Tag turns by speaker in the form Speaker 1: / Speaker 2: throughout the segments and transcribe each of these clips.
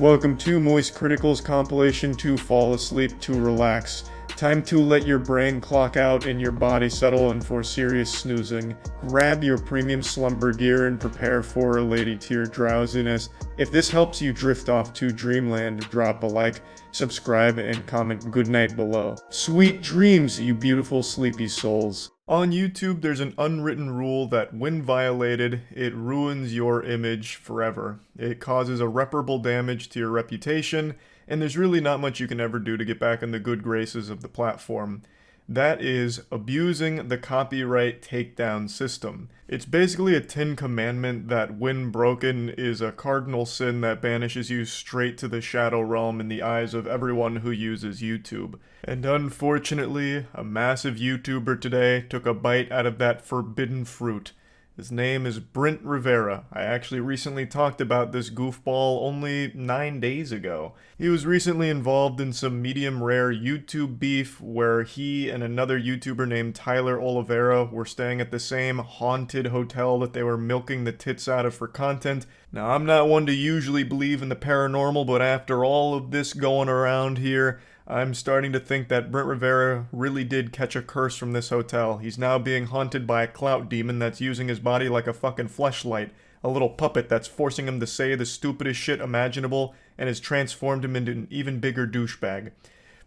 Speaker 1: Welcome to moistcritikal's compilation to fall asleep to relax. Time to let your brain clock out and your body settle in for serious snoozing. Grab your premium slumber gear and prepare for a lady tier drowsiness. If this helps you drift off to dreamland, drop a like, subscribe, and comment goodnight below. Sweet dreams, you beautiful sleepy souls. On YouTube, there's an unwritten rule that when violated, it ruins your image forever. It causes irreparable damage to your reputation, and there's really not much you can ever do to get back in the good graces of the platform. That is abusing the copyright takedown system. It's basically a 10 commandment that when broken is a cardinal sin that banishes you straight to the shadow realm in the eyes of everyone who uses YouTube. And unfortunately, a massive YouTuber today took a bite out of that forbidden fruit. His name is Brent Rivera. I actually recently talked about this goofball only 9 days ago. He was recently involved in some medium rare YouTube beef where he and another YouTuber named Tyler Oliveira were staying at the same haunted hotel that they were milking the tits out of for content. Now, I'm not one to usually believe in the paranormal, but after all of this going around here, I'm starting to think that Brent Rivera really did catch a curse from this hotel. He's now being haunted by a clout demon that's using his body like a fucking fleshlight. A little puppet that's forcing him to say the stupidest shit imaginable and has transformed him into an even bigger douchebag.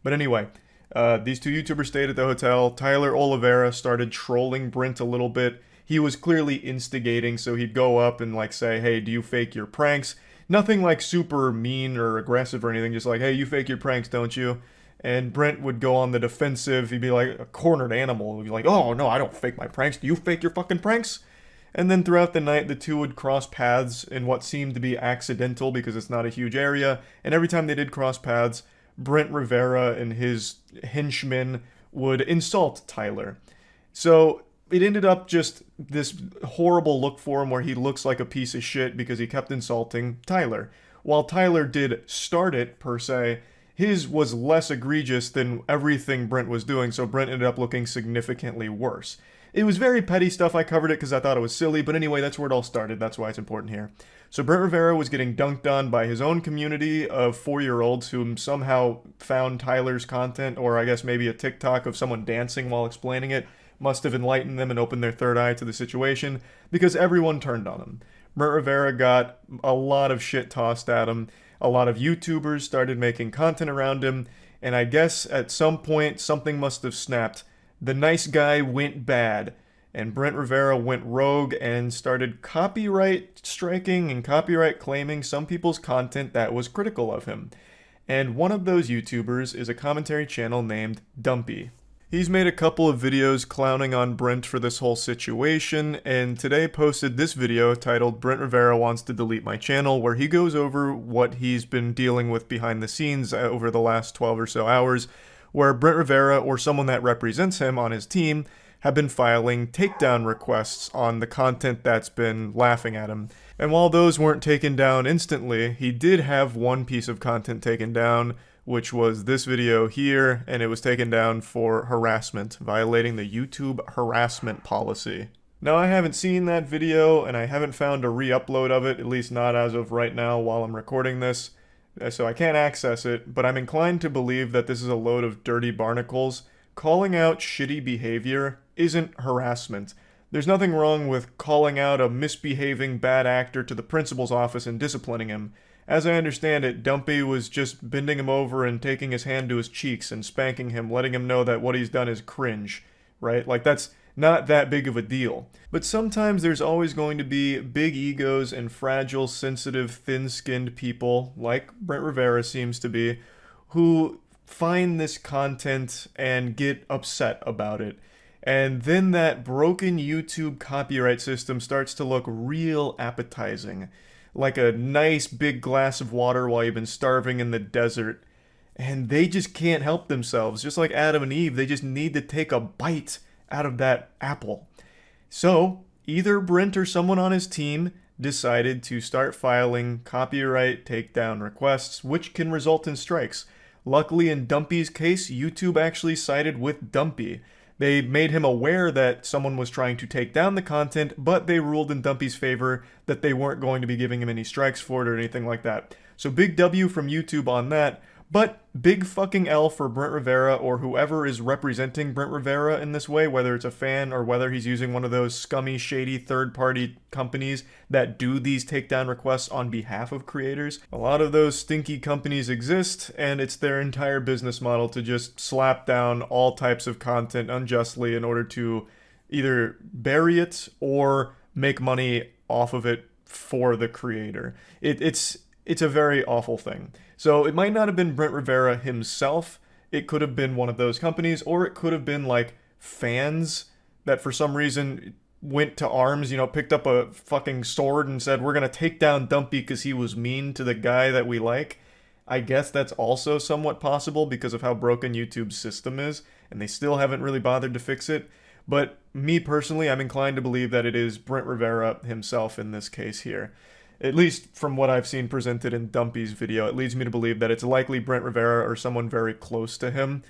Speaker 1: But anyway, these two YouTubers stayed at the hotel. Tyler Oliveira started trolling Brent a little bit. He was clearly instigating, so he'd go up and like say, hey, do you fake your pranks? Nothing like super mean or aggressive or anything, just like, hey, you fake your pranks, don't you? And Brent would go on the defensive. He'd be like a cornered animal. He'd be like, oh, no, I don't fake my pranks. Do you fake your fucking pranks? And then throughout the night, the two would cross paths in what seemed to be accidental because it's not a huge area. And every time they did cross paths, Brent Rivera and his henchmen would insult Tyler. So it ended up just this horrible look for him where he looks like a piece of shit because he kept insulting Tyler. While Tyler did start it, per se, his was less egregious than everything Brent was doing, so Brent ended up looking significantly worse. It was very petty stuff. I covered it because I thought it was silly, but anyway, that's where it all started. That's why it's important here. So Brent Rivera was getting dunked on by his own community of 4-year-olds who somehow found Tyler's content, or I guess maybe a TikTok of someone dancing while explaining it, must have enlightened them and opened their third eye to the situation, because everyone turned on him. Brent Rivera got a lot of shit tossed at him. A lot of YouTubers started making content around him, and I guess at some point something must have snapped. The nice guy went bad, and Brent Rivera went rogue and started copyright striking and copyright claiming some people's content that was critical of him. And one of those YouTubers is a commentary channel named Dumpy. He's made a couple of videos clowning on Brent for this whole situation, and today posted this video titled Brent Rivera Wants to Delete My Channel, where he goes over what he's been dealing with behind the scenes over the last 12 or so hours, where Brent Rivera or someone that represents him on his team have been filing takedown requests on the content that's been laughing at him. And while those weren't taken down instantly, he did have one piece of content taken down, which was this video here, and it was taken down for harassment, violating the YouTube harassment policy. Now, I haven't seen that video, and I haven't found a re-upload of it, at least not as of right now while I'm recording this, so I can't access it, but I'm inclined to believe that this is a load of dirty barnacles. Calling out shitty behavior isn't harassment. There's nothing wrong with calling out a misbehaving bad actor to the principal's office and disciplining him. As I understand it, Dumpy was just bending him over and taking his hand to his cheeks and spanking him, letting him know that what he's done is cringe, right? Like, that's not that big of a deal. But sometimes there's always going to be big egos and fragile, sensitive, thin-skinned people, like Brent Rivera seems to be, who find this content and get upset about it. And then that broken YouTube copyright system starts to look real appetizing. Like a nice big glass of water while you've been starving in the desert. And they just can't help themselves. Just like Adam and Eve, they just need to take a bite out of that apple. So, either Brent or someone on his team decided to start filing copyright takedown requests, which can result in strikes. Luckily, in Dumpy's case, YouTube actually sided with Dumpy. They made him aware that someone was trying to take down the content, but they ruled in Dumpy's favor that they weren't going to be giving him any strikes for it or anything like that. So big W from YouTube on that. But big fucking L for Brent Rivera or whoever is representing Brent Rivera in this way, whether it's a fan or whether he's using one of those scummy, shady third-party companies that do these takedown requests on behalf of creators. A lot of those stinky companies exist, and it's their entire business model to just slap down all types of content unjustly in order to either bury it or make money off of it for the creator. It's a very awful thing. So it might not have been Brent Rivera himself. It could have been one of those companies, or it could have been like fans that for some reason went to arms, picked up a fucking sword and said, we're going to take down Dumpy because he was mean to the guy that we like. I guess that's also somewhat possible because of how broken YouTube's system is, and they still haven't really bothered to fix it. But me personally, I'm inclined to believe that it is Brent Rivera himself in this case here. At least from what I've seen presented in Dumpy's video, it leads me to believe that it's likely Brent Rivera or someone very close to him.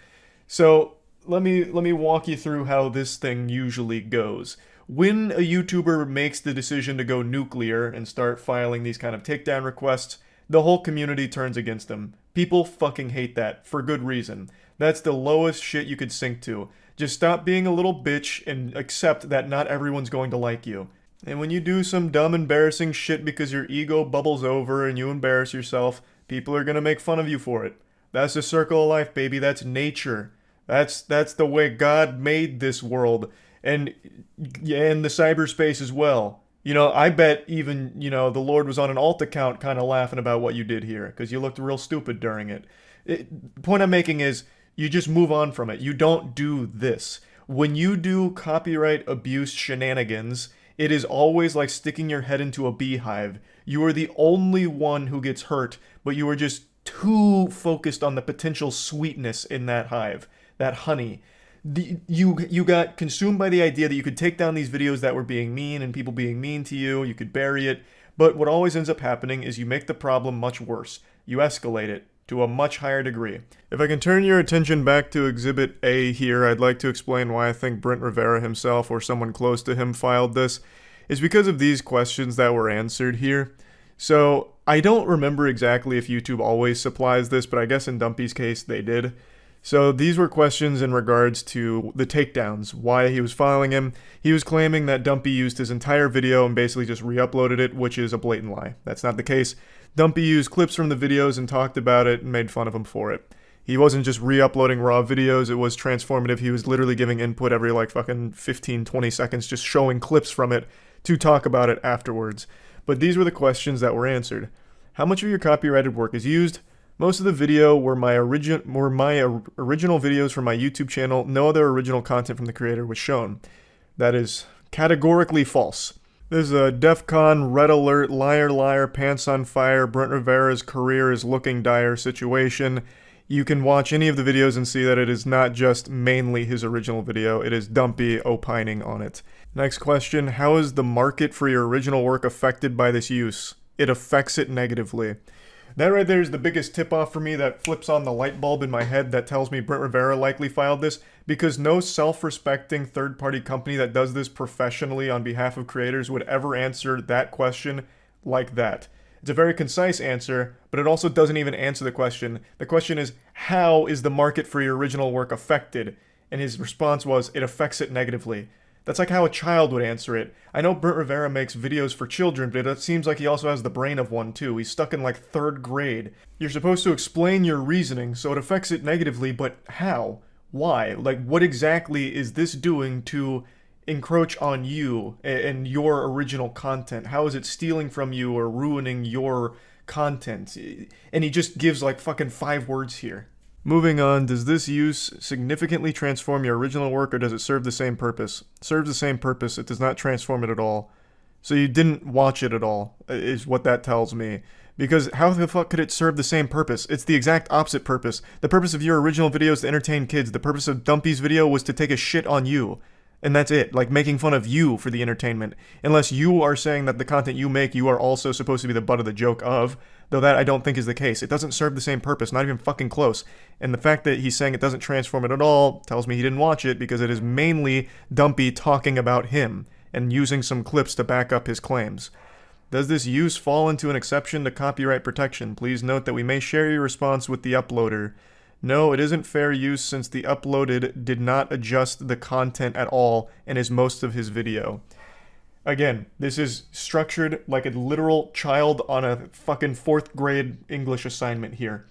Speaker 1: So let me walk you through how this thing usually goes. When a YouTuber makes the decision to go nuclear and start filing these kind of takedown requests, the whole community turns against them. People fucking hate that, for good reason. That's the lowest shit you could sink to. Just stop being a little bitch and accept that not everyone's going to like you. And when you do some dumb, embarrassing shit because your ego bubbles over and you embarrass yourself, people are gonna make fun of you for it. That's the circle of life, baby. That's nature. That's the way God made this world. And the cyberspace as well. I bet even, the Lord was on an alt account kind of laughing about what you did here, because you looked real stupid during it. The point I'm making is, you just move on from it. You don't do this. When you do copyright abuse shenanigans, it is always like sticking your head into a beehive. You are the only one who gets hurt, but you are just too focused on the potential sweetness in that hive, that honey. You got consumed by the idea that you could take down these videos that were being mean and people being mean to you. You could bury it. But what always ends up happening is you make the problem much worse. You escalate it to a much higher degree. If I can turn your attention back to Exhibit A here, I'd like to explain why I think Brent Rivera himself or someone close to him filed this. It's because of these questions that were answered here. So, I don't remember exactly if YouTube always supplies this, but I guess in Dumpy's case they did. So these were questions in regards to the takedowns, why he was filing him. He was claiming that Dumpy used his entire video and basically just re-uploaded it, which is a blatant lie. That's not the case. Dumpy used clips from the videos and talked about it and made fun of him for it. He wasn't just re-uploading raw videos, it was transformative. He was literally giving input every fucking 15, 20 seconds, just showing clips from it to talk about it afterwards. But these were the questions that were answered. How much of your copyrighted work is used? Most of the video were my original videos from my YouTube channel. No other original content from the creator was shown. That is categorically false. There's a DEFCON, Red Alert, Liar Liar, Pants on Fire, Brent Rivera's career is looking dire situation. You can watch any of the videos and see that it is not just mainly his original video, it is Dumpy opining on it. Next question, how is the market for your original work affected by this use? It affects it negatively. That right there is the biggest tip-off for me that flips on the light bulb in my head that tells me Brent Rivera likely filed this, because no self-respecting third-party company that does this professionally on behalf of creators would ever answer that question like that. It's a very concise answer, but it also doesn't even answer the question. The question is, how is the market for your original work affected? And his response was, it affects it negatively. That's like how a child would answer it. I know Brent Rivera makes videos for children, but it seems like he also has the brain of one too. He's stuck in 3rd grade. You're supposed to explain your reasoning, so it affects it negatively, but how? Why? What exactly is this doing to encroach on you and your original content? How is it stealing from you or ruining your content? And he just gives fucking 5 words here. Moving on, does this use significantly transform your original work, or does it serve the same purpose? It serves the same purpose, it does not transform it at all. So you didn't watch it at all, is what that tells me. Because how the fuck could it serve the same purpose? It's the exact opposite purpose. The purpose of your original video is to entertain kids. The purpose of Dumpy's video was to take a shit on you. And that's it, making fun of you for the entertainment. Unless you are saying that the content you make, you are also supposed to be the butt of the joke of, though that I don't think is the case. It doesn't serve the same purpose, not even fucking close. And the fact that he's saying it doesn't transform it at all tells me he didn't watch it, because it is mainly Dumpy talking about him and using some clips to back up his claims. Does this use fall into an exception to copyright protection? Please note that we may share your response with the uploader. No, it isn't fair use since the uploaded did not adjust the content at all and is most of his video. Again, this is structured like a literal child on a fucking 4th grade English assignment here.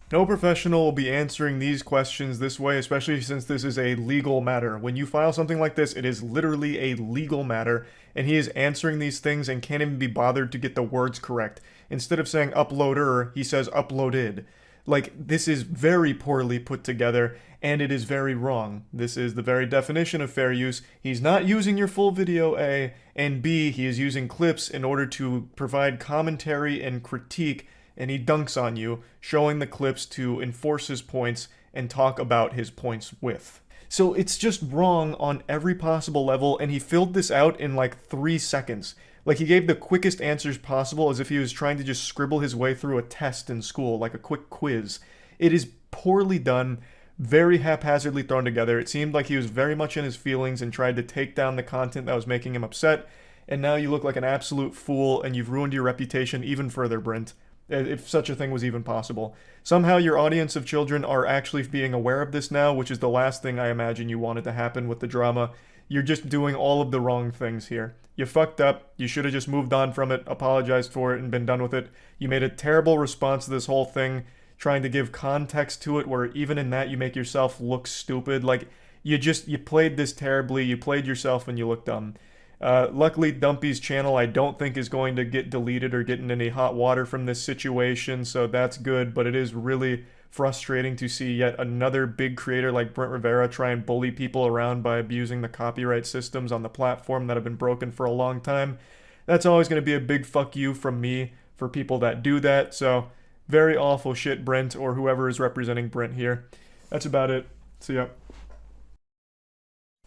Speaker 1: No professional will be answering these questions this way, especially since this is a legal matter. When you file something like this, it is literally a legal matter, and he is answering these things and can't even be bothered to get the words correct. Instead of saying uploader, he says uploaded. Like, this is very poorly put together, and it is very wrong. This is the very definition of fair use. He's not using your full video, A, and B, he is using clips in order to provide commentary and critique, and he dunks on you, showing the clips to enforce his points and talk about his points with. So it's just wrong on every possible level, and he filled this out in like 3 seconds. Like, he gave the quickest answers possible as if he was trying to just scribble his way through a test in school, like a quick quiz. It is poorly done, very haphazardly thrown together. It seemed like he was very much in his feelings and tried to take down the content that was making him upset, and now you look like an absolute fool, and you've ruined your reputation even further, Brent. If such a thing was even possible. Somehow your audience of children are actually being aware of this now, which is the last thing I imagine you wanted to happen with the drama. You're just doing all of the wrong things here. You fucked up, you should have just moved on from it, apologized for it, and been done with it. You made a terrible response to this whole thing, trying to give context to it, where even in that you make yourself look stupid. Like, you played this terribly, you played yourself and you look dumb. Luckily, Dumpy's channel I don't think is going to get deleted or get in any hot water from this situation, so that's good, but it is really frustrating to see yet another big creator like Brent Rivera try and bully people around by abusing the copyright systems on the platform that have been broken for a long time. That's always going to be a big fuck you from me for people that do that, so very awful shit, Brent, or whoever is representing Brent here. That's about it. See ya.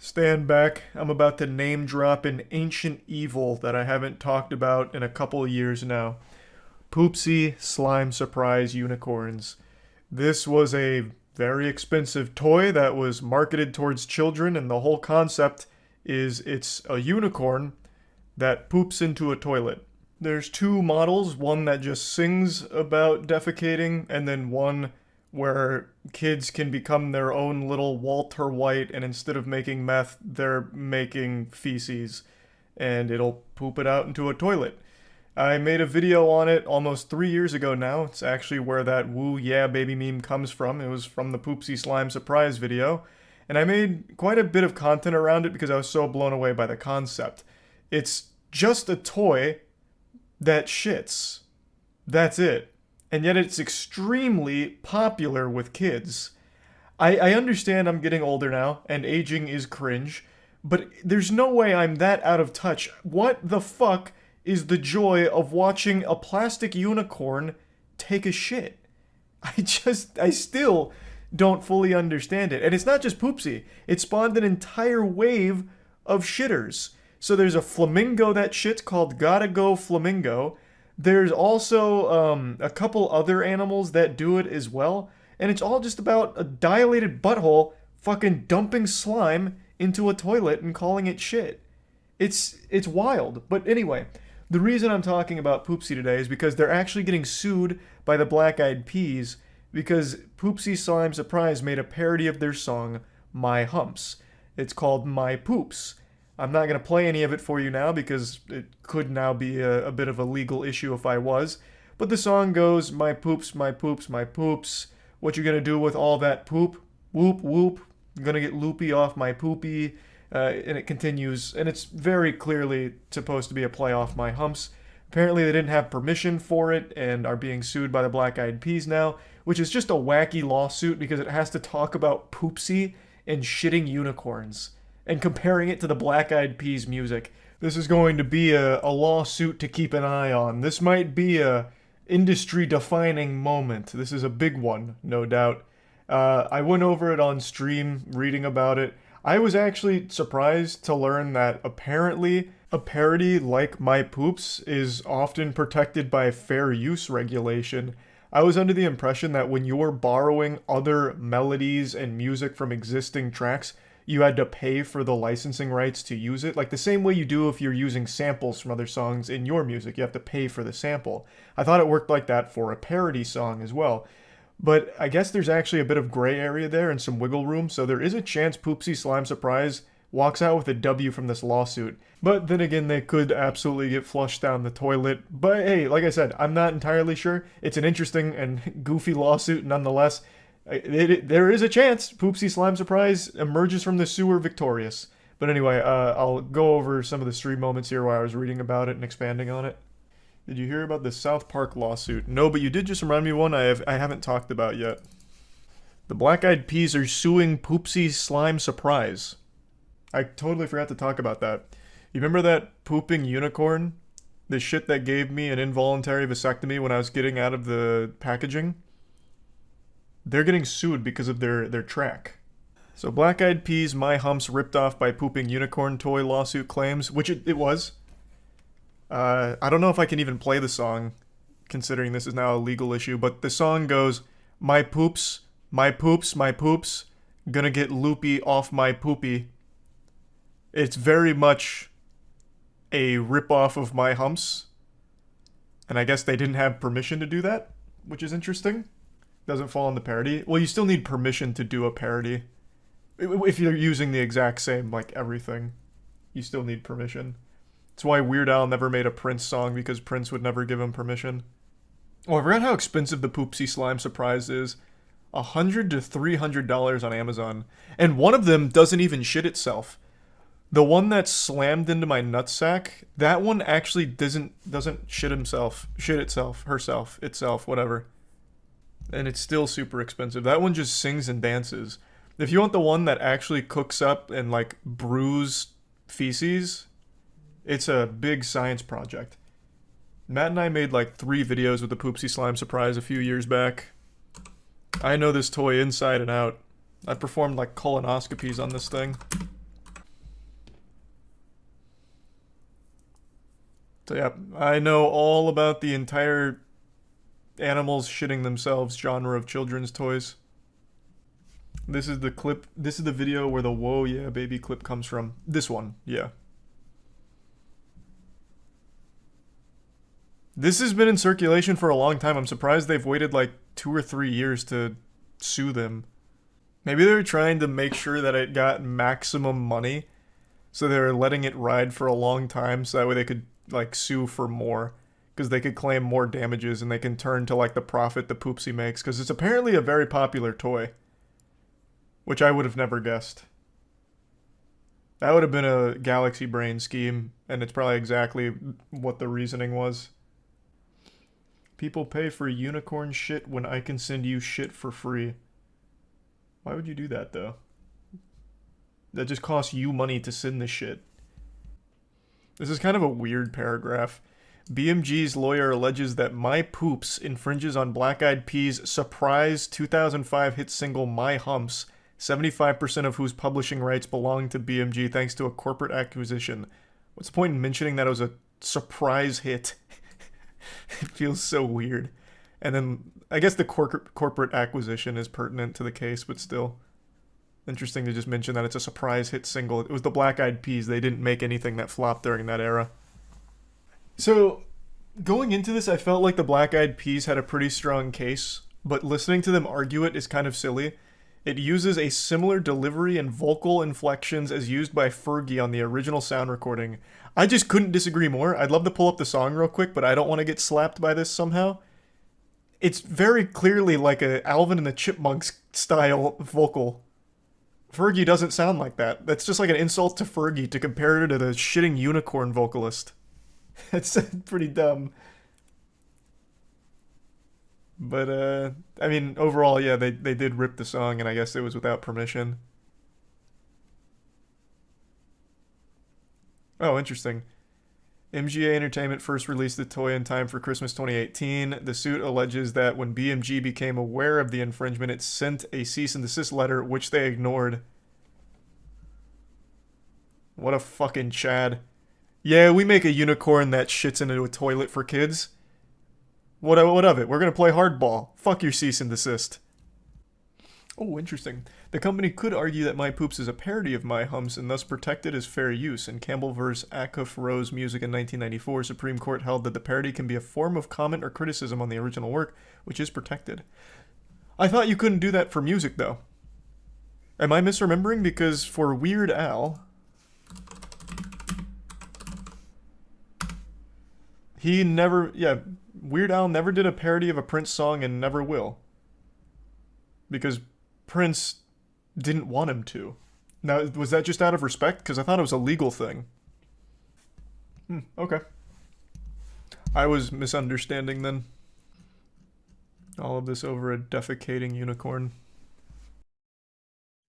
Speaker 1: Stand back, I'm about to name drop an ancient evil that I haven't talked about in a couple of years now. Poopsie Slime Surprise Unicorns. This was a very expensive toy that was marketed towards children, and the whole concept is it's a unicorn that poops into a toilet. There's 2 models, one that just sings about defecating, and then one where kids can become their own little Walter White, and instead of making meth, they're making feces, and it'll poop it out into a toilet. I made a video on it almost 3 years ago now. It's actually where that woo yeah baby meme comes from. It was from the Poopsie Slime Surprise video, and I made quite a bit of content around it because I was so blown away by the concept. It's just a toy that shits. That's it. And yet it's extremely popular with kids. I understand I'm getting older now, and aging is cringe, but there's no way I'm that out of touch. What the fuck is the joy of watching a plastic unicorn take a shit? I still don't fully understand it. And it's not just Poopsie. It spawned an entire wave of shitters. So there's a flamingo that shits called Gotta Go Flamingo. There's also a couple other animals that do it as well, and it's all just about a dilated butthole fucking dumping slime into a toilet and calling it shit. It's wild. But anyway, the reason I'm talking about Poopsie today is because they're actually getting sued by the Black Eyed Peas because Poopsie Slime Surprise made a parody of their song My Humps. It's called My Poops. I'm not going to play any of it for you now because it could now be a bit of a legal issue if I was. But the song goes, my poops, my poops, my poops. What you going to do with all that poop? Whoop, whoop. I'm going to get loopy off my poopy. And it continues. And it's very clearly supposed to be a play off My Humps. Apparently they didn't have permission for it and are being sued by the Black Eyed Peas now, which is just a wacky lawsuit because it has to talk about Poopsie and shitting unicorns and comparing it to the Black Eyed Peas music. This is going to be a lawsuit to keep an eye on. This might be a industry-defining moment. This is a big one, no doubt. I went over it on stream, reading about it. I was actually surprised to learn that apparently a parody like My Poops is often protected by fair use regulation. I was under the impression that when you're borrowing other melodies and music from existing tracks, you had to pay for the licensing rights to use it. Like the same way you do if you're using samples from other songs in your music. You have to pay for the sample. I thought it worked like that for a parody song as well. But I guess there's actually a bit of gray area there and some wiggle room, so there is a chance Poopsie Slime Surprise walks out with a W from this lawsuit. But then again, they could absolutely get flushed down the toilet. But hey, like I said, I'm not entirely sure. It's an interesting and goofy lawsuit nonetheless. There is a chance Poopsie Slime Surprise emerges from the sewer victorious. But anyway, I'll go over some of the stream moments here while I was reading about it and expanding on it. Did you hear about the South Park lawsuit? No, but you did just remind me of one I haven't talked about yet. The Black Eyed Peas are suing Poopsie Slime Surprise. I totally forgot to talk about that. You remember that pooping unicorn? The shit that gave me an involuntary vasectomy when I was getting out of the packaging? They're getting sued because of their track. So Black Eyed Peas, My Humps ripped off by pooping unicorn toy lawsuit claims, which it was. I don't know if I can even play the song, considering this is now a legal issue, but the song goes, my poops, my poops, my poops, gonna get loopy off my poopy. It's very much a ripoff of My Humps, and I guess they didn't have permission to do that, which is interesting. Doesn't fall in the parody. Well, you still need permission to do a parody. If you're using the exact same, like, everything, you still need permission. That's why Weird Al never made a Prince song, because Prince would never give him permission. Oh, I forgot how expensive the Poopsie Slime Surprise is. $100 to $300 on Amazon. And one of them doesn't even shit itself. The one that slammed into my nutsack, that one actually doesn't shit itself, whatever. And it's still super expensive. That one just sings and dances. If you want the one that actually cooks up and, like, brews feces, it's a big science project. Matt and I made, like, 3 videos with the Poopsie Slime Surprise a few years back. I know this toy inside and out. I performed, like, colonoscopies on this thing. So yeah, I know all about the entire animals shitting themselves genre of children's toys. This is the clip, this is the video where the whoa yeah baby clip comes from. This one, yeah. This has been in circulation for a long time. I'm surprised they've waited like 2 or 3 years to sue them. Maybe they're trying to make sure that it got maximum money, so they're letting it ride for a long time so that way they could like sue for more, because they could claim more damages and they can turn to like the profit the Poopsie makes, because it's apparently a very popular toy, which I would have never guessed. That would have been a galaxy brain scheme, and it's probably exactly what the reasoning was. People pay for unicorn shit when I can send you shit for free. Why would you do that, though? That just costs you money to send this shit. This is kind of a weird paragraph. BMG's lawyer alleges that My Poops infringes on Black Eyed Peas' surprise 2005 hit single My Humps, 75% of whose publishing rights belong to BMG thanks to a corporate acquisition. What's the point in mentioning that it was a surprise hit? It feels so weird. And then, I guess the corporate acquisition is pertinent to the case, but still. Interesting to just mention that it's a surprise hit single. It was the Black Eyed Peas. They didn't make anything that flopped during that era. So, going into this, I felt like the Black Eyed Peas had a pretty strong case, but listening to them argue it is kind of silly. It uses a similar delivery and vocal inflections as used by Fergie on the original sound recording. I just couldn't disagree more. I'd love to pull up the song real quick, but I don't want to get slapped by this somehow. It's very clearly like a Alvin and the Chipmunks style vocal. Fergie doesn't sound like that. That's just like an insult to Fergie to compare her to the shitting unicorn vocalist. It's pretty dumb. But, I mean, overall, yeah, they did rip the song, and I guess it was without permission. Oh, interesting. MGA Entertainment first released the toy in time for Christmas 2018. The suit alleges that when BMG became aware of the infringement, it sent a cease and desist letter, which they ignored. What a fucking Chad. Yeah, we make a unicorn that shits into a toilet for kids. What of it? We're gonna play hardball. Fuck your cease and desist. Oh, interesting. The company could argue that My Poops is a parody of My Hums and thus protected as fair use. In Campbell v. Acuff Rose Music in 1994, Supreme Court held that the parody can be a form of comment or criticism on the original work, which is protected. I thought you couldn't do that for music, though. Am I misremembering? Because for Weird Al, Weird Al never did a parody of a Prince song and never will. Because Prince didn't want him to. Now, was that just out of respect? Because I thought it was a legal thing. Okay. I was misunderstanding then. All of this over a defecating unicorn.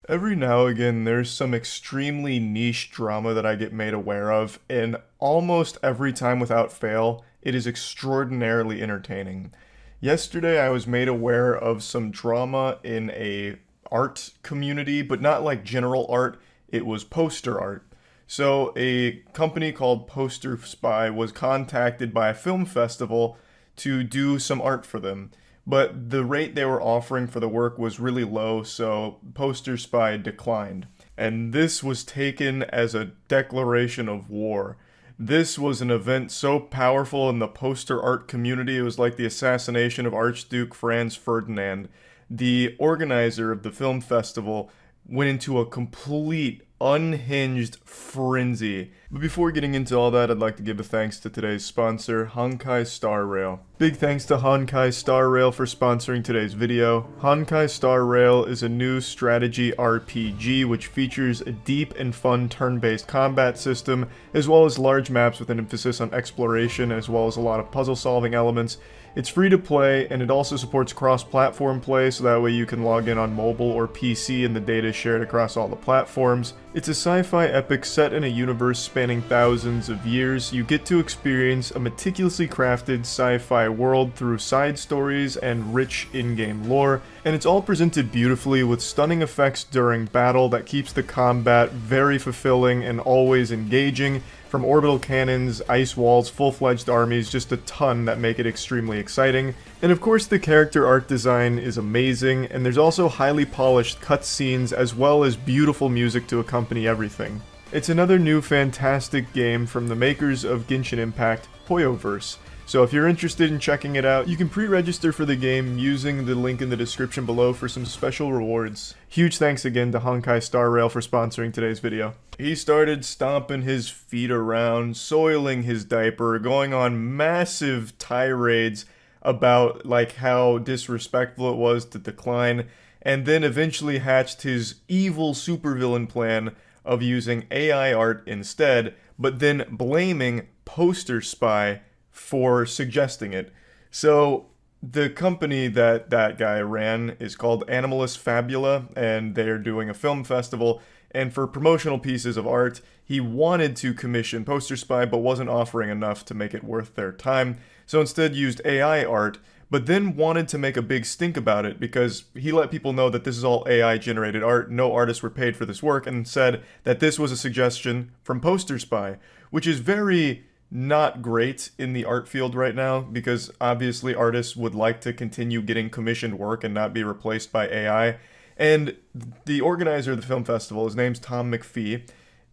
Speaker 1: Every now and again, there's some extremely niche drama that I get made aware of, and almost every time without fail, it is extraordinarily entertaining. Yesterday, I was made aware of some drama in a art community, but not like general art, it was poster art. So a company called Poster Spy was contacted by a film festival to do some art for them. But the rate they were offering for the work was really low, so Poster Spy declined. And this was taken as a declaration of war. This was an event so powerful in the poster art community, it was like the assassination of Archduke Franz Ferdinand. The organizer of the film festival went into a complete, unhinged frenzy. But before getting into all that, I'd like to give a thanks to today's sponsor, Honkai Star Rail. Big thanks to Honkai Star Rail for sponsoring today's video. Honkai Star Rail is a new strategy RPG which features a deep and fun turn-based combat system, as well as large maps with an emphasis on exploration, as well as a lot of puzzle-solving elements. It's free to play, and it also supports cross-platform play, so that way you can log in on mobile or PC and the data is shared across all the platforms. It's a sci-fi epic set in a universe spanning thousands of years. You get to experience a meticulously crafted sci-fi world through side stories and rich in-game lore, and it's all presented beautifully with stunning effects during battle that keeps the combat very fulfilling and always engaging. From orbital cannons, ice walls, full-fledged armies, just a ton that make it extremely exciting. And of course the character art design is amazing, and there's also highly polished cutscenes as well as beautiful music to accompany everything. It's another new fantastic game from the makers of Genshin Impact, Hoyoverse. So if you're interested in checking it out, you can pre-register for the game using the link in the description below for some special rewards. Huge thanks again to Honkai Star Rail for sponsoring today's video. He started stomping his feet around, soiling his diaper, going on massive tirades about like how disrespectful it was to decline, and then eventually hatched his evil supervillain plan of using AI art instead, but then blaming Poster Spy for suggesting it. So the company that guy ran is called Animalist Fabula, and they're doing a film festival, and for promotional pieces of art, he wanted to commission Poster Spy but wasn't offering enough to make it worth their time, so instead used AI art, but then wanted to make a big stink about it because he let people know that this is all AI generated art, no artists were paid for this work, and said that this was a suggestion from Poster Spy, which is very not great in the art field right now, because obviously artists would like to continue getting commissioned work and not be replaced by AI. And the organizer of the film festival, his name's Tom McPhee,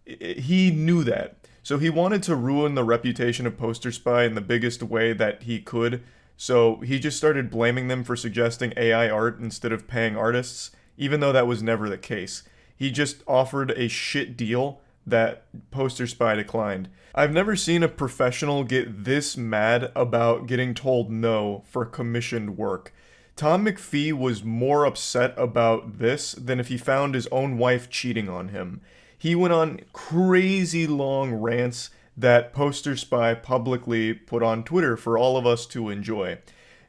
Speaker 1: he knew that. So he wanted to ruin the reputation of Poster Spy in the biggest way that he could. So he just started blaming them for suggesting AI art instead of paying artists, even though that was never the case. He just offered a shit deal that Poster Spy declined. I've never seen a professional get this mad about getting told no for commissioned work. Tom McPhee was more upset about this than if he found his own wife cheating on him. He went on crazy long rants that Poster Spy publicly put on Twitter for all of us to enjoy.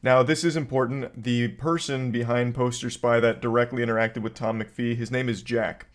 Speaker 1: Now, this is important. The person behind Poster Spy that directly interacted with Tom McPhee, his name is Jack.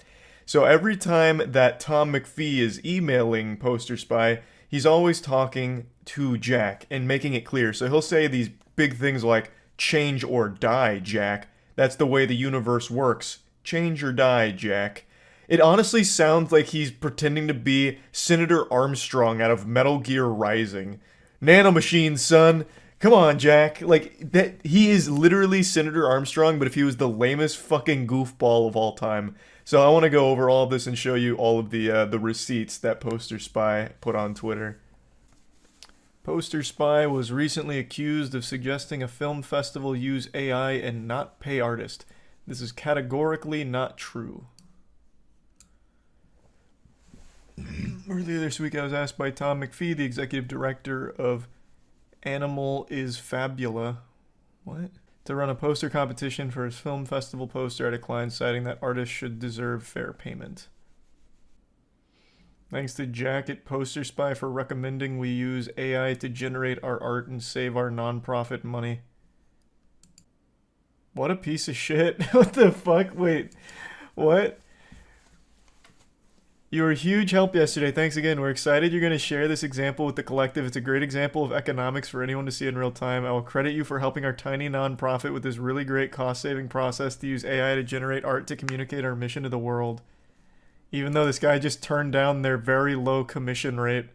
Speaker 1: So every time that Tom McPhee is emailing Poster Spy, he's always talking to Jack and making it clear. So he'll say these big things like, "Change or die, Jack. That's the way the universe works. Change or die, Jack." It honestly sounds like he's pretending to be Senator Armstrong out of Metal Gear Rising. "Nanomachines, son. Come on, Jack. Like that, he is literally Senator Armstrong, but if he was the lamest fucking goofball of all time. So I want to go over all of this and show you all of the receipts that Poster Spy put on Twitter. Poster Spy was recently accused of suggesting a film festival use AI and not pay artists. This is categorically not true. Earlier this week, I was asked by Tom McPhee, the executive director of Animal is Fabula, what? To run a poster competition for his film festival poster. I declined, citing that artists should deserve fair payment. Thanks to Jack at Poster Spy for recommending we use AI to generate our art and save our non-profit money. What a piece of shit. What the fuck? Wait, what? You were a huge help yesterday. Thanks again. We're excited you're going to share this example with the collective. It's a great example of economics for anyone to see in real time. I will credit you for helping our tiny nonprofit with this really great cost-saving process to use AI to generate art to communicate our mission to the world. Even though this guy just turned down their very low commission rate.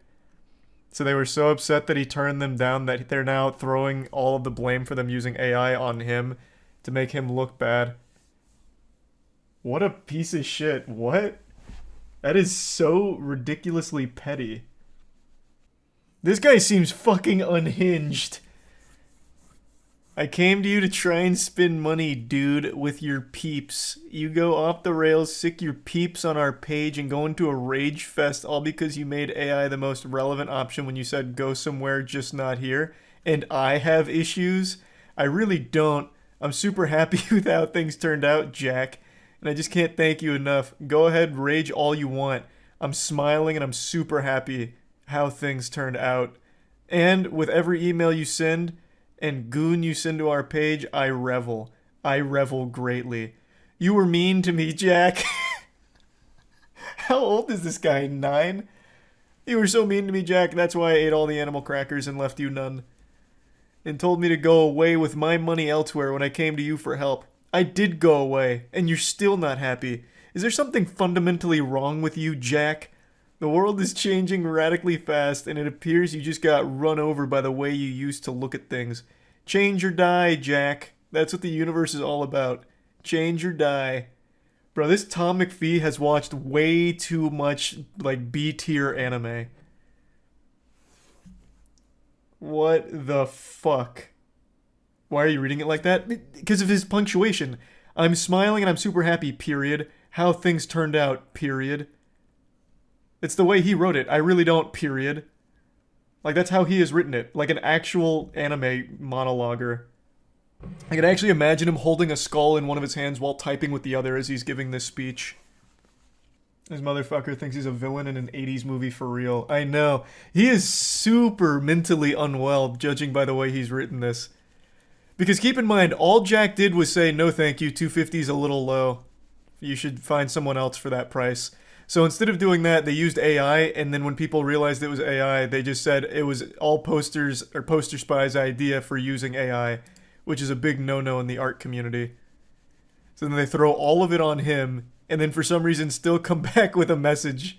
Speaker 1: So they were so upset that he turned them down that they're now throwing all of the blame for them using AI on him to make him look bad. What a piece of shit. What? That is so ridiculously petty. This guy seems fucking unhinged. I came to you to try and spend money, dude, with your peeps. You go off the rails, sick your peeps on our page, and go into a rage fest all because you made AI the most relevant option when you said go somewhere, just not here. And I have issues? I really don't. I'm super happy with how things turned out, Jack. And I just can't thank you enough. Go ahead, rage all you want. I'm smiling and I'm super happy how things turned out. And with every email you send and goon you send to our page, I revel. I revel greatly. You were mean to me, Jack. How old is this guy? 9? You were so mean to me, Jack. That's why I ate all the animal crackers and left you none. And told me to go away with my money elsewhere when I came to you for help. I did go away, and you're still not happy. Is there something fundamentally wrong with you, Jack? The world is changing radically fast, and it appears you just got run over by the way you used to look at things. Change or die, Jack. That's what the universe is all about. Change or die. Bro, this Tom McPhee has watched way too much, like, B-tier anime. What the fuck? Why are you reading it like that? Because of his punctuation. I'm smiling and I'm super happy, period. How things turned out, period. It's the way he wrote it. I really don't, period. Like, that's how he has written it. Like an actual anime monologuer. I can actually imagine him holding a skull in one of his hands while typing with the other as he's giving this speech. This motherfucker thinks he's a villain in an 80s movie for real. I know. He is super mentally unwell, judging by the way he's written this. Because keep in mind, all Jack did was say, no thank you, 250 is a little low. You should find someone else for that price. So instead of doing that, they used AI, and then when people realized it was AI, they just said it was all Posters or Poster Spy's idea for using AI, which is a big no-no in the art community. So then they throw all of it on him, and then for some reason still come back with a message.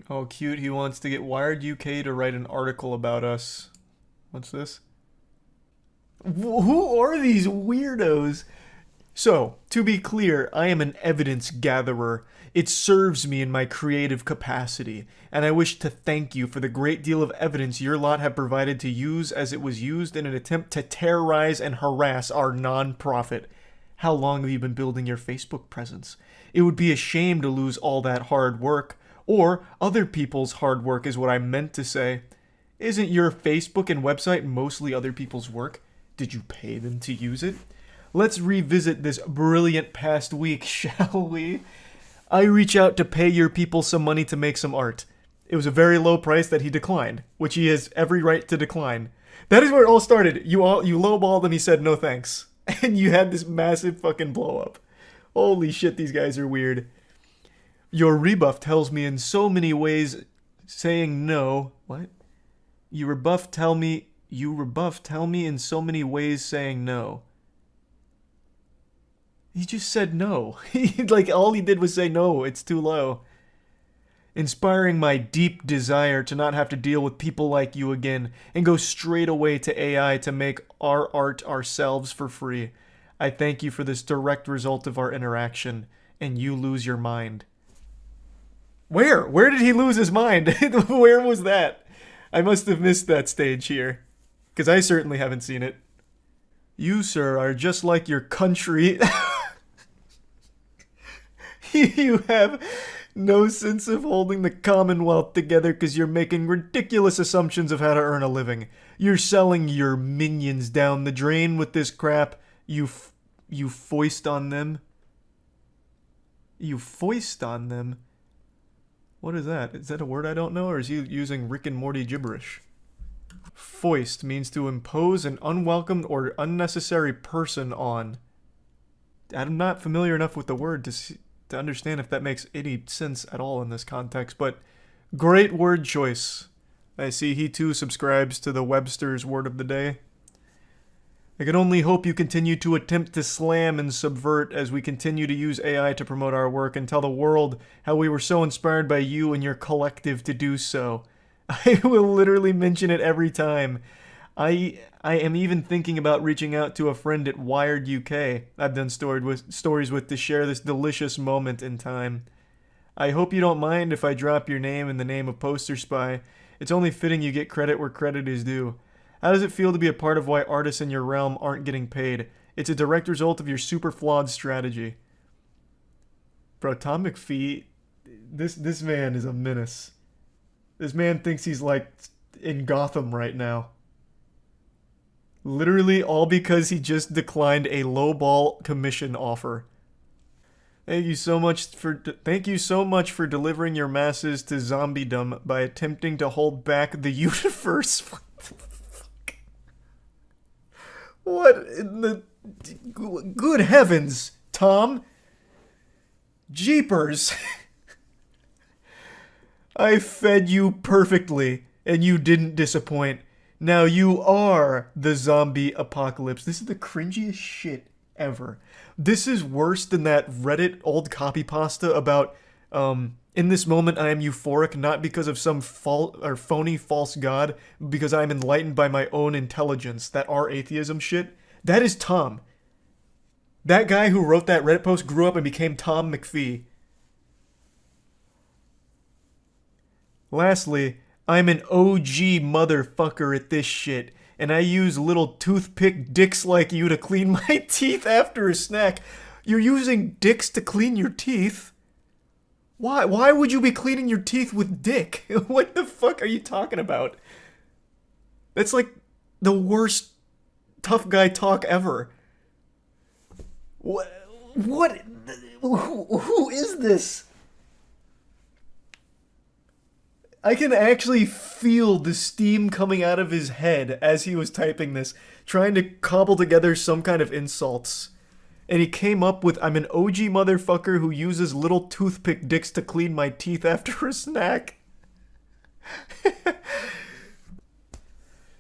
Speaker 1: Oh, cute, he wants to get Wired UK to write an article about us. What's this? Who are these weirdos? So, to be clear, I am an evidence gatherer. It serves me in my creative capacity, and I wish to thank you for the great deal of evidence your lot have provided to use as it was used in an attempt to terrorize and harass our non-profit. How long have you been building your Facebook presence? It would be a shame to lose all that hard work, or other people's hard work is what I meant to say. Isn't your Facebook and website mostly other people's work? Did you pay them to use it? Let's revisit this brilliant past week, shall we? I reach out to pay your people some money to make some art. It was a very low price that he declined, which he has every right to decline. That is where it all started. You lowballed and he said no thanks. And you had this massive fucking blow up. Holy shit, these guys are weird. Your rebuff tells me in so many ways saying no. What? You rebuff tell me in so many ways saying no. He just said no. Like, all he did was say no, it's too low.
Speaker 2: inspiring my deep desire to not have to deal with people like you again and go straight away to AI to make our art ourselves for free. I thank you for this direct result of our interaction, and you lose your mind. Where? Where did he lose his mind? Where was that? I must have missed that stage here, because I certainly haven't seen it. You, sir, are just like your country. You have no sense of holding the Commonwealth together because you're making ridiculous assumptions of how to earn a living. You're selling your minions down the drain with this crap. You foist on them. You foist on them? What is that? Is that a word I don't know, or is he using Rick and Morty gibberish? Foist means to impose an unwelcome or unnecessary person on. I'm not familiar enough with the word to understand if that makes any sense at all in this context, but great word choice. I see he too subscribes to the Webster's Word of the Day. I can only hope you continue to attempt to slam and subvert as we continue to use AI to promote our work and tell the world how we were so inspired by you and your collective to do so. I will literally mention it every time. I am even thinking about reaching out to a friend at Wired UK I've done stories with to share this delicious moment in time. I hope you don't mind if I drop your name in the name of Poster Spy. It's only fitting you get credit where credit is due. How does it feel to be a part of why artists in your realm aren't getting paid? It's a direct result of your super flawed strategy. Bro, Tom McPhee, this man is a menace. This man thinks he's like in Gotham right now. Literally all because he just declined a lowball commission offer. Thank you so much for delivering your masses to zombiedom by attempting to hold back the universe. What the fuck? What in the good heavens, Tom? Jeepers. I fed you perfectly, and you didn't disappoint. Now you are the zombie apocalypse. This is the cringiest shit ever. This is worse than that Reddit old copy pasta about, in this moment I am euphoric not because of some phony false god, because I am enlightened by my own intelligence. That R-atheism shit. That is Tom. That guy who wrote that Reddit post grew up and became Tom McPhee. Lastly, I'm an OG motherfucker at this shit, and I use little toothpick dicks like you to clean my teeth after a snack. You're using dicks to clean your teeth? Why? Why would you be cleaning your teeth with dick? What the fuck are you talking about? That's like the worst tough guy talk ever. What? Who is this? I can actually feel the steam coming out of his head as he was typing this, trying to cobble together some kind of insults. And he came up with, I'm an OG motherfucker who uses little toothpick dicks to clean my teeth after a snack.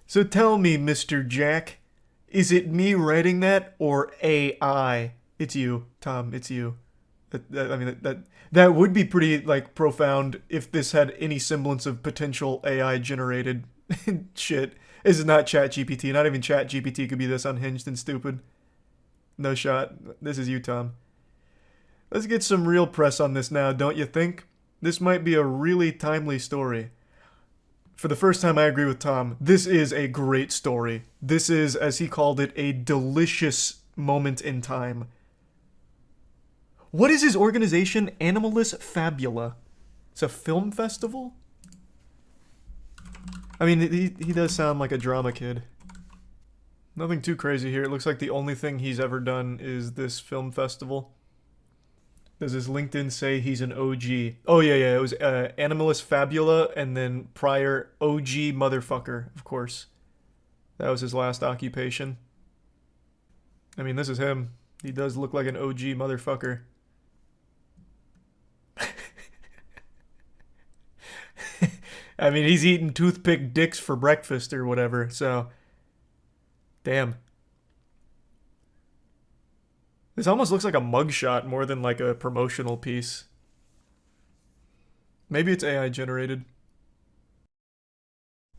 Speaker 2: So tell me, Mr. Jack, is it me writing that or AI? It's you, Tom, it's you. That would be pretty, like, profound if this had any semblance of potential AI-generated shit. This is not ChatGPT. Not even ChatGPT could be this unhinged and stupid. No shot. This is you, Tom. Let's get some real press on this now, don't you think? This might be a really timely story. For the first time, I agree with Tom. This is a great story. This is, as he called it, a delicious moment in time. What is his organization? Animalis Fabula. It's a film festival? I mean, he does sound like a drama kid. Nothing too crazy here. It looks like the only thing he's ever done is this film festival. Does his LinkedIn say he's an OG? Oh, yeah. It was Animalis Fabula and then prior OG motherfucker, of course. That was his last occupation. I mean, this is him. He does look like an OG motherfucker. I mean, he's eating toothpick dicks for breakfast or whatever, so... Damn. This almost looks like a mugshot more than like a promotional piece. Maybe it's AI generated.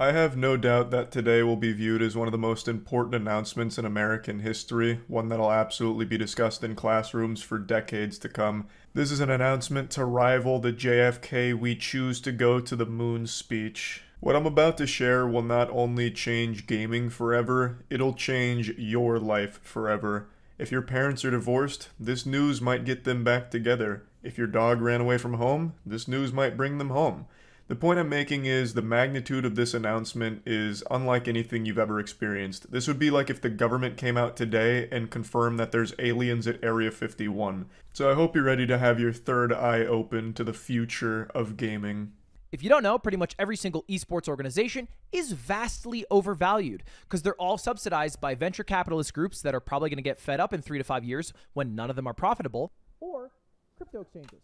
Speaker 1: I have no doubt that today will be viewed as one of the most important announcements in American history, one that'll absolutely be discussed in classrooms for decades to come. This is an announcement to rival the JFK "We choose to go to the moon" speech. What I'm about to share will not only change gaming forever, it'll change your life forever. If your parents are divorced, this news might get them back together. If your dog ran away from home, this news might bring them home. The point I'm making is the magnitude of this announcement is unlike anything you've ever experienced. This would be like if the government came out today and confirmed that there's aliens at Area 51. So I hope you're ready to have your third eye open to the future of gaming.
Speaker 3: If you don't know, pretty much every single esports organization is vastly overvalued because they're all subsidized by venture capitalist groups that are probably going to get fed up in 3 to 5 years when none of them are profitable, or crypto exchanges.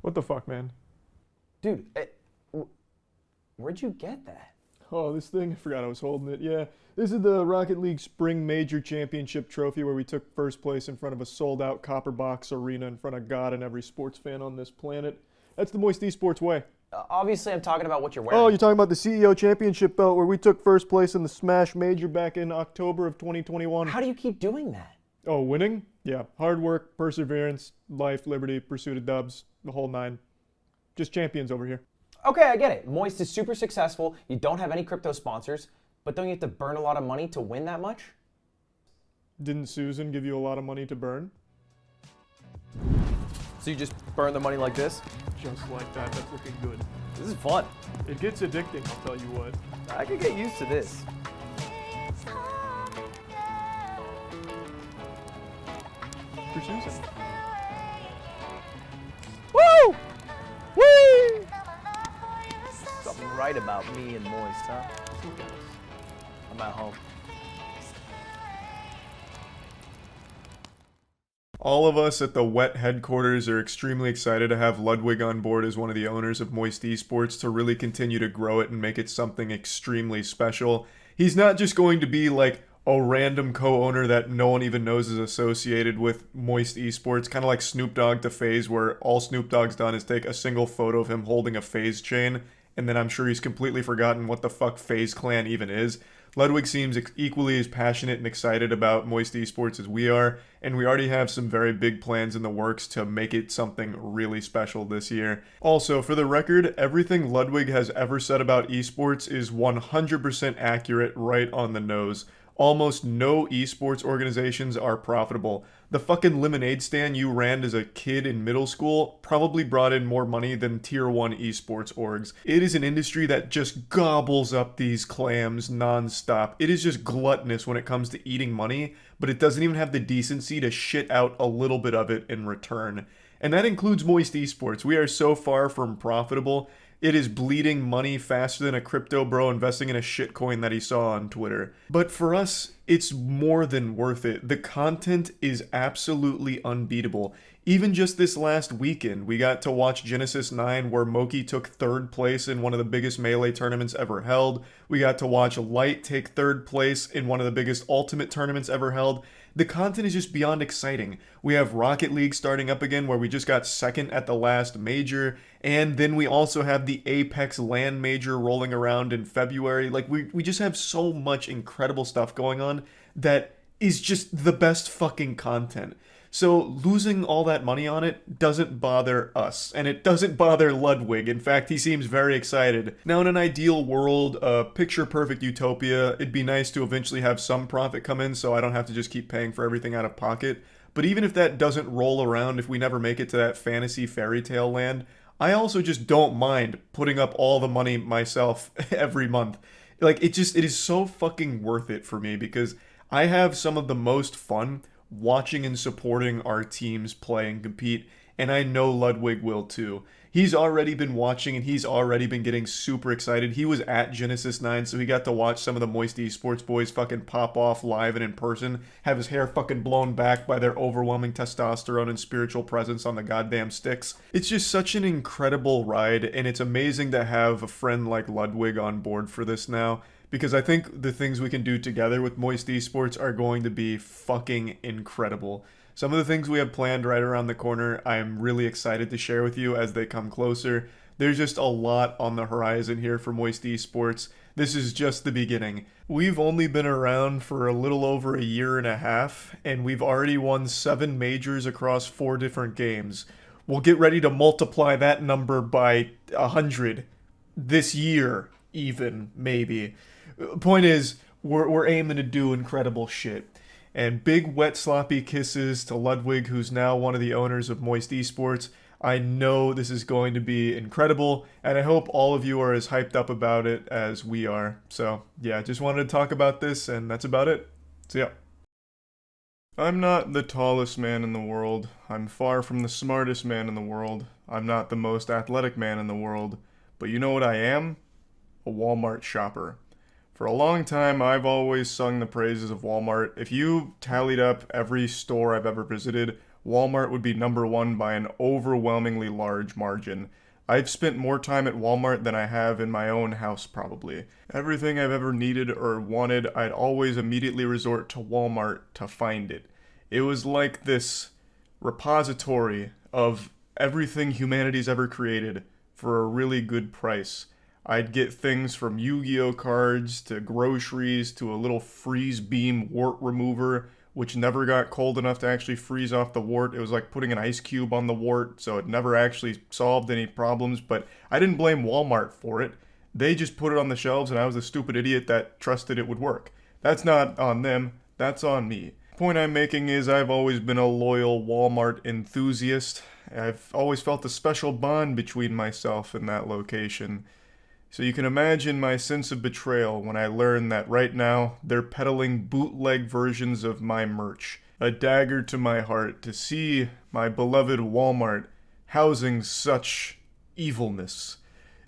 Speaker 1: What the fuck, man?
Speaker 4: Dude, where'd you get that?
Speaker 1: Oh, this thing, I forgot I was holding it. Yeah, this is the Rocket League Spring Major Championship trophy where we took first place in front of a sold-out copper box arena in front of God and every sports fan on this planet. That's the Moist Esports way.
Speaker 4: Obviously, I'm talking about what you're wearing.
Speaker 1: Oh, you're talking about the CEO Championship belt where we took first place in the Smash Major back in October of 2021.
Speaker 4: How do you keep doing that?
Speaker 1: Oh, winning? Yeah, hard work, perseverance, life, liberty, pursuit of dubs, the whole nine. Just champions over here.
Speaker 4: Okay, I get it. Moist is super successful. You don't have any crypto sponsors, but don't you have to burn a lot of money to win that much?
Speaker 1: Didn't Susan give you a lot of money to burn?
Speaker 3: So you just burn the money like this?
Speaker 1: Just like that, that's looking good.
Speaker 3: This is fun.
Speaker 1: It gets addicting, I'll tell you what.
Speaker 3: I could get used to this.
Speaker 1: For Susan.
Speaker 3: Woo! Woo! Something right about me and Moist, huh? I'm at home.
Speaker 1: All of us at the WET headquarters are extremely excited to have Ludwig on board as one of the owners of Moist Esports to really continue to grow it and make it something extremely special. He's not just going to be like a random co-owner that no one even knows is associated with Moist Esports, kind of like Snoop Dogg to FaZe, where all Snoop Dogg's done is take a single photo of him holding a FaZe chain, and then I'm sure he's completely forgotten what the fuck FaZe Clan even is. Ludwig seems equally as passionate and excited about Moist Esports as we are, and we already have some very big plans in the works to make it something really special this year. Also, for the record, everything Ludwig has ever said about esports is 100% accurate, right on the nose. Almost no esports organizations are profitable. The fucking lemonade stand you ran as a kid in middle school probably brought in more money than tier 1 esports orgs. It is an industry that just gobbles up these clams non-stop. It is just gluttonous when it comes to eating money, but it doesn't even have the decency to shit out a little bit of it in return. And that includes Moist Esports. We are so far from profitable. It is bleeding money faster than a crypto bro investing in a shitcoin that he saw on Twitter. But for us, it's more than worth it. The content is absolutely unbeatable. Even just this last weekend, we got to watch Genesis 9 where Moki took third place in one of the biggest Melee tournaments ever held. We got to watch Light take third place in one of the biggest Ultimate tournaments ever held. The content is just beyond exciting. We have Rocket League starting up again where we just got second at the last major, and then we also have the Apex LAN major rolling around in February. Like, we just have so much incredible stuff going on that is just the best fucking content. So losing all that money on it doesn't bother us, and it doesn't bother Ludwig. In fact, he seems very excited. Now, in an ideal world, a picture-perfect utopia, it'd be nice to eventually have some profit come in so I don't have to just keep paying for everything out of pocket. But even if that doesn't roll around, if we never make it to that fantasy fairy tale land, I also just don't mind putting up all the money myself every month. Like, it is so fucking worth it for me because I have some of the most fun watching and supporting our teams play and compete, and I know Ludwig will too. He's already been watching and he's already been getting super excited. He was at Genesis 9, so he got to watch some of the Moist Esports boys fucking pop off live and in person, have his hair fucking blown back by their overwhelming testosterone and spiritual presence on the goddamn sticks. It's just such an incredible ride, and it's amazing to have a friend like Ludwig on board for this now,
Speaker 2: because I think the things we can do together with Moist Esports are going to be fucking incredible. Some of the things we have planned right around the corner, I'm really excited to share with you as they come closer. There's just a lot on the horizon here for Moist Esports. This is just the beginning. We've only been around for a little over a year and a half, and we've already won 7 majors across 4 different games. We'll get ready to multiply that number by 100 this year, even, maybe. Point is, we're aiming to do incredible shit. And big, wet, sloppy kisses to Ludwig, who's now one of the owners of Moist Esports. I know this is going to be incredible, and I hope all of you are as hyped up about it as we are. So, yeah, just wanted to talk about this, and that's about it. See ya. I'm not the tallest man in the world. I'm far from the smartest man in the world. I'm not the most athletic man in the world. But you know what I am? A Walmart shopper. For a long time, I've always sung the praises of Walmart. If you tallied up every store I've ever visited, Walmart would be number 1 by an overwhelmingly large margin. I've spent more time at Walmart than I have in my own house, probably. Everything I've ever needed or wanted, I'd always immediately resort to Walmart to find it. It was like this repository of everything humanity's ever created for a really good price. I'd get things from Yu-Gi-Oh cards to groceries to a little freeze beam wart remover, which never got cold enough to actually freeze off the wart. It was like putting an ice cube on the wart, so it never actually solved any problems, but I didn't blame Walmart for it. They just put it on the shelves and I was the stupid idiot that trusted it would work. That's not on them, that's on me. The point I'm making is I've always been a loyal Walmart enthusiast. I've always felt a special bond between myself and that location. So you can imagine my sense of betrayal when I learned that right now they're peddling bootleg versions of my merch. A dagger to my heart to see my beloved Walmart housing such evilness.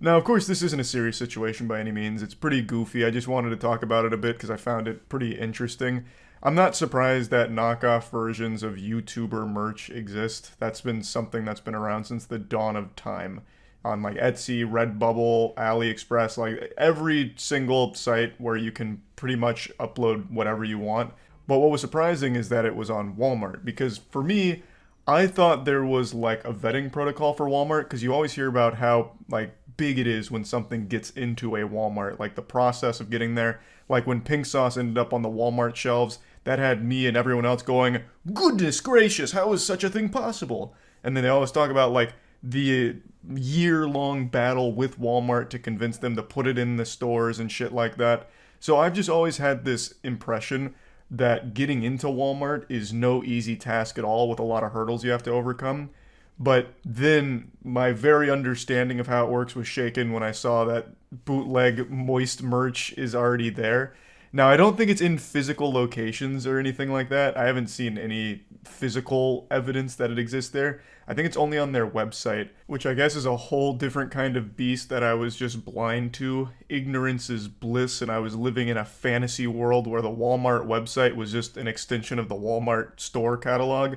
Speaker 2: Now, of course, this isn't a serious situation by any means. It's pretty goofy. I just wanted to talk about it a bit because I found it pretty interesting. I'm not surprised that knockoff versions of YouTuber merch exist. That's been something that's been around since the dawn of time. On like Etsy, Redbubble, AliExpress, like every single site where you can pretty much upload whatever you want. But what was surprising is that it was on Walmart, because for me, I thought there was like a vetting protocol for Walmart, because you always hear about how like big it is when something gets into a Walmart, like the process of getting there. Like when pink sauce ended up on the Walmart shelves, that had me and everyone else going, goodness gracious, how is such a thing possible? And then they always talk about like the year-long battle with Walmart to convince them to put it in the stores and shit like that. So I've just always had this impression that getting into Walmart is no easy task at all, with a lot of hurdles you have to overcome. But then my very understanding of how it works was shaken when I saw that bootleg moist merch is already there. Now, I don't think it's in physical locations or anything like that. I haven't seen any physical evidence that it exists there. I think it's only on their website, which I guess is a whole different kind of beast that I was just blind to. Ignorance is bliss, and I was living in a fantasy world where the Walmart website was just an extension of the Walmart store catalog.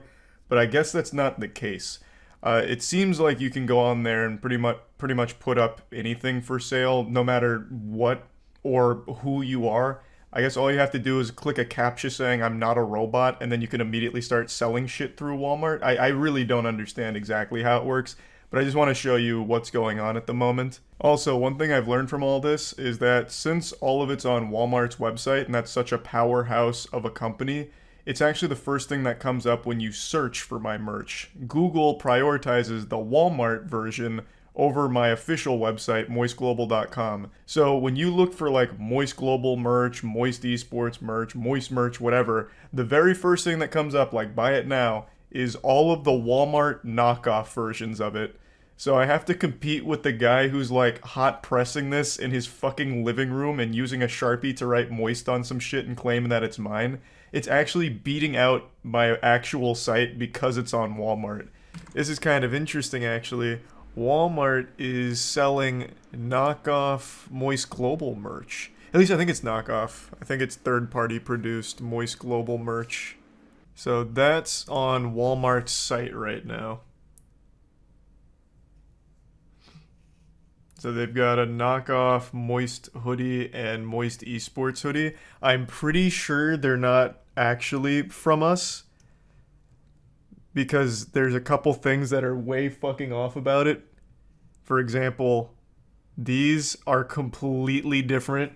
Speaker 2: But I guess that's not the case. It seems like you can go on there and pretty much put up anything for sale, no matter what or who you are. I guess all you have to do is click a CAPTCHA saying I'm not a robot, and then you can immediately start selling shit through Walmart. I really don't understand exactly how it works, but I just want to show you what's going on at the moment. Also, one thing I've learned from all this is that since all of it's on Walmart's website, and that's such a powerhouse of a company, it's actually the first thing that comes up when you search for my merch. Google prioritizes the Walmart version over my official website, moistglobal.com. So when you look for like Moist Global merch, Moist Esports merch, Moist merch, whatever, the very first thing that comes up, like buy it now, is all of the Walmart knockoff versions of it. So I have to compete with the guy who's like hot pressing this in his fucking living room and using a Sharpie to write Moist on some shit and claiming that it's mine. It's actually beating out my actual site because it's on Walmart. This is kind of interesting, actually. Walmart is selling knockoff Moist Global merch. At least I think it's knockoff. I think it's third-party produced Moist Global merch. So that's on Walmart's site right now. So they've got a knockoff Moist hoodie and Moist Esports hoodie. I'm pretty sure they're not actually from us, because there's a couple things that are way fucking off about it. For example, these are completely different,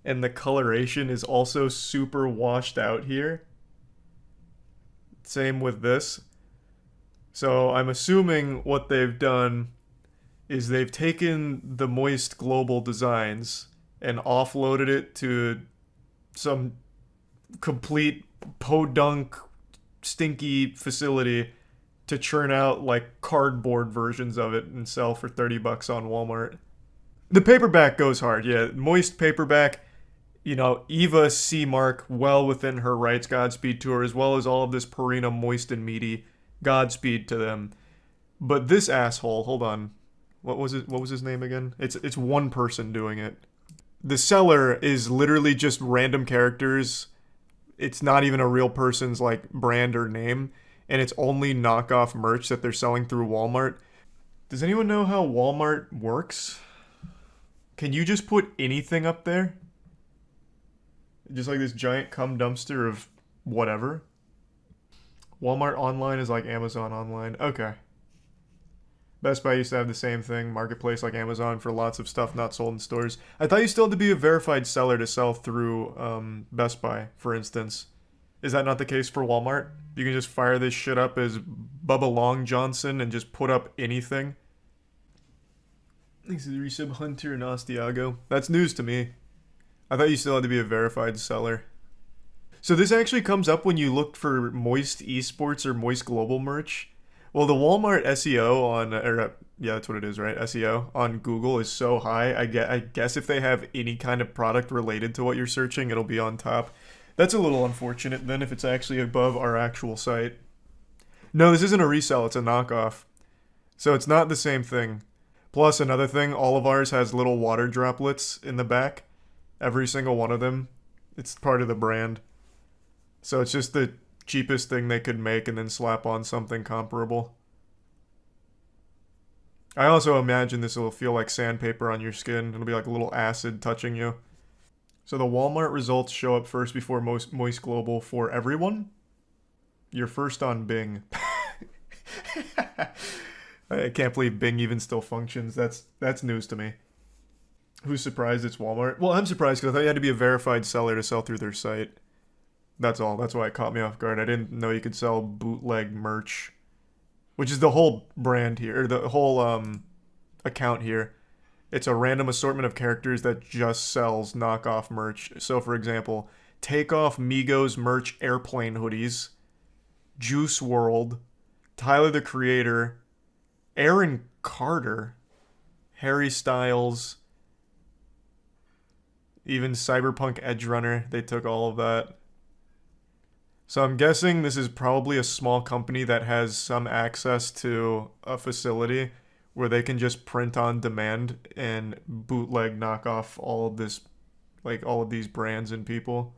Speaker 2: and the coloration is also super washed out here. Same with this. So I'm assuming what they've done is they've taken the Moist Global designs and offloaded it to some complete podunk stinky facility to churn out like cardboard versions of it and sell for $30 on Walmart. The paperback goes hard, yeah. Moist paperback, you know, Eva C. Mark, well within her rights, Godspeed to her, as well as all of this Purina Moist and Meaty, Godspeed to them. But this asshole, hold on. What was his name again? It's one person doing it. The seller is literally just random characters. It's not even a real person's like brand or name, and it's only knockoff merch that they're selling through Walmart. Does anyone know how Walmart works? Can you just put anything up there? Just like this giant cum dumpster of whatever? Walmart online is like Amazon online. Okay. Best Buy used to have the same thing, marketplace like Amazon for lots of stuff not sold in stores. I thought you still had to be a verified seller to sell through Best Buy, for instance. Is that not the case for Walmart? You can just fire this shit up as Bubba Long Johnson and just put up anything? Thanks to the resub Hunter and Ostiago. That's news to me. I thought you still had to be a verified seller. So this actually comes up when you look for Moist Esports or Moist Global merch. Well, the Walmart SEO on, yeah, that's what it is, right? SEO on Google is so high. I guess if they have any kind of product related to what you're searching, it'll be on top. That's a little unfortunate then if it's actually above our actual site. No, this isn't a resell, it's a knockoff. So it's not the same thing. Plus, another thing, all of ours has little water droplets in the back. Every single one of them. It's part of the brand. So it's just the cheapest thing they could make and then slap on something comparable. I also imagine this will feel like sandpaper on your skin. It'll be like a little acid touching you. So the Walmart results show up first before Moist Global for everyone. You're first on Bing. I can't believe Bing even still functions. That's news to me. Who's surprised it's Walmart? Well, I'm surprised because I thought you had to be a verified seller to sell through their site. That's all. That's why it caught me off guard. I didn't know you could sell bootleg merch, which is the whole brand here, or the whole account here. It's a random assortment of characters that just sells knockoff merch. So, for example, Takeoff Migos merch airplane hoodies, Juice World, Tyler the Creator, Aaron Carter, Harry Styles, even Cyberpunk Edge Runner. They took all of that. So I'm guessing this is probably a small company that has some access to a facility where they can just print on demand and bootleg knock off all of this, like all of these brands and people.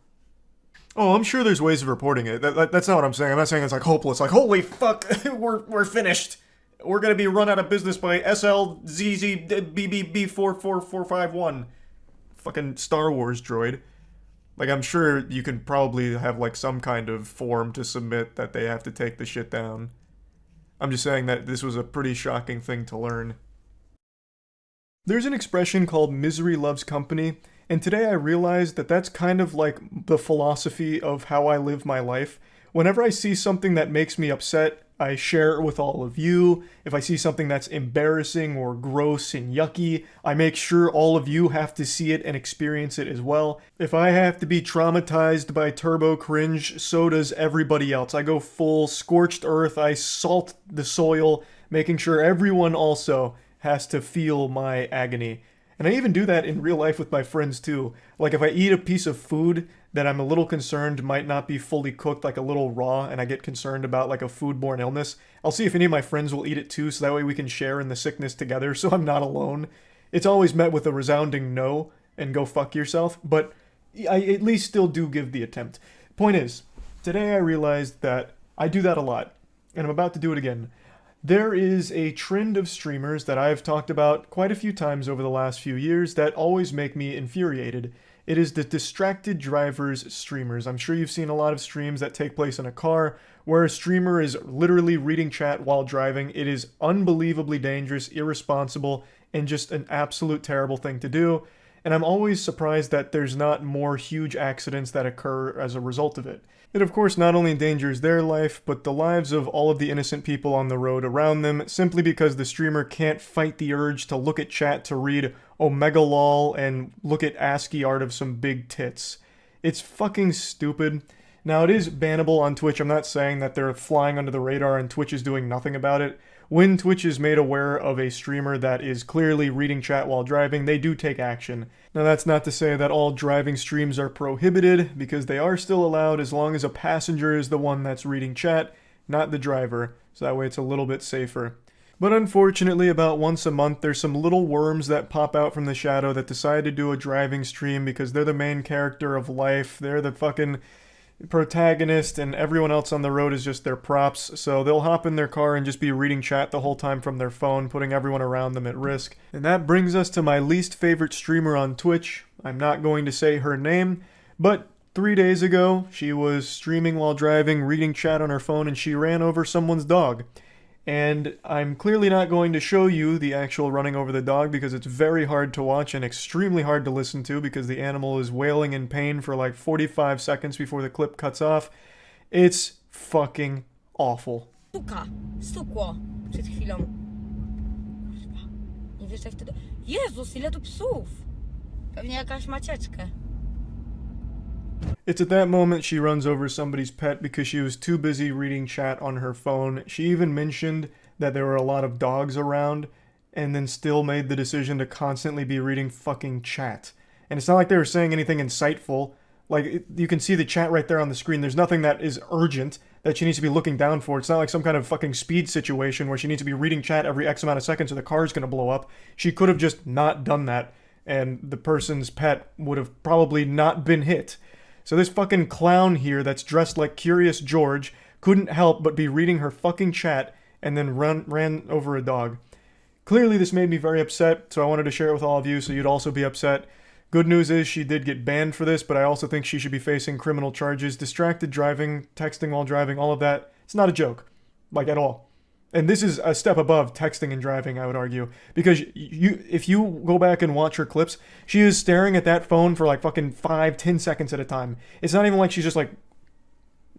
Speaker 2: Oh, I'm sure there's ways of reporting it. That's not what I'm saying. I'm not saying it's like hopeless. Like, holy fuck, we're finished. We're gonna be run out of business by SLZZBBB44451. Fucking Star Wars droid. Like, I'm sure you can probably have, like, some kind of form to submit that they have to take the shit down. I'm just saying that this was a pretty shocking thing to learn. There's an expression called misery loves company, and today I realized that that's kind of like the philosophy of how I live my life. Whenever I see something that makes me upset, I share it with all of you. If I see something that's embarrassing or gross and yucky, I make sure all of you have to see it and experience it as well. If I have to be traumatized by turbo cringe, so does everybody else. I go full scorched earth, I salt the soil, making sure everyone also has to feel my agony. And I even do that in real life with my friends too. Like if I eat a piece of food that I'm a little concerned might not be fully cooked, like a little raw, and I get concerned about like a foodborne illness, I'll see if any of my friends will eat it too, so that way we can share in the sickness together, so I'm not alone. It's always met with a resounding no, and go fuck yourself, but I at least still do give the attempt. Point is, today I realized that I do that a lot, and I'm about to do it again. There is a trend of streamers that I've talked about quite a few times over the last few years that always make me infuriated. It is the distracted drivers streamers. I'm sure you've seen a lot of streams that take place in a car where a streamer is literally reading chat while driving. It is unbelievably dangerous, irresponsible, and just an absolute terrible thing to do. And I'm always surprised that there's not more huge accidents that occur as a result of it. It of course not only endangers their life, but the lives of all of the innocent people on the road around them, simply because the streamer can't fight the urge to look at chat to read Omega lol and look at ASCII art of some big tits. It's fucking stupid. Now it is bannable on Twitch. I'm not saying that they're flying under the radar and Twitch is doing nothing about it. When Twitch is made aware of a streamer that is clearly reading chat while driving, they do take action. Now that's not to say that all driving streams are prohibited, because they are still allowed as long as a passenger is the one that's reading chat, not the driver, so that way it's a little bit safer. But unfortunately, about once a month, there's some little worms that pop out from the shadow that decide to do a driving stream because they're the main character of life, they're the fucking protagonist, and everyone else on the road is just their props, so they'll hop in their car and just be reading chat the whole time from their phone, putting everyone around them at risk. And that brings us to my least favorite streamer on Twitch. I'm not going to say her name, but 3 days ago, she was streaming while driving, reading chat on her phone, and she ran over someone's dog. And I'm clearly not going to show you the actual running over the dog because it's very hard to watch and extremely hard to listen to because the animal is wailing in pain for like 45 seconds before the clip cuts off. It's fucking awful.
Speaker 5: Stukło przed chwilą. Kurwa. Nie wiesz jak wtedy... Jezus, ile tu psów! Pewnie jakaś macieczkę.
Speaker 2: It's at that moment she runs over somebody's pet because she was too busy reading chat on her phone. She even mentioned that there were a lot of dogs around and then still made the decision to constantly be reading fucking chat. And it's not like they were saying anything insightful. Like, you can see the chat right there on the screen. There's nothing that is urgent that she needs to be looking down for. It's not like some kind of fucking speed situation where she needs to be reading chat every X amount of seconds or the car's gonna blow up. She could have just not done that, and the person's pet would have probably not been hit. So this fucking clown here that's dressed like Curious George couldn't help but be reading her fucking chat and then ran over a dog. Clearly this made me very upset, so I wanted to share it with all of you so you'd also be upset. Good news is she did get banned for this, but I also think she should be facing criminal charges. Distracted driving, texting while driving, all of that. It's not a joke. Like, at all. And this is a step above texting and driving, I would argue. Because if you go back and watch her clips, she is staring at that phone for like fucking 5-10 seconds at a time. It's not even like she's just like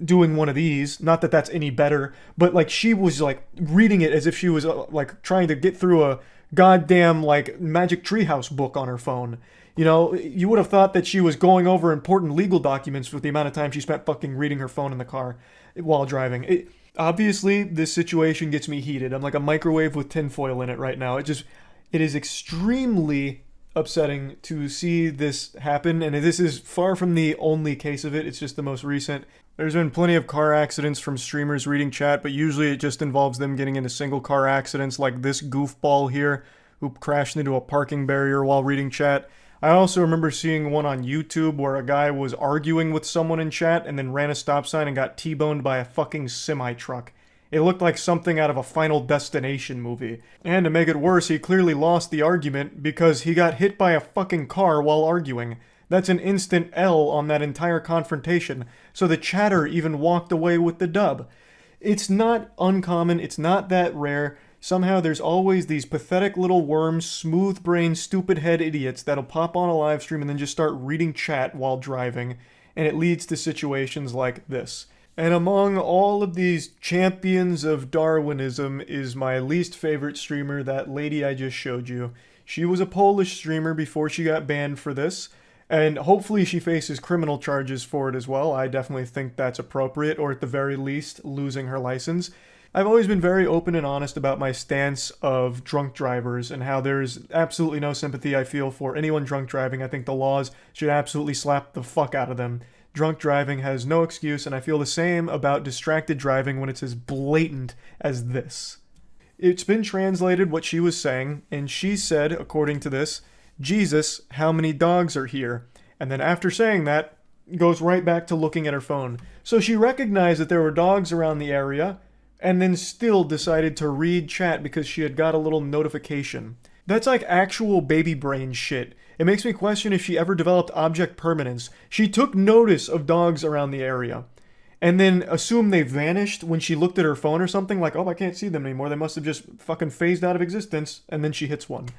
Speaker 2: doing one of these. Not that that's any better. But like she was like reading it as if she was like trying to get through a goddamn like Magic Treehouse book on her phone. You know, you would have thought that she was going over important legal documents with the amount of time she spent fucking reading her phone in the car while driving. Obviously, this situation gets me heated. I'm like a microwave with tinfoil in it right now. It is extremely upsetting to see this happen, and this is far from the only case of it. It's just the most recent. There's been plenty of car accidents from streamers reading chat, but usually it just involves them getting into single car accidents like this goofball here who crashed into a parking barrier while reading chat. I also remember seeing one on YouTube where a guy was arguing with someone in chat and then ran a stop sign and got T-boned by a fucking semi-truck. It looked like something out of a Final Destination movie. And to make it worse, he clearly lost the argument because he got hit by a fucking car while arguing. That's an instant L on that entire confrontation, so the chatter even walked away with the dub. It's not uncommon, it's not that rare. Somehow there's always these pathetic little worms, smooth-brained, stupid-head idiots that'll pop on a live stream and then just start reading chat while driving, and it leads to situations like this. And among all of these champions of Darwinism is my least favorite streamer, that lady I just showed you. She was a Polish streamer before she got banned for this, and hopefully she faces criminal charges for it as well. I definitely think that's appropriate, or at the very least, losing her license. I've always been very open and honest about my stance of drunk drivers and how there's absolutely no sympathy I feel for anyone drunk driving. I think the laws should absolutely slap the fuck out of them. Drunk driving has no excuse, and I feel the same about distracted driving when it's as blatant as this. It's been translated what she was saying, and she said, according to this, "Jesus, how many dogs are here?" And then after saying that, goes right back to looking at her phone. So she recognized that there were dogs around the area, and then still decided to read chat because she had got a little notification. That's like actual baby brain shit. It makes me question if she ever developed object permanence. She took notice of dogs around the area, and then assumed they vanished when she looked at her phone or something, like, oh, I can't see them anymore, they must have just fucking phased out of existence, and then she hits one.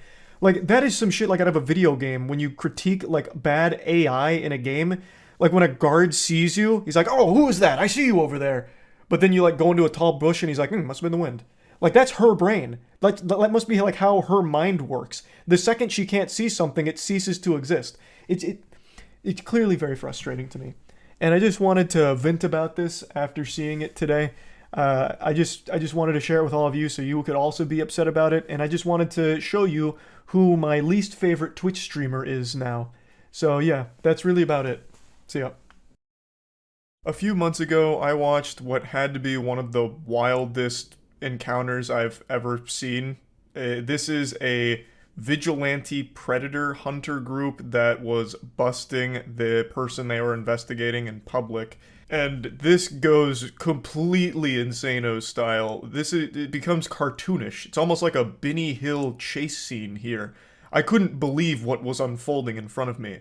Speaker 2: Like, that is some shit like out of a video game, when you critique, like, bad AI in a game. Like, when a guard sees you, he's like, oh, who is that? I see you over there. But then you, like, go into a tall bush, and he's like, must have been the wind. Like, that's her brain. That must be, like, how her mind works. The second she can't see something, it ceases to exist. It's clearly very frustrating to me. And I just wanted to vent about this after seeing it today. I just wanted to share it with all of you so you could also be upset about it. And I just wanted to show you who my least favorite Twitch streamer is now. So yeah, that's really about it. See ya.
Speaker 1: A few months ago, I watched what had to be one of the wildest encounters I've ever seen. This is a vigilante predator hunter group that was busting the person they were investigating in public. And this goes completely insano style. It becomes cartoonish. It's almost like a Benny Hill chase scene here. I couldn't believe what was unfolding in front of me.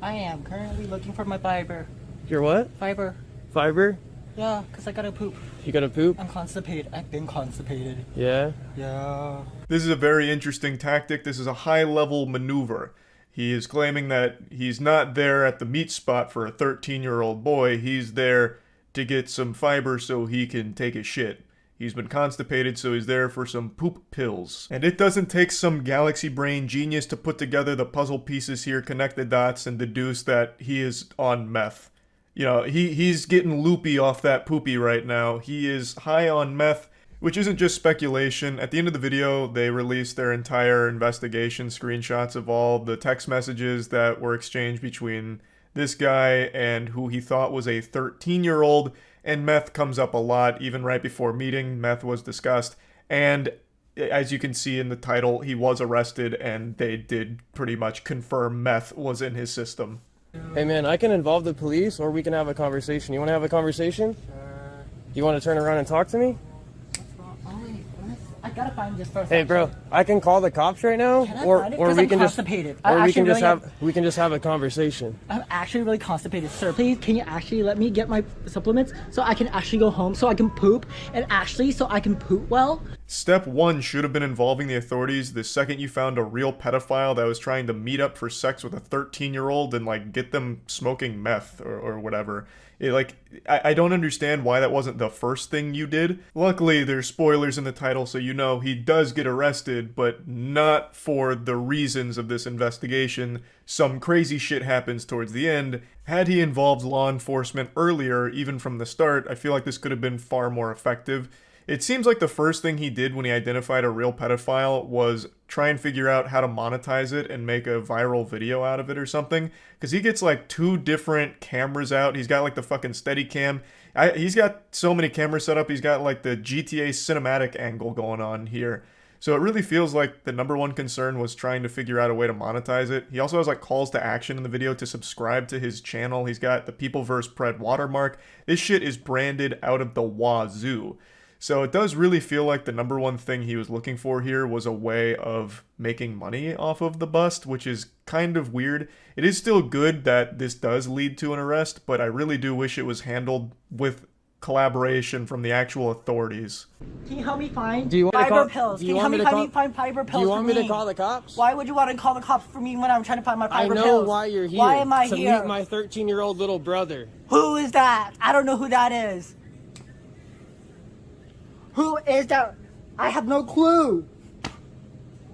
Speaker 6: I am currently looking for my fiber.
Speaker 7: Your what?
Speaker 6: Fiber.
Speaker 7: Fiber?
Speaker 6: Yeah, because I gotta poop.
Speaker 7: You gotta poop?
Speaker 6: I'm constipated. I've been constipated.
Speaker 7: Yeah?
Speaker 6: Yeah.
Speaker 1: This is a very interesting tactic. This is a high-level maneuver. He is claiming that he's not there at the meat spot for a 13-year-old boy. He's there to get some fiber so he can take a shit. He's been constipated, so he's there for some poop pills. And it doesn't take some galaxy brain genius to put together the puzzle pieces here, connect the dots, and deduce that he is on meth. You know, he's getting loopy off that poopy right now. He is high on meth, which isn't just speculation. At the end of the video, they released their entire investigation, screenshots of all the text messages that were exchanged between this guy and who he thought was a 13-year-old, and meth comes up a lot. Even right before meeting, meth was discussed, and as you can see in the title, he was arrested, and they did pretty much confirm meth was in his system.
Speaker 7: Hey man, I can involve the police or we can have a conversation. You want to have a conversation?
Speaker 6: Sure.
Speaker 7: Do you want to turn around and talk to me?
Speaker 6: What's wrong? Oh, wait, I gotta find this first.
Speaker 7: Hey bro, I can call the cops right now, or we can just we can just have a conversation.
Speaker 6: I'm actually really constipated, sir. Please, can you actually let me get my supplements so I can actually go home, so I can poop, and actually so I can poop well?
Speaker 1: Step 1 should have been involving the authorities the second you found a real pedophile that was trying to meet up for sex with a 13-year-old and, like, get them smoking meth or whatever. I don't understand why that wasn't the first thing you did. Luckily, there's spoilers in the title, so you know he does get arrested, but not for the reasons of this investigation. Some crazy shit happens towards the end. Had he involved law enforcement earlier, even from the start, I feel like this could have been far more effective. It seems like the first thing he did when he identified a real pedophile was try and figure out how to monetize it and make a viral video out of it or something. Because he gets like 2 different cameras out. He's got like the fucking Steadicam. He's got so many cameras set up. He's got like the GTA cinematic angle going on here. So it really feels like the number one concern was trying to figure out a way to monetize it. He also has like calls to action in the video to subscribe to his channel. He's got the People vs. Pred watermark. This shit is branded out of the wazoo. So it does really feel like the number one thing he was looking for here was a way of making money off of the bust, which is kind of weird. It is still good that this does lead to an arrest, but I really do wish it was handled with collaboration from the actual authorities.
Speaker 6: Can you help me find
Speaker 7: Do you want
Speaker 6: fiber
Speaker 7: to
Speaker 6: pills?
Speaker 7: Do
Speaker 6: Can
Speaker 7: you
Speaker 6: you
Speaker 7: want
Speaker 6: help
Speaker 7: me
Speaker 6: me
Speaker 7: to
Speaker 6: find fiber pills?
Speaker 7: Do you want
Speaker 6: for
Speaker 7: me to call the cops?
Speaker 6: Why would you want to call the cops for me when I'm trying to find my
Speaker 7: I
Speaker 6: fiber
Speaker 7: know
Speaker 6: pills?
Speaker 7: why you're here.
Speaker 6: Why am I
Speaker 7: to
Speaker 6: here?
Speaker 7: meet my 13-year-old little brother.
Speaker 6: Who is that? I don't know who that is. Who is that? I have no clue.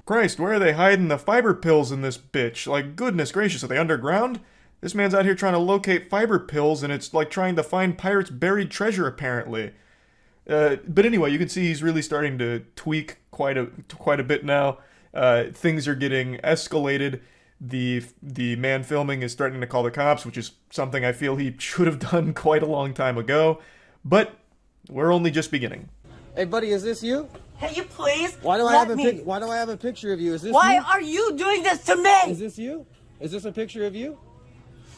Speaker 1: Christ, where are they hiding the fiber pills in this bitch? Like, goodness gracious, are they underground? This man's out here trying to locate fiber pills, and it's like trying to find pirates' buried treasure, apparently. But anyway, you can see he's really starting to tweak quite a bit now. Things are getting escalated. The man filming is starting to call the cops, which is something I feel he should have done quite a long time ago. But we're only just beginning.
Speaker 7: Hey buddy, is this you?
Speaker 6: Can you please
Speaker 7: Why do I have a picture of you? Is this
Speaker 6: Why
Speaker 7: you?
Speaker 6: are you doing this to me?
Speaker 7: Is this you? Is this a picture of you?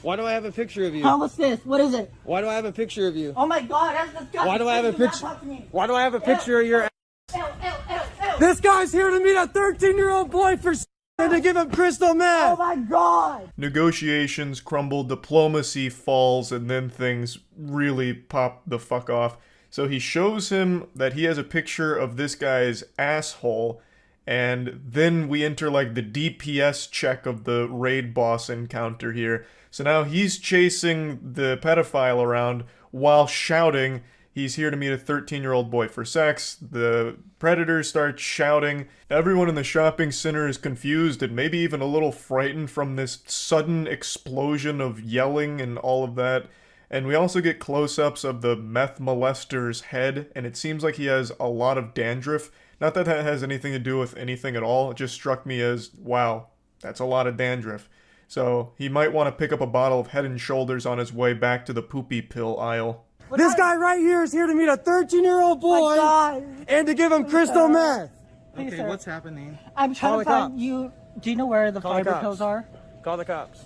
Speaker 7: Why do I have a picture of you?
Speaker 6: Huh, what's this? What is it?
Speaker 7: Why do I have a picture of you?
Speaker 6: Oh my god, that's disgusting.
Speaker 7: Why do I have a
Speaker 6: Do not
Speaker 7: picture?
Speaker 6: talk to me.
Speaker 7: Why do I have a picture of your?
Speaker 6: Ew, ew, ew, ew.
Speaker 7: This guy's here to meet a 13-year-old boy for and to give him crystal
Speaker 6: Oh
Speaker 7: meth.
Speaker 6: my god.
Speaker 1: Negotiations crumble, diplomacy falls, and then things really pop the fuck off. So he shows him that he has a picture of this guy's asshole, and then we enter like the DPS check of the raid boss encounter here. So now he's chasing the pedophile around while shouting he's here to meet a 13-year-old boy for sex. The predators start shouting. Everyone in the shopping center is confused and maybe even a little frightened from this sudden explosion of yelling and all of that. And we also get close-ups of the meth molester's head, and it seems like he has a lot of dandruff. Not that that has anything to do with anything at all. It just struck me as, wow, that's a lot of dandruff. So he might want to pick up a bottle of Head and Shoulders on his way back to the poopy pill aisle.
Speaker 7: This guy right here is here to meet a 13-year-old boy and to give him crystal meth.
Speaker 6: Please,
Speaker 8: Okay,
Speaker 6: sir.
Speaker 8: what's happening?
Speaker 6: I'm trying
Speaker 7: Call
Speaker 6: to
Speaker 7: the
Speaker 6: find
Speaker 7: cops.
Speaker 6: you. Do you know where the
Speaker 7: Call the
Speaker 6: fiber
Speaker 7: cops.
Speaker 6: pills are?
Speaker 7: Call the cops.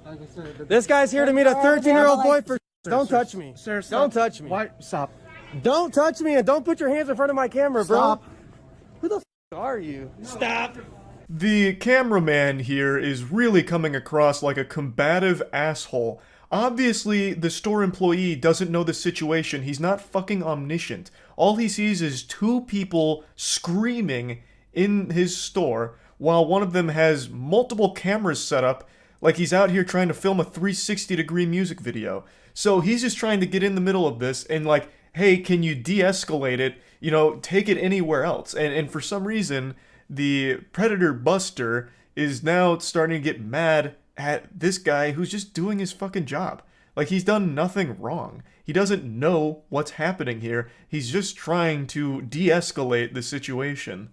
Speaker 8: Okay, sir,
Speaker 7: This guy's here to meet a 13-year-old boy for. Don't touch me.
Speaker 8: Sir,
Speaker 7: Don't
Speaker 8: stop.
Speaker 7: touch me.
Speaker 8: Why? Stop.
Speaker 7: Don't touch me and don't put your hands in front of my camera, bro.
Speaker 8: Stop.
Speaker 7: Who the are you? Stop.
Speaker 1: The cameraman here is really coming across like a combative asshole. Obviously, the store employee doesn't know the situation. He's not fucking omniscient. All he sees is two people screaming in his store while one of them has multiple cameras set up like he's out here trying to film a 360-degree music video. So he's just trying to get in the middle of this and like, hey, can you de-escalate it? You know, take it anywhere else. And for some reason, the Predator Buster is now starting to get mad at this guy who's just doing his fucking job. Like, he's done nothing wrong. He doesn't know what's happening here. He's just trying to de-escalate the situation.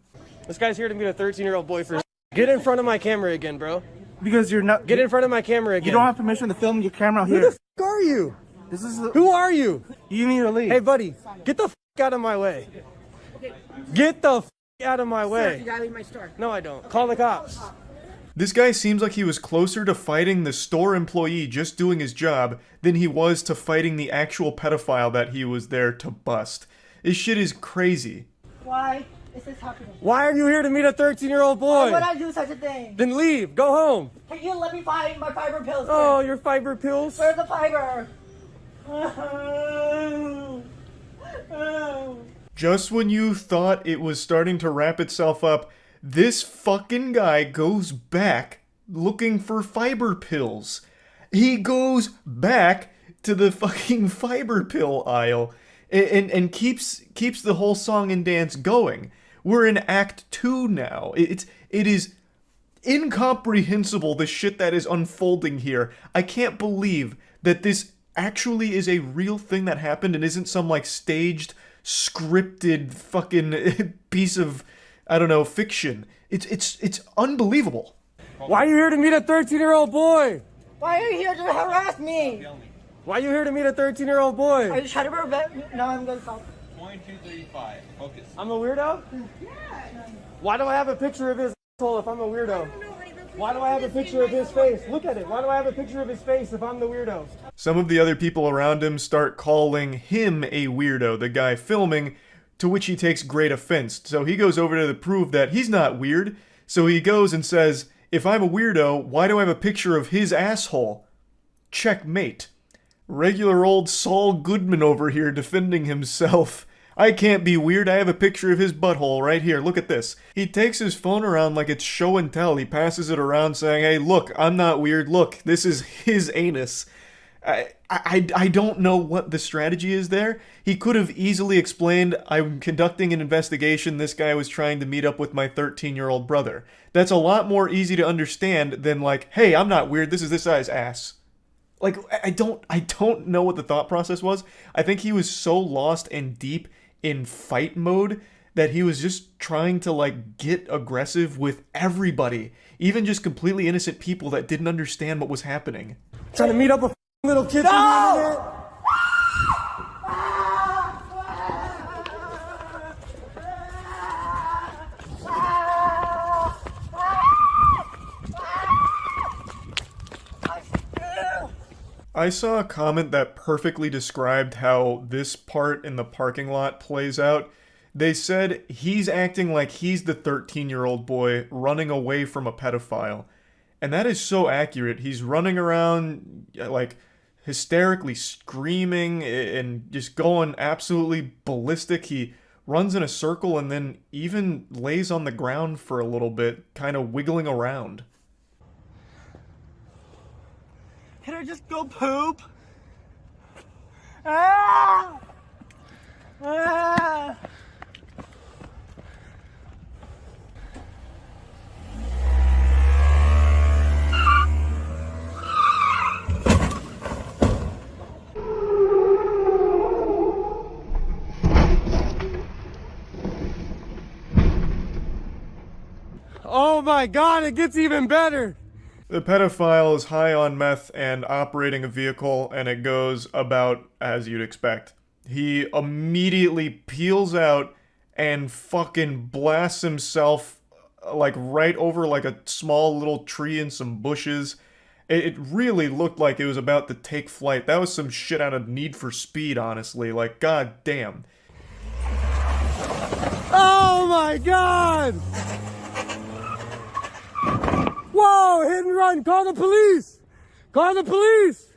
Speaker 7: This guy's here to meet a 13-year-old boy for. Get in front of my camera again, bro.
Speaker 8: Because you're not.
Speaker 7: Get in front of my camera again.
Speaker 8: You don't have permission to film your camera
Speaker 7: Who
Speaker 8: here.
Speaker 7: the f are you?
Speaker 8: This is.
Speaker 7: Who are you?
Speaker 8: You need to leave.
Speaker 7: Hey, buddy, get the f out of my way. Get the f out of my way.
Speaker 6: You gotta leave my store.
Speaker 7: No, I don't. Call the cops.
Speaker 1: This guy seems like he was closer to fighting the store employee just doing his job than he was to fighting the actual pedophile that he was there to bust. This shit is crazy.
Speaker 6: Why is this happening?
Speaker 7: Why are you here to meet a 13-year-old
Speaker 6: Why
Speaker 7: boy?
Speaker 6: would I do such a thing?
Speaker 7: Then leave. Go home.
Speaker 6: Can you let me find my fiber pills?
Speaker 7: Oh,
Speaker 6: sir?
Speaker 7: your fiber pills?
Speaker 6: Where's the fiber?
Speaker 1: Just when you thought it was starting to wrap itself up, this fucking guy goes back looking for fiber pills. He goes back to the fucking fiber pill aisle and keeps the whole song and dance going. We're in Act 2 now. It is incomprehensible the shit that is unfolding here. I can't believe that this actually is a real thing that happened and isn't some like staged, scripted fucking piece of, I don't know, fiction. It's unbelievable.
Speaker 7: Why are you here to meet a 13-year-old boy?
Speaker 6: Why are you here to harass me?
Speaker 7: Why are you here to meet a 13-year-old boy?
Speaker 6: Are you trying to prevent me? No, I'm gonna stop.
Speaker 8: 2235. Focus.
Speaker 7: I'm a weirdo? Why do I have a picture of his asshole if I'm a weirdo? Why do I have a picture of his face? Look at it. Why do I have a picture of his face if I'm the weirdo?
Speaker 1: Some of the other people around him start calling him a weirdo, the guy filming, to which he takes great offense. So he goes over to prove that he's not weird. So he goes and says, if I'm a weirdo, why do I have a picture of his asshole? Checkmate. Regular old Saul Goodman over here defending himself. I can't be weird, I have a picture of his butthole right here, look at this. He takes his phone around like it's show and tell. He passes it around saying, hey, look, I'm not weird, look, this is his anus. I don't know what the strategy is there. He could have easily explained, I'm conducting an investigation, this guy was trying to meet up with my 13-year-old brother. That's a lot more easy to understand than like, hey, I'm not weird, this is this guy's ass. Like, I don't know what the thought process was. I think he was so lost and deep in fight mode that he was just trying to like get aggressive with everybody, even just completely innocent people that didn't understand what was happening.
Speaker 7: Trying to meet up with little kids on the internet?
Speaker 1: I saw a comment that perfectly described how this part in the parking lot plays out. They said he's acting like he's the 13-year-old boy running away from a pedophile. And that is so accurate. He's running around, like, hysterically screaming and just going absolutely ballistic. He runs in a circle and then even lays on the ground for a little bit, kind of wiggling around.
Speaker 8: Can I just go poop? Ah! Ah! Oh my god, it gets even better!
Speaker 1: The pedophile is high on meth and operating a vehicle, and it goes about as you'd expect. He immediately peels out and fucking blasts himself, like, right over, like, a small little tree and some bushes. It really looked like it was about to take flight. That was some shit out of Need for Speed, honestly. Like, god damn.
Speaker 8: Oh my god! Whoa, hit and run, call the police! Call the police!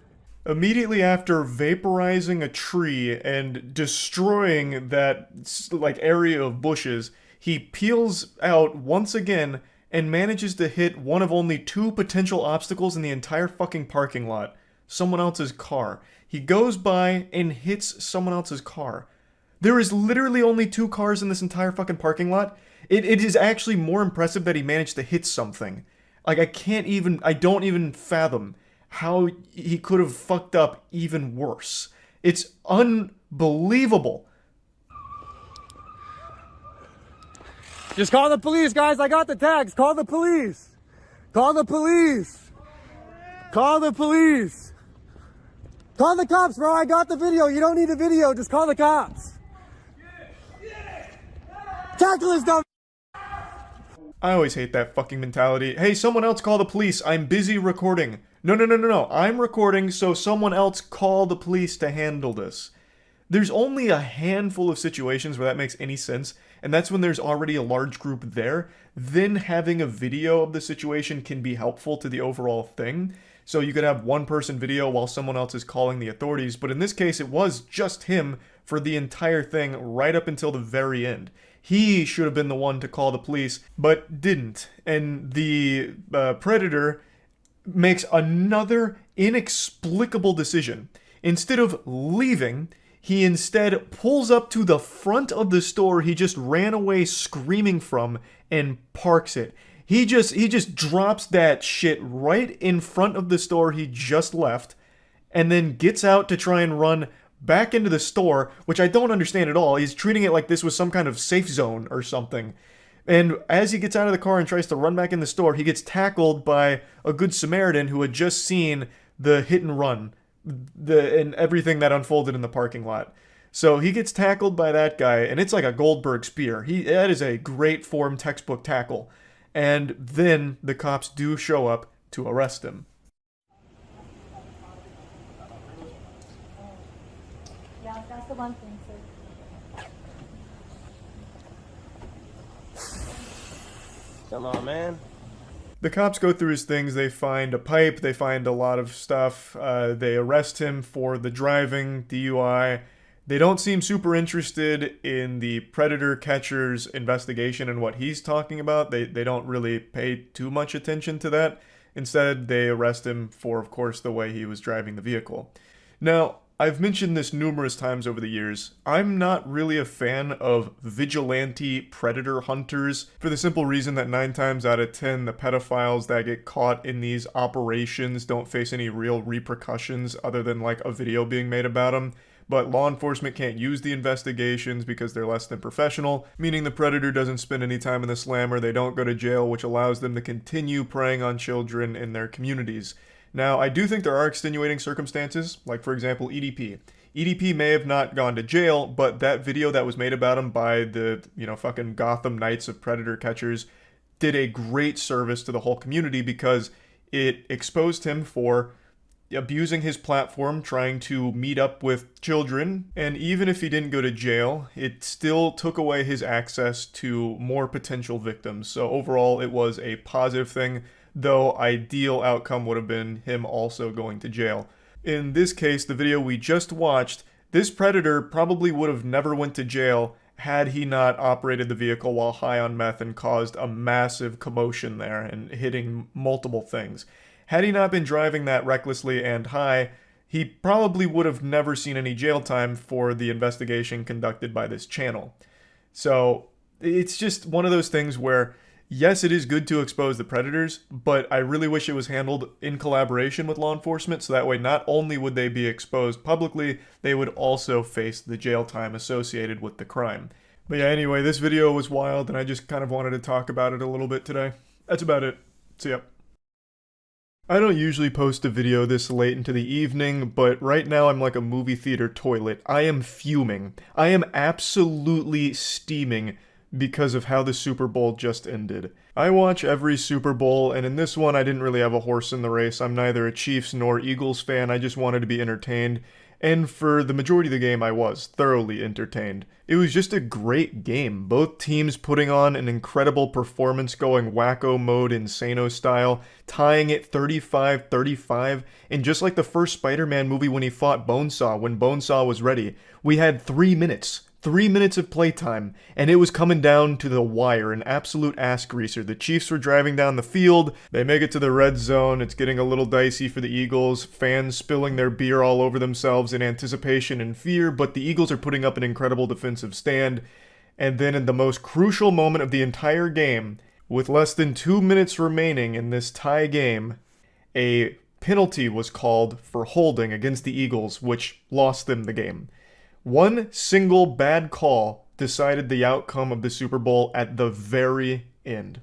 Speaker 1: Immediately after vaporizing a tree and destroying that, like, area of bushes, he peels out once again and manages to hit one of only 2 potential obstacles in the entire fucking parking lot. Someone else's car. He goes by and hits someone else's car. There is literally only 2 cars in this entire fucking parking lot. It is actually more impressive that he managed to hit something. Like, I don't even fathom how he could have fucked up even worse. It's unbelievable.
Speaker 8: Just call the police, guys, I got the tags, call the police! Call the police! Call the police! Call the cops, bro, I got the video, you don't need a video, just call the cops! Tackle his dumb.
Speaker 1: I always hate that fucking mentality. Hey, someone else call the police. I'm busy recording. No. I'm recording, so someone else call the police to handle this. There's only a handful of situations where that makes any sense, and that's when there's already a large group there. Then having a video of the situation can be helpful to the overall thing. So you could have one person video while someone else is calling the authorities, but in this case it was just him for the entire thing right up until the very end. He should have been the one to call the police, but didn't. And the predator makes another inexplicable decision. Instead of leaving, he instead pulls up to the front of the store he just ran away screaming from and parks it. He just drops that shit right in front of the store he just left, and then gets out to try and run back into the store, which I don't understand at all. He's treating it like this was some kind of safe zone or something. And as he gets out of the car and tries to run back in the store, he gets tackled by a good Samaritan who had just seen the hit and run, and everything that unfolded in the parking lot. So he gets tackled by that guy, and it's like a Goldberg spear. That is a great form textbook tackle. And then the cops do show up to arrest him.
Speaker 6: Yeah, that's the one thing, sir.
Speaker 7: Come on, man.
Speaker 1: The cops go through his things. They find a pipe. They find a lot of stuff. They arrest him for the driving, DUI. They don't seem super interested in the predator catcher's investigation and what he's talking about. They don't really pay too much attention to that. Instead, they arrest him for, of course, the way he was driving the vehicle. Now, I've mentioned this numerous times over the years. I'm not really a fan of vigilante predator hunters for the simple reason that 9 times out of 10, the pedophiles that get caught in these operations don't face any real repercussions other than like a video being made about them. But law enforcement can't use the investigations because they're less than professional, meaning the predator doesn't spend any time in the slammer, they don't go to jail, which allows them to continue preying on children in their communities. Now, I do think there are extenuating circumstances, like for example EDP. EDP may have not gone to jail, but that video that was made about him by the, fucking Gotham Knights of Predator Catchers did a great service to the whole community because it exposed him for abusing his platform, trying to meet up with children, and even if he didn't go to jail, it still took away his access to more potential victims. So overall, it was a positive thing, though ideal outcome would have been him also going to jail. In this case, the video we just watched, this predator probably would have never went to jail had he not operated the vehicle while high on meth and caused a massive commotion there and hitting multiple things. Had he not been driving that recklessly and high, he probably would have never seen any jail time for the investigation conducted by this channel. So it's just one of those things where, yes, it is good to expose the predators, but I really wish it was handled in collaboration with law enforcement, so that way not only would they be exposed publicly, they would also face the jail time associated with the crime. But yeah, anyway, this video was wild, and I just kind of wanted to talk about it a little bit today. That's about it. See ya. I don't usually post a video this late into the evening, but right now I'm like a movie theater toilet. I am fuming. I am absolutely steaming because of how the Super Bowl just ended. I watch every Super Bowl, and in this one I didn't really have a horse in the race. I'm neither a Chiefs nor Eagles fan, I just wanted to be entertained. And for the majority of the game I was thoroughly entertained. It was just a great game. Both teams putting on an incredible performance, going wacko mode Insano style, tying it 35-35, and just like the first Spider-Man movie when he fought Bonesaw, when Bonesaw was ready, we had 3 minutes. 3 minutes of playtime, and it was coming down to the wire, an absolute ass greaser. The Chiefs were driving down the field, they make it to the red zone, it's getting a little dicey for the Eagles, fans spilling their beer all over themselves in anticipation and fear, but the Eagles are putting up an incredible defensive stand, and then in the most crucial moment of the entire game, with less than 2 minutes remaining in this tie game, a penalty was called for holding against the Eagles, which lost them the game. One single bad call decided the outcome of the Super Bowl at the very end,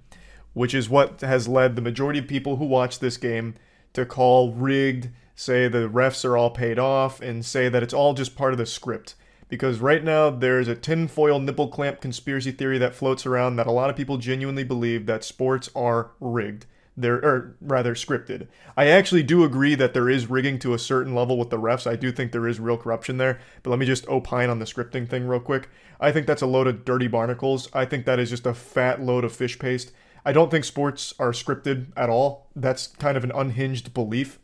Speaker 1: which is what has led the majority of people who watch this game to call rigged, say the refs are all paid off, and say that it's all just part of the script. Because right now there's a tinfoil nipple clamp conspiracy theory that floats around that a lot of people genuinely believe that sports are rigged. Or rather scripted. I actually do agree that there is rigging to a certain level with the refs. I do think there is real corruption there, but let me just opine on the scripting thing real quick. I think that's a load of dirty barnacles. I think that is just a fat load of fish paste. I don't think sports are scripted at all. That's kind of an unhinged belief.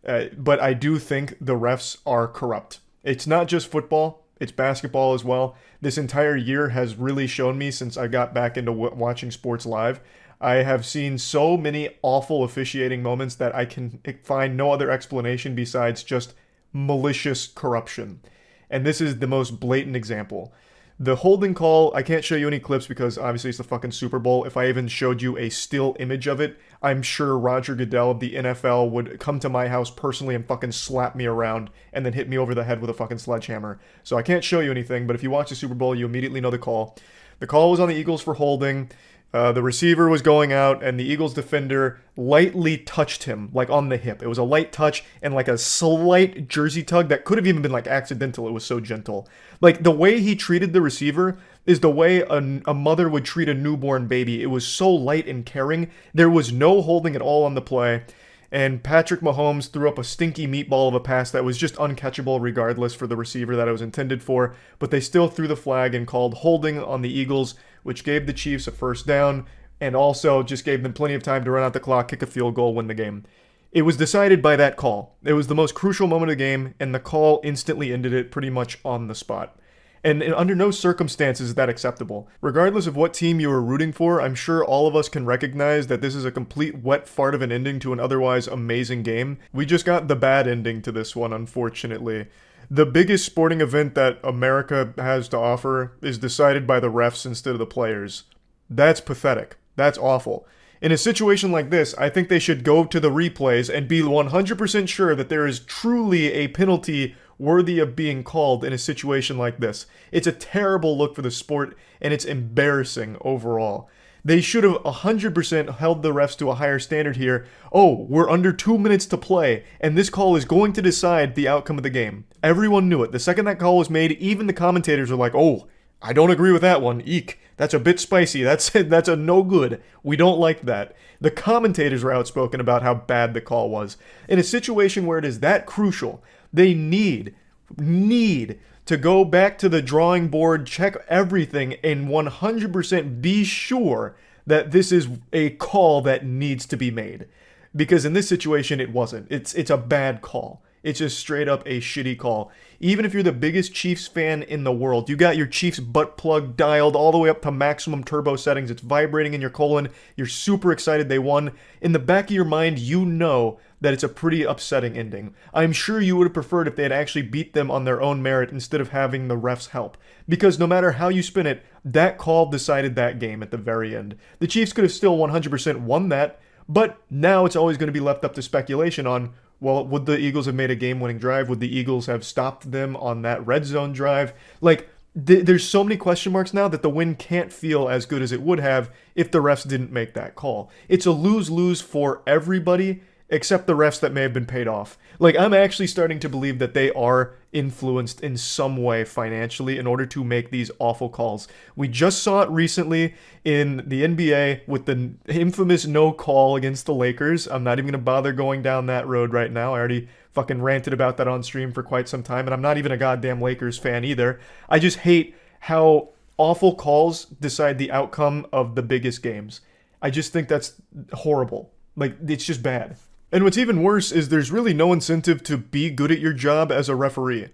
Speaker 1: But I do think the refs are corrupt. It's not just football, it's basketball as well. This entire year has really shown me, since I got back into watching sports live, I have seen so many awful officiating moments that I can find no other explanation besides just malicious corruption. And this is the most blatant example. The holding call, I can't show you any clips because obviously it's the fucking Super Bowl. If I even showed you a still image of it, I'm sure Roger Goodell of the NFL would come to my house personally and fucking slap me around and then hit me over the head with a fucking sledgehammer. So I can't show you anything, but if you watch the Super Bowl, you immediately know the call. The call was on the Eagles for holding. The receiver was going out, and the Eagles defender lightly touched him, like on the hip. It was a light touch and like a slight jersey tug that could have even been like accidental. It was so gentle. Like the way he treated the receiver is the way a mother would treat a newborn baby. It was so light and caring. There was no holding at all on the play. And Patrick Mahomes threw up a stinky meatball of a pass that was just uncatchable regardless for the receiver that it was intended for. But they still threw the flag and called holding on the Eagles, which gave the Chiefs a first down and also just gave them plenty of time to run out the clock, kick a field goal, win the game. It was decided by that call. It was the most crucial moment of the game, and the call instantly ended it pretty much on the spot. And under no circumstances is that acceptable. Regardless of what team you were rooting for, I'm sure all of us can recognize that this is a complete wet fart of an ending to an otherwise amazing game. We just got the bad ending to this one, unfortunately. The biggest sporting event that America has to offer is decided by the refs instead of the players. That's pathetic. That's awful. In a situation like this, I think they should go to the replays and be 100% sure that there is truly a penalty worthy of being called in a situation like this. It's a terrible look for the sport, and it's embarrassing overall. They should have 100% held the refs to a higher standard here. Oh, we're under 2 minutes to play, and this call is going to decide the outcome of the game. Everyone knew it. The second that call was made, even the commentators were like, oh, I don't agree with that one. Eek.
Speaker 2: That's a bit spicy. That's a no good. We don't like that. The commentators were outspoken about how bad the call was. In a situation where it is that crucial, they need to go back to the drawing board, check everything, and 100% be sure that this is a call that needs to be made. Because in this situation, it wasn't. It's a bad call. It's just straight up a shitty call. Even if you're the biggest Chiefs fan in the world, you got your Chiefs butt plug dialed all the way up to maximum turbo settings. It's vibrating in your colon. You're super excited they won. In the back of your mind, you know that it's a pretty upsetting ending. I'm sure you would have preferred if they had actually beat them on their own merit instead of having the refs help. Because no matter how you spin it, that call decided that game at the very end. The Chiefs could have still 100% won that, but now it's always going to be left up to speculation on, well, would the Eagles have made a game-winning drive? Would the Eagles have stopped them on that red zone drive? Like, there's so many question marks now that the win can't feel as good as it would have if the refs didn't make that call. It's a lose-lose for everybody except the refs that may have been paid off. Like, I'm actually starting to believe that they are influenced in some way financially in order to make these awful calls. We just saw it recently in the NBA with the infamous no call against the Lakers. I'm not even going to bother going down that road right now. I already fucking ranted about that on stream for quite some time, and I'm not even a goddamn Lakers fan either. I just hate how awful calls decide the outcome of the biggest games. I just think that's horrible. Like, it's just bad. And what's even worse is there's really no incentive to be good at your job as a referee.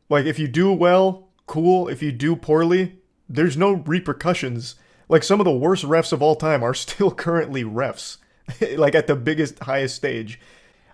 Speaker 2: Like, if you do well, cool. If you do poorly, there's no repercussions. Like, some of the worst refs of all time are still currently refs. Like, at the biggest, highest stage.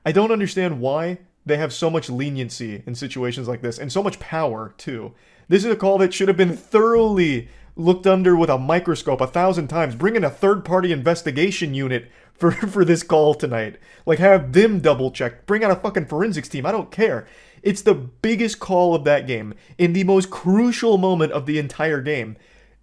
Speaker 2: I don't understand why they have so much leniency in situations like this, and so much power, too. This is a call that should have been thoroughly looked under with a microscope 1,000 times. Bring in a third-party investigation unit for this call tonight. Like, have them double-check. Bring out a fucking forensics team. I don't care. It's the biggest call of that game, in the most crucial moment of the entire game.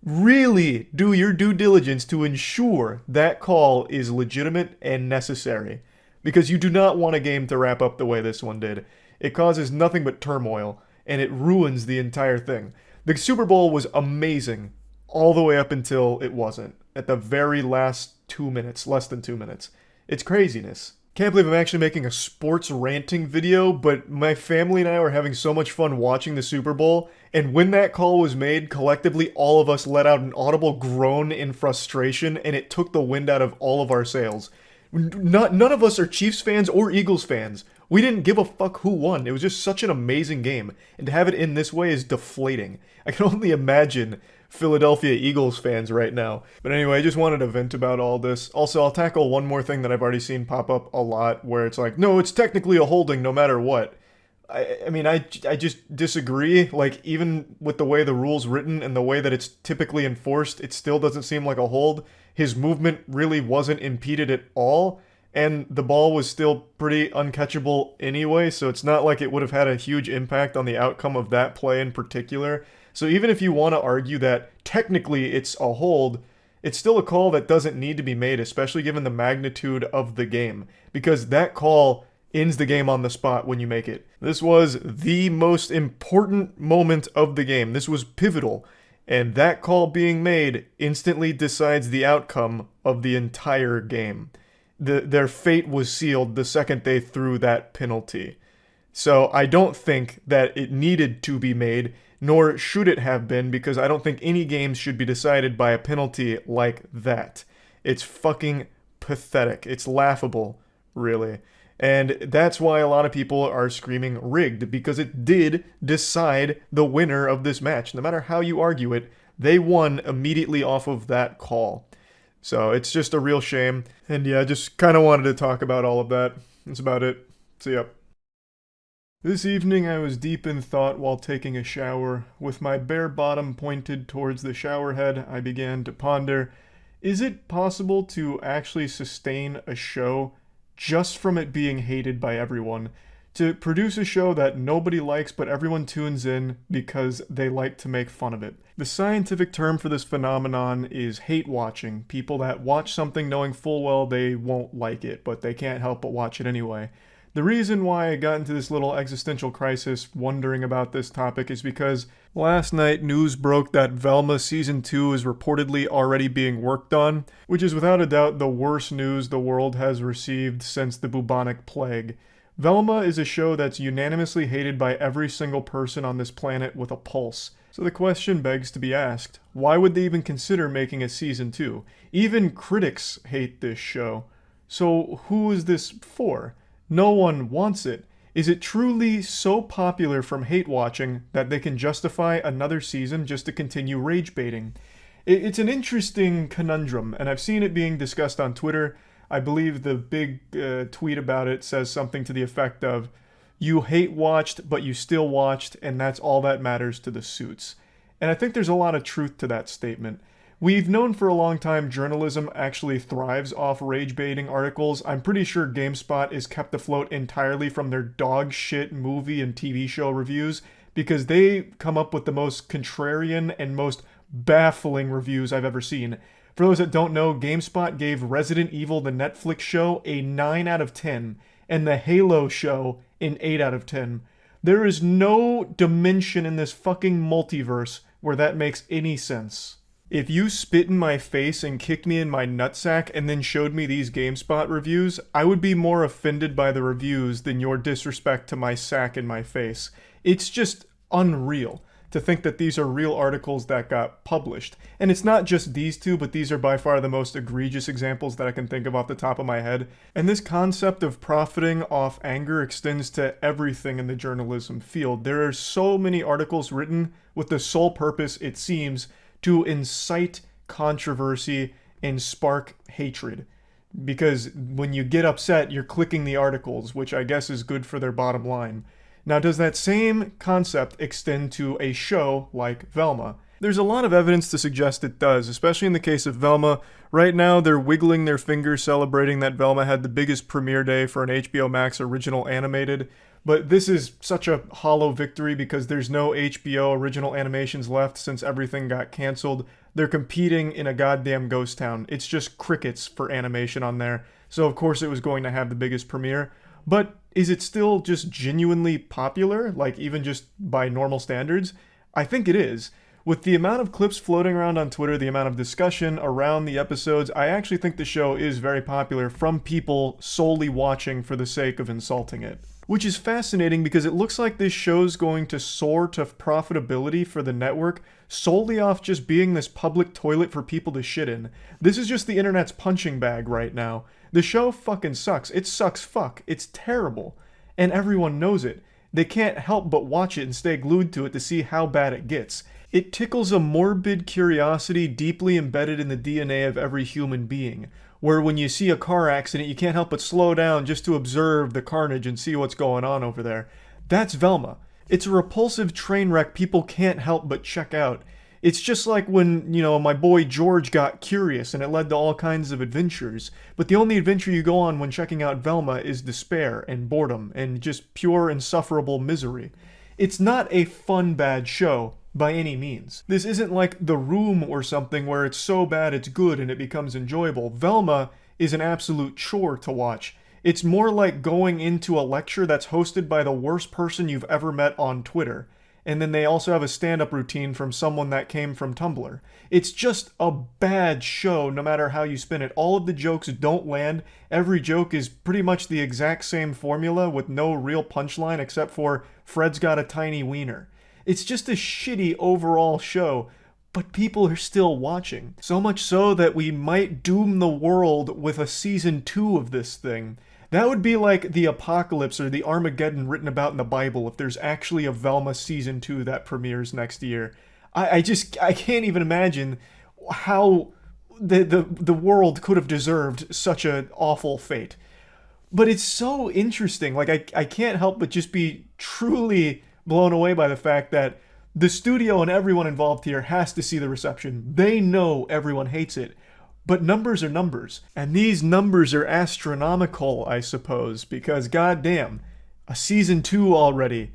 Speaker 2: Really do your due diligence to ensure that call is legitimate and necessary. Because you do not want a game to wrap up the way this one did. It causes nothing but turmoil, and it ruins the entire thing. The Super Bowl was amazing all the way up until it wasn't. At the very last 2 minutes, less than 2 minutes. It's craziness. Can't believe I'm actually making a sports ranting video, but my family and I were having so much fun watching the Super Bowl, and when that call was made, collectively all of us let out an audible groan in frustration, and it took the wind out of all of our sails. None of us are Chiefs fans or Eagles fans. We didn't give a fuck who won. It was just such an amazing game, and to have it in this way is deflating. I can only imagine Philadelphia Eagles fans right now. But anyway, I just wanted to vent about all this. Also, I'll tackle one more thing that I've already seen pop up a lot, where it's like, no, it's technically a holding no matter what. I mean, I just disagree. Like, even with the way the rule's written and the way that it's typically enforced, it still doesn't seem like a hold. His movement really wasn't impeded at all, and the ball was still pretty uncatchable anyway, so it's not like it would have had a huge impact on the outcome of that play in particular. So even if you want to argue that technically it's a hold, it's still a call that doesn't need to be made, especially given the magnitude of the game, because that call ends the game on the spot when you make it. This was the most important moment of the game. This was pivotal, and that call being made instantly decides the outcome of the entire game. Their fate was sealed the second they threw that penalty. So I don't think that it needed to be made, nor should it have been, because I don't think any games should be decided by a penalty like that. It's fucking pathetic. It's laughable, really. And that's why a lot of people are screaming rigged, because it did decide the winner of this match. No matter how you argue it, they won immediately off of that call. So it's just a real shame. And yeah, I just kind of wanted to talk about all of that. That's about it. See ya. This evening I was deep in thought while taking a shower. With my bare bottom pointed towards the shower head, I began to ponder, is it possible to actually sustain a show just from it being hated by everyone? To produce a show that nobody likes but everyone tunes in because they like to make fun of it. The scientific term for this phenomenon is hate watching. People that watch something knowing full well they won't like it, but they can't help but watch it anyway.
Speaker 1: The reason why I got into this little existential crisis wondering about this topic is because last night news broke that Velma Season 2 is reportedly already being worked on, which is without a doubt the worst news the world has received since the bubonic plague. Velma is a show that's unanimously hated by every single person on this planet with a pulse. So the question begs to be asked, why would they even consider making a Season 2? Even critics hate this show. So who is this for? No one wants it. Is it truly so popular from hate watching that they can justify another season just to continue rage baiting? It's an interesting conundrum, and I've seen it being discussed on Twitter. I believe the big tweet about it says something to the effect of, "You hate watched, but you still watched, and that's all that matters to the suits." And I think there's a lot of truth to that statement. We've known for a long time journalism actually thrives off rage-baiting articles. I'm pretty sure GameSpot is kept afloat entirely from their dog shit movie and TV show reviews, because they come up with the most contrarian and most baffling reviews I've ever seen. For those that don't know, GameSpot gave Resident Evil, the Netflix show, a 9 out of 10, and the Halo show an 8 out of 10. There is no dimension in this fucking multiverse where that makes any sense. If you spit in my face and kicked me in my nutsack and then showed me these GameSpot reviews, I would be more offended by the reviews than your disrespect to my sack in my face. It's just unreal to think that these are real articles that got published. And it's not just these two, but these are by far the most egregious examples that I can think of off the top of my head. And this concept of profiting off anger extends to everything in the journalism field. There are so many articles written with the sole purpose, it seems, to incite controversy and spark hatred. Because when you get upset, you're clicking the articles, which I guess is good for their bottom line. Now, does that same concept extend to a show like Velma? There's a lot of evidence to suggest it does, especially in the case of Velma. Right now, they're wiggling their fingers celebrating that Velma had the biggest premiere day for an HBO Max original animated. But this is such a hollow victory because there's no HBO original animations left since everything got canceled. They're competing in a goddamn ghost town. It's just crickets for animation on there. So of course it was going to have the biggest premiere. But is it still just genuinely popular, like even just by normal standards? I think it is. With the amount of clips floating around on Twitter, the amount of discussion around the episodes, I actually think the show is very popular from people solely watching for the sake of insulting it. Which is fascinating because it looks like this show's going to soar to profitability for the network solely off just being this public toilet for people to shit in. This is just the internet's punching bag right now. The show fucking sucks. It sucks fuck. It's terrible. And everyone knows it. They can't help but watch it and stay glued to it to see how bad it gets. It tickles a morbid curiosity deeply embedded in the DNA of every human being, where when you see a car accident, you can't help but slow down just to observe the carnage and see what's going on over there. That's Velma. It's a repulsive train wreck people can't help but check out. It's just like when, my boy George got curious and it led to all kinds of adventures. But the only adventure you go on when checking out Velma is despair and boredom and just pure insufferable misery. It's not a fun bad show by any means. This isn't like The Room or something where it's so bad it's good and it becomes enjoyable. Velma is an absolute chore to watch. It's more like going into a lecture that's hosted by the worst person you've ever met on Twitter. And then they also have a stand-up routine from someone that came from Tumblr. It's just a bad show no matter how you spin it. All of the jokes don't land. Every joke is pretty much the exact same formula with no real punchline except for Fred's got a tiny wiener. It's just a shitty overall show, but people are still watching. So much so that we might doom the world with a season 2 of this thing. That would be like the apocalypse or the Armageddon written about in the Bible if there's actually a Velma season 2 that premieres next year. I can't even imagine how the world could have deserved such an awful fate. But it's so interesting. Like, I can't help but just be truly blown away by the fact that the studio and everyone involved here has to see the reception. They know everyone hates it. But numbers are numbers. And these numbers are astronomical, I suppose, because goddamn, a season 2 already.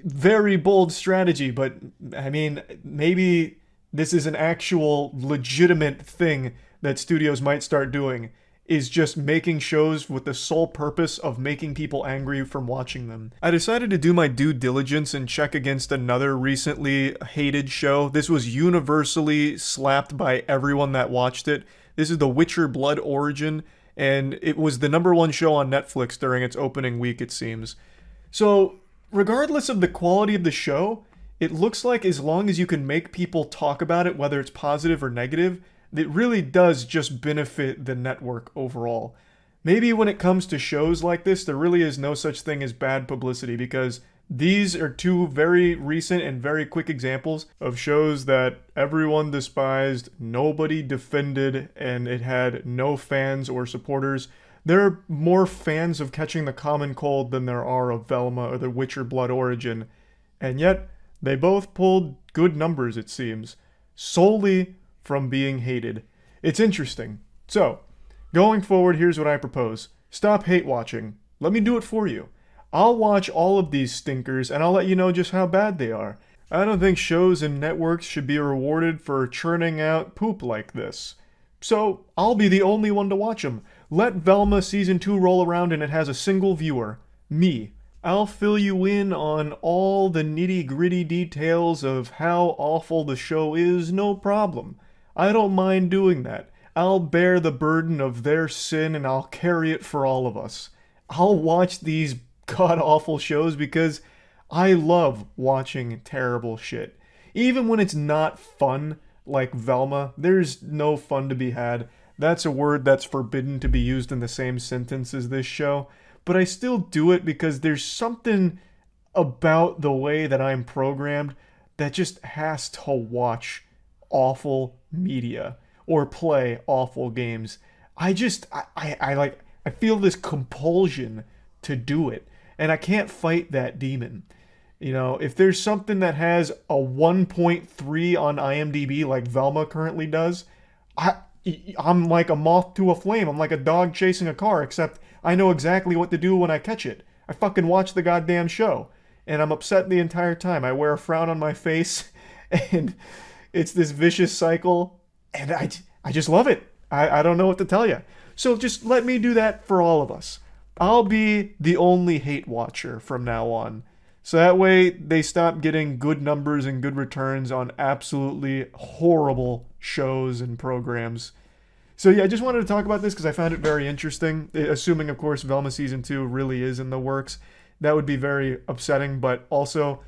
Speaker 1: Very bold strategy, but I mean, maybe this is an actual legitimate thing that studios might start doing.
Speaker 2: is just making shows with the sole purpose of making people angry from watching them. I decided to do my due diligence and check against another recently hated show. This was universally slapped by everyone that watched it. This is The Witcher Blood Origin, and it was the #1 show on Netflix during its opening week, it seems. So, regardless of the quality of the show, it looks like as long as you can make people talk about it, whether it's positive or negative, it really does just benefit the network overall. Maybe when it comes to shows like this, there really is no such thing as bad publicity, because these are two very recent and very quick examples of shows that everyone despised, nobody defended, and it had no fans or supporters. There are more fans of Catching the Common Cold than there are of Velma or The Witcher Blood Origin, and yet they both pulled good numbers, it seems, solely from being hated. It's interesting. So, going forward, here's what I propose. Stop hate watching. Let me do it for you. I'll watch all of these stinkers and I'll let you know just how bad they are. I don't think shows and networks should be rewarded for churning out poop like this. So, I'll be the only one to watch them. Let Velma Season 2 roll around and it has a single viewer. Me. I'll fill you in on all the nitty-gritty details of how awful the show is, no problem. I don't mind doing that. I'll bear the burden of their sin and I'll carry it for all of us. I'll watch these god-awful shows because I love watching terrible shit. Even when it's not fun, like Velma, there's no fun to be had. That's a word that's forbidden to be used in the same sentence as this show. But I still do it because there's something about the way that I'm programmed that just has to watch awful media or play awful games. I feel this compulsion to do it, and I can't fight that demon. You know, if there's something that has a 1.3 on IMDb like Velma currently does, I'm like a moth to a flame. I'm like a dog chasing a car, except I know exactly what to do when I catch it. I fucking watch the goddamn show, and I'm upset the entire time. I wear a frown on my face, and it's this vicious cycle, and I just love it. I don't know what to tell you. So just let me do that for all of us. I'll be the only hate watcher from now on. So that way they stop getting good numbers and good returns on absolutely horrible shows and programs. So yeah, I just wanted to talk about this because I found it very interesting. Assuming, of course, Velma Season 2 really is in the works. That would be very upsetting, but also,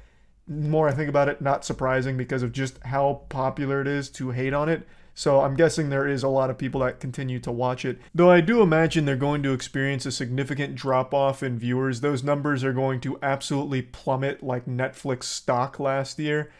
Speaker 2: the more I think about it, not surprising because of just how popular it is to hate on it. So I'm guessing there is a lot of people that continue to watch it. Though I do imagine they're going to experience a significant drop-off in viewers. Those numbers are going to absolutely plummet like Netflix stock last year.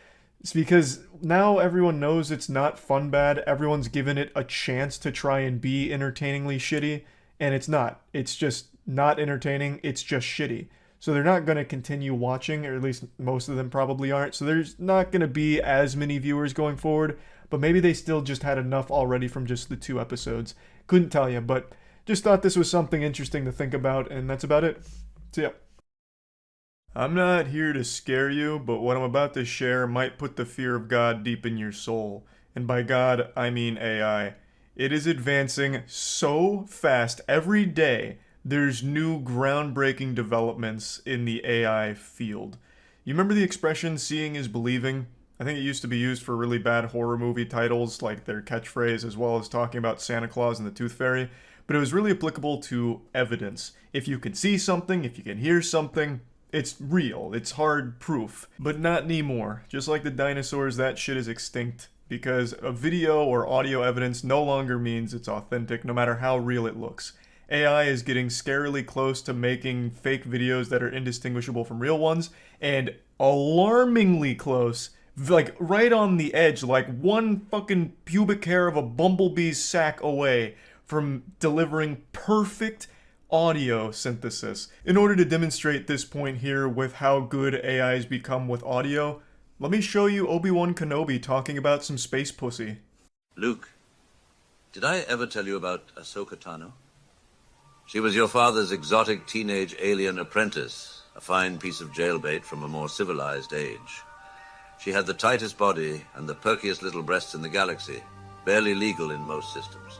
Speaker 2: It's because now everyone knows it's not fun bad. Everyone's given it a chance to try and be entertainingly shitty. And it's not. It's just not entertaining. It's just shitty. So they're not going to continue watching, or at least most of them probably aren't. So there's not going to be as many viewers going forward. But maybe they still just had enough already from just the 2 episodes. Couldn't tell you, but just thought this was something interesting to think about, and that's about it. So yeah. I'm not here to scare you, but what I'm about to share might put the fear of God deep in your soul. And by God, I mean AI. It is advancing so fast. Every day, there's new groundbreaking developments in the AI field. You remember the expression, seeing is believing? I think it used to be used for really bad horror movie titles, like their catchphrase, as well as talking about Santa Claus and the Tooth Fairy. But it was really applicable to evidence. If you can see something, if you can hear something, it's real. It's hard proof. But not anymore. Just like the dinosaurs, that shit is extinct. Because a video or audio evidence no longer means it's authentic, no matter how real it looks. AI is getting scarily close to making fake videos that are indistinguishable from real ones, and alarmingly close, like right on the edge, like one fucking pubic hair of a bumblebee's sack away from delivering perfect audio synthesis. In order to demonstrate this point here with how good AI's become with audio, let me show you Obi-Wan Kenobi talking about some space pussy.
Speaker 9: Luke, did I ever tell you about Ahsoka Tano? She was your father's exotic teenage alien apprentice, a fine piece of jailbait from a more civilized age. She had the tightest body and the perkiest little breasts in the galaxy, barely legal in most systems.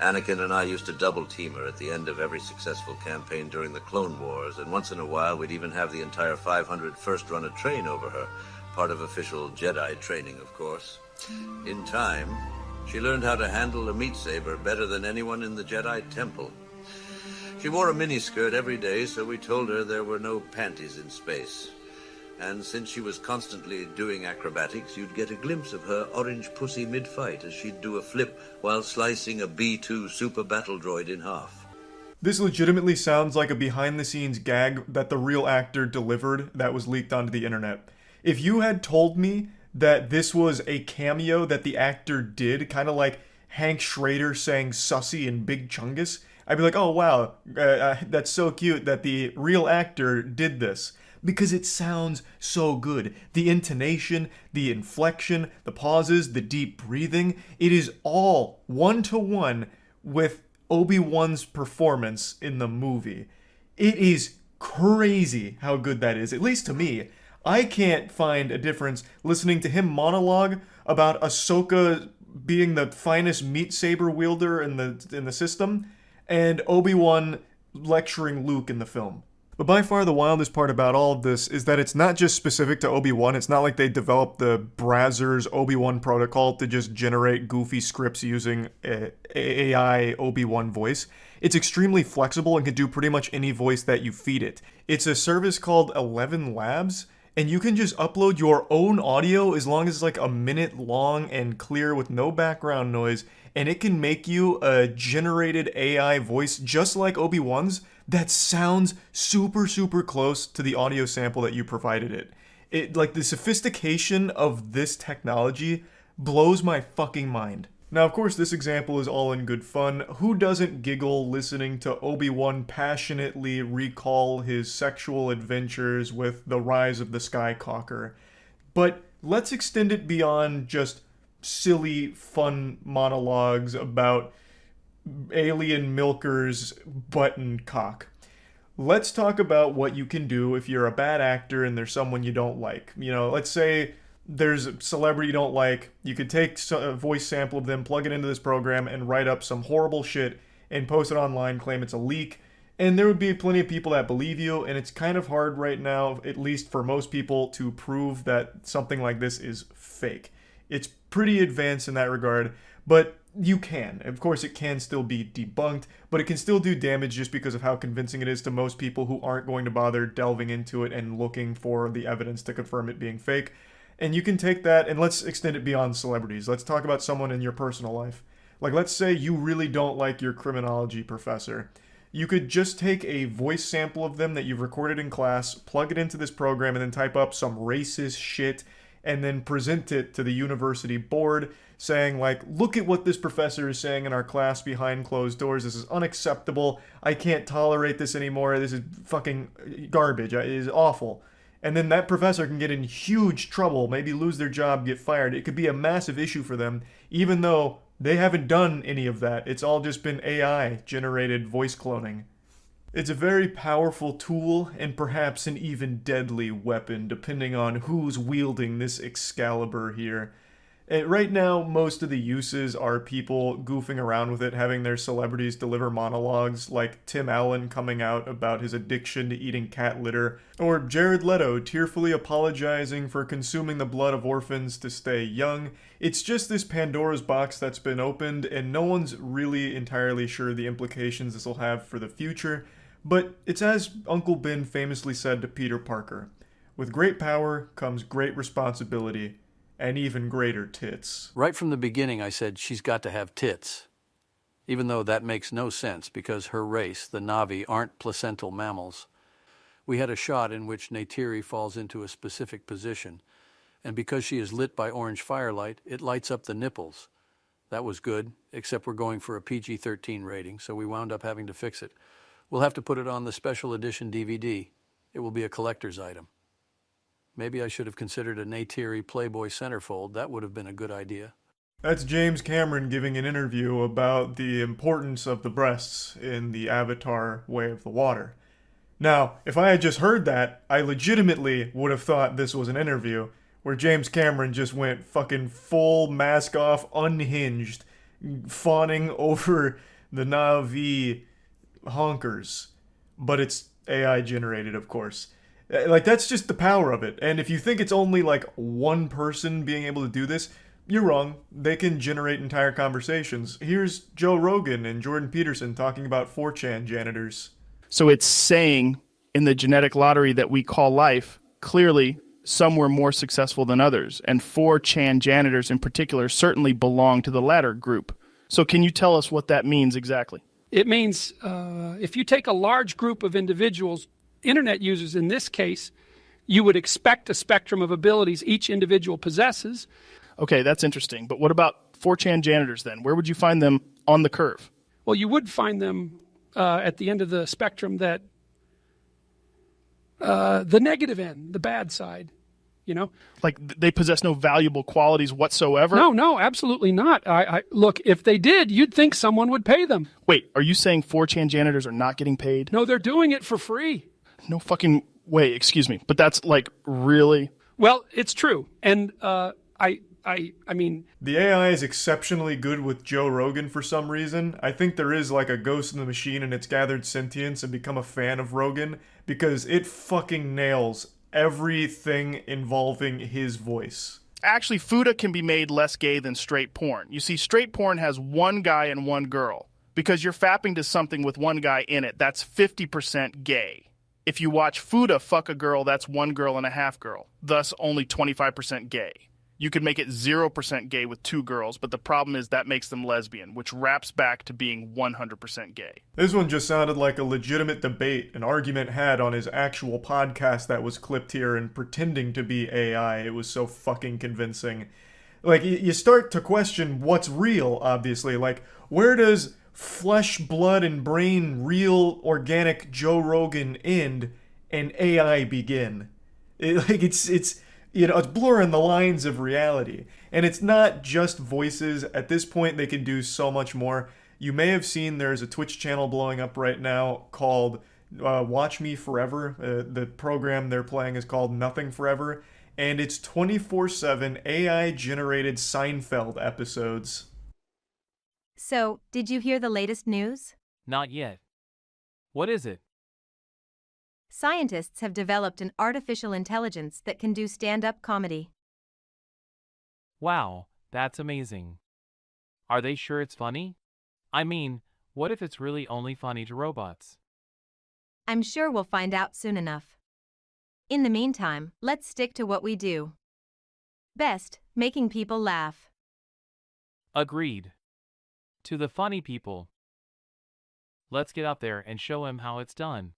Speaker 9: Anakin and I used to double team her at the end of every successful campaign during the Clone Wars, and once in a while we'd even have the entire 500 first run a train over her, part of official Jedi training, of course. In time, she learned how to handle a meat saber better than anyone in the Jedi Temple. She wore a miniskirt every day, so we told her there were no panties in space. And since she was constantly doing acrobatics, you'd get a glimpse of her orange pussy mid-fight as she'd do a flip while slicing a B-2 super battle droid in half.
Speaker 1: This legitimately sounds like a behind-the-scenes gag that the real actor delivered that was leaked onto the internet. If you had told me that this was a cameo that the actor did, kind of like Hank Schrader saying sussy in Big Chungus, I'd be like, oh wow, that's so cute that the real actor did this. Because it sounds so good. The intonation, the inflection, the pauses, the deep breathing, it is all one-to-one with Obi-Wan's performance in the movie. It is crazy how good that is, at least to me. I can't find a difference listening to him monologue about Ahsoka being the finest meat saber wielder in the system, and Obi-Wan lecturing Luke in the film. But by far the wildest part about all of this is that it's not just specific to Obi-Wan. It's not like they developed the Brazzers Obi-Wan protocol to just generate goofy scripts using AI Obi-Wan voice. It's extremely flexible and can do pretty much any voice that you feed it. It's a service called 11 Labs, and you can just upload your own audio as long as it's like a minute long and clear with no background noise, and it can make you a generated AI voice just like Obi-Wan's that sounds super, super close to the audio sample that you provided it. Like, the sophistication of this technology blows my fucking mind. Now, of course, this example is all in good fun. Who doesn't giggle listening to Obi-Wan passionately recall his sexual adventures with the rise of the Skycocker? But let's extend it beyond just silly, fun monologues about alien milkers button cock. Let's talk about what you can do if you're a bad actor and there's someone you don't like. You know, let's say there's a celebrity you don't like. You could take a voice sample of them, plug it into this program, and write up some horrible shit and post it online, claim it's a leak. And there would be plenty of people that believe you, and it's kind of hard right now, at least for most people, to prove that something like this is fake. It's pretty advanced in that regard, but you can. Of course, it can still be debunked, but it can still do damage just because of how convincing it is to most people who aren't going to bother delving into it and looking for the evidence to confirm it being fake. And you can take that, and let's extend it beyond celebrities. Let's talk about someone in your personal life. Like, let's say you really don't like your criminology professor. You could just take a voice sample of them that you've recorded in class, plug it into this program, and then type up some racist shit, and then present it to the university board, saying, like, look at what this professor is saying in our class behind closed doors. This is unacceptable. I can't tolerate this anymore. This is fucking garbage. It is awful. And then that professor can get in huge trouble, maybe lose their job, get fired. It could be a massive issue for them, even though they haven't done any of that. It's all just been AI-generated voice cloning. It's a very powerful tool, and perhaps an even deadly weapon, depending on who's wielding this Excalibur here. Right now, most of the uses are people goofing around with it, having their celebrities deliver monologues, like Tim Allen coming out about his addiction to eating cat litter, or Jared Leto tearfully apologizing for consuming the blood of orphans to stay young. It's just this Pandora's box that's been opened, and no one's really entirely sure the implications this will have for the future. But it's as Uncle Ben famously said to Peter Parker, "With great power comes great responsibility. And even greater tits."
Speaker 10: Right from the beginning, I said she's got to have tits. Even though that makes no sense because her race, the Na'vi, aren't placental mammals. We had a shot in which Neytiri falls into a specific position, and because she is lit by orange firelight, it lights up the nipples. That was good, except we're going for a PG-13 rating, so we wound up having to fix it. We'll have to put it on the special edition DVD. It will be a collector's item. Maybe I should have considered a Neytiri Playboy centerfold. That would have been a good idea.
Speaker 1: That's James Cameron giving an interview about the importance of the breasts in the Avatar Way of the Water. Now, if I had just heard that, I legitimately would have thought this was an interview where James Cameron just went fucking full mask off, unhinged,
Speaker 2: fawning over the Na'vi honkers, but it's AI generated, of course. Like, that's just the power of it. And if you think it's only like one person being able to do this, you're wrong. They can generate entire conversations. Here's Joe Rogan and Jordan Peterson talking about 4chan janitors.
Speaker 11: So it's saying in the genetic lottery that we call life, clearly some were more successful than others, and 4chan janitors in particular certainly belong to the latter group. So can you tell us what that means exactly?
Speaker 12: It means if you take a large group of individuals, internet users in this case, you would expect a spectrum of abilities each individual possesses.
Speaker 11: Okay, that's interesting. But what about 4chan janitors then? Where would you find them on the curve?
Speaker 12: Well, you would find them at the end of the spectrum that the negative end, the bad side, you know?
Speaker 11: Like they possess no valuable qualities whatsoever?
Speaker 12: No, absolutely not. Look, if they did, you'd think someone would pay them.
Speaker 11: Wait, are you saying 4chan janitors are not getting paid?
Speaker 12: No, they're doing it for free.
Speaker 11: No fucking way, excuse me. But that's like really...
Speaker 12: Well, it's true. And I mean...
Speaker 2: The AI is exceptionally good with Joe Rogan for some reason. I think there is like a ghost in the machine and it's gathered sentience and become a fan of Rogan because it fucking nails everything involving his voice.
Speaker 11: Actually, Fuda can be made less gay than straight porn. You see, straight porn has one guy and one girl. Because you're fapping to something with one guy in it, that's 50% gay. If you watch Fuda fuck a girl, that's one girl and a half girl. Thus, only 25% gay. You could make it 0% gay with two girls, but the problem is that makes them lesbian, which wraps back to being 100% gay.
Speaker 2: This one just sounded like a legitimate debate an argument had on his actual podcast that was clipped here and pretending to be AI. It was so fucking convincing. Like, you start to question what's real, obviously. Like, where does flesh, blood, and brain, real, organic Joe Rogan end and AI begin? It's you know, it's blurring the lines of reality. And it's not just voices. At this point, they can do so much more. You may have seen there's a Twitch channel blowing up right now called Watch Me Forever. The program they're playing is called Nothing Forever. And it's 24/7 AI-generated Seinfeld episodes.
Speaker 13: So, did you hear the latest news?
Speaker 14: Not yet. What is it?
Speaker 13: Scientists have developed an artificial intelligence that can do stand-up comedy.
Speaker 14: Wow, that's amazing. Are they sure it's funny? I mean, what if it's really only funny to robots?
Speaker 13: I'm sure we'll find out soon enough. In the meantime, let's stick to what we do. Best, making people laugh.
Speaker 14: Agreed. To the funny people. Let's get out there and show him how it's done.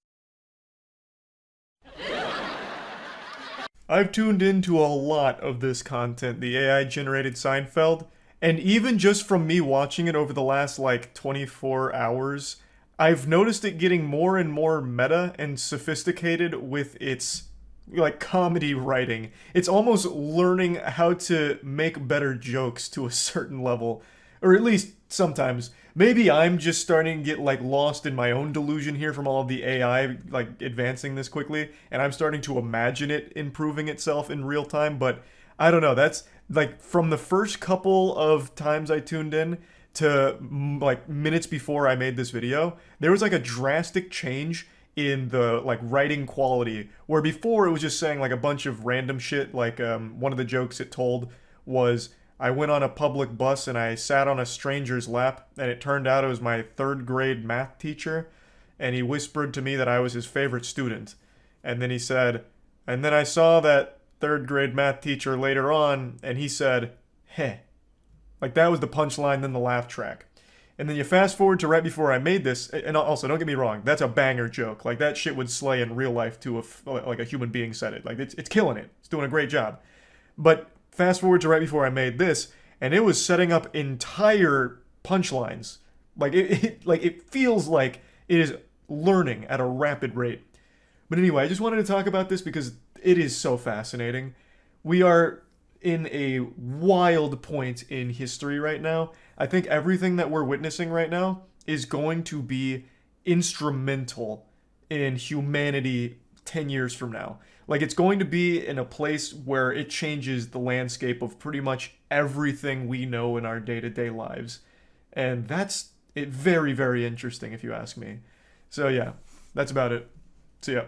Speaker 2: I've tuned into a lot of this content, the AI-generated Seinfeld, and even just from me watching it over the last, 24 hours, I've noticed it getting more and more meta and sophisticated with its, comedy writing. It's almost learning how to make better jokes to a certain level, or at least sometimes. Maybe I'm just starting to get lost in my own delusion here from all of the AI advancing this quickly, and I'm starting to imagine it improving itself in real time, but I don't know. That's from the first couple of times I tuned in to minutes before I made this video, there was a drastic change in the writing quality, where before it was just saying a bunch of random shit. One of the jokes it told was, I went on a public bus and I sat on a stranger's lap, and it turned out it was my 3rd grade math teacher, and he whispered to me that I was his favorite student. And then he said, and then I saw that 3rd grade math teacher later on, and he said, heh. That was the punchline, then the laugh track. And then you fast forward to right before I made this, and also, don't get me wrong, that's a banger joke. That shit would slay in real life to a human being said it. It's killing it. It's doing a great job. But fast forward to right before I made this, and it was setting up entire punchlines. It feels like it is learning at a rapid rate. But anyway, I just wanted to talk about this because it is so fascinating. We are in a wild point in history right now. I think everything that we're witnessing right now is going to be instrumental in humanity 10 years from now. It's going to be in a place where it changes the landscape of pretty much everything we know in our day-to-day lives.
Speaker 1: And that's very, very interesting if you ask me. So yeah, that's about it. See ya.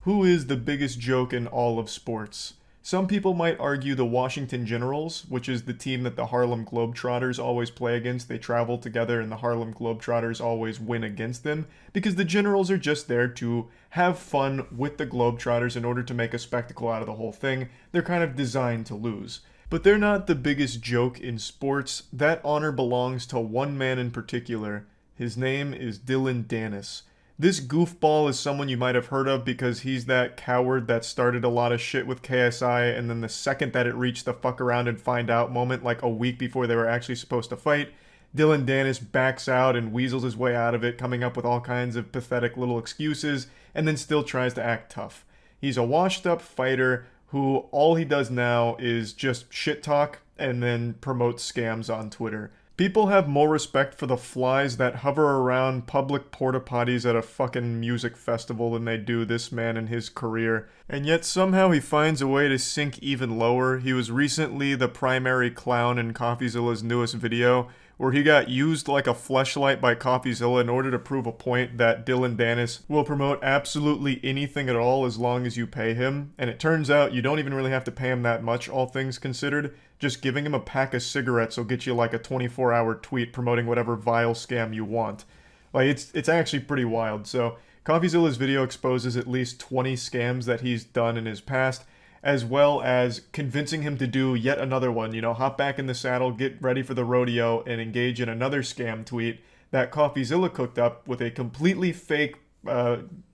Speaker 1: Who is the biggest joke in all of sports? Some people might argue the Washington Generals, which is the team that the Harlem Globetrotters always play against. They travel together and the Harlem Globetrotters always win against them, because the Generals are just there to have fun with the Globetrotters in order to make a spectacle out of the whole thing. They're kind of designed to lose. But they're not the biggest joke in sports. That honor belongs to one man in particular. His name is Dillon Danis. This goofball is someone you might have heard of because he's that coward that started a lot of shit with KSI, and then the second that it reached the fuck around and find out moment, like a week before they were actually supposed to fight, Dillon Danis backs out and weasels his way out of it, coming up with all kinds of pathetic little excuses, and then still tries to act tough. He's a washed up fighter who all he does now is just shit talk and then promotes scams on Twitter. People have more respect for the flies that hover around public porta potties at a fucking music festival than they do this man and his career. And yet somehow he finds a way to sink even lower. He was recently the primary clown in CoffeeZilla's newest video, where he got used like a fleshlight by CoffeeZilla in order to prove a point that Dillon Danis will promote absolutely anything at all as long as you pay him. And it turns out you don't even really have to pay him that much, all things considered. Just giving him a pack of cigarettes will get you like a 24-hour tweet promoting whatever vile scam you want. Like, it's actually pretty wild. So CoffeeZilla's video exposes at least 20 scams that he's done in his past, as well as convincing him to do yet another one. You know, hop back in the saddle, get ready for the rodeo, and engage in another scam tweet that CoffeeZilla cooked up with a completely fake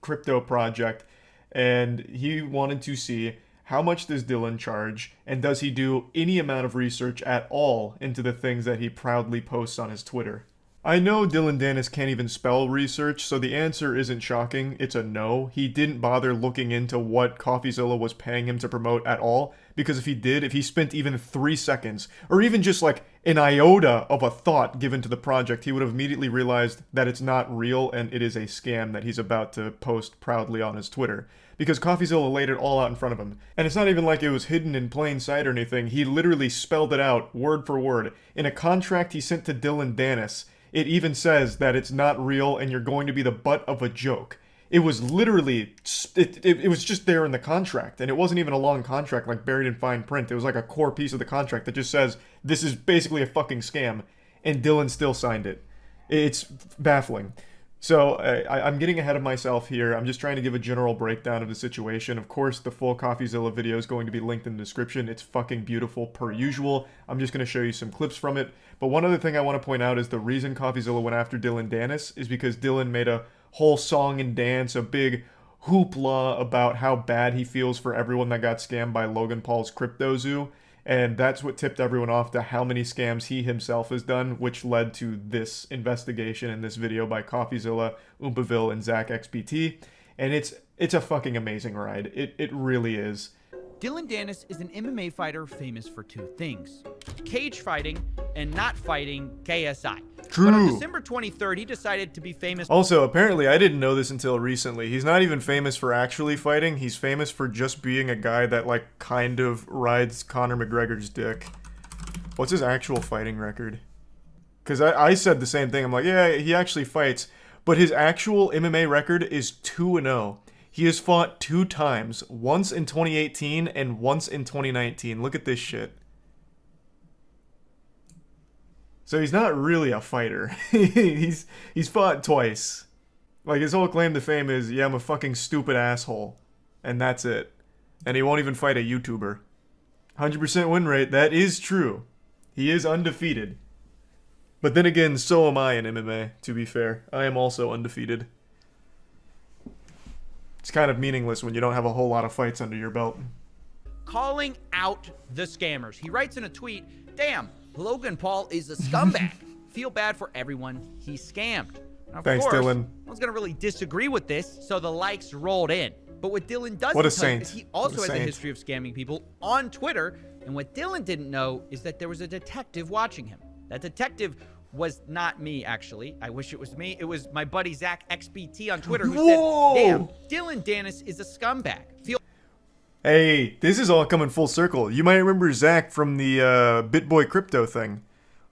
Speaker 1: crypto project. And he wanted to see, how much does Dillon charge, and does he do any amount of research at all into the things that he proudly posts on his Twitter? I know Dillon Danis can't even spell research, so the answer isn't shocking. It's a no. He didn't bother looking into what CoffeeZilla was paying him to promote at all, because if he did, if he spent even 3 seconds, or even just like an iota of a thought given to the project, he would have immediately realized that it's not real and it is a scam that he's about to post proudly on his Twitter. Because CoffeeZilla laid it all out in front of him. And it's not even like it was hidden in plain sight or anything. He literally spelled it out, word for word. In a contract he sent to Dillon Danis, it even says that it's not real and you're going to be the butt of a joke. It was literally, it was just there in the contract. And it wasn't even a long contract like buried in fine print. It was like a core piece of the contract that just says, this is basically a fucking scam. And Dillon still signed it. It's baffling. So I'm getting ahead of myself here. I'm just trying to give a general breakdown of the situation. Of course, the full CoffeeZilla video is going to be linked in the description. It's fucking beautiful per usual. I'm just going to show you some clips from it. But one other thing I want to point out is the reason CoffeeZilla went after Dillon Danis is because Dillon made a whole song and dance, a big hoopla about how bad he feels for everyone that got scammed by Logan Paul's Crypto Zoo. And that's what tipped everyone off to how many scams he himself has done, which led to this investigation in this video by CoffeeZilla, Oompaville, and ZachXBT. And it's a fucking amazing ride. It really is.
Speaker 15: Dillon Danis is an MMA fighter famous for two things: cage fighting and not fighting KSI.
Speaker 1: True.
Speaker 15: But on December 23rd, he decided to be famous.
Speaker 1: Also, apparently, I didn't know this until recently. He's not even famous for actually fighting. He's famous for just being a guy that, like, kind of rides Conor McGregor's dick. What's his actual fighting record? Because I said the same thing. I'm like, yeah, he actually fights. But his actual MMA record is 2-0. He has fought 2 times. Once in 2018 and once in 2019. Look at this shit. So he's not really a fighter. he's fought twice. Like, his whole claim to fame is, yeah, I'm a fucking stupid asshole. And that's it. And he won't even fight a YouTuber. 100% win rate, that is true. He is undefeated. But then again, so am I in MMA, to be fair. I am also undefeated. It's kind of meaningless when you don't have a whole lot of fights under your belt.
Speaker 15: Calling out the scammers. He writes in a tweet, "Damn, Logan Paul is a scumbag. Feel bad for everyone he scammed." Now,
Speaker 1: Thanks,
Speaker 15: of course,
Speaker 1: Dillon.
Speaker 15: No one's gonna really disagree with this, so the likes rolled in. But what Dillon doesn't
Speaker 1: What a
Speaker 15: tell you
Speaker 1: saint.
Speaker 15: is he also
Speaker 1: What a
Speaker 15: has a
Speaker 1: saint.
Speaker 15: history of scamming people on Twitter. And what Dillon didn't know is that there was a detective watching him. That detective was not me, actually. I wish it was me. It was my buddy ZachXBT on Twitter who
Speaker 1: Whoa!
Speaker 15: said, "Damn, Dillon Danis is a scumbag. Feel."
Speaker 1: Hey, this is all coming full circle. You might remember Zach from the BitBoy Crypto thing.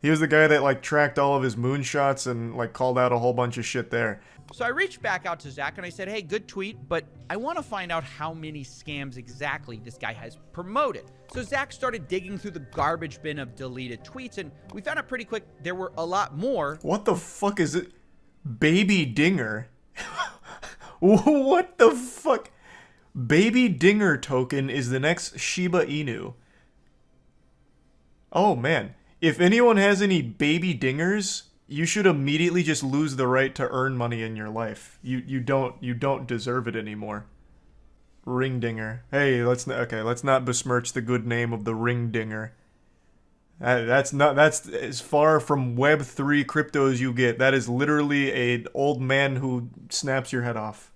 Speaker 2: He was the guy that like tracked all of his moonshots and like called out a whole bunch of shit there.
Speaker 15: So I reached back out to Zach and I said, hey, good tweet, but I want to find out how many scams exactly this guy has promoted. So Zach started digging through the garbage bin of deleted tweets, and we found out pretty quick there were a lot more.
Speaker 2: What the fuck is it? Baby Dinger? What the fuck? Baby Dinger token is the next Shiba Inu. Oh man. If anyone has any baby dingers, you should immediately just lose the right to earn money in your life. You don't deserve it anymore. Ring dinger. Hey, let's not besmirch the good name of the ring dinger. That's as far from Web3 crypto as you get. That is literally an old man who snaps your head off.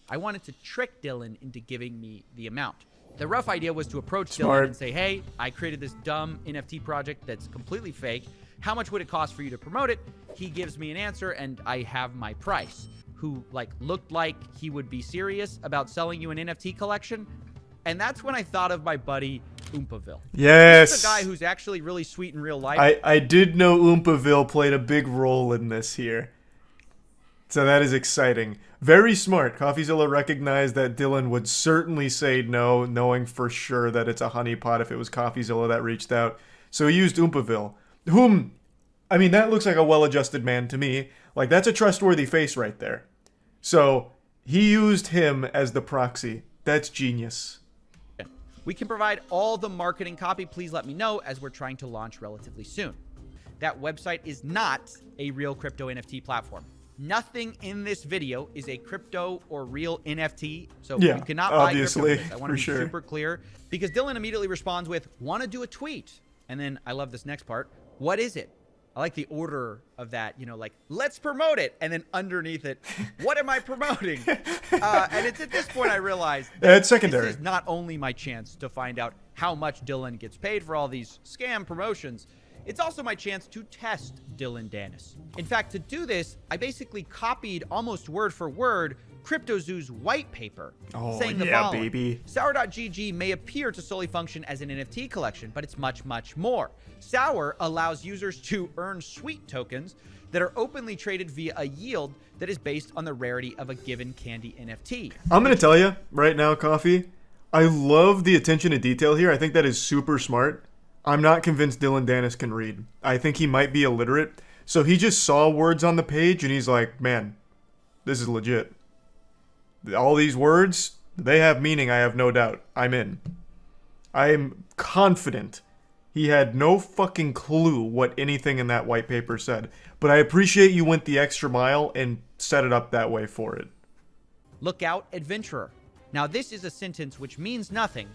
Speaker 15: I wanted to trick Dylan into giving me the amount. The rough idea was to approach
Speaker 2: Smart.
Speaker 15: Dylan and say, hey, I created this dumb NFT project that's completely fake. How much would it cost for you to promote it? He gives me an answer and I have my price. Who looked like he would be serious about selling you an NFT collection. And that's when I thought of my buddy Oompaville.
Speaker 2: Yes.
Speaker 15: This is a guy who's actually really sweet in real life.
Speaker 2: I did know Oompaville played a big role in this here. So that is exciting. Very smart. CoffeeZilla recognized that Dylan would certainly say no, knowing for sure that it's a honeypot if it was CoffeeZilla that reached out. So he used Oompaville, whom, I mean, that looks like a well-adjusted man to me. Like, that's a trustworthy face right there. So he used him as the proxy. That's genius.
Speaker 15: We can provide all the marketing copy. Please let me know, as we're trying to launch relatively soon. That website is not a real crypto NFT platform. Nothing in this video is a crypto or real NFT, so
Speaker 2: yeah,
Speaker 15: you cannot buy
Speaker 2: obviously,
Speaker 15: crypto. I want to be
Speaker 2: sure.
Speaker 15: super clear, because Dylan immediately responds with, want to do a tweet. And then I love this next part. What is it? I like the order of that, let's promote it. And then underneath it, what am I promoting? And it's at this point I realized that
Speaker 2: it's secondary.
Speaker 15: This is not only my chance to find out how much Dylan gets paid for all these scam promotions, it's also my chance to test Dylan Dennis. In fact, to do this, I basically copied almost word for word CryptoZoo's white paper, saying the following.
Speaker 2: Baby.
Speaker 15: Sour.gg may appear to solely function as an NFT collection, but it's much, much more. Sour allows users to earn sweet tokens that are openly traded via a yield that is based on the rarity of a given candy NFT.
Speaker 2: I'm going to tell you right now, Coffee, I love the attention to detail here. I think that is super smart. I'm not convinced Dylan Dennis can read. I think he might be illiterate. So he just saw words on the page and he's like, man, this is legit. All these words, they have meaning, I have no doubt. I'm in. I am confident he had no fucking clue what anything in that white paper said. But I appreciate you went the extra mile and set it up that way for it.
Speaker 15: Look out, adventurer. Now this is a sentence which means nothing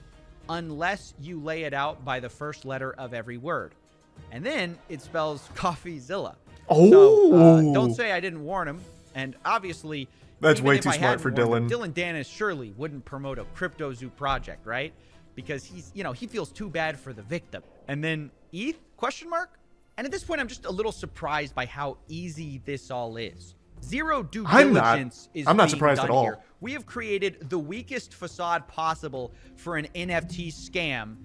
Speaker 15: unless you lay it out by the first letter of every word. And then it spells CoffeeZilla.
Speaker 2: Oh!
Speaker 15: So, don't say I didn't warn him. And obviously,
Speaker 2: that's
Speaker 15: even
Speaker 2: way
Speaker 15: if
Speaker 2: too
Speaker 15: I
Speaker 2: smart
Speaker 15: hadn't
Speaker 2: for
Speaker 15: warned
Speaker 2: Dylan.
Speaker 15: him, Dylan Dennis surely wouldn't promote a CryptoZoo project, right? Because he's, he feels too bad for the victim. And then ETH? Question mark? And at this point, I'm just a little surprised by how easy this all is. Zero due diligence is
Speaker 2: I'm not
Speaker 15: being
Speaker 2: surprised
Speaker 15: done
Speaker 2: at all.
Speaker 15: here. We have created the weakest facade possible for an NFT scam,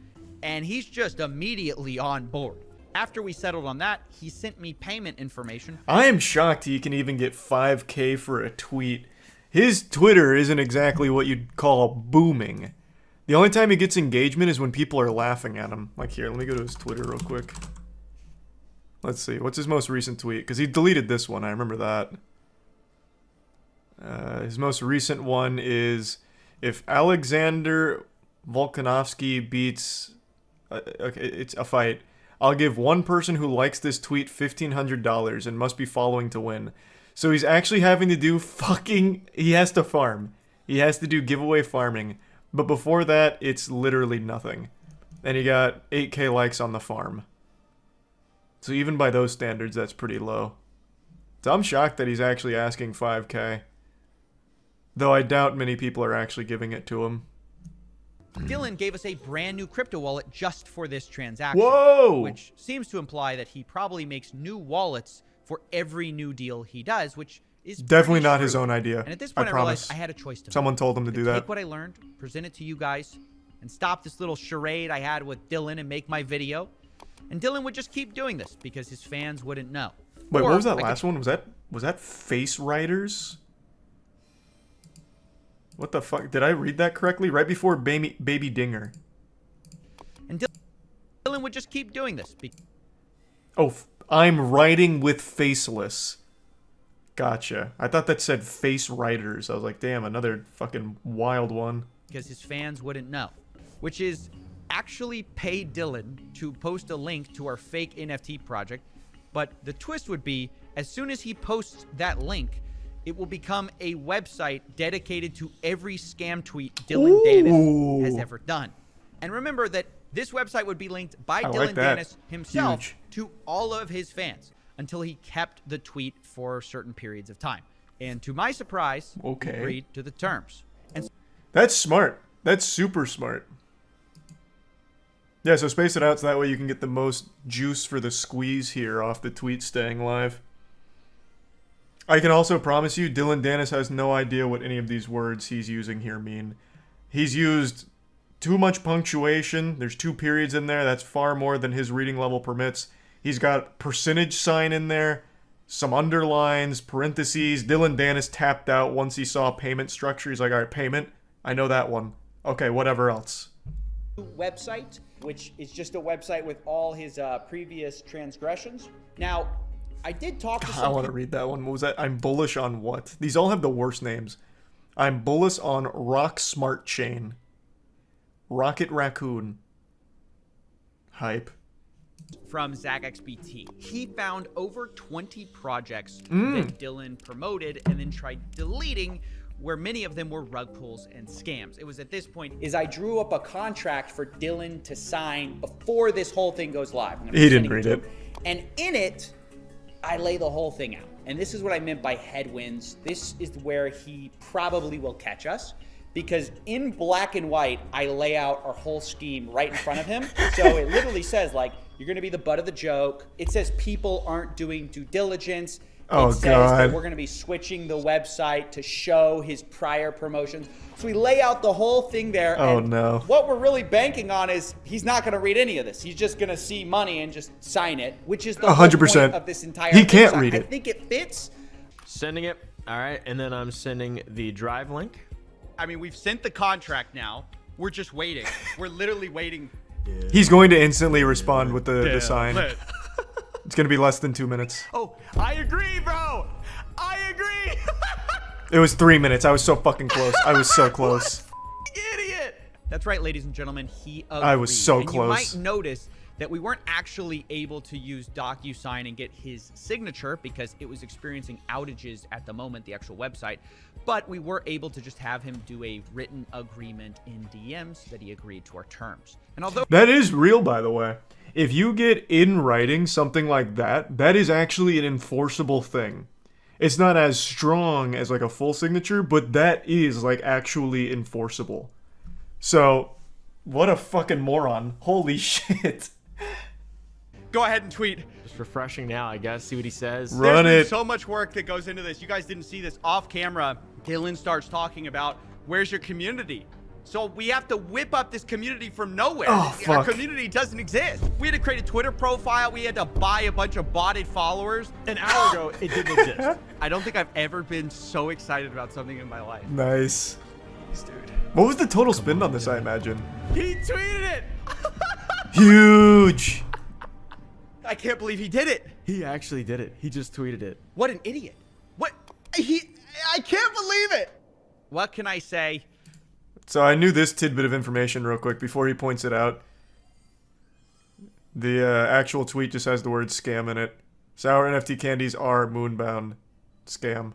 Speaker 15: and he's just immediately on board. After we settled on that, he sent me payment information.
Speaker 2: I am shocked he can even get 5K for a tweet. His Twitter isn't exactly what you'd call booming. The only time he gets engagement is when people are laughing at him. Like here, let me go to his Twitter real quick. Let's see, what's his most recent tweet? Because he deleted this one, I remember that. His most recent one is, if Alexander Volkanovsky beats... okay, it's a fight. I'll give one person who likes this tweet $1,500 and must be following to win. So he's actually having to do fucking... He has to farm. He has to do giveaway farming. But before that, it's literally nothing. And he got 8K likes on the farm. So even by those standards, that's pretty low. So I'm shocked that he's actually asking 5K. Though I doubt many people are actually giving it to him.
Speaker 15: Dylan gave us a brand new crypto wallet just for this transaction.
Speaker 2: Whoa!
Speaker 15: Which seems to imply that he probably makes new wallets for every new deal he does, which is
Speaker 2: definitely not
Speaker 15: true.
Speaker 2: his own idea.
Speaker 15: And at this point, I realized I had a choice to make.
Speaker 2: Someone told him to do that.
Speaker 15: Take what I learned, present it to you guys, and stop this little charade I had with Dylan and make my video. And Dylan would just keep doing this because his fans wouldn't know.
Speaker 2: Wait,
Speaker 15: Or
Speaker 2: what was that
Speaker 15: I could-
Speaker 2: last one? Was that Face Writers? What the fuck? Did I read that correctly? Right before Baby Dinger.
Speaker 15: And Dylan would just keep doing this.
Speaker 2: Oh, I'm writing with Faceless. Gotcha. I thought that said Face Writers. I was like, damn, another fucking wild one.
Speaker 15: Because his fans wouldn't know. Which is actually pay Dylan to post a link to our fake NFT project. But the twist would be, as soon as he posts that link, it will become a website dedicated to every scam tweet Dylan Dennis has ever done. And remember that this website would be linked by Dylan Dennis himself to all of his fans until he kept the tweet for certain periods of time. And to my surprise, he agreed to the terms. And
Speaker 2: That's smart. That's super smart. Yeah, so space it out so that way you can get the most juice for the squeeze here off the tweet staying live. I can also promise you, Dylan Dennis has no idea what any of these words he's using here mean. He's used too much punctuation. There's 2 periods in there. That's far more than his reading level permits. He's got percentage sign in there, some underlines, parentheses. Dylan Dennis tapped out once he saw payment structure. He's like, all right, payment. I know that one. Okay, whatever else.
Speaker 16: Website, which is just a website with all his previous transgressions. Now, I did talk to some
Speaker 2: I want to read that one. What was that? I'm bullish on what? These all have the worst names. I'm bullish on Rock Smart Chain. Rocket Raccoon. Hype.
Speaker 15: from ZachXBT. He found over 20 projects
Speaker 2: Mm.
Speaker 15: that Dylan promoted and then tried deleting, where many of them were rug pulls and scams. It was at this point
Speaker 16: is I drew up a contract for Dylan to sign before this whole thing goes live.
Speaker 2: He didn't read it.
Speaker 16: And in it, I lay the whole thing out. And this is what I meant by headwinds. This is where he probably will catch us. Because in black and white, I lay out our whole scheme right in front of him. So it literally says, like, you're going to be the butt of the joke. It says people aren't doing due diligence.
Speaker 2: Oh,
Speaker 16: it says
Speaker 2: God.
Speaker 16: that we're going to be switching the website to show his prior promotions. So we lay out the whole thing there.
Speaker 2: Oh,
Speaker 16: and
Speaker 2: no.
Speaker 16: what we're really banking on is he's not going to read any of this. He's just going to see money and just sign it, which is the whole
Speaker 2: 100%.
Speaker 16: point of this entire
Speaker 2: He
Speaker 16: thing.
Speaker 2: can't
Speaker 16: So
Speaker 2: read
Speaker 16: I
Speaker 2: it.
Speaker 16: think it fits.
Speaker 17: Sending it. All right. And then I'm sending the drive link.
Speaker 15: I mean, we've sent the contract now. We're just waiting. We're literally waiting.
Speaker 2: He's going to instantly respond with the
Speaker 15: Yeah,
Speaker 2: sign.
Speaker 15: lit.
Speaker 2: It's going to be less than 2 minutes.
Speaker 17: Oh, I agree, bro. I agree.
Speaker 2: It was 3 minutes. I was so fucking close. I was so close.
Speaker 15: Idiot. That's right, ladies and gentlemen. He agreed.
Speaker 2: I was so
Speaker 15: and
Speaker 2: close.
Speaker 15: You might notice that we weren't actually able to use DocuSign and get his signature because it was experiencing outages at the moment, the actual website. But we were able to just have him do a written agreement in DMs that he agreed to our terms. And although
Speaker 2: That is real, by the way. If you get in writing something like that, that is actually an enforceable thing. It's not as strong as like a full signature, but that is like actually enforceable. So, what a fucking moron. Holy shit.
Speaker 15: go ahead and tweet.
Speaker 17: Just refreshing now, I guess. See what he says.
Speaker 2: Run
Speaker 15: There's been
Speaker 2: it.
Speaker 15: so much work that goes into this. You guys didn't see this off camera. Dylan starts talking about where's your community. So we have to whip up this community from nowhere.
Speaker 2: Oh,
Speaker 15: Our
Speaker 2: fuck.
Speaker 15: community doesn't exist. We had to create a Twitter profile. We had to buy a bunch of botted followers.
Speaker 17: An hour ago, it didn't exist.
Speaker 15: I don't think I've ever been so excited about something in my life.
Speaker 2: Nice.
Speaker 15: Dude.
Speaker 2: What was the total spend on this, I imagine?
Speaker 17: He tweeted it.
Speaker 2: Huge.
Speaker 15: I can't believe he did it.
Speaker 17: He actually did it. He just tweeted it.
Speaker 15: What an idiot. What? I can't believe it. What can I say?
Speaker 2: So I knew this tidbit of information real quick before he points it out. The actual tweet just has the word scam in it. Sour NFT candies are moonbound. Scam.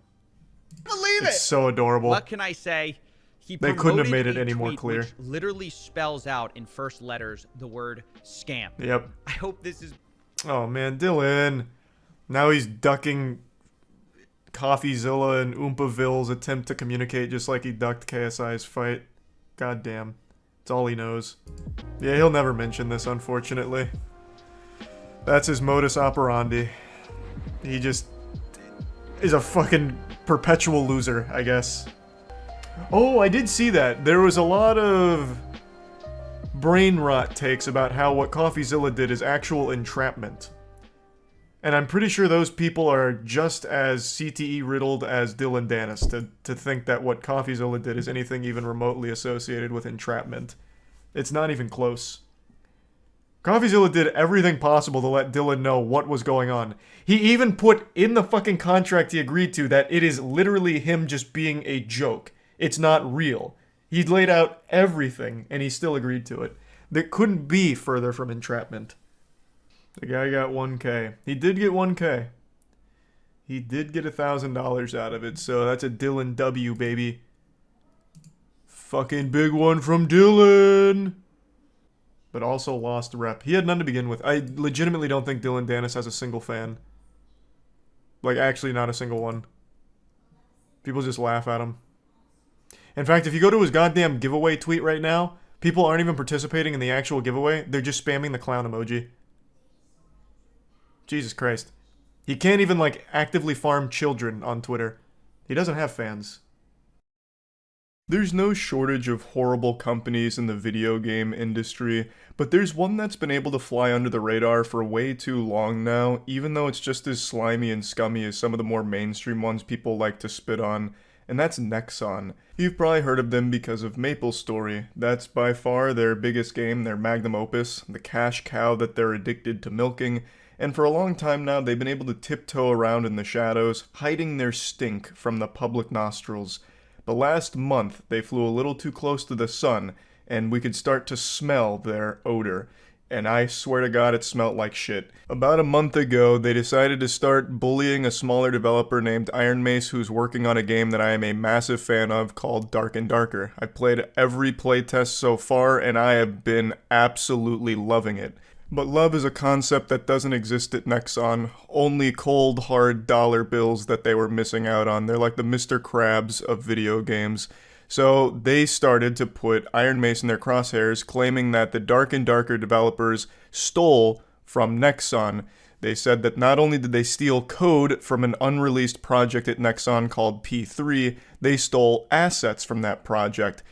Speaker 15: Believe
Speaker 2: It's
Speaker 15: it.
Speaker 2: so adorable.
Speaker 15: What can I say? He
Speaker 2: They couldn't have
Speaker 15: promoted
Speaker 2: made it
Speaker 15: a
Speaker 2: any more
Speaker 15: tweet
Speaker 2: clear.
Speaker 15: which literally spells out in first letters the word scam.
Speaker 2: Yep.
Speaker 15: I hope this is
Speaker 2: Oh man, Dylan. Now he's ducking CoffeeZilla and Oompaville's attempt to communicate just like he ducked KSI's fight. God damn. It's all he knows. Yeah, he'll never mention this, unfortunately. That's his modus operandi. He just is a fucking perpetual loser, I guess. Oh, I did see that. There was a lot of brain rot takes about how what CoffeeZilla did is actual entrapment. And I'm pretty sure those people are just as CTE riddled as Dylan Dennis to think that what CoffeeZilla did is anything even remotely associated with entrapment. It's not even close. CoffeeZilla did everything possible to let Dylan know what was going on. He even put in the fucking contract he agreed to that it is literally him just being a joke. It's not real. He laid out everything, and he still agreed to it. That couldn't be further from entrapment. The guy got 1K. He did get 1K. He did get $1,000 out of it, so that's a Dylan W, baby. Fucking big one from Dylan! But also lost rep. He had none to begin with. I legitimately don't think Dylan Dennis has a single fan. Like, actually not a single one. People just laugh at him. In fact, if you go to his goddamn giveaway tweet right now, people aren't even participating in the actual giveaway. They're just spamming the clown emoji. Jesus Christ. He can't even, like, actively farm children on Twitter. He doesn't have fans.
Speaker 1: There's no shortage of horrible companies in the video game industry, but there's one that's been able to fly under the radar for way too long now, even though it's just as slimy and scummy as some of the more mainstream ones people like to spit on, and that's Nexon. You've probably heard of them because of MapleStory. That's by far their biggest game, their magnum opus, the cash cow that they're addicted to milking, and for a long time now they've been able to tiptoe around in the shadows, hiding their stink from the public nostrils. But last month, they flew a little too close to the sun, and we could start to smell their odor. And I swear to God, it smelled like shit. About a month ago, they decided to start bullying a smaller developer named Iron Mace, who's working on a game that I am a massive fan of called Dark and Darker. I played every playtest so far, and I have been absolutely loving it. But love is a concept that doesn't exist at Nexon. Only cold, hard dollar bills that they were missing out on. They're like the Mr. Krabs of video games. So they started to put Iron Mace in their crosshairs, claiming that the Dark and Darker developers stole from Nexon. They said that not only did they steal code from an unreleased project at Nexon called P3, they stole assets from that project.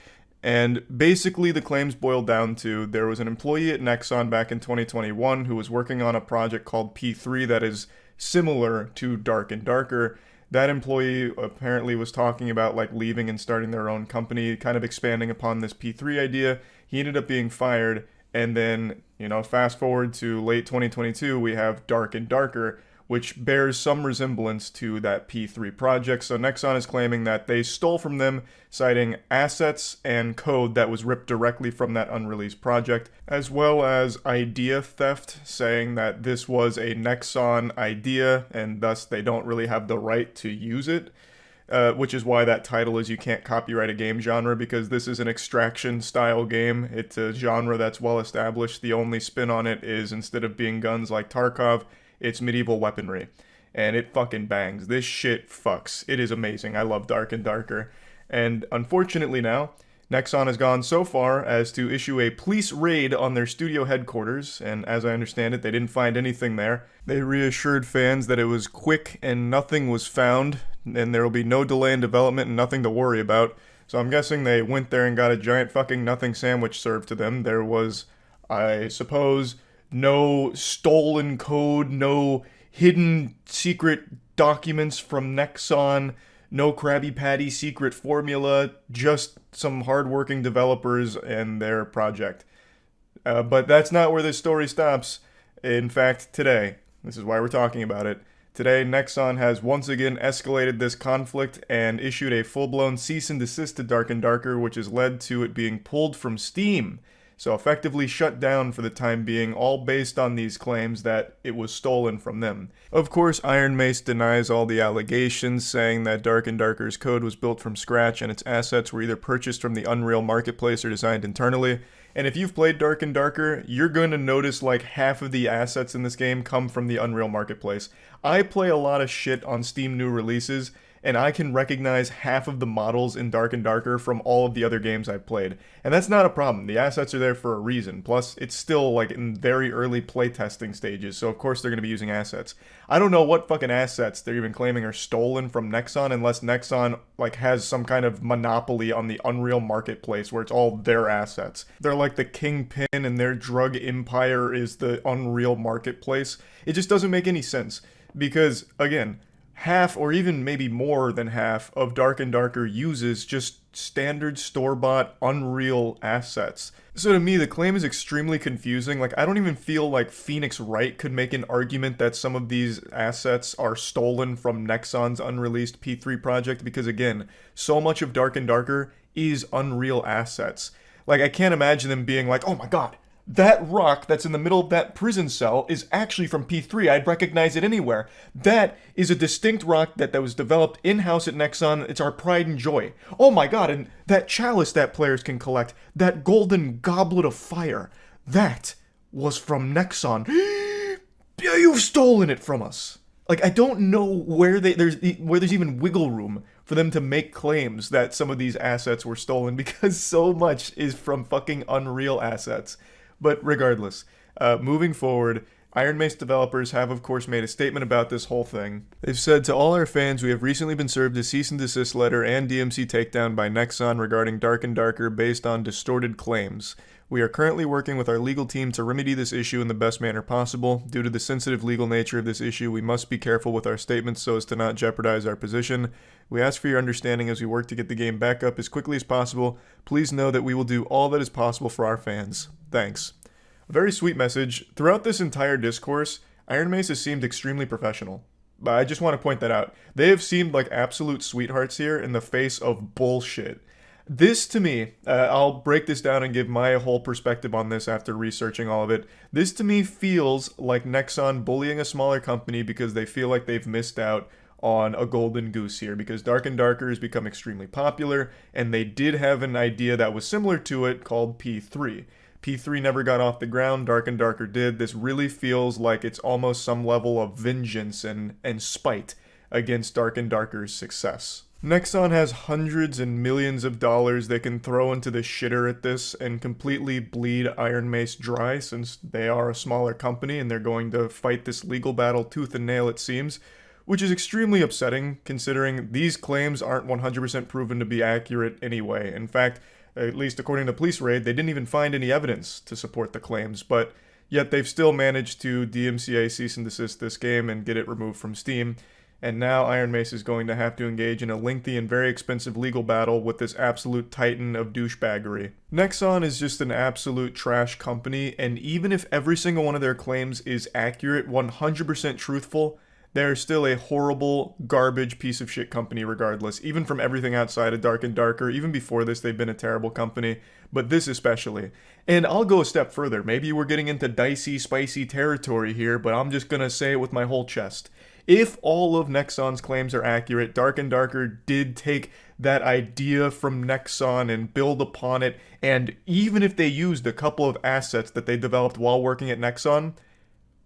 Speaker 1: And basically the claims boiled down to there was an employee at Nexon back in 2021 who was working on a project called P3 that is similar to Dark and Darker. That employee apparently was talking about like leaving and starting their own company, kind of expanding upon this P3 idea. He ended up being fired, and then, fast forward to late 2022, we have Dark and Darker, which bears some resemblance to that P3 project. So Nexon is claiming that they stole from them, citing assets and code that was ripped directly from that unreleased project, as well as idea theft, saying that this was a Nexon idea, and thus they don't really have the right to use it. Which is why that title is You Can't Copyright a Game Genre, because this is an extraction style game. It's a genre that's well established. The only spin on it is, instead of being guns like Tarkov, it's medieval weaponry, and it fucking bangs. This shit fucks. It is amazing. I love Dark and Darker. And unfortunately now, Nexon has gone so far as to issue a police raid on their studio headquarters, and as I understand it, they didn't find anything there. They reassured fans that it was quick and nothing was found, and there will be no delay in development and nothing to worry about. So I'm guessing they went there and got a giant fucking nothing sandwich served to them. There was, I suppose, no stolen code, no hidden secret documents from Nexon, no Krabby Patty secret formula, just some hardworking developers and their project. But that's not where this story stops. In fact, today, this is why we're talking about it, today Nexon has once again escalated this conflict and issued a full-blown cease and desist to Dark and Darker, which has led to it being pulled from Steam. So effectively shut down for the time being, all based on these claims that it was stolen from them. Of course, Iron Mace denies all the allegations, saying that Dark and Darker's code was built from scratch and its assets were either purchased from the Unreal Marketplace or designed internally. And if you've played Dark and Darker, you're going to notice like half of the assets in this game come from the Unreal Marketplace. I play a lot of shit on Steam new releases, and I can recognize half of the models in Dark and Darker from all of the other games I've played. And that's not a problem. The assets are there for a reason. Plus, it's still like in very early playtesting stages, so of course they're going to be using assets. I don't know what fucking assets they're even claiming are stolen from Nexon unless Nexon like has some kind of monopoly on the Unreal marketplace where it's all their assets. They're like the kingpin and their drug empire is the Unreal marketplace. It just doesn't make any sense because, again, half or even maybe more than half of Dark and Darker uses just standard store-bought Unreal assets. So to me, the claim is extremely confusing. Like, I don't even feel like Phoenix Wright could make an argument that some of these assets are stolen from Nexon's unreleased P3 project because, again, so much of Dark and Darker is Unreal assets. Like, I can't imagine them being like, oh my god, that rock that's in the middle of that prison cell is actually from P3. I'd recognize it anywhere. That is a distinct rock that was developed in-house at Nexon. It's our pride and joy. Oh my god, and that chalice that players can collect, that golden goblet of fire, that was from Nexon. You've stolen it from us. Like, I don't know where there's even wiggle room for them to make claims that some of these assets were stolen because so much is from fucking Unreal assets. But regardless, moving forward, Iron Mace developers have of course made a statement about this whole thing. They've said, to all our fans, we have recently been served a cease and desist letter and DMC takedown by Nexon regarding Dark and Darker based on distorted claims. We are currently working with our legal team to remedy this issue in the best manner possible. Due to the sensitive legal nature of this issue, we must be careful with our statements so as to not jeopardize our position. We ask for your understanding as we work to get the game back up as quickly as possible. Please know that we will do all that is possible for our fans. Thanks. A very sweet message. Throughout this entire discourse, Iron Mace has seemed extremely professional. But I just want to point that out. They have seemed like absolute sweethearts here in the face of bullshit. This, to me, I'll break this down and give my whole perspective on this after researching all of it. This, to me, feels like Nexon bullying a smaller company because they feel like they've missed out on a golden goose here, because Dark and Darker has become extremely popular, and they did have an idea that was similar to it called P3. P3 never got off the ground, Dark and Darker did. This really feels like it's almost some level of vengeance and spite against Dark and Darker's success. Nexon has hundreds and millions of dollars they can throw into the shitter at this and completely bleed Iron Mace dry since they are a smaller company and they're going to fight this legal battle tooth and nail, it seems, which is extremely upsetting considering these claims aren't 100% proven to be accurate anyway. In fact, at least according to Police Raid, they didn't even find any evidence to support the claims, but yet they've still managed to DMCA cease and desist this game and get it removed from Steam. And now Iron Mace is going to have to engage in a lengthy and very expensive legal battle with this absolute titan of douchebaggery. Nexon is just an absolute trash company, and even if every single one of their claims is accurate, 100% truthful, they're still a horrible, garbage piece of shit company regardless. Even from everything outside of Dark and Darker, even before this, they've been a terrible company, but this especially. And I'll go a step further. Maybe we're getting into dicey, spicy territory here, but I'm just gonna say it with my whole chest. If all of Nexon's claims are accurate, Dark and Darker did take that idea from Nexon and build upon it, and even if they used a couple of assets that they developed while working at Nexon,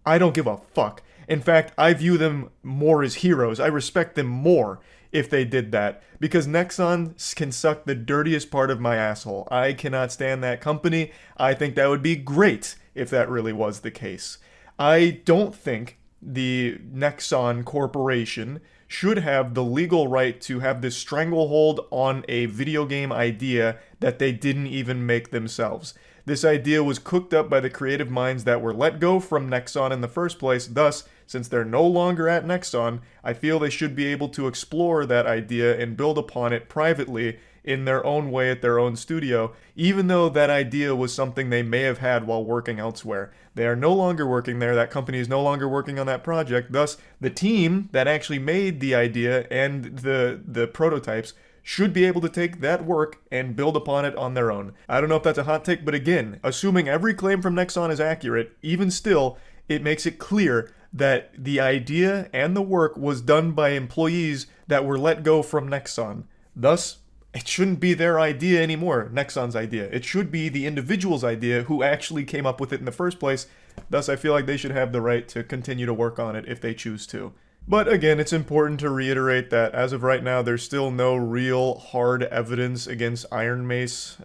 Speaker 1: I don't give a fuck. In fact, I view them more as heroes. I respect them more if they did that, because Nexon can suck the dirtiest part of my asshole. I cannot stand that company. I think that would be great if that really was the case. I don't think the Nexon Corporation should have the legal right to have this stranglehold on a video game idea that they didn't even make themselves. This idea was cooked up by the creative minds that were let go from Nexon in the first place. Thus, since they're no longer at Nexon, I feel they should be able to explore that idea and build upon it privately in their own way at their own studio, even though that idea was something they may have had while working elsewhere. They are no longer working there, that company is no longer working on that project, thus the team that actually made the idea and the prototypes should be able to take that work and build upon it on their own. I don't know if that's a hot take, but again, assuming every claim from Nexon is accurate, even still, it makes it clear that the idea and the work was done by employees that were let go from Nexon. Thus, it shouldn't be their idea anymore, Nexon's idea. It should be the individual's idea who actually came up with it in the first place. Thus, I feel like they should have the right to continue to work on it if they choose to. But again, it's important to reiterate that as of right now, there's still no real hard evidence against Iron Mace.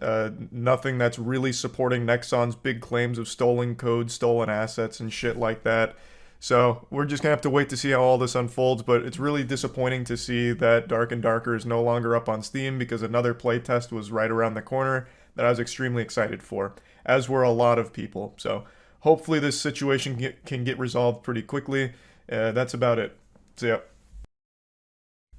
Speaker 1: Nothing that's really supporting Nexon's big claims of stolen code, stolen assets, and shit like that. So we're just gonna have to wait to see how all this unfolds, but it's really disappointing to see that Dark and Darker is no longer up on Steam because another playtest was right around the corner that I was extremely excited for, as were a lot of people. So hopefully this situation can get resolved pretty quickly. That's about it. So yeah.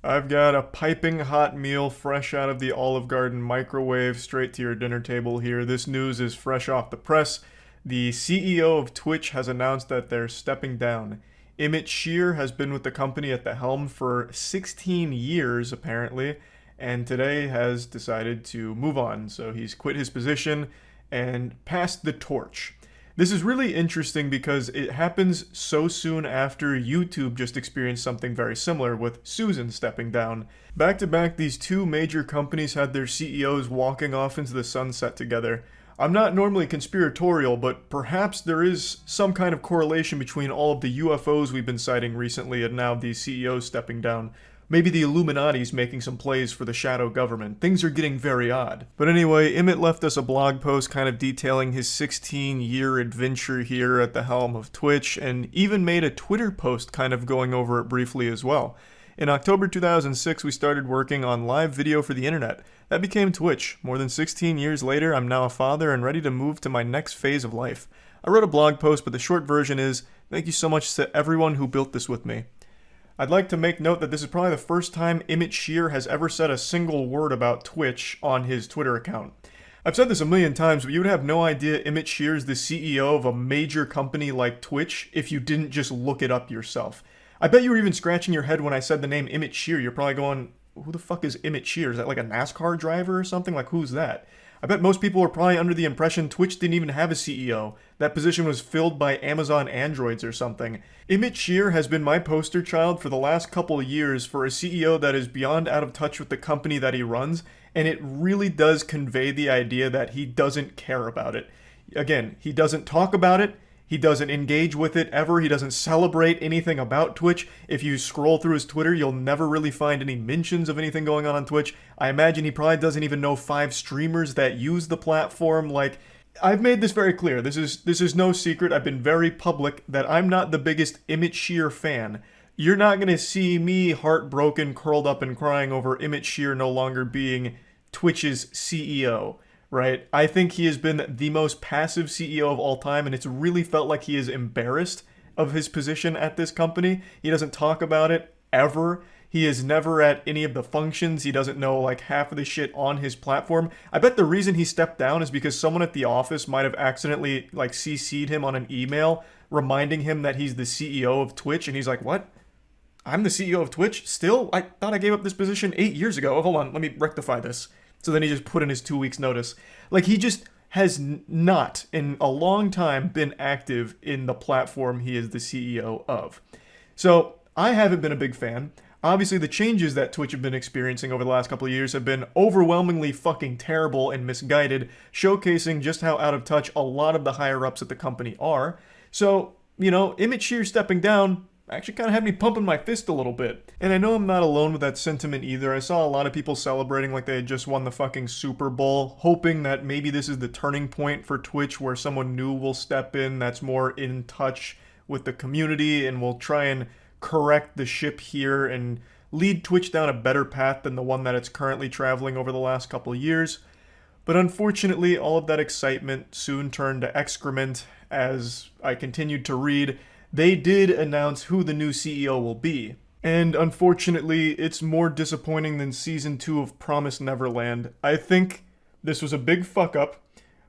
Speaker 1: I've got a piping hot meal fresh out of the Olive Garden microwave straight to your dinner table here. This news is fresh off the press. The CEO of Twitch has announced that they're stepping down. Emmett Shear has been with the company at the helm for 16 years, apparently, and today has decided to move on. So he's quit his position and passed the torch. This is really interesting because it happens so soon after YouTube just experienced something very similar with Susan stepping down. Back to back, these two major companies had their CEOs walking off into the sunset together. I'm not normally conspiratorial, but perhaps there is some kind of correlation between all of the UFOs we've been citing recently and now these CEOs stepping down. Maybe the Illuminati's making some plays for the shadow government. Things are getting very odd. But anyway, Emmett left us a blog post kind of detailing his 16-year adventure here at the helm of Twitch, and even made a Twitter post kind of going over it briefly as well. In October 2006, we started working on live video for the internet. That became Twitch. More than 16 years later, I'm now a father and ready to move to my next phase of life. I wrote a blog post, but the short version is, thank you so much to everyone who built this with me. I'd like to make note that this is probably the first time Emmett Shear has ever said a single word about Twitch on his Twitter account. I've said this a million times, but you would have no idea Emmett Shear is the CEO of a major company like Twitch if you didn't just look it up yourself. I bet you were even scratching your head when I said the name Emmett Shear. You're probably going, who the fuck is Emmett Shear? Is that like a NASCAR driver or something? Like, who's that? I bet most people were probably under the impression Twitch didn't even have a CEO. That position was filled by Amazon androids or something. Emmett Shear has been my poster child for the last couple of years for a CEO that is beyond out of touch with the company that he runs, and it really does convey the idea that he doesn't care about it. Again, he doesn't talk about it. He doesn't engage with it ever. He doesn't celebrate anything about Twitch. If you scroll through his Twitter, you'll never really find any mentions of anything going on Twitch. I imagine he probably doesn't even know 5 streamers that use the platform. Like, I've made this very clear. This is no secret. I've been very public that I'm not the biggest Emmett Shear fan. You're not going to see me heartbroken, curled up and crying over Emmett Shear no longer being Twitch's CEO. Right? I think he has been the most passive CEO of all time, and it's really felt like he is embarrassed of his position at this company. He doesn't talk about it ever. He is never at any of the functions. He doesn't know like half of the shit on his platform. I bet the reason he stepped down is because someone at the office might have accidentally like CC'd him on an email reminding him that he's the CEO of Twitch, and he's like, what? I'm the CEO of Twitch? Still? I thought I gave up this position 8 years ago. Oh, hold on, let me rectify this. So then he just put in his 2 weeks notice. Like, he just has not, in a long time, been active in the platform he is the CEO of. So, I haven't been a big fan. Obviously, the changes that Twitch have been experiencing over the last couple of years have been overwhelmingly fucking terrible and misguided, showcasing just how out of touch a lot of the higher-ups at the company are. So, you know, Emmett Shear stepping down actually kind of had me pumping my fist a little bit. And I know I'm not alone with that sentiment either. I saw a lot of people celebrating like they had just won the fucking Super Bowl, hoping that maybe this is the turning point for Twitch where someone new will step in that's more in touch with the community and will try and correct the ship here and lead Twitch down a better path than the one that it's currently traveling over the last couple of years. But unfortunately, all of that excitement soon turned to excrement as I continued to read. They did announce who the new CEO will be. And unfortunately, it's more disappointing than Season 2 of Promised Neverland. I think this was a big fuck up,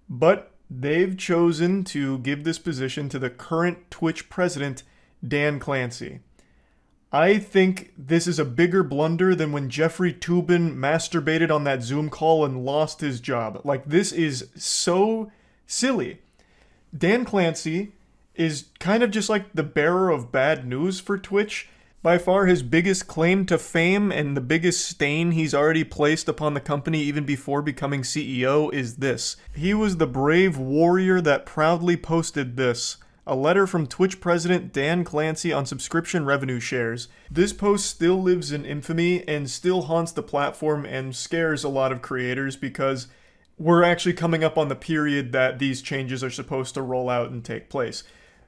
Speaker 1: but they've chosen to give this position to the current Twitch president, Dan Clancy. I think this is a bigger blunder than when Jeffrey Toobin masturbated on that Zoom call and lost his job. Like, this is so silly. Dan Clancy is kind of just like the bearer of bad news for Twitch. By far his biggest claim to fame and the biggest stain he's already placed upon the company even before becoming CEO is this. He was the brave warrior that proudly posted this
Speaker 2: A letter from Twitch president Dan Clancy on subscription revenue shares. This post still lives in infamy and still haunts the platform and scares a lot of creators because we're actually coming up on the period that these changes are supposed to roll out and take place.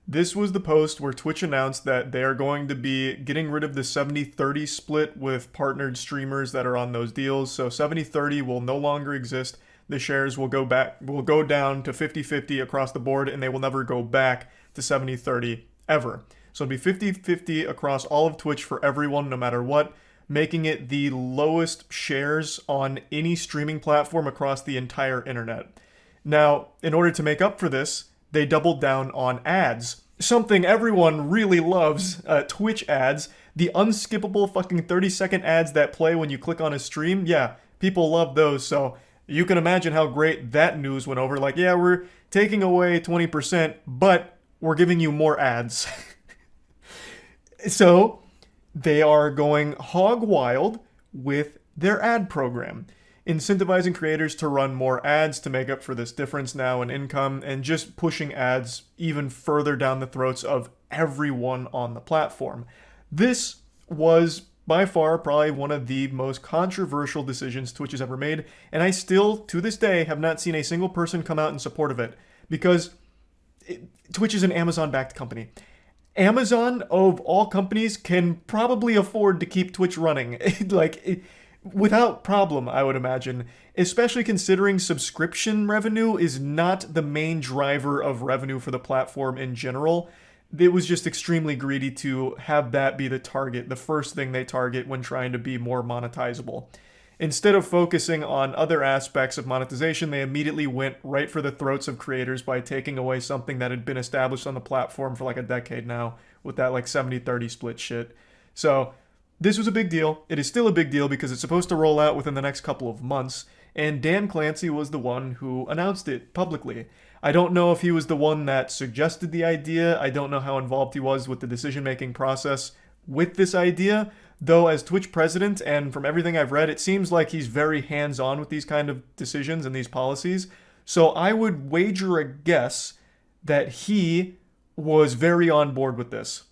Speaker 2: This was the post where Twitch announced that they are going to be getting rid of the 70-30 split with partnered streamers that are on those deals. So 70-30 will no longer exist. The shares will go down to 50-50 across the board, and they will never go back to 70-30 ever. So it'll be 50-50 across all of Twitch for everyone, no matter what, making it the lowest shares on any streaming platform across the entire internet. Now, in order to make up for this, they doubled down on ads. Something everyone really loves, Twitch ads. The unskippable fucking 30-second ads that play when you click on a stream. Yeah, people love those, so you can imagine how great that news went over. Like, yeah, we're taking away 20%, but we're giving you more ads. So they are going hog wild with their ad program, incentivizing creators to run more ads to make up for this difference now in income, and just pushing ads even further down the throats of everyone on the platform. This was by far probably one of the most controversial decisions Twitch has ever made, and I still, to this day, have not seen a single person come out in support of it, because Twitch is an Amazon-backed company. Amazon, of all companies, can probably afford to keep Twitch running. Without problem, I would imagine. Especially considering subscription revenue is not the main driver of revenue for the platform in general. It was just extremely greedy to have that be the target, the first thing they target when trying to be more monetizable. Instead of focusing on other aspects of monetization, they immediately went right for the throats of creators by taking away something that had been established on the platform for like a decade now, with that like 70-30 split shit. So this was a big deal. It is still a big deal because it's supposed to roll out within the next couple of months, and Dan Clancy was the one who announced it publicly. I don't know if he was the one that suggested the idea. I don't know how involved he was with the decision-making process with this idea, though as Twitch president, and from everything I've read, it seems like he's very hands-on with these kind of decisions and these policies. So I would wager a guess that he was very on board with this.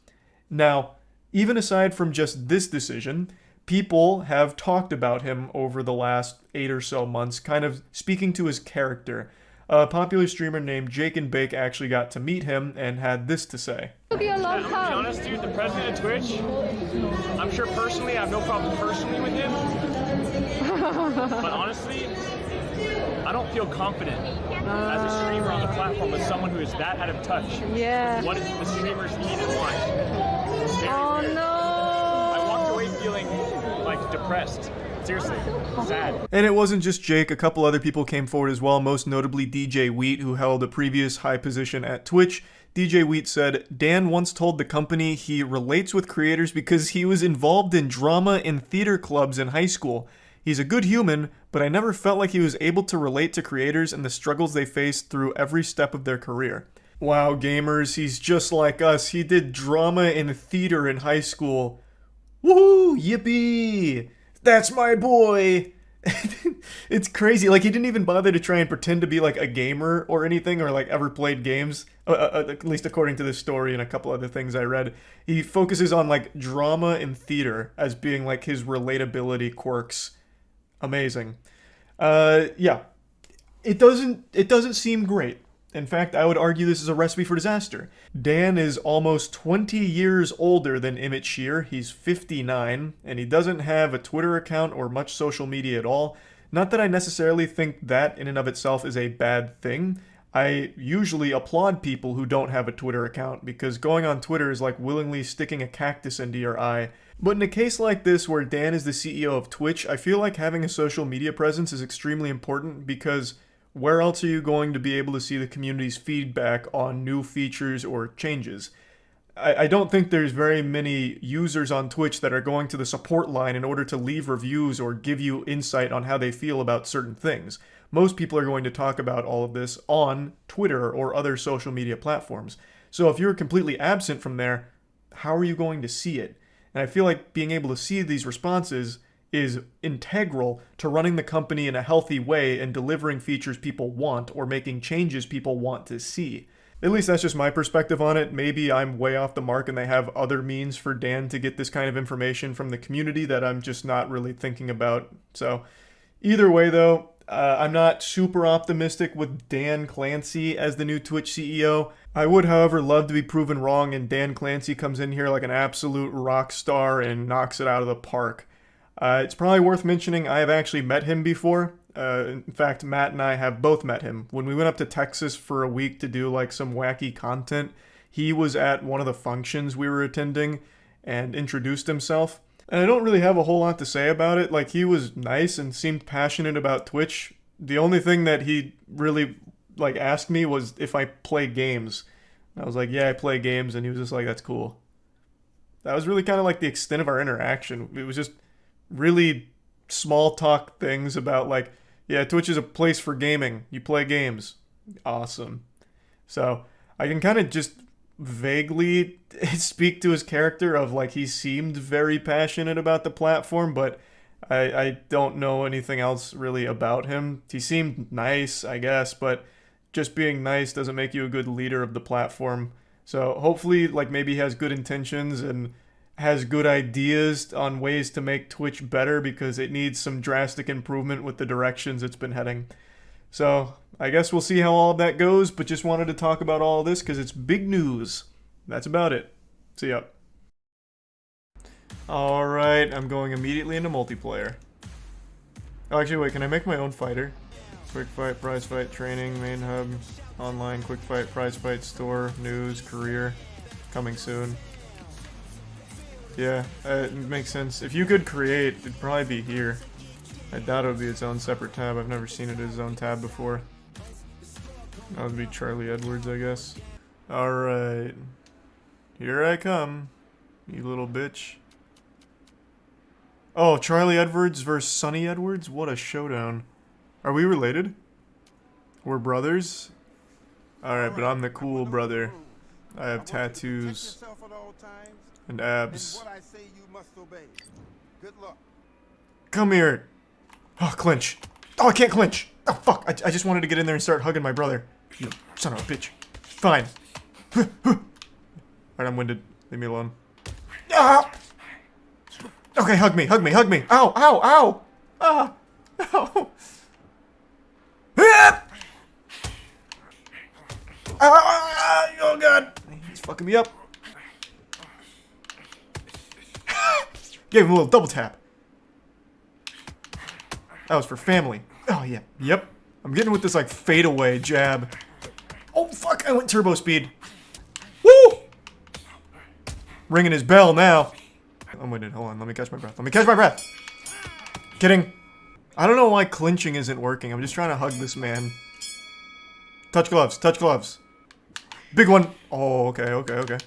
Speaker 2: Now, even aside from just this decision, people have talked about him over the last 8 or so months, kind of speaking to his character. A popular streamer named Jake and Bake actually got to meet him and had this to say.
Speaker 18: I'm gonna be honest, dude, the president of Twitch, I'm sure personally, I have no problem personally with him. But honestly, I don't feel confident as a streamer on the platform with someone who is that out of touch.
Speaker 19: Yeah.
Speaker 18: With what the streamers need and want.
Speaker 19: Oh no!
Speaker 18: I walked away feeling like depressed. Seriously, sad.
Speaker 2: And it wasn't just Jake, a couple other people came forward as well, most notably DJ Wheat, who held a previous high position at Twitch. DJ Wheat said, Dan once told the company he relates with creators because he was involved in drama and theater clubs in high school. He's a good human, but I never felt like he was able to relate to creators and the struggles they faced through every step of their career. Wow, gamers, he's just like us. He did drama and theater in high school. Woohoo! Yippee! That's my boy! It's crazy. Like, he didn't even bother to try and pretend to be like a gamer or anything, or like ever played games, at least according to this story and a couple other things I read. He focuses on like drama and theater as being like his relatability quirks. Amazing. Yeah. It doesn't seem great. In fact, I would argue this is a recipe for disaster. Dan is almost 20 years older than Emmett Shear. He's 59, and he doesn't have a Twitter account or much social media at all. Not that I necessarily think that in and of itself is a bad thing. I usually applaud people who don't have a Twitter account, because going on Twitter is like willingly sticking a cactus into your eye. But in a case like this where Dan is the CEO of Twitch, I feel like having a social media presence is extremely important, because where else are you going to be able to see the community's feedback on new features or changes? I don't think there's very many users on Twitch that are going to the support line in order to leave reviews or give you insight on how they feel about certain things. Most people are going to talk about all of this on Twitter or other social media platforms. So if you're completely absent from there, how are you going to see it? And I feel like being able to see these responses is integral to running the company in a healthy way and delivering features people want or making changes people want to see.
Speaker 1: At least that's just my perspective on it. Maybe I'm way off the mark and they have other means for Dan to get this kind of information from the community that I'm just not really thinking about. So either way though, I'm not super optimistic with Dan Clancy as the new Twitch CEO. I would, however, love to be proven wrong and Dan Clancy comes in here like an absolute rock star and knocks it out of the park. It's probably worth mentioning I have actually met him before. In fact, Matt and I have both met him. When we went up to Texas for a week to do like some wacky content, he was at one of the functions we were attending and introduced himself. And I don't really have a whole lot to say about it. Like, he was nice and seemed passionate about Twitch. The only thing that he really like asked me was if I play games. And I was like, yeah, I play games. And he was just like, that's cool. That was really kind of like the extent of our interaction. It was just really small talk things about like, yeah, Twitch is a place for gaming. You play games. Awesome. So I can kind of just vaguely speak to his character of like he seemed very passionate about the platform, but I don't know anything else really about him. He seemed nice, I guess, but just being nice doesn't make you a good leader of the platform. So hopefully like maybe he has good intentions and has good ideas on ways to make Twitch better because it needs some drastic improvement with the directions it's been heading. So I guess we'll see how all of that goes, but just wanted to talk about all of this because it's big news. That's about it. See ya. Alright, I'm going immediately into multiplayer. Oh, actually, wait, can I make my own fighter? Quick fight, prize fight, training, main hub, online, quick fight, prize fight, store, news, career, coming soon. Yeah, it makes sense. If you could create, it'd probably be here. I doubt it would be its own separate tab. I've never seen it as its own tab before. That would be Charlie Edwards, I guess. Alright. Here I come, you little bitch. Oh, Charlie Edwards versus Sonny Edwards? What a showdown. Are we related? We're brothers? Alright, but I'm the cool brother. I have tattoos. And abs. Come here. Oh, clinch. Oh, I can't clinch. Oh, fuck. I just wanted to get in there and start hugging my brother. You son of a bitch. Fine. Alright, I'm winded. Leave me alone. Ah! Okay, hug me, hug me, hug me. Ow, ow, ow. Ah. Ow. Ah! Oh, God. He's fucking me up. Gave him a little double tap. That was for family. Oh, yeah. Yep. I'm getting with this, like, fadeaway jab. Oh, fuck. I went turbo speed. Woo! Ringing his bell now. I'm winded. Hold on. Let me catch my breath. Let me catch my breath. Kidding. I don't know why clinching isn't working. I'm just trying to hug this man. Touch gloves. Touch gloves. Big one. Oh, okay, okay, okay.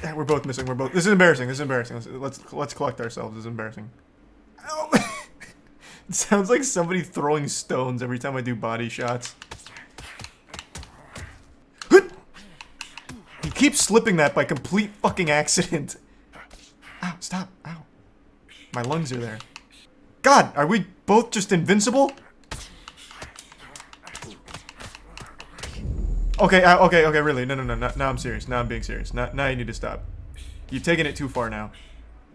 Speaker 1: Yeah, we're both missing. We're both. This is embarrassing. This is embarrassing. Let's collect ourselves. This is embarrassing. Ow. It sounds like somebody throwing stones every time I do body shots. He keeps slipping that by complete fucking accident. Ow, stop. Ow. My lungs are there. God, are we both just invincible? Okay, okay, really. No, now I'm serious. Now I'm being serious. Now you need to stop. You've taken it too far now.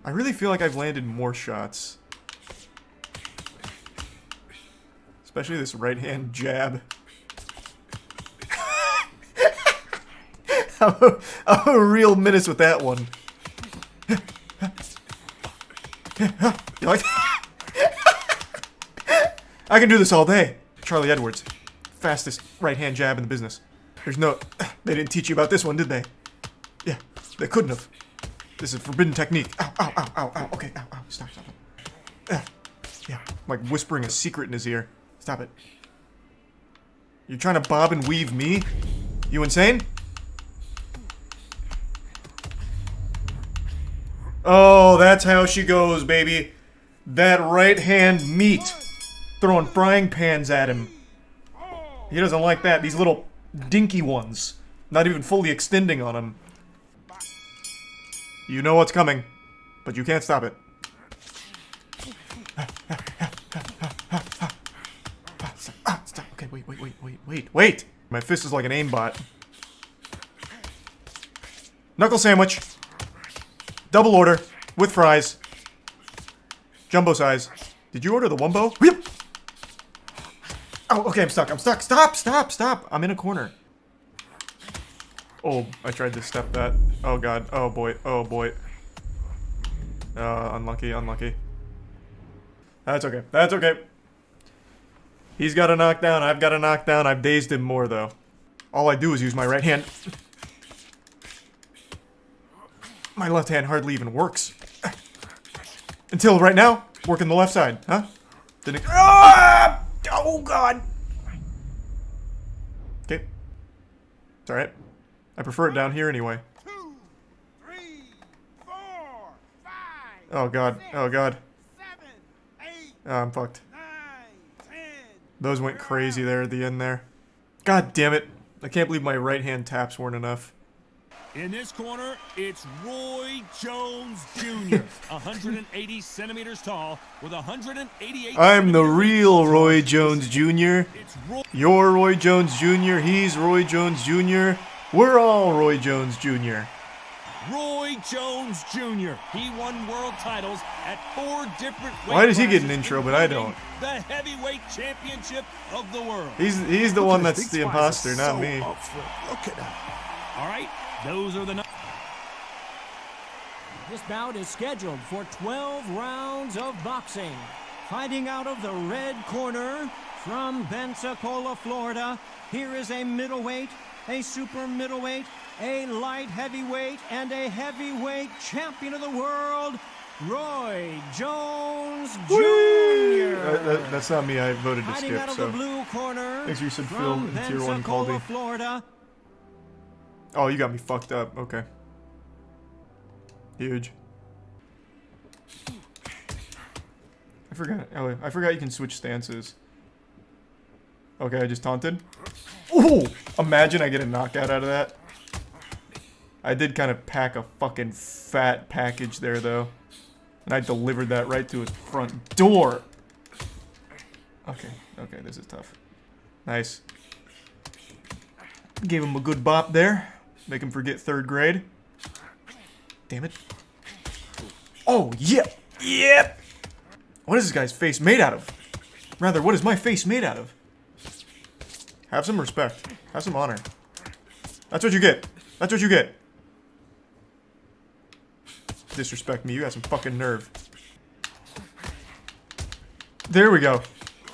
Speaker 1: I really feel like I've landed more shots. Especially this right-hand jab. I'm a real menace with that one. You like that? I can do this all day. Charlie Edwards. Fastest right-hand jab in the business. There's no... They didn't teach you about this one, did they? Yeah, they couldn't have. This is forbidden technique. Ow, ow, ow, ow, ow. Okay, ow, ow. Stop. Yeah, I'm like whispering a secret in his ear. Stop it. You're trying to bob and weave me? You insane? Oh, that's how she goes, baby. That right-hand meat. Throwing frying pans at him. He doesn't like that. These little dinky ones. Not even fully extending on him. You know what's coming, but you can't stop it. Stop. Okay, wait.
Speaker 2: My fist is like an aimbot. Knuckle sandwich. Double order. With fries. Jumbo size. Did you order the wumbo? Yep. Oh, okay, I'm stuck. I'm stuck. Stop, stop, stop. I'm in a corner. Oh, I tried to step that. Oh, God. Oh, boy. Oh, boy. Unlucky, unlucky. That's okay. That's okay. He's got a knockdown. I've got a knockdown. I've dazed him more, though. All I do is use my right hand. My left hand hardly even works. Until right now, working the left side, huh? Didn't. Ah! Oh, God. Okay. It's alright. I prefer it down here anyway.
Speaker 20: 2, 3, 4, 5.
Speaker 2: Oh, God. Oh, God.
Speaker 20: 7, 8.
Speaker 2: Oh, I'm fucked.
Speaker 20: 9, 10.
Speaker 2: Those went crazy there at the end there. God damn it. I can't believe my right hand taps weren't enough.
Speaker 21: In this corner, it's Roy Jones Jr., 180 centimeters tall, with 188.
Speaker 2: I'm the real Roy Jones Jr. You're Roy Jones Jr. He's Roy Jones Jr. We're all Roy Jones Jr.
Speaker 21: Roy Jones Jr. He won world titles at 4 different weight
Speaker 2: Why does he get an
Speaker 21: classes,
Speaker 2: intro, but I don't?
Speaker 21: The heavyweight championship of the world.
Speaker 2: He's the one that's the imposter, not me.
Speaker 21: Look at that. All right, those are the numbers.
Speaker 22: This bout is scheduled for 12 rounds of boxing. Fighting out of the red corner from Pensacola, Florida, here is a middleweight, a super middleweight, a light heavyweight, and a heavyweight champion of the world, Roy Jones Jr.
Speaker 2: That's not me. I voted to
Speaker 22: Fighting
Speaker 2: skip,
Speaker 22: out of
Speaker 2: so.
Speaker 22: the blue corner
Speaker 2: Thanks for your sub-fill in tier 1, Caldy.
Speaker 22: Florida.
Speaker 2: Oh, you got me fucked up. Okay. Huge. I forgot. Oh, I forgot you can switch stances. Okay, I just taunted. Ooh! Imagine I get a knockout out of that. I did kind of pack a fucking fat package there, though. And I delivered that right to his front door. Okay, okay, this is tough. Nice. Gave him a good bop there. Make him forget 3rd grade. Damn it. Oh, yep! Yep! What is this guy's face made out of? Rather, what is my face made out of? Have some respect. Have some honor. That's what you get. That's what you get. Disrespect me. You got some fucking nerve. There we go.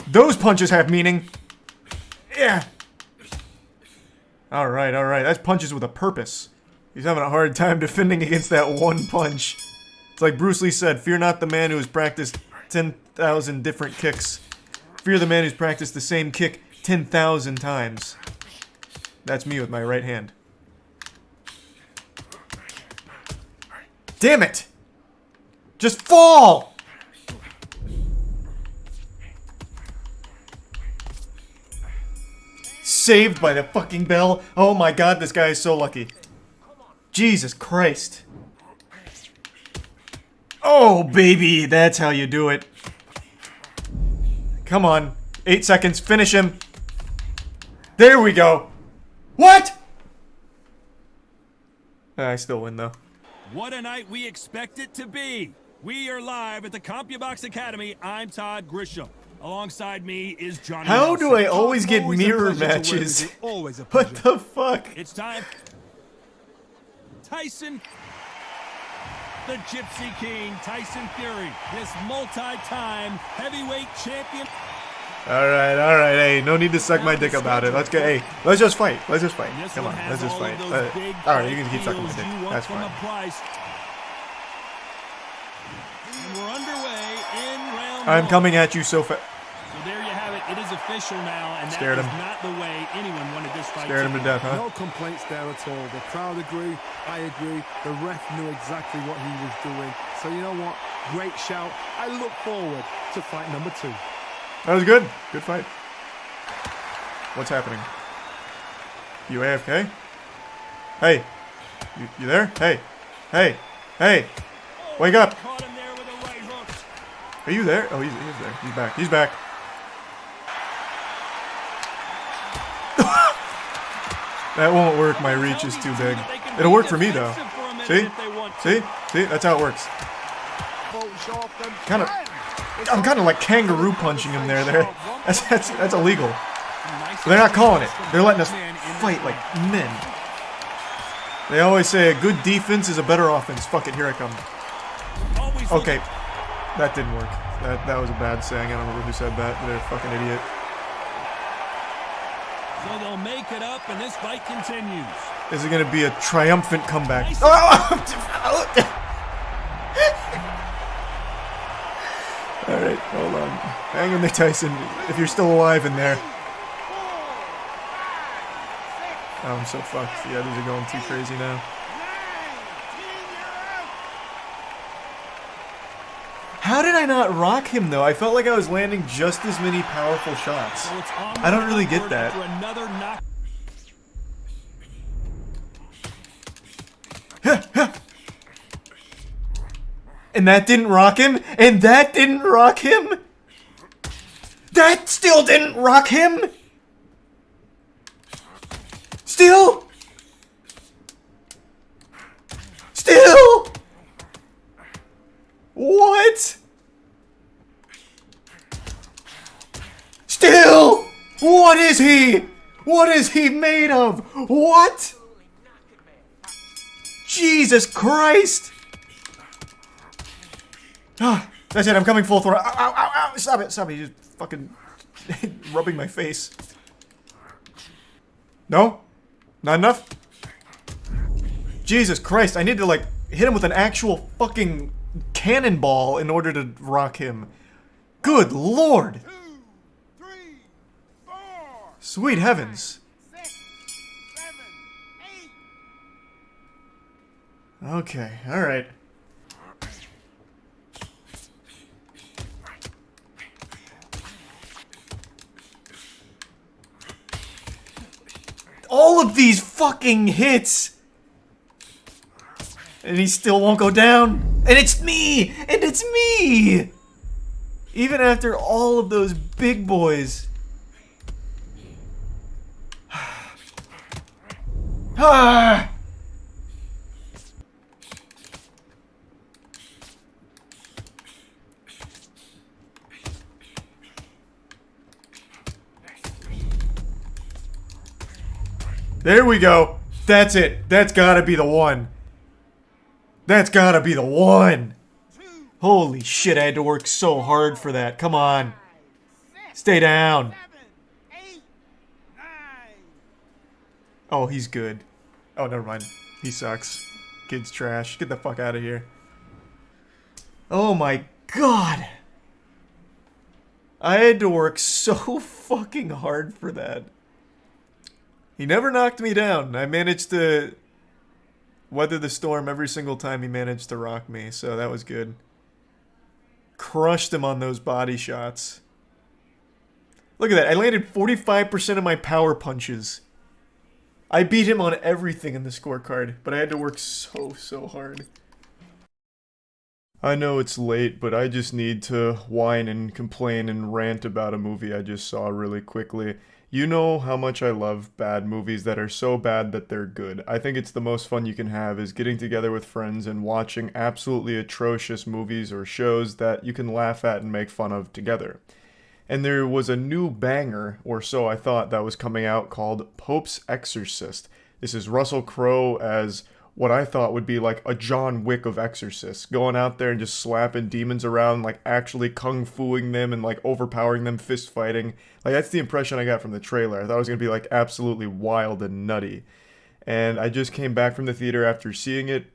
Speaker 2: Those punches have meaning. Yeah. Alright, alright. That's punches with a purpose. He's having a hard time defending against that one punch. It's like Bruce Lee said, fear not the man who has practiced 10,000 different kicks. Fear the man who's practiced the same kick 10,000 times. That's me with my right hand. Damn it! Just fall! Saved by the fucking bell. Oh my god, this guy is so lucky. Jesus Christ. Oh, baby, that's how you do it. Come on. 8 seconds. Finish him. There we go. What? I still win, though.
Speaker 21: What a night we expect it to be. We are live at the CompuBox Academy. I'm Todd Grisham. Alongside me is Johnny
Speaker 2: How
Speaker 21: Nelson.
Speaker 2: do I always get mirror matches? What the fuck?
Speaker 21: It's time. Tyson, the Gypsy King, Tyson Fury, this multi-time heavyweight champion.
Speaker 2: Alright, hey, no need to suck my dick about it. Let's get, hey, let's just fight. Let's just fight. Come on, let's just fight. Alright, you can keep sucking my dick. That's fine.
Speaker 21: And we're underway in round
Speaker 2: I'm
Speaker 21: 1.
Speaker 2: coming at you so fast.
Speaker 21: So there you have it. It is official now, and
Speaker 2: Scared
Speaker 21: that
Speaker 2: him.
Speaker 21: is not the way anyone wanted this fight.
Speaker 2: Scared him to death, huh?
Speaker 8: No complaints there at all. The crowd agree. I agree. The ref knew exactly what he was doing. So you know what? Great shout. I look forward to fight number 2.
Speaker 2: That was good. Good fight. What's happening? You AFK? Hey. You there? Hey. Hey. Hey. Wake up. Are you there? Oh, he's there. He's back. He's back. That won't work, my reach is too big. It'll work for me though. See? See? See? That's how it works. I'm kinda like kangaroo punching him there. That's illegal. But they're not calling it. They're letting us fight like men. They always say a good defense is a better offense. Fuck it, here I come. Okay. That didn't work. That was a bad saying. I don't remember who said that. They're a fucking idiot.
Speaker 21: So they'll make it up and this fight continues.
Speaker 2: This is gonna be a triumphant comeback. Alright, hold on. Hang in there, Tyson, if you're still alive in there. Oh, I'm so fucked. The others are going too crazy now. How did I not rock him, though? I felt like I was landing just as many powerful shots. I don't really get that. And that didn't rock him? And that didn't rock him? That still didn't rock him? Still? Still? What? Still? What is he? What is he made of? What? Jesus Christ! Ah, that's it, I'm coming full throttle. Ow, ow, ow, ow! Stop it, stop it, you're just fucking rubbing my face. No? Not enough? Jesus Christ, I need to, like, hit him with an actual fucking cannonball in order to rock him. Good lord!
Speaker 20: 2, 3, 4,
Speaker 2: Sweet heavens.
Speaker 20: 6, 7, 8.
Speaker 2: Okay, alright. All of these fucking hits! And he still won't go down. And it's me! And it's me! Even after all of those big boys. Ah! There we go. That's it. That's gotta be the one. That's gotta be the one. Holy shit, I had to work so hard for that. Come on. Stay down. Oh, he's good. Oh, never mind. He sucks. Kid's trash. Get the fuck out of here. Oh my god. I had to work so fucking hard for that. He never knocked me down. I managed to weather the storm every single time he managed to rock me, so that was good. Crushed him on those body shots. Look at that. I landed 45% of my power punches. I beat him on everything in the scorecard, but I had to work so hard. I know it's late, but I just need to whine and complain and rant about a movie I just saw really quickly. You know how much I love bad movies that are so bad that they're good. I think it's the most fun you can have is getting together with friends and watching absolutely atrocious movies or shows that you can laugh at and make fun of together. And there was a new banger, or so I thought, that was coming out called Pope's Exorcist. This is Russell Crowe as what I thought would be like a John Wick of exorcists, going out there and just slapping demons around, like actually kung-fuing them and like overpowering them, fist fighting. Like that's the impression I got from the trailer. I thought it was going to be like absolutely wild and nutty. And I just came back from the theater after seeing it,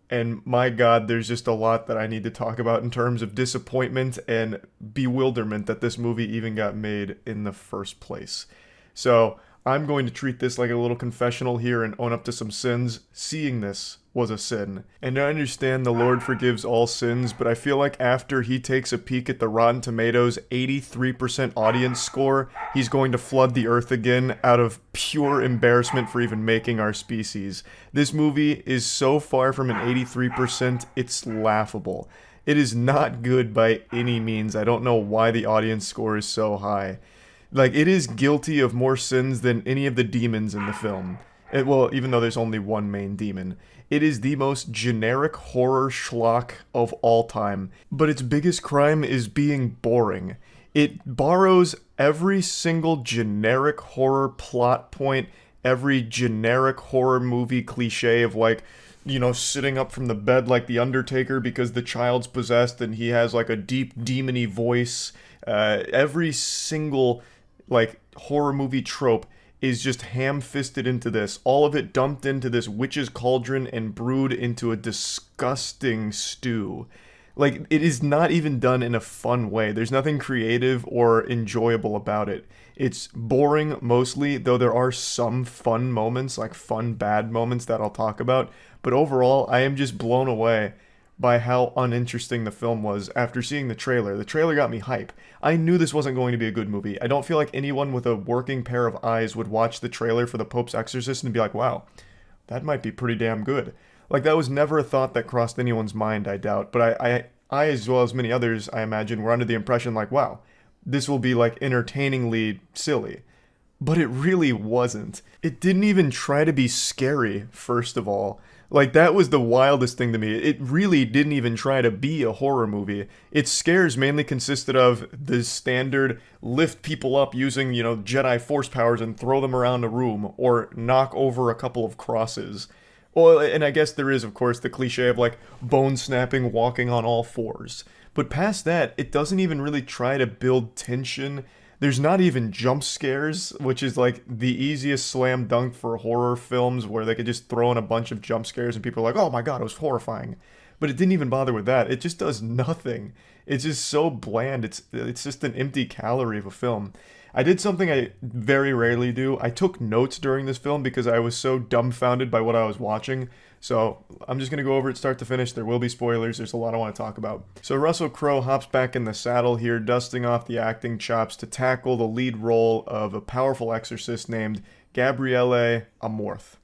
Speaker 2: and my god, there's just a lot that I need to talk about in terms of disappointment and bewilderment that this movie even got made in the first place. So I'm going to treat this like a little confessional here and own up to some sins. Seeing this was a sin. And I understand the Lord forgives all sins, but I feel like after he takes a peek at the Rotten Tomatoes 83% audience score, he's going to flood the earth again out of pure embarrassment for even making our species. This movie is so far from an 83%, it's laughable. It is not good by any means. I don't know why the audience score is so high.
Speaker 1: Like, it is guilty of more sins than any of the demons in the film. Well, even though there's only one main demon. It is the most generic horror schlock of all time. But its biggest crime is being boring. It borrows every single generic horror plot point, every generic horror movie cliche of, like, you know, sitting up from the bed like the Undertaker because the child's possessed and he has, like, a deep demony voice. Every single, like, horror movie trope is just ham-fisted into this. All of it dumped into this witch's cauldron and brewed into a disgusting stew. Like, it is not even done in a fun way. There's nothing creative or enjoyable about it. It's boring mostly, though there are some fun moments, like fun bad moments that I'll talk about. But overall, I am just blown away by how uninteresting the film was after seeing the trailer. The trailer got me hype. I knew this wasn't going to be a good movie. I don't feel like anyone with a working pair of eyes would watch the trailer for The Pope's Exorcist and be like, wow, that might be pretty damn good. Like, that was never a thought that crossed anyone's mind, I doubt. But I as well as many others, I imagine, were under the impression like, wow, this will be, like, entertainingly silly. But it really wasn't. It didn't even try to be scary, first of all. Like, that was the wildest thing to me. It really didn't even try to be a horror movie. Its scares mainly consisted of the standard lift people up using, you know, Jedi force powers and throw them around a room, or knock over a couple of crosses. Well, and I guess there is, of course, the cliche of, like, bone snapping, walking on all fours. But past that, it doesn't even really try to build tension. There's not even jump scares, which is, like, the easiest slam dunk for horror films, where they could just throw in a bunch of jump scares and people are like, oh my god, it was horrifying. But it didn't even bother with that. It just does nothing. It's just so bland. It's just an empty calorie of a film. I did something I very rarely do. I took notes during this film because I was so dumbfounded by what I was watching. So I'm just going to go over it start to finish. There will be spoilers. There's a lot I want to talk about. So Russell Crowe hops back in the saddle here, dusting off the acting chops to tackle the lead role of a powerful exorcist named Gabriele Amorth.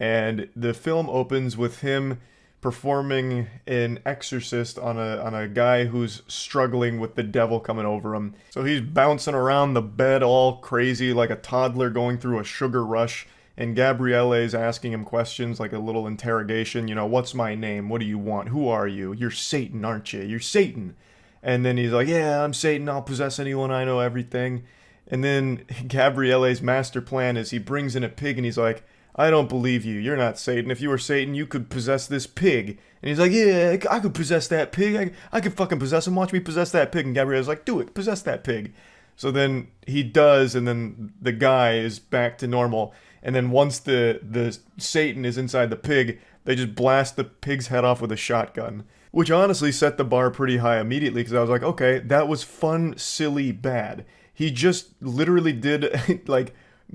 Speaker 1: And the film opens with him performing an exorcist on a guy who's struggling with the devil coming over him. So he's bouncing around the bed all crazy like a toddler going through a sugar rush, and Gabriele's asking him questions like a little interrogation, you know, what's my name? What do you want? Who are you? You're Satan, aren't you? You're Satan. And then he's like, yeah, I'm Satan. I'll possess anyone. I know everything. And then Gabriele's master plan is he brings in a pig and he's like, I don't believe you. You're not Satan. If you were Satan, you could possess this pig. And he's like, yeah, I could possess that pig. I could fucking possess him. Watch me possess that pig. And Gabrielle's like, do it. Possess that pig. So then he does, and then the guy is back to normal. And then once the Satan is inside the pig, they just blast the pig's head off with a shotgun. Which honestly set the bar pretty high immediately, because I was like, okay, that was fun, silly, bad. He just literally did, like,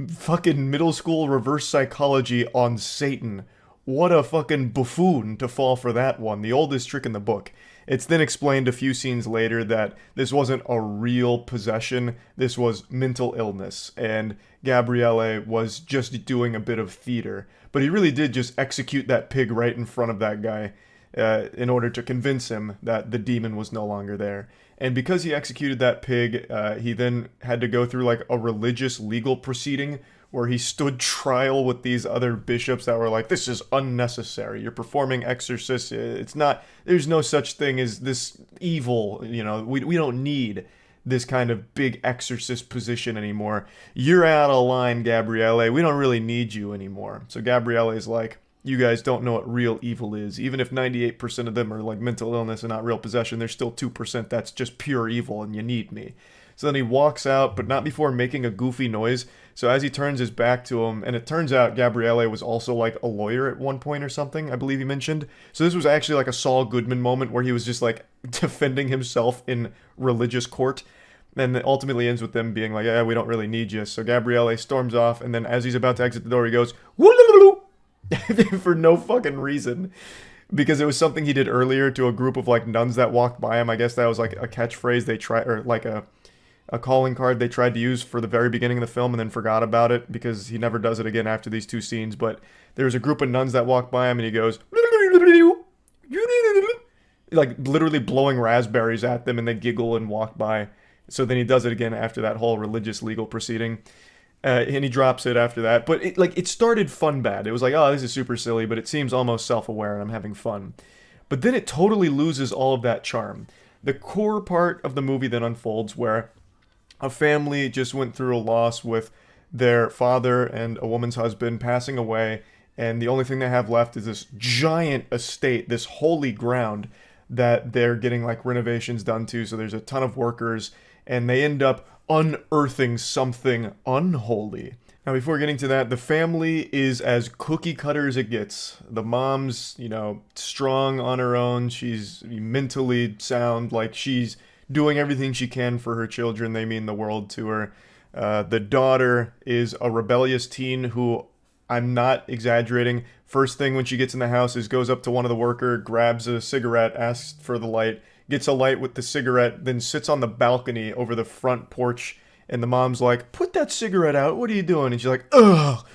Speaker 1: fucking middle school reverse psychology on Satan. What a fucking buffoon to fall for that one, the oldest trick in the book. It's then explained a few scenes later that this wasn't a real possession, this was mental illness, and Gabriele was just doing a bit of theater. But he really did just execute that pig right in front of that guy in order to convince him that the demon was no longer there. And because he executed that pig, he then had to go through like a religious legal proceeding where he stood trial with these other bishops that were like, this is unnecessary. You're performing exorcists. It's not, there's no such thing as this evil, you know, we don't need this kind of big exorcist position anymore. You're out of line, Gabriele. We don't really need you anymore. So Gabriele is like, you guys don't know what real evil is. Even if 98% of them are like mental illness and not real possession, there's still 2% that's just pure evil and you need me. So then he walks out, but not before making a goofy noise. So as he turns his back to him, and it turns out Gabriele was also like a lawyer at one point or something, I believe he mentioned. So this was actually like a Saul Goodman moment where he was just like defending himself in religious court. And it ultimately ends with them being like, yeah, we don't really need you. So Gabriele storms off, and then as he's about to exit the door, he goes, for no fucking reason. Because it was something he did earlier to a group of like nuns that walked by him. I guess that was like a catchphrase they tried, or like a calling card they tried to use for the very beginning of the film and then forgot about it because he never does it again after these two scenes. But there was a group of nuns that walked by him and he goes, like literally blowing raspberries at them, and they giggle and walk by. So then he does it again after that whole religious legal proceeding. And he drops it after that. But it started fun bad. It was like, oh, this is super silly, but it seems almost self-aware and I'm having fun. But then it totally loses all of that charm. The core part of the movie then unfolds where a family just went through a loss with their father and a woman's husband passing away, and the only thing they have left is this giant estate, this holy ground that they're getting like renovations done to, so there's a ton of workers, and they end up unearthing something unholy. Now, before getting to that, the family is as cookie cutter as it gets. The mom's, strong on her own. She's mentally sound, like she's doing everything she can for her children. They mean the world to her. The daughter is a rebellious teen who, I'm not exaggerating, first thing when she gets in the house is goes up to one of the worker, grabs a cigarette, asks for the light, gets a light with the cigarette, then sits on the balcony over the front porch, and the mom's like, put that cigarette out, what are you doing? And she's like, ugh!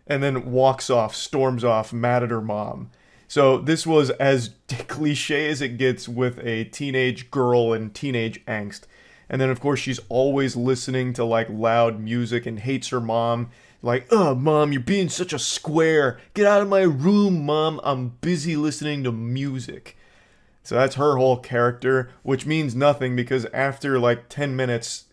Speaker 1: And then walks off, storms off, mad at her mom. So this was as cliche as it gets with a teenage girl and teenage angst. And then, of course, she's always listening to, like, loud music and hates her mom. Like, oh, Mom, you're being such a square. Get out of my room, Mom. I'm busy listening to music. So that's her whole character, which means nothing because after, like, 10 minutes,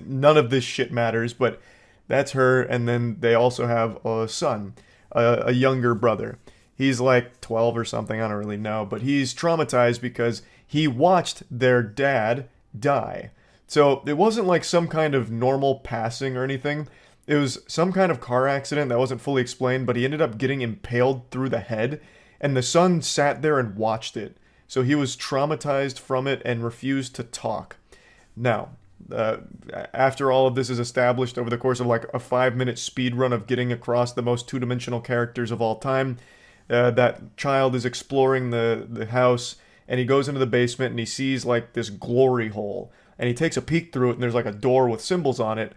Speaker 1: none of this shit matters. But that's her, and then they also have a son, a younger brother. He's like 12 or something, I don't really know. But he's traumatized because he watched their dad die. So it wasn't like some kind of normal passing or anything. It was some kind of car accident that wasn't fully explained, but he ended up getting impaled through the head, and the son sat there and watched it. So he was traumatized from it and refused to talk. Now, after all of this is established over the course of like a 5-minute speed run of getting across the most two-dimensional characters of all time, that child is exploring the house, and he goes into the basement and he sees like this glory hole, and he takes a peek through it, and there's like a door with symbols on it,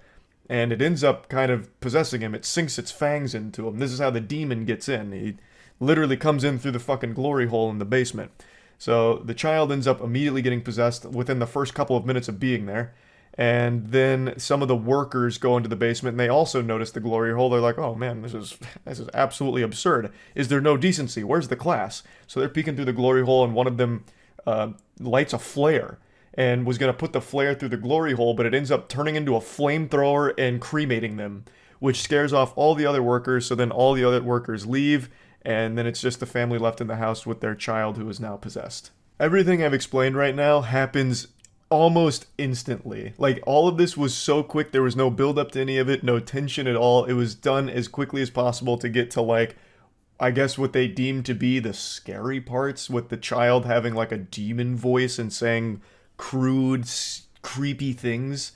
Speaker 1: and it ends up kind of possessing him. It sinks its fangs into him. This is how the demon gets in. He literally comes in through the fucking glory hole in the basement. So the child ends up immediately getting possessed within the first couple of minutes of being there. And then some of the workers go into the basement, and they also notice the glory hole. They're like, oh man, this is absolutely absurd. Is there no decency? Where's the class? So they're peeking through the glory hole, and one of them lights a flare and was going to put the flare through the glory hole, but it ends up turning into a flamethrower and cremating them, which scares off all the other workers. So then all the other workers leave, and then it's just the family left in the house with their child who is now possessed. Everything I've explained right now happens almost instantly. Like, all of this was so quick, there was no build up to any of it, no tension at all. It was done as quickly as possible to get to, like, I guess what they deem to be the scary parts, with the child having like a demon voice and saying crude, creepy things.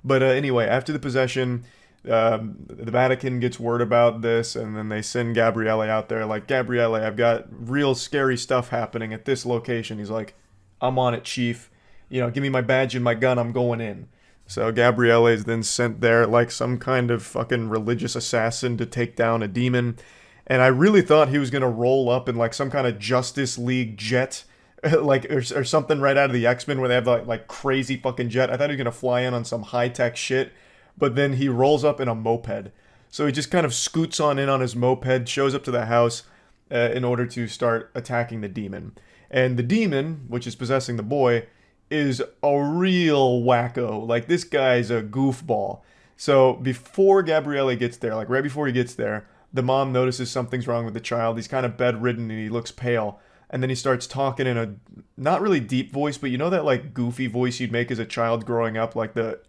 Speaker 1: But anyway, after the possession, the Vatican gets word about this, and then they send Gabriele out there, like, Gabriele, I've got real scary stuff happening at this location. He's like, I'm on it, chief. Give me my badge and my gun, I'm going in. So Gabriele is then sent there like some kind of fucking religious assassin to take down a demon. And I really thought he was going to roll up in like some kind of Justice League jet, like or something right out of the X-Men where they have like crazy fucking jet. I thought he was going to fly in on some high-tech shit, but then he rolls up in a moped. So he just kind of scoots on in on his moped, shows up to the house in order to start attacking the demon. And the demon, which is possessing the boy, is a real wacko. Like, this guy's a goofball. So before Gabriele gets there, like right before he gets there, the mom notices something's wrong with the child. He's kind of bedridden and he looks pale. And then he starts talking in a not really deep voice, but you know that like goofy voice you'd make as a child growing up, like the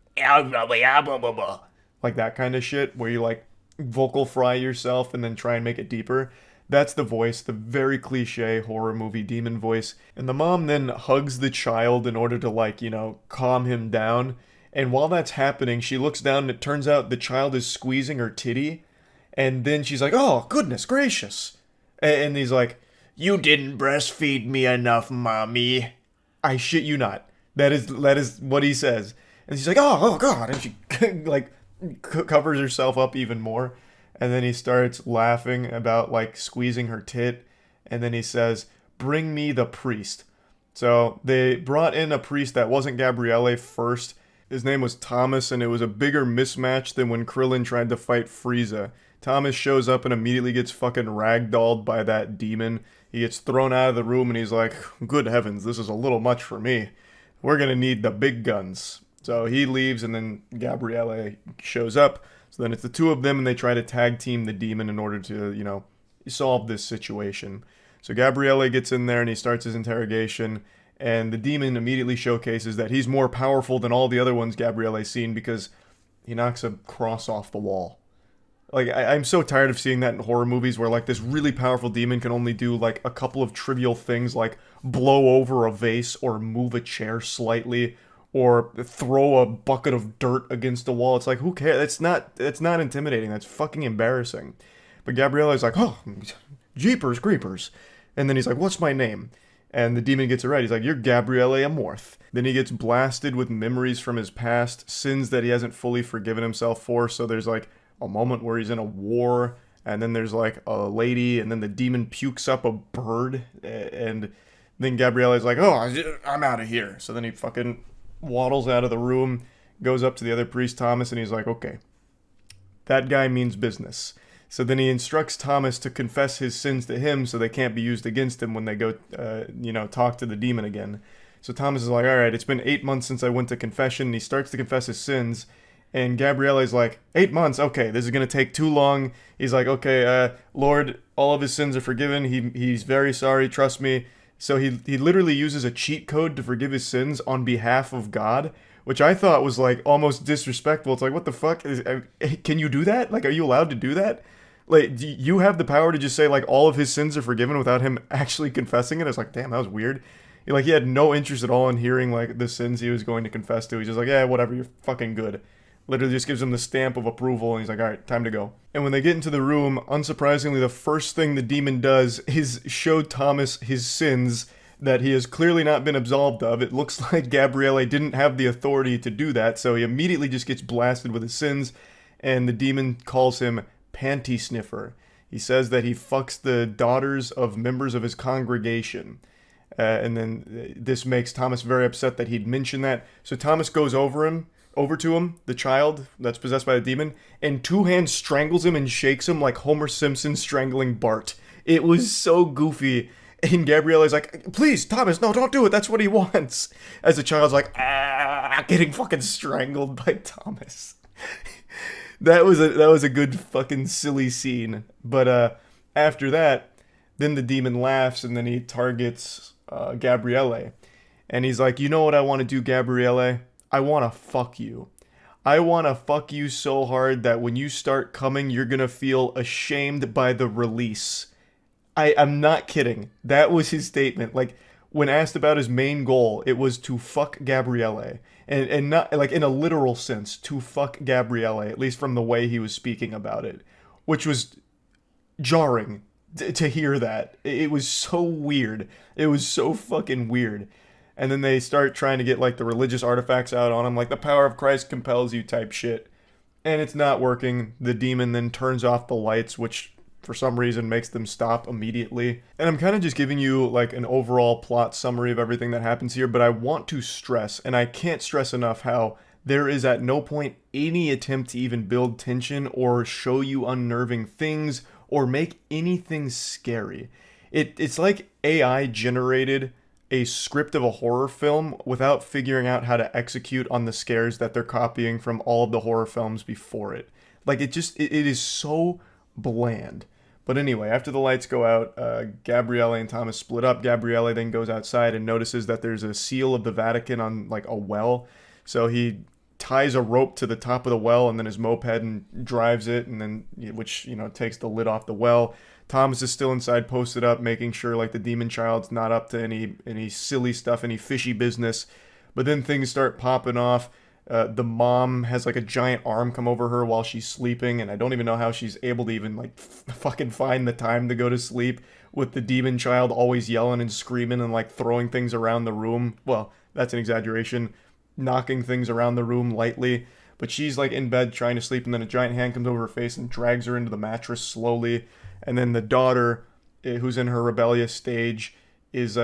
Speaker 1: like that kind of shit where you like vocal fry yourself and then try and make it deeper. That's the voice, the very cliche horror movie demon voice. And the mom then hugs the child in order to like, calm him down. And while that's happening, she looks down and it turns out the child is squeezing her titty. And then she's like, oh, goodness gracious. And he's like, you didn't breastfeed me enough, mommy. I shit you not. That is what he says. And she's like, oh God. And she like covers herself up even more. And then he starts laughing about like squeezing her tit. And then he says, bring me the priest. So they brought in a priest that wasn't Gabriele first. His name was Thomas, and it was a bigger mismatch than when Krillin tried to fight Frieza. Thomas shows up and immediately gets fucking ragdolled by that demon. He gets thrown out of the room and he's like, good heavens, this is a little much for me. We're gonna need the big guns. So he leaves and then Gabriele shows up. So then it's the two of them and they try to tag team the demon in order to, you know, solve this situation. So Gabriele gets in there and he starts his interrogation, and the demon immediately showcases that he's more powerful than all the other ones Gabriele's seen because he knocks a cross off the wall. Like, I'm so tired of seeing that in horror movies where, like, this really powerful demon can only do, like, a couple of trivial things like blow over a vase or move a chair slightly or throw a bucket of dirt against a wall. It's like, who cares? It's not intimidating. That's fucking embarrassing. But Gabriele's like, oh, jeepers creepers. And then he's like, what's my name? And the demon gets it right. He's like, you're Gabriele Amorth. Then he gets blasted with memories from his past, sins that he hasn't fully forgiven himself for. So there's like a moment where he's in a war, and then there's like a lady, and then the demon pukes up a bird, and then Gabriele's like, oh, I'm out of here. So then he fucking waddles out of the room, goes up to the other priest, Thomas, and he's like, okay, that guy means business. So then he instructs Thomas to confess his sins to him so they can't be used against him when they go, talk to the demon again. So Thomas is like, all right, it's been 8 months since I went to confession. And he starts to confess his sins. And Gabriele's like, 8 months? Okay, this is going to take too long. He's like, okay, Lord, all of his sins are forgiven. He's very sorry, trust me. So he literally uses a cheat code to forgive his sins on behalf of God, which I thought was like almost disrespectful. It's like, what the fuck? Can you do that? Like, are you allowed to do that? Like, do you have the power to just say, like, all of his sins are forgiven without him actually confessing it? I was like, damn, that was weird. Like, he had no interest at all in hearing, like, the sins he was going to confess to. He's just like, yeah, whatever, you're fucking good. Literally just gives him the stamp of approval, and he's like, all right, time to go. And when they get into the room, unsurprisingly, the first thing the demon does is show Thomas his sins that he has clearly not been absolved of. It looks like Gabriele didn't have the authority to do that, so he immediately just gets blasted with his sins, and the demon calls him Panty Sniffer. He says that he fucks the daughters of members of his congregation. And then this makes Thomas very upset that he'd mentioned that. So Thomas goes over to him, the child that's possessed by the demon, and two hands strangles him and shakes him like Homer Simpson strangling Bart. It was so goofy. And Gabriele's like, please, Thomas, no, don't do it. That's what he wants. As the child's like, getting fucking strangled by Thomas. That was a good fucking silly scene. But after that, then the demon laughs and then he targets Gabriele. And he's like, you know what I want to do, Gabriele? I want to fuck you. I want to fuck you so hard that when you start coming, you're going to feel ashamed by the release. I'm not kidding. That was his statement. Like, when asked about his main goal, it was to fuck Gabriele. And not, like, in a literal sense, to fuck Gabriele, at least from the way he was speaking about it. Which was jarring to hear that. It was so weird. It was so fucking weird. And then they start trying to get, like, the religious artifacts out on him, like, the power of Christ compels you type shit. And it's not working. The demon then turns off the lights, which for some reason makes them stop immediately. And I'm kind of just giving you like an overall plot summary of everything that happens here, but I want to stress, and I can't stress enough, how there is at no point any attempt to even build tension or show you unnerving things or make anything scary. It's like AI generated a script of a horror film without figuring out how to execute on the scares that they're copying from all of the horror films before it. Like, it is so bland. But anyway, after the lights go out, Gabriele and Thomas split up. Gabriele then goes outside and notices that there's a seal of the Vatican on, like, a well. So he ties a rope to the top of the well and then his moped and drives it, and then, which, takes the lid off the well. Thomas is still inside, posted up, making sure, like, the demon child's not up to any silly stuff, any fishy business. But then things start popping off. The mom has like a giant arm come over her while she's sleeping, and I don't even know how she's able to even like fucking find the time to go to sleep with the demon child always yelling and screaming and like throwing things around the room. Well, that's an exaggeration. Knocking things around the room lightly. But she's like in bed trying to sleep, and then a giant hand comes over her face and drags her into the mattress slowly. And then the daughter, who's in her rebellious stage, is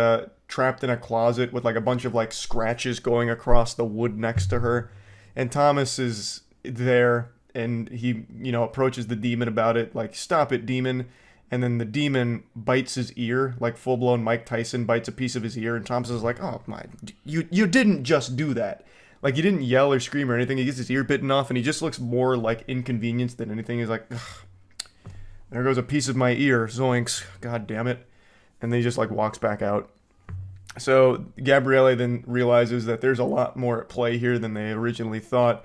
Speaker 1: trapped in a closet with like a bunch of like scratches going across the wood next to her. And Thomas is there, and he, approaches the demon about it, like, "Stop it, demon." And then the demon bites his ear, like full-blown Mike Tyson bites a piece of his ear, and Thomas is like, "Oh my, you didn't just do that." Like, he didn't yell or scream or anything. He gets his ear bitten off, and he just looks more like inconvenienced than anything. He's like, "Ugh, there goes a piece of my ear, zoinks, god damn it." And then he just like walks back out. So Gabrielle then realizes that there's a lot more at play here than they originally thought.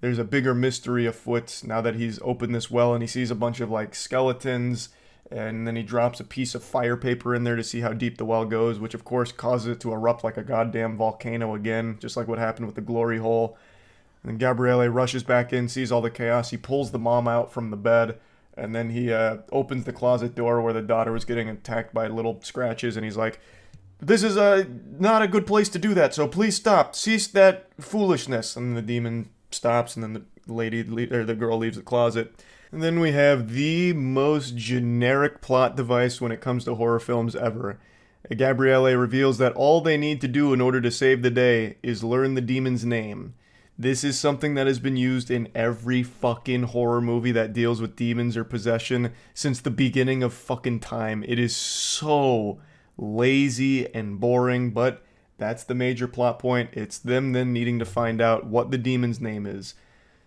Speaker 1: There's a bigger mystery afoot now that he's opened this well, and he sees a bunch of like skeletons, and then he drops a piece of fire paper in there to see how deep the well goes, which of course causes it to erupt like a goddamn volcano again, just like what happened with the glory hole. And then Gabrielle rushes back in, sees all the chaos. He pulls the mom out from the bed, and then he opens the closet door where the daughter was getting attacked by little scratches, and he's like, "This is not a good place to do that, so please stop. Cease that foolishness." And the demon stops, and then the girl leaves the closet. And then we have the most generic plot device when it comes to horror films ever. Gabrielle reveals that all they need to do in order to save the day is learn the demon's name. This is something that has been used in every fucking horror movie that deals with demons or possession since the beginning of fucking time. It is so lazy and boring, but that's the major plot point. It's them then needing to find out what the demon's name is.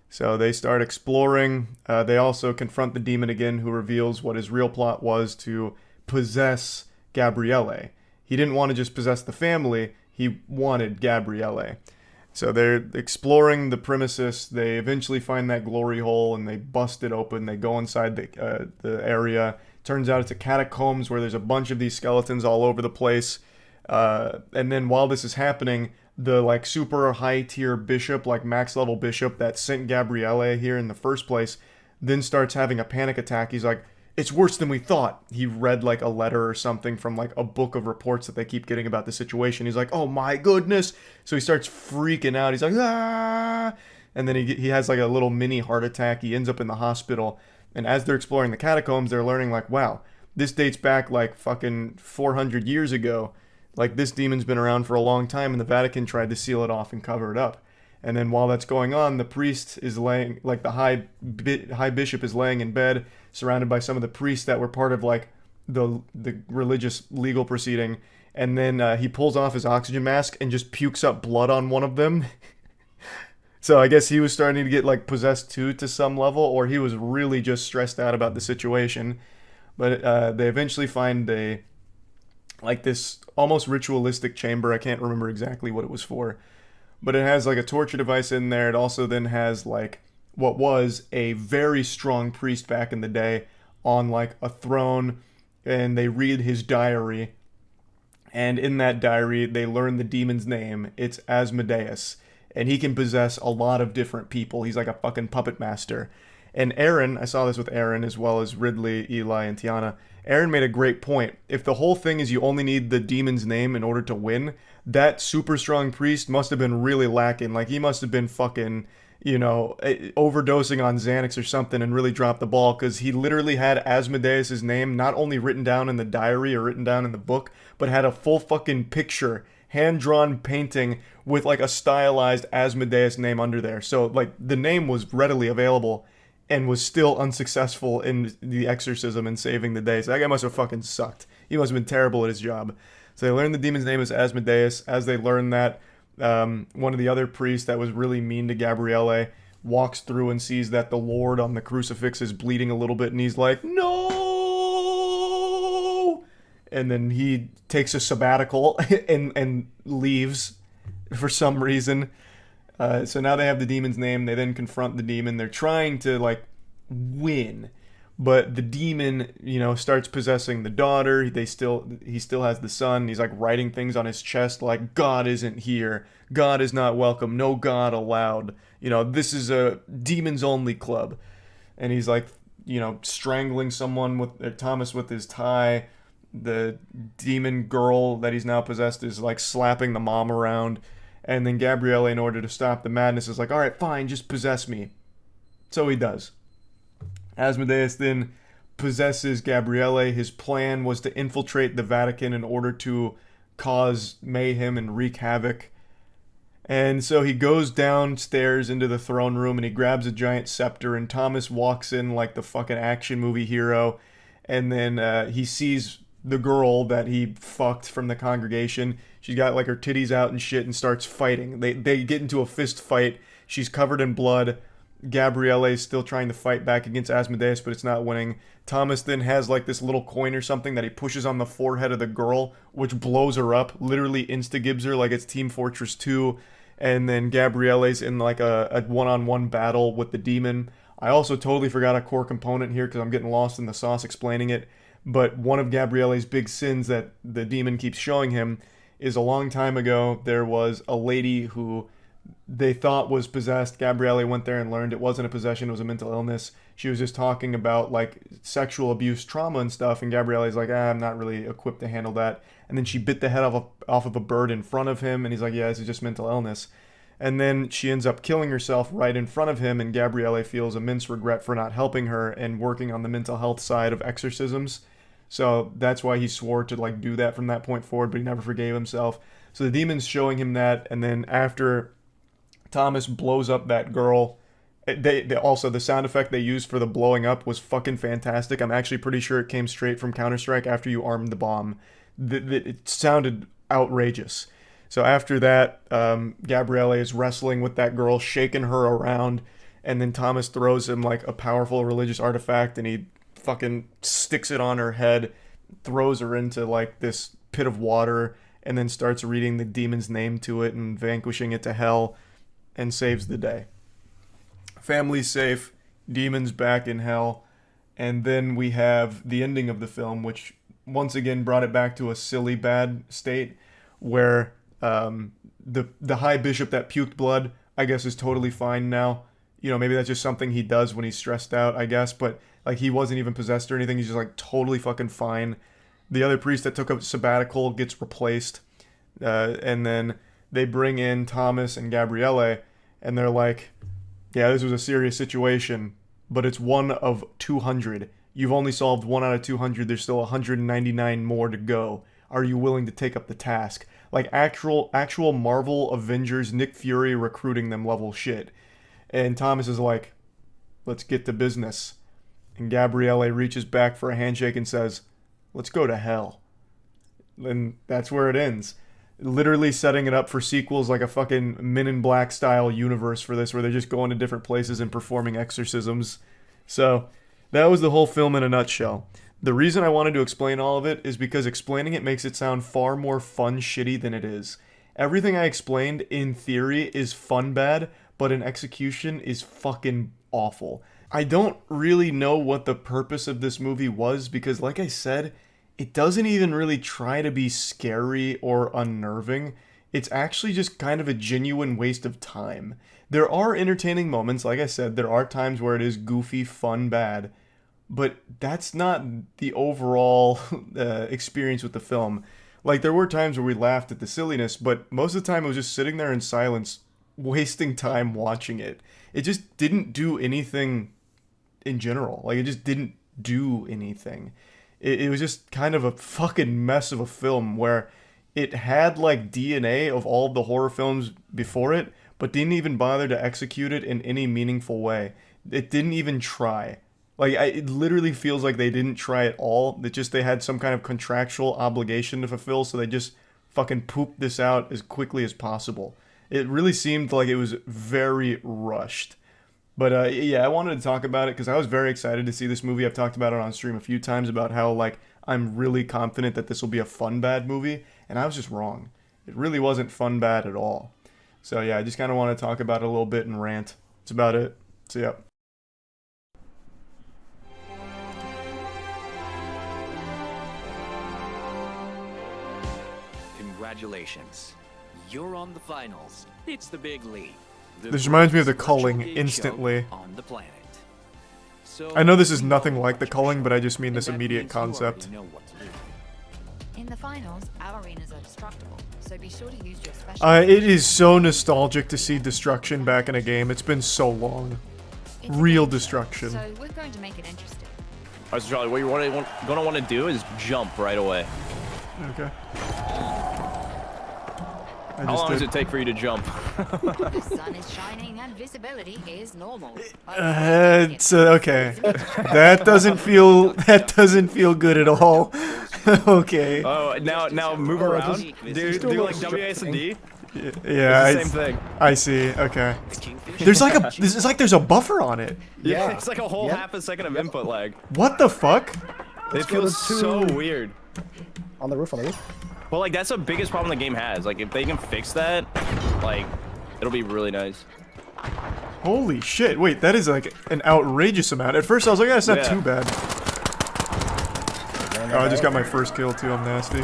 Speaker 1: So they start exploring. They also confront the demon again, who reveals what his real plot was: to possess Gabrielle. He didn't want to just possess the family, he wanted Gabrielle. So they're exploring the premises. They eventually find that glory hole, and they bust it open. They go inside the area. Turns out it's a catacombs where there's a bunch of these skeletons all over the place. And then while this is happening, the like super high tier bishop, like max level bishop that sent Gabrielle here in the first place, then starts having a panic attack. He's like, "It's worse than we thought." He read like a letter or something from like a book of reports that they keep getting about the situation. He's like, "Oh my goodness." So he starts freaking out. He's like, "Ah!" And then he has like a little mini heart attack. He ends up in the hospital. And as they're exploring the catacombs, they're learning like, wow, this dates back like fucking 400 years ago. Like, this demon's been around for a long time, and the Vatican tried to seal it off and cover it up. And then while that's going on, the priest is laying, like the high bishop is laying in bed, surrounded by some of the priests that were part of like the religious legal proceeding. And then he pulls off his oxygen mask and just pukes up blood on one of them. So I guess he was starting to get like possessed too to some level, or he was really just stressed out about the situation. But they eventually find this almost ritualistic chamber. I can't remember exactly what it was for, but it has like a torture device in there. It also then has like what was a very strong priest back in the day on like a throne, and they read his diary, and in that diary they learn the demon's name. It's Asmodeus, and he can possess a lot of different people. He's like a fucking puppet master. And Aaron, I saw this with Aaron as well as Ridley, Eli, and Tiana. Aaron made a great point. If the whole thing is you only need the demon's name in order to win, that super strong priest must have been really lacking. Like, he must have been fucking, overdosing on Xanax or something and really dropped the ball, because he literally had Asmodeus' name not only written down in the diary or written down in the book, but had a full fucking picture, hand-drawn painting with like a stylized Asmodeus name under there. So like the name was readily available, and was still unsuccessful in the exorcism and saving the day. So that guy must have fucking sucked. He must have been terrible at his job. So they learn the demon's name is Asmodeus. As they learn that, one of the other priests that was really mean to Gabrielle walks through and sees that the Lord on the crucifix is bleeding a little bit, and he's like, "No!" And then he takes a sabbatical and leaves for some reason. So now they have the demon's name. They then confront the demon. They're trying to like win, but the demon, starts possessing the daughter. He still has the son. He's like writing things on his chest like, "God isn't here. God is not welcome. No God allowed. This is a demons only club." And he's like, strangling someone with Thomas with his tie. The demon girl that he's now possessed is like slapping the mom around. And then Gabrielle, in order to stop the madness, is like, "All right, fine, just possess me." So he does. Asmodeus then possesses Gabrielle. His plan was to infiltrate the Vatican in order to
Speaker 2: cause mayhem and wreak havoc. And so he goes downstairs into the throne room and he grabs a giant scepter, and Thomas walks in like the fucking action movie hero. And then he sees the girl that he fucked from the congregation. She's got like her titties out and shit and starts fighting. They get into a fist fight. She's covered in blood. Gabriele is still trying to fight back against Asmodeus, but it's not winning. Thomas then has like this little coin or something that he pushes on the forehead of the girl, which blows her up, literally insta-gibs her like it's Team Fortress 2. And then Gabriele's in like a one-on-one battle with the demon. I also totally forgot a core component here because I'm getting lost in the sauce explaining it. But one of Gabriele's big sins that the demon keeps showing him is a long time ago, there was a lady who they thought was possessed. Gabriele went there and learned it wasn't a possession, it was a mental illness. She was just talking about like sexual abuse, trauma and stuff, and Gabriele's like, I'm not really equipped to handle that. And then she bit the head off of a bird in front of him, and he's like, yeah, this is just mental illness. And then she ends up killing herself right in front of him, and Gabriele feels immense regret for not helping her and working on the mental health side of exorcisms. So that's why he swore to like do that from that point forward, but he never forgave himself. So the demon's showing him that, and then after Thomas blows up that girl, they also, the sound effect they used for the blowing up was fucking fantastic. I'm actually pretty sure it came straight from Counter-Strike after you armed the bomb. It sounded outrageous. So after that, Gabriele is wrestling with that girl, shaking her around, and then Thomas throws him like a powerful religious artifact, and he fucking sticks it on her head, throws her into like this pit of water, and then starts reading the demon's name to it and vanquishing it to hell, and saves the day. Family's safe, demons back in hell, and then we have the ending of the film, which once again brought it back to a silly bad state, where the high bishop that puked blood, I guess, is totally fine now. You know, maybe that's just something he does when he's stressed out, I guess, but like he wasn't even possessed or anything. He's just like totally fucking fine. The other priest that took a sabbatical gets replaced, and then they bring in Thomas and Gabriele, and they're like, yeah, this was a serious situation, but it's 1 of 200. You've only solved 1 out of 200. There's still 199 more to go. Are you willing to take up the task? Like actual Marvel Avengers, Nick Fury recruiting them level shit. And Thomas is like, let's get to business. And Gabriele reaches back for a handshake and says, let's go to hell. And that's where it ends. Literally setting it up for sequels, like a fucking Men in Black style universe for this, where they're just going to different places and performing exorcisms. So that was the whole film in a nutshell. The reason I wanted to explain all of it is because explaining it makes it sound far more fun shitty than it is. Everything I explained in theory is fun bad, but in execution is fucking awful. I don't really know what the purpose of this movie was, because like I said, it doesn't even really try to be scary or unnerving. It's actually just kind of a genuine waste of time. There are entertaining moments, like I said, there are times where it is goofy, fun, bad, but that's not the overall experience with the film. Like, there were times where we laughed at the silliness, but most of the time it was just sitting there in silence, wasting time watching it. It just didn't do anything in general. Like, it just didn't do anything. It was just kind of a fucking mess of a film where it had like DNA of all of the horror films before it, but didn't even bother to execute it in any meaningful way. It didn't even try. Like, it literally feels like they didn't try at all. That just they had some kind of contractual obligation to fulfill, so they just fucking pooped this out as quickly as possible. It really seemed like it was very rushed. But yeah, I wanted to talk about it because I was very excited to see this movie. I've talked about it on stream a few times about how like I'm really confident that this will be a fun bad movie, and I was just wrong. It really wasn't fun bad at all. So yeah, I just kind of want to talk about it a little bit and rant. That's about it. So yeah.
Speaker 3: Congratulations. You're on the finals. It's the big league.
Speaker 2: This reminds me of The Culling instantly. I know this is nothing like The Culling, but I just mean this immediate concept.
Speaker 4: In the finals, our arenas are destructible, so be sure to use your special.
Speaker 2: It is so nostalgic to see destruction back in a game. It's been so long. Real destruction.
Speaker 4: So we're going to make it interesting.
Speaker 23: Alright, so Charlie, what you're gonna want to do is jump right away.
Speaker 2: Okay.
Speaker 5: How long does it take for you to jump?
Speaker 4: The sun is shining and visibility is normal.
Speaker 2: Okay. That doesn't feel good at all. Okay.
Speaker 5: Oh, now move around. Do like WASD.
Speaker 2: Yeah,
Speaker 5: it's the same thing.
Speaker 2: I see. Okay. There's like there's a buffer on it.
Speaker 5: Yeah, it's like a whole half a second of input lag.
Speaker 2: What the fuck?
Speaker 5: It feels so weird.
Speaker 6: On the roof.
Speaker 5: Well, like that's the biggest problem the game has. Like if they can fix that, like it'll be really nice.
Speaker 2: Holy shit! Wait, that is like an outrageous amount. At first I was like, that's not too bad. Oh, I just got my first kill too. I'm nasty.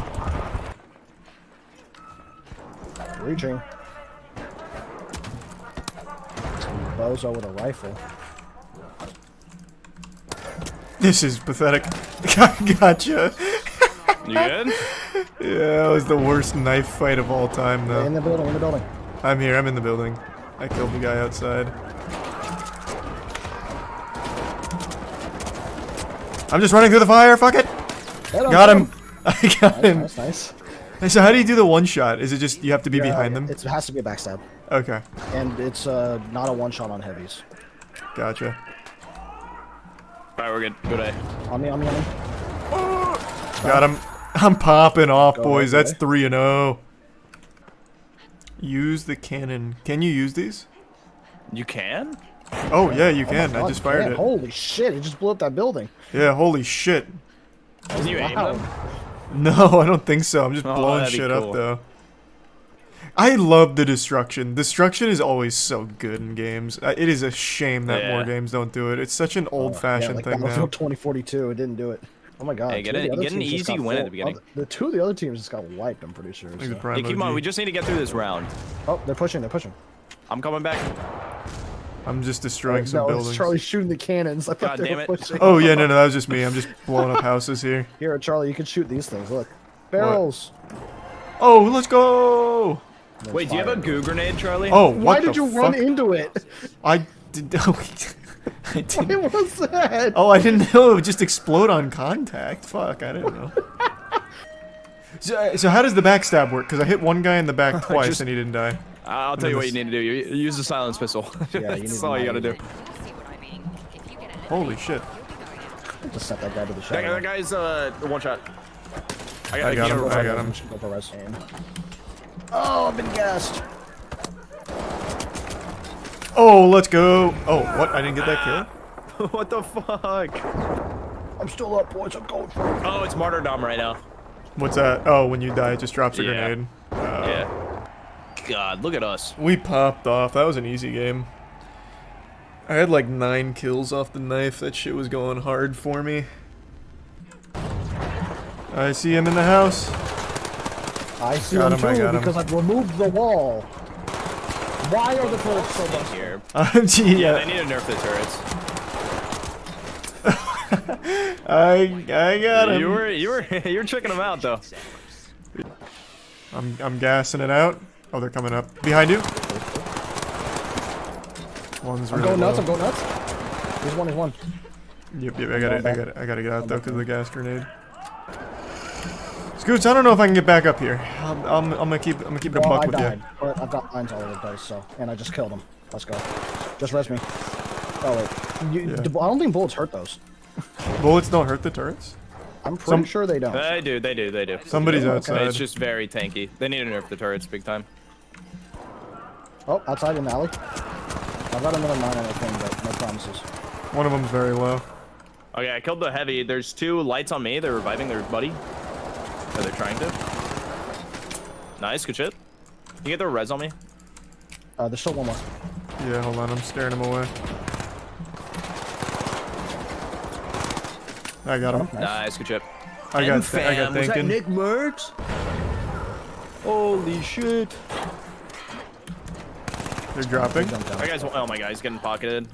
Speaker 6: Reaching. Bozo with a rifle.
Speaker 2: This is pathetic. Gotcha.
Speaker 5: You good?
Speaker 2: Yeah, it was the worst knife fight of all time, though.
Speaker 6: In the building.
Speaker 2: I'm here, I'm in the building. I killed the guy outside. I'm just running through the fire, fuck it! Got him! I got him!
Speaker 6: Nice.
Speaker 2: So how do you do the one shot? Is it just, you have to be behind them?
Speaker 6: It has to be a backstab.
Speaker 2: Okay.
Speaker 6: And it's not a one shot on heavies.
Speaker 2: Gotcha.
Speaker 5: Alright, we're good. Good day.
Speaker 6: On me.
Speaker 2: Got him. I'm popping off, boys. That's 3-0. Use the cannon. Can you use these?
Speaker 5: You can?
Speaker 2: Oh, yeah, you can.
Speaker 6: God,
Speaker 2: I just fired it.
Speaker 6: Holy shit, it just blew up that building.
Speaker 2: Yeah, holy shit.
Speaker 5: Can you aim them?
Speaker 2: No, I don't think so. I'm just blowing
Speaker 5: that'd be
Speaker 2: shit
Speaker 5: cool.
Speaker 2: up, though. I love the destruction. Destruction is always so good in games. It is a shame that more games don't do it. It's such an old-fashioned thing now.
Speaker 6: Battlefield 2042, it didn't do it. Oh my god.
Speaker 5: Hey, get an easy win at the beginning.
Speaker 6: The two of the other teams just got wiped, I'm pretty sure. So.
Speaker 5: Hey, keep on. We just need to get through this round.
Speaker 6: Oh, they're pushing.
Speaker 5: I'm coming back.
Speaker 2: I'm just destroying some buildings.
Speaker 6: It's Charlie shooting the cannons. I thought
Speaker 5: God
Speaker 6: they were
Speaker 5: damn it.
Speaker 6: pushing.
Speaker 2: Oh, yeah, no, that was just me. I'm just blowing up houses here.
Speaker 6: Here, Charlie, you can shoot these things. Look. Barrels.
Speaker 2: Oh, let's go!
Speaker 5: Wait, do you have a goo grenade, Charlie?
Speaker 2: Oh,
Speaker 6: why did you run into it?
Speaker 2: I did. I didn't.
Speaker 6: What was that?
Speaker 2: Oh, I didn't know it would just explode on contact. Fuck, I didn't know. So how does the backstab work? Because I hit one guy in the back twice and he didn't die.
Speaker 5: I'll tell you what you need to do. You use the silence pistol.
Speaker 6: Yeah,
Speaker 5: That's all you gotta do.
Speaker 2: Holy shit.
Speaker 6: Just set that guy to the shot.
Speaker 5: That guy's one shot.
Speaker 2: I got him.
Speaker 6: Oh, I've been gassed.
Speaker 2: Oh, let's go. Oh, what? I didn't get that kill?
Speaker 5: What the fuck?
Speaker 6: I'm still up, boys. I'm going for it.
Speaker 5: Oh, it's martyrdom right now.
Speaker 2: What's that? Oh, when you die, it just drops a grenade.
Speaker 5: Yeah. God, look at us.
Speaker 2: We popped off. That was an easy game. I had like 9 kills off the knife. That shit was going hard for me. I see him in the house.
Speaker 6: I see him too because I've removed the wall. Why are the turrets so much
Speaker 5: here?
Speaker 2: Yeah,
Speaker 5: they need to nerf the turrets.
Speaker 2: I got him.
Speaker 5: You were checking them out though.
Speaker 2: I'm gassing it out. Oh, they're coming up behind you. One's really
Speaker 6: I'm going nuts.
Speaker 2: low.
Speaker 6: I'm going nuts. Here's one.
Speaker 2: Yep. I gotta get out though because of the gas grenade. Scoots, I don't know if I can get back up here. I'm gonna keep it a buck with you.
Speaker 6: But I've got lines all over the place, so and I just killed him. Let's go. Just res me. Oh wait, I don't think bullets hurt those.
Speaker 2: Bullets don't hurt the turrets?
Speaker 6: I'm pretty sure they don't.
Speaker 5: They do.
Speaker 2: Somebody's outside.
Speaker 5: It's just very tanky. They need to nerf the turrets big time.
Speaker 6: Oh, outside in the alley. I've got another mine on the thing, but no promises.
Speaker 2: One of them's very low.
Speaker 5: Okay, I killed the heavy. There's 2 lights on me. They're reviving their buddy. Or they're trying to. Nice, good shit. You get the res on me?
Speaker 6: There's still one more.
Speaker 2: Yeah, hold on. I'm scaring him away. I got him.
Speaker 5: Nice, good chip.
Speaker 2: I got thinking.
Speaker 5: Was that Nick Merckx? Holy shit.
Speaker 2: They're dropping.
Speaker 5: That guy's, oh my god, he's getting pocketed.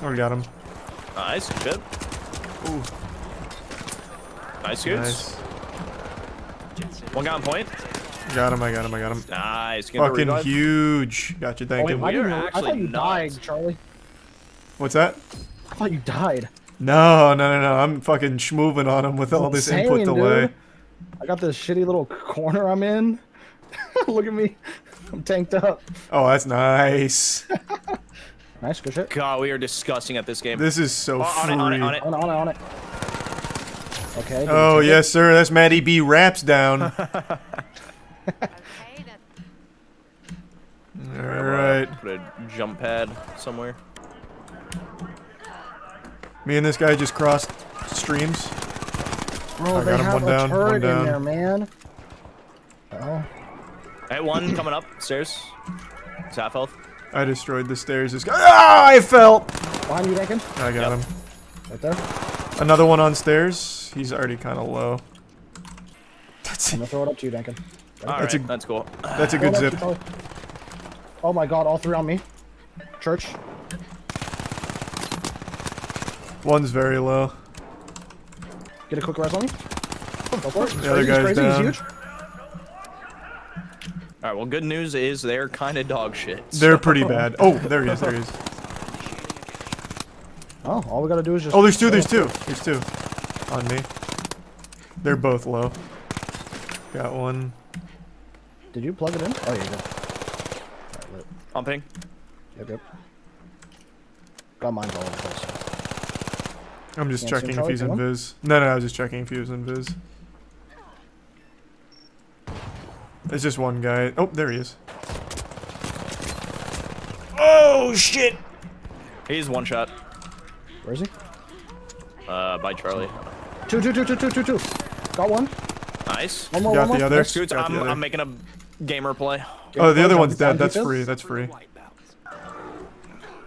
Speaker 2: Oh, we got him.
Speaker 5: Nice, good shit.
Speaker 2: Ooh.
Speaker 5: Nice scoots.
Speaker 2: Nice.
Speaker 5: One guy on point.
Speaker 2: Got him, I got him.
Speaker 5: Nice.
Speaker 2: Fucking huge. Got you, thank you.
Speaker 6: I thought you died, Charlie.
Speaker 2: What's that?
Speaker 6: I thought you died.
Speaker 2: No. I'm fucking schmooving on him with all this input delay.
Speaker 6: I got this shitty little corner I'm in. Look at me. I'm tanked up.
Speaker 2: Oh, that's nice.
Speaker 6: Nice, good shit.
Speaker 5: God, we are disgusting at this game.
Speaker 2: This is so free.
Speaker 5: On it.
Speaker 6: On it. Okay.
Speaker 2: Oh, yes, sir. That's Maddie B. Raps down. Alright.
Speaker 5: Put a jump pad somewhere.
Speaker 2: Me and this guy just crossed streams.
Speaker 6: Bro,
Speaker 2: I
Speaker 6: they
Speaker 2: got him,
Speaker 6: have
Speaker 2: one
Speaker 6: a
Speaker 2: down,
Speaker 6: turret
Speaker 2: one down.
Speaker 6: in there, man. Oh.
Speaker 5: Hey, one coming up stairs. He's half health.
Speaker 2: I destroyed the stairs. This guy. Ah, I fell.
Speaker 6: Behind you, Duncan.
Speaker 2: I got him.
Speaker 6: Right there.
Speaker 2: Another one on stairs. He's already kind of low.
Speaker 6: I'm gonna throw it up to you, Duncan.
Speaker 5: Alright, that's cool.
Speaker 2: That's a good zip.
Speaker 6: Oh my god, all three on me. Church.
Speaker 2: One's very low.
Speaker 6: Get a quick res on me. Go for it.
Speaker 2: The other guy's down.
Speaker 6: He's huge.
Speaker 5: Alright, well, good news is they're kind of dog shit.
Speaker 2: They're pretty bad. Oh, there he is. There he is.
Speaker 6: Oh, all we gotta do is just.
Speaker 2: Oh, there's two. There's two. There's two. On me. They're both low. Got one.
Speaker 6: Did you plug it in? Oh, yeah, you did.
Speaker 5: On ping.
Speaker 6: Yep. Got mine all over the place.
Speaker 2: I'm just
Speaker 6: Can't
Speaker 2: checking
Speaker 6: see
Speaker 2: if he's
Speaker 6: Charlie,
Speaker 2: invis. No, I was just checking if he was invis. It's just one guy. Oh, there he is. Oh, shit!
Speaker 5: He's one shot.
Speaker 6: Where is he?
Speaker 5: By Charlie.
Speaker 6: Two. Got one.
Speaker 5: Nice.
Speaker 6: One more.
Speaker 2: Got the other.
Speaker 5: Scoots,
Speaker 2: Got the other.
Speaker 5: I'm making a gamer play.
Speaker 2: Oh, the other one's dead. That's free. That's free.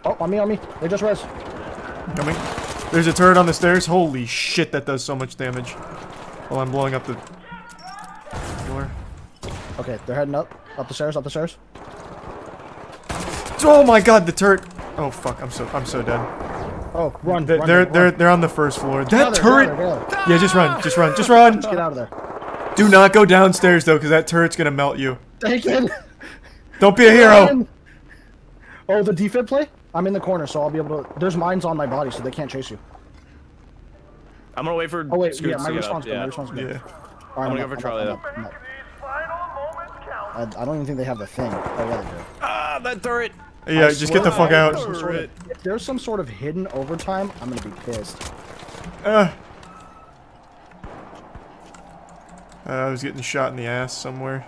Speaker 6: Oh, on me. They just res.
Speaker 2: Coming. There's a turret on the stairs. Holy shit, that does so much damage. While I'm blowing up the door.
Speaker 6: Okay, they're heading up the stairs.
Speaker 2: Oh my god, the turret. Oh fuck, I'm so dead.
Speaker 6: Oh, run.
Speaker 2: They're on the first floor. That
Speaker 6: Get
Speaker 2: turret.
Speaker 6: out of there.
Speaker 2: Yeah, just run. Just run.
Speaker 6: Get out of there.
Speaker 2: Do not go downstairs though, because that turret's gonna melt you.
Speaker 6: Duncan.
Speaker 2: Don't be a hero.
Speaker 6: Oh, the defib play? I'm in the corner, so I'll be able to. There's mines on my body, so they can't chase you.
Speaker 5: I'm gonna wait for.
Speaker 6: Oh wait,
Speaker 5: Scoots
Speaker 6: yeah, my
Speaker 5: to get
Speaker 6: response
Speaker 5: up.
Speaker 6: good. My response good.
Speaker 2: Yeah.
Speaker 6: All
Speaker 5: I'm
Speaker 6: right,
Speaker 5: gonna go for Charlie though.
Speaker 6: I don't even think they have the thing. Oh yeah, they do.
Speaker 5: Ah, that turret.
Speaker 2: Yeah, just get the fuck out.
Speaker 6: If there's some sort of hidden overtime, I'm gonna be pissed.
Speaker 2: I was getting shot in the ass somewhere.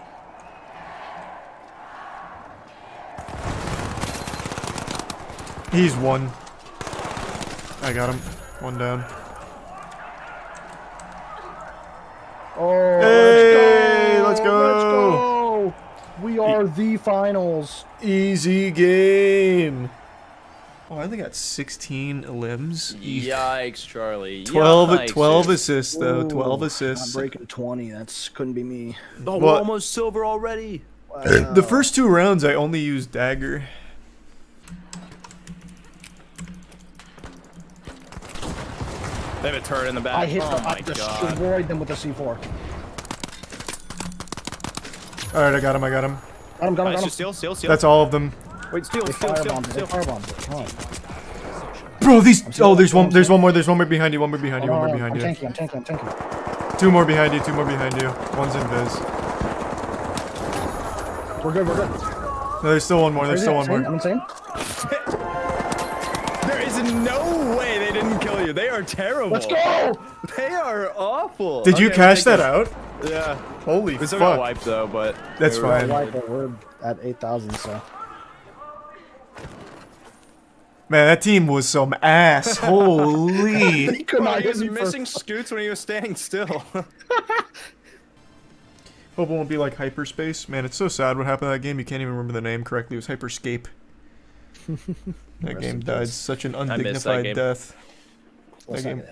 Speaker 2: He's one. I got him. One down.
Speaker 6: Oh,
Speaker 2: hey,
Speaker 6: let's go! We are the finals.
Speaker 2: Easy game. Oh, I only got 16 limbs.
Speaker 5: Yikes, Charlie.
Speaker 2: 12
Speaker 5: Yikes.
Speaker 2: assists though. 12 assists.
Speaker 6: Not breaking 20. That's couldn't be me.
Speaker 5: Oh, we're almost silver already.
Speaker 6: Wow.
Speaker 2: The first 2 rounds, I only used dagger.
Speaker 5: They have a turret in the back.
Speaker 6: I hit
Speaker 5: oh
Speaker 6: them.
Speaker 5: my
Speaker 6: I
Speaker 5: god.
Speaker 6: destroyed them with the C4.
Speaker 2: Alright, I got him.
Speaker 6: Got him.
Speaker 5: Nice, just steal.
Speaker 2: That's all of them.
Speaker 5: Wait, steal.
Speaker 6: They firebombed it. Come on.
Speaker 2: Bro, these. Oh, there's one more behind you. One more behind you.
Speaker 6: I'm tanking.
Speaker 2: 2 more behind you. One's invis.
Speaker 6: We're good.
Speaker 2: No, there's still one more.
Speaker 6: I'm insane.
Speaker 5: There is no way they didn't kill you. They are terrible.
Speaker 6: Let's go!
Speaker 5: They are awful.
Speaker 2: Did you cash that out?
Speaker 5: Yeah.
Speaker 2: Holy
Speaker 5: We still
Speaker 2: fuck.
Speaker 5: got wiped though, but
Speaker 2: That's fine.
Speaker 6: We're at 8,000, so.
Speaker 2: Man, that team was some ass. Holy.
Speaker 6: He could not
Speaker 5: he was
Speaker 6: hit me
Speaker 5: missing Scoots when he was standing still.
Speaker 2: Hope it won't be like Hyperspace. Man, it's so sad what happened to that game. You can't even remember the name correctly. It was Hyperscape. That game died such an undignified death. That game.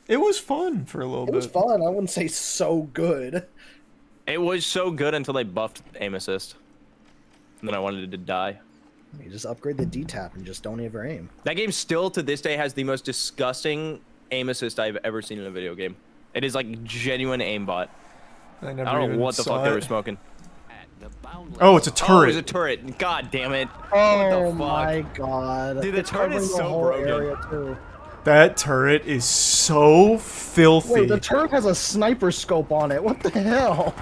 Speaker 2: It was fun for a little bit.
Speaker 6: It was fun. I wouldn't say so good.
Speaker 5: It was so good until they buffed aim assist. And then I wanted it to die.
Speaker 6: You just upgrade the D-tap and just don't ever aim.
Speaker 5: That game still, to this day, has the most disgusting aim assist I've ever seen in a video game. It is like genuine aimbot. I don't know what the fuck they were smoking.
Speaker 2: Oh, it's a turret.
Speaker 5: Oh, it's a turret. God damn it.
Speaker 6: Oh
Speaker 5: what the fuck?
Speaker 6: my god.
Speaker 5: Dude, the
Speaker 6: It's
Speaker 5: turret
Speaker 6: covering
Speaker 5: is
Speaker 6: the
Speaker 5: so
Speaker 6: whole
Speaker 5: broken.
Speaker 6: area too.
Speaker 2: That turret is so filthy.
Speaker 6: Wait, the turret has a sniper scope on it. What the hell?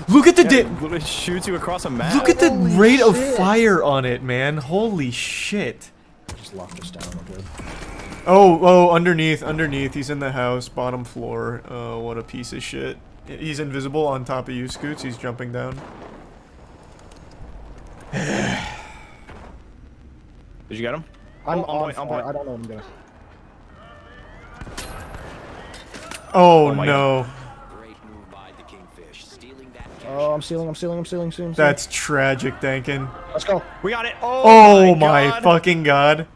Speaker 2: Look at the
Speaker 5: Literally shoots you across a map.
Speaker 2: look at the rate of fire on it, man. Holy shit.
Speaker 6: Just lock this down. We're good.
Speaker 2: Oh, underneath. He's in the house, bottom floor. Oh, what a piece of shit. He's invisible on top of you, Scoots. He's jumping down.
Speaker 5: Did you get him?
Speaker 6: I'm
Speaker 5: on
Speaker 6: on
Speaker 5: point, on
Speaker 6: fire.
Speaker 5: point.
Speaker 6: I don't know what I'm gonna.
Speaker 2: Oh, no.
Speaker 6: Oh, I'm stealing soon.
Speaker 2: That's tragic, Dankin.
Speaker 6: Let's go.
Speaker 5: We got it.
Speaker 2: Oh my fucking god.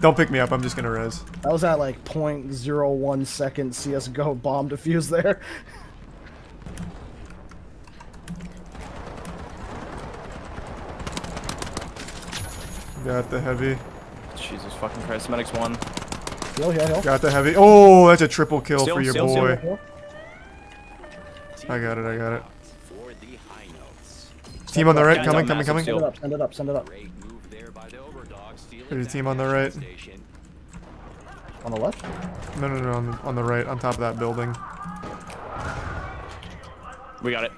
Speaker 2: Don't pick me up, I'm just gonna res.
Speaker 6: That was at like 0.01 second CSGO bomb defuse there.
Speaker 2: Got the heavy.
Speaker 5: Jesus fucking Christ. Medic's one.
Speaker 6: Heal.
Speaker 2: Got the heavy. Oh, that's a triple kill
Speaker 5: Steal,
Speaker 2: for your
Speaker 5: steal,
Speaker 2: boy.
Speaker 5: steal.
Speaker 2: I got it. Team on the right, coming.
Speaker 6: Send it up.
Speaker 2: There's a team on the right.
Speaker 6: On the left?
Speaker 2: No, on the right, on top of that building.
Speaker 5: We got it.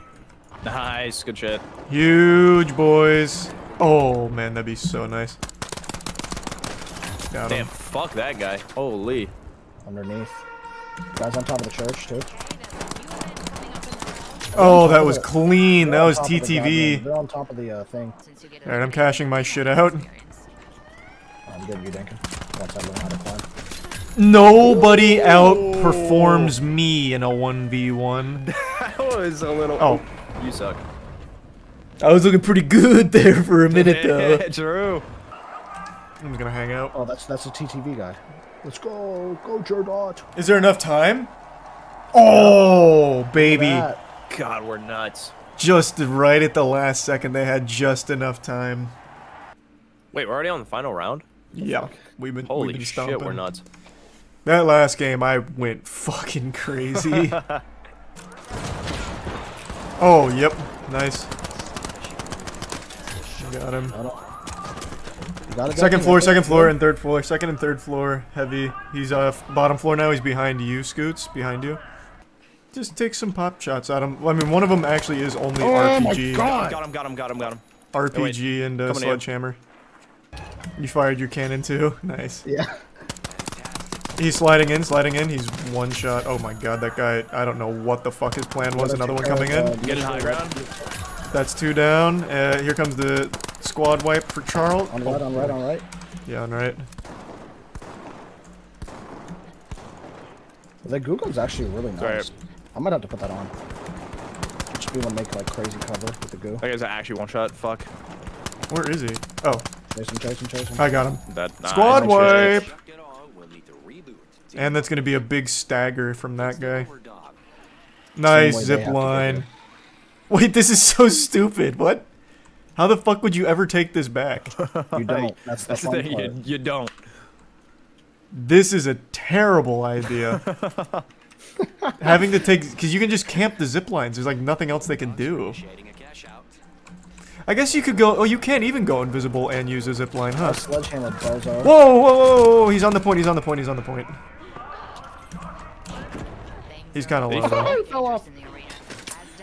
Speaker 5: Nice, good shit.
Speaker 2: Huge, boys. Oh, man, that'd be so nice. Got
Speaker 5: Damn,
Speaker 2: him.
Speaker 5: fuck that guy. Holy.
Speaker 6: Underneath. Guys on top of the church, too.
Speaker 2: Oh, that was clean. That was TTV.
Speaker 6: They're on top of the thing.
Speaker 2: Alright, I'm cashing my shit out.
Speaker 6: I'm getting you, Duncan. Once I learn how to climb.
Speaker 2: Nobody outperforms me in a 1v1.
Speaker 5: That was a little...
Speaker 2: Oh.
Speaker 5: You suck.
Speaker 2: I was looking pretty good there for a minute, though.
Speaker 5: True.
Speaker 2: I'm just gonna hang out.
Speaker 6: Oh, that's a TTV guy. Let's go. Go, Jerdot.
Speaker 2: Is there enough time? Oh, baby.
Speaker 5: God, we're nuts.
Speaker 2: Just right at the last second, they had just enough time.
Speaker 5: Wait, we're already on the final round?
Speaker 2: Yeah, we've been
Speaker 5: Holy
Speaker 2: shit,
Speaker 5: shit, we're nuts.
Speaker 2: That last game, I went fucking crazy. Oh, yep, nice. Got him. Second floor, and third floor. Second and third floor, heavy. He's bottom floor now. He's behind you, Scoots, behind you. Just take some pop shots at him. I mean, one of them actually is only RPG.
Speaker 5: My God. Got him.
Speaker 2: RPG and sledgehammer. You fired your cannon too. Nice.
Speaker 6: Yeah.
Speaker 2: He's sliding in. He's one shot. Oh my god, that guy. I don't know what the fuck his plan was. Another one coming in.
Speaker 5: Get in high ground.
Speaker 2: That's two down. Here comes the squad wipe for Charles.
Speaker 6: On right.
Speaker 2: Yeah, on right.
Speaker 6: The Google's actually really nice.
Speaker 5: Right.
Speaker 6: I might have to put that on. Just be able to make like crazy cover with the goo.
Speaker 5: That guy's actually one shot. Fuck.
Speaker 2: Where is he? Oh.
Speaker 6: Chase him.
Speaker 2: I got him.
Speaker 5: Nice.
Speaker 2: Squad wipe! And that's going to be a big stagger from that guy. Nice zip line. Wait, this is so stupid. What? How the fuck would you ever take this back?
Speaker 6: You don't. That's the fun part.
Speaker 5: You don't.
Speaker 2: This is a terrible idea. Having to take... Because you can just camp the zip lines. There's like nothing else they can do. I guess you could go... Oh, you can't even go invisible and use a zip line, huh?
Speaker 6: Sledgehammer bozo.
Speaker 2: Whoa! He's on the point. He's kind of low, though.
Speaker 6: Oh, he fell off.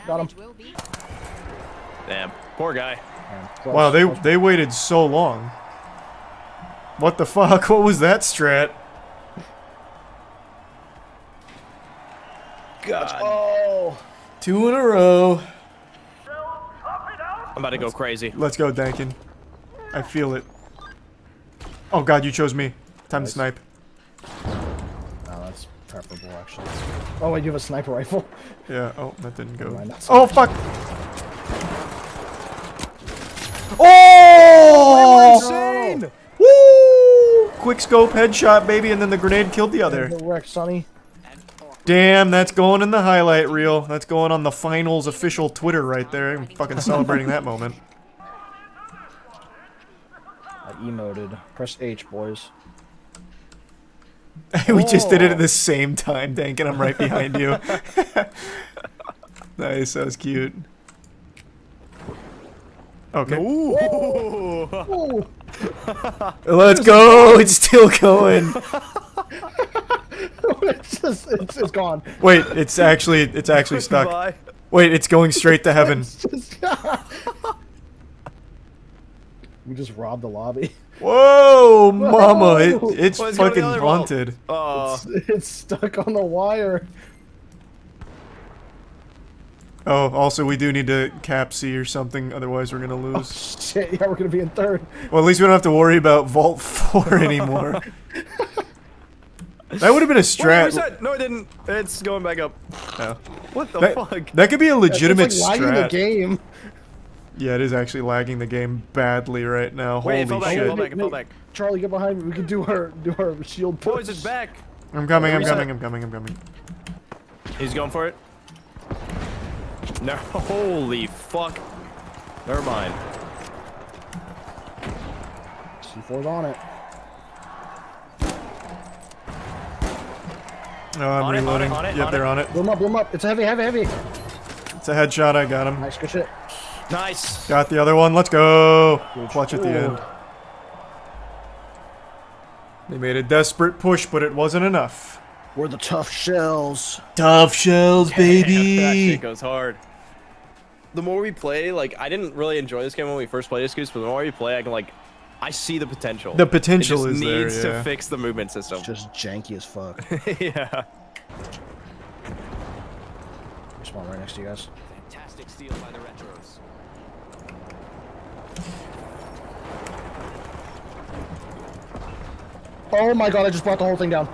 Speaker 6: Got him.
Speaker 5: Damn. Poor guy.
Speaker 2: Wow, they waited so long. What the fuck? What was that strat?
Speaker 5: God.
Speaker 6: Oh.
Speaker 2: 2 in a row.
Speaker 5: I'm about to go crazy.
Speaker 2: Let's go, Dankin. I feel it. Oh god, you chose me. Time to snipe.
Speaker 6: Oh, that's preferable, actually. Oh, wait, you have a sniper rifle?
Speaker 2: Yeah, oh, that didn't go.
Speaker 6: Oh,
Speaker 2: fuck! Oh!
Speaker 6: Insane!
Speaker 2: Woo! Quick scope headshot, baby, and then the grenade killed the other.
Speaker 6: Wreck, Sonny.
Speaker 2: Damn, that's going in the highlight reel. That's going on the finals official Twitter right there. I'm fucking celebrating that moment.
Speaker 6: I emoted. Press H, boys.
Speaker 2: We just did it at the same time, Dank, and I'm right behind you. Nice, that was cute. Okay.
Speaker 5: Ooh.
Speaker 2: Let's go! It's still going!
Speaker 6: it's gone.
Speaker 2: Wait, it's actually stuck.
Speaker 5: Goodbye.
Speaker 2: Wait, it's going straight to heaven.
Speaker 6: We just robbed the lobby.
Speaker 2: Whoa, mama! It's
Speaker 5: Let's go to the
Speaker 2: fucking
Speaker 5: other vault.
Speaker 2: haunted.
Speaker 5: Oh.
Speaker 6: It's stuck on the wire.
Speaker 2: Oh, also we do need to cap C or something, otherwise we're gonna lose.
Speaker 6: Oh, shit, yeah, we're gonna be in third.
Speaker 2: Well, at least we don't have to worry about Vault 4 anymore. That would have been a
Speaker 5: Wait,
Speaker 2: strat.
Speaker 5: reset. No, it didn't. It's going back up.
Speaker 2: Oh.
Speaker 5: What the
Speaker 2: That,
Speaker 5: fuck?
Speaker 2: that could be a legitimate
Speaker 6: It's like lagging
Speaker 2: strat.
Speaker 6: the game.
Speaker 2: Yeah, it is actually lagging the game badly right now.
Speaker 5: Wait, it fell
Speaker 2: Holy
Speaker 5: back,
Speaker 2: shit.
Speaker 5: it fell back, it fell back.
Speaker 6: Charlie, get behind me. We can do our shield push.
Speaker 5: Boys, it's back.
Speaker 2: I'm coming, I'm
Speaker 5: Reset.
Speaker 2: coming, I'm coming, I'm coming.
Speaker 5: He's going for it. No, holy fuck. Never mind.
Speaker 6: C4's on it.
Speaker 2: Oh, I'm
Speaker 5: On it,
Speaker 2: reloading.
Speaker 5: on it,
Speaker 2: Yep,
Speaker 5: on
Speaker 2: they're
Speaker 5: it.
Speaker 2: on it.
Speaker 6: Blow him up. It's heavy.
Speaker 2: It's a headshot, I got him.
Speaker 6: Nice, good shit.
Speaker 5: Nice.
Speaker 2: Got the other one, let's go! Clutch at the end. They made a desperate push, but it wasn't enough.
Speaker 6: We're the tough shells.
Speaker 2: Tough shells,
Speaker 5: Damn,
Speaker 2: baby!
Speaker 5: that shit goes hard. The more we play, like, I didn't really enjoy this game when we first played it, Scoots, but the more we play, I can, like, I see the potential.
Speaker 2: The potential
Speaker 5: it
Speaker 2: is
Speaker 5: just
Speaker 2: there,
Speaker 5: needs
Speaker 2: yeah.
Speaker 5: to fix the movement system.
Speaker 6: It's just janky as fuck.
Speaker 5: Yeah.
Speaker 6: Spawn right next to you guys.
Speaker 3: Fantastic steal by the retros.
Speaker 6: Oh my god, I just brought the whole thing down.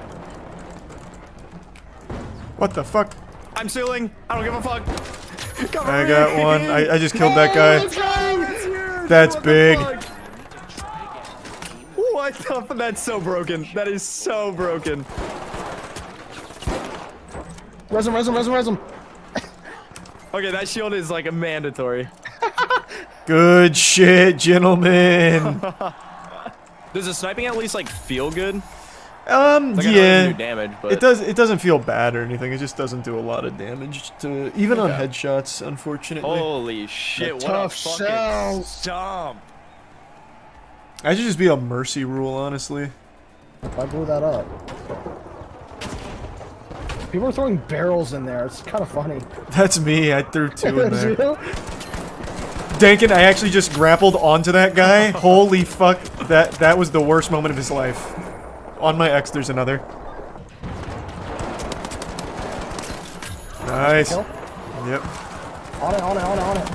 Speaker 2: What the fuck?
Speaker 5: I'm sealing. I don't give a fuck. Cover
Speaker 2: I
Speaker 5: me.
Speaker 2: got one. I just killed that guy.
Speaker 5: Let's go.
Speaker 2: That's
Speaker 5: What the
Speaker 2: big.
Speaker 5: fuck? What the fuck? That's so broken. That is so broken.
Speaker 6: Res him.
Speaker 5: Okay, that shield is like a mandatory.
Speaker 2: Good shit, gentlemen.
Speaker 5: Does the sniping at least like feel good? Like, I know it doesn't
Speaker 2: Yeah.
Speaker 5: do damage, but
Speaker 2: It doesn't feel bad or anything. It just doesn't do a lot of damage to even on headshots, unfortunately.
Speaker 5: holy shit! What a
Speaker 6: tough
Speaker 5: fucking
Speaker 6: shells.
Speaker 5: stomp!
Speaker 2: I should just be a mercy rule, honestly.
Speaker 6: I blew that up. People are throwing barrels in there. It's kind of funny.
Speaker 2: That's me. I threw two in there.
Speaker 6: You?
Speaker 2: Dankin, I actually just grappled onto that guy. Holy fuck. That was the worst moment of his life. On my X, there's another. Nice.
Speaker 6: Kill?
Speaker 2: Yep.
Speaker 6: On it.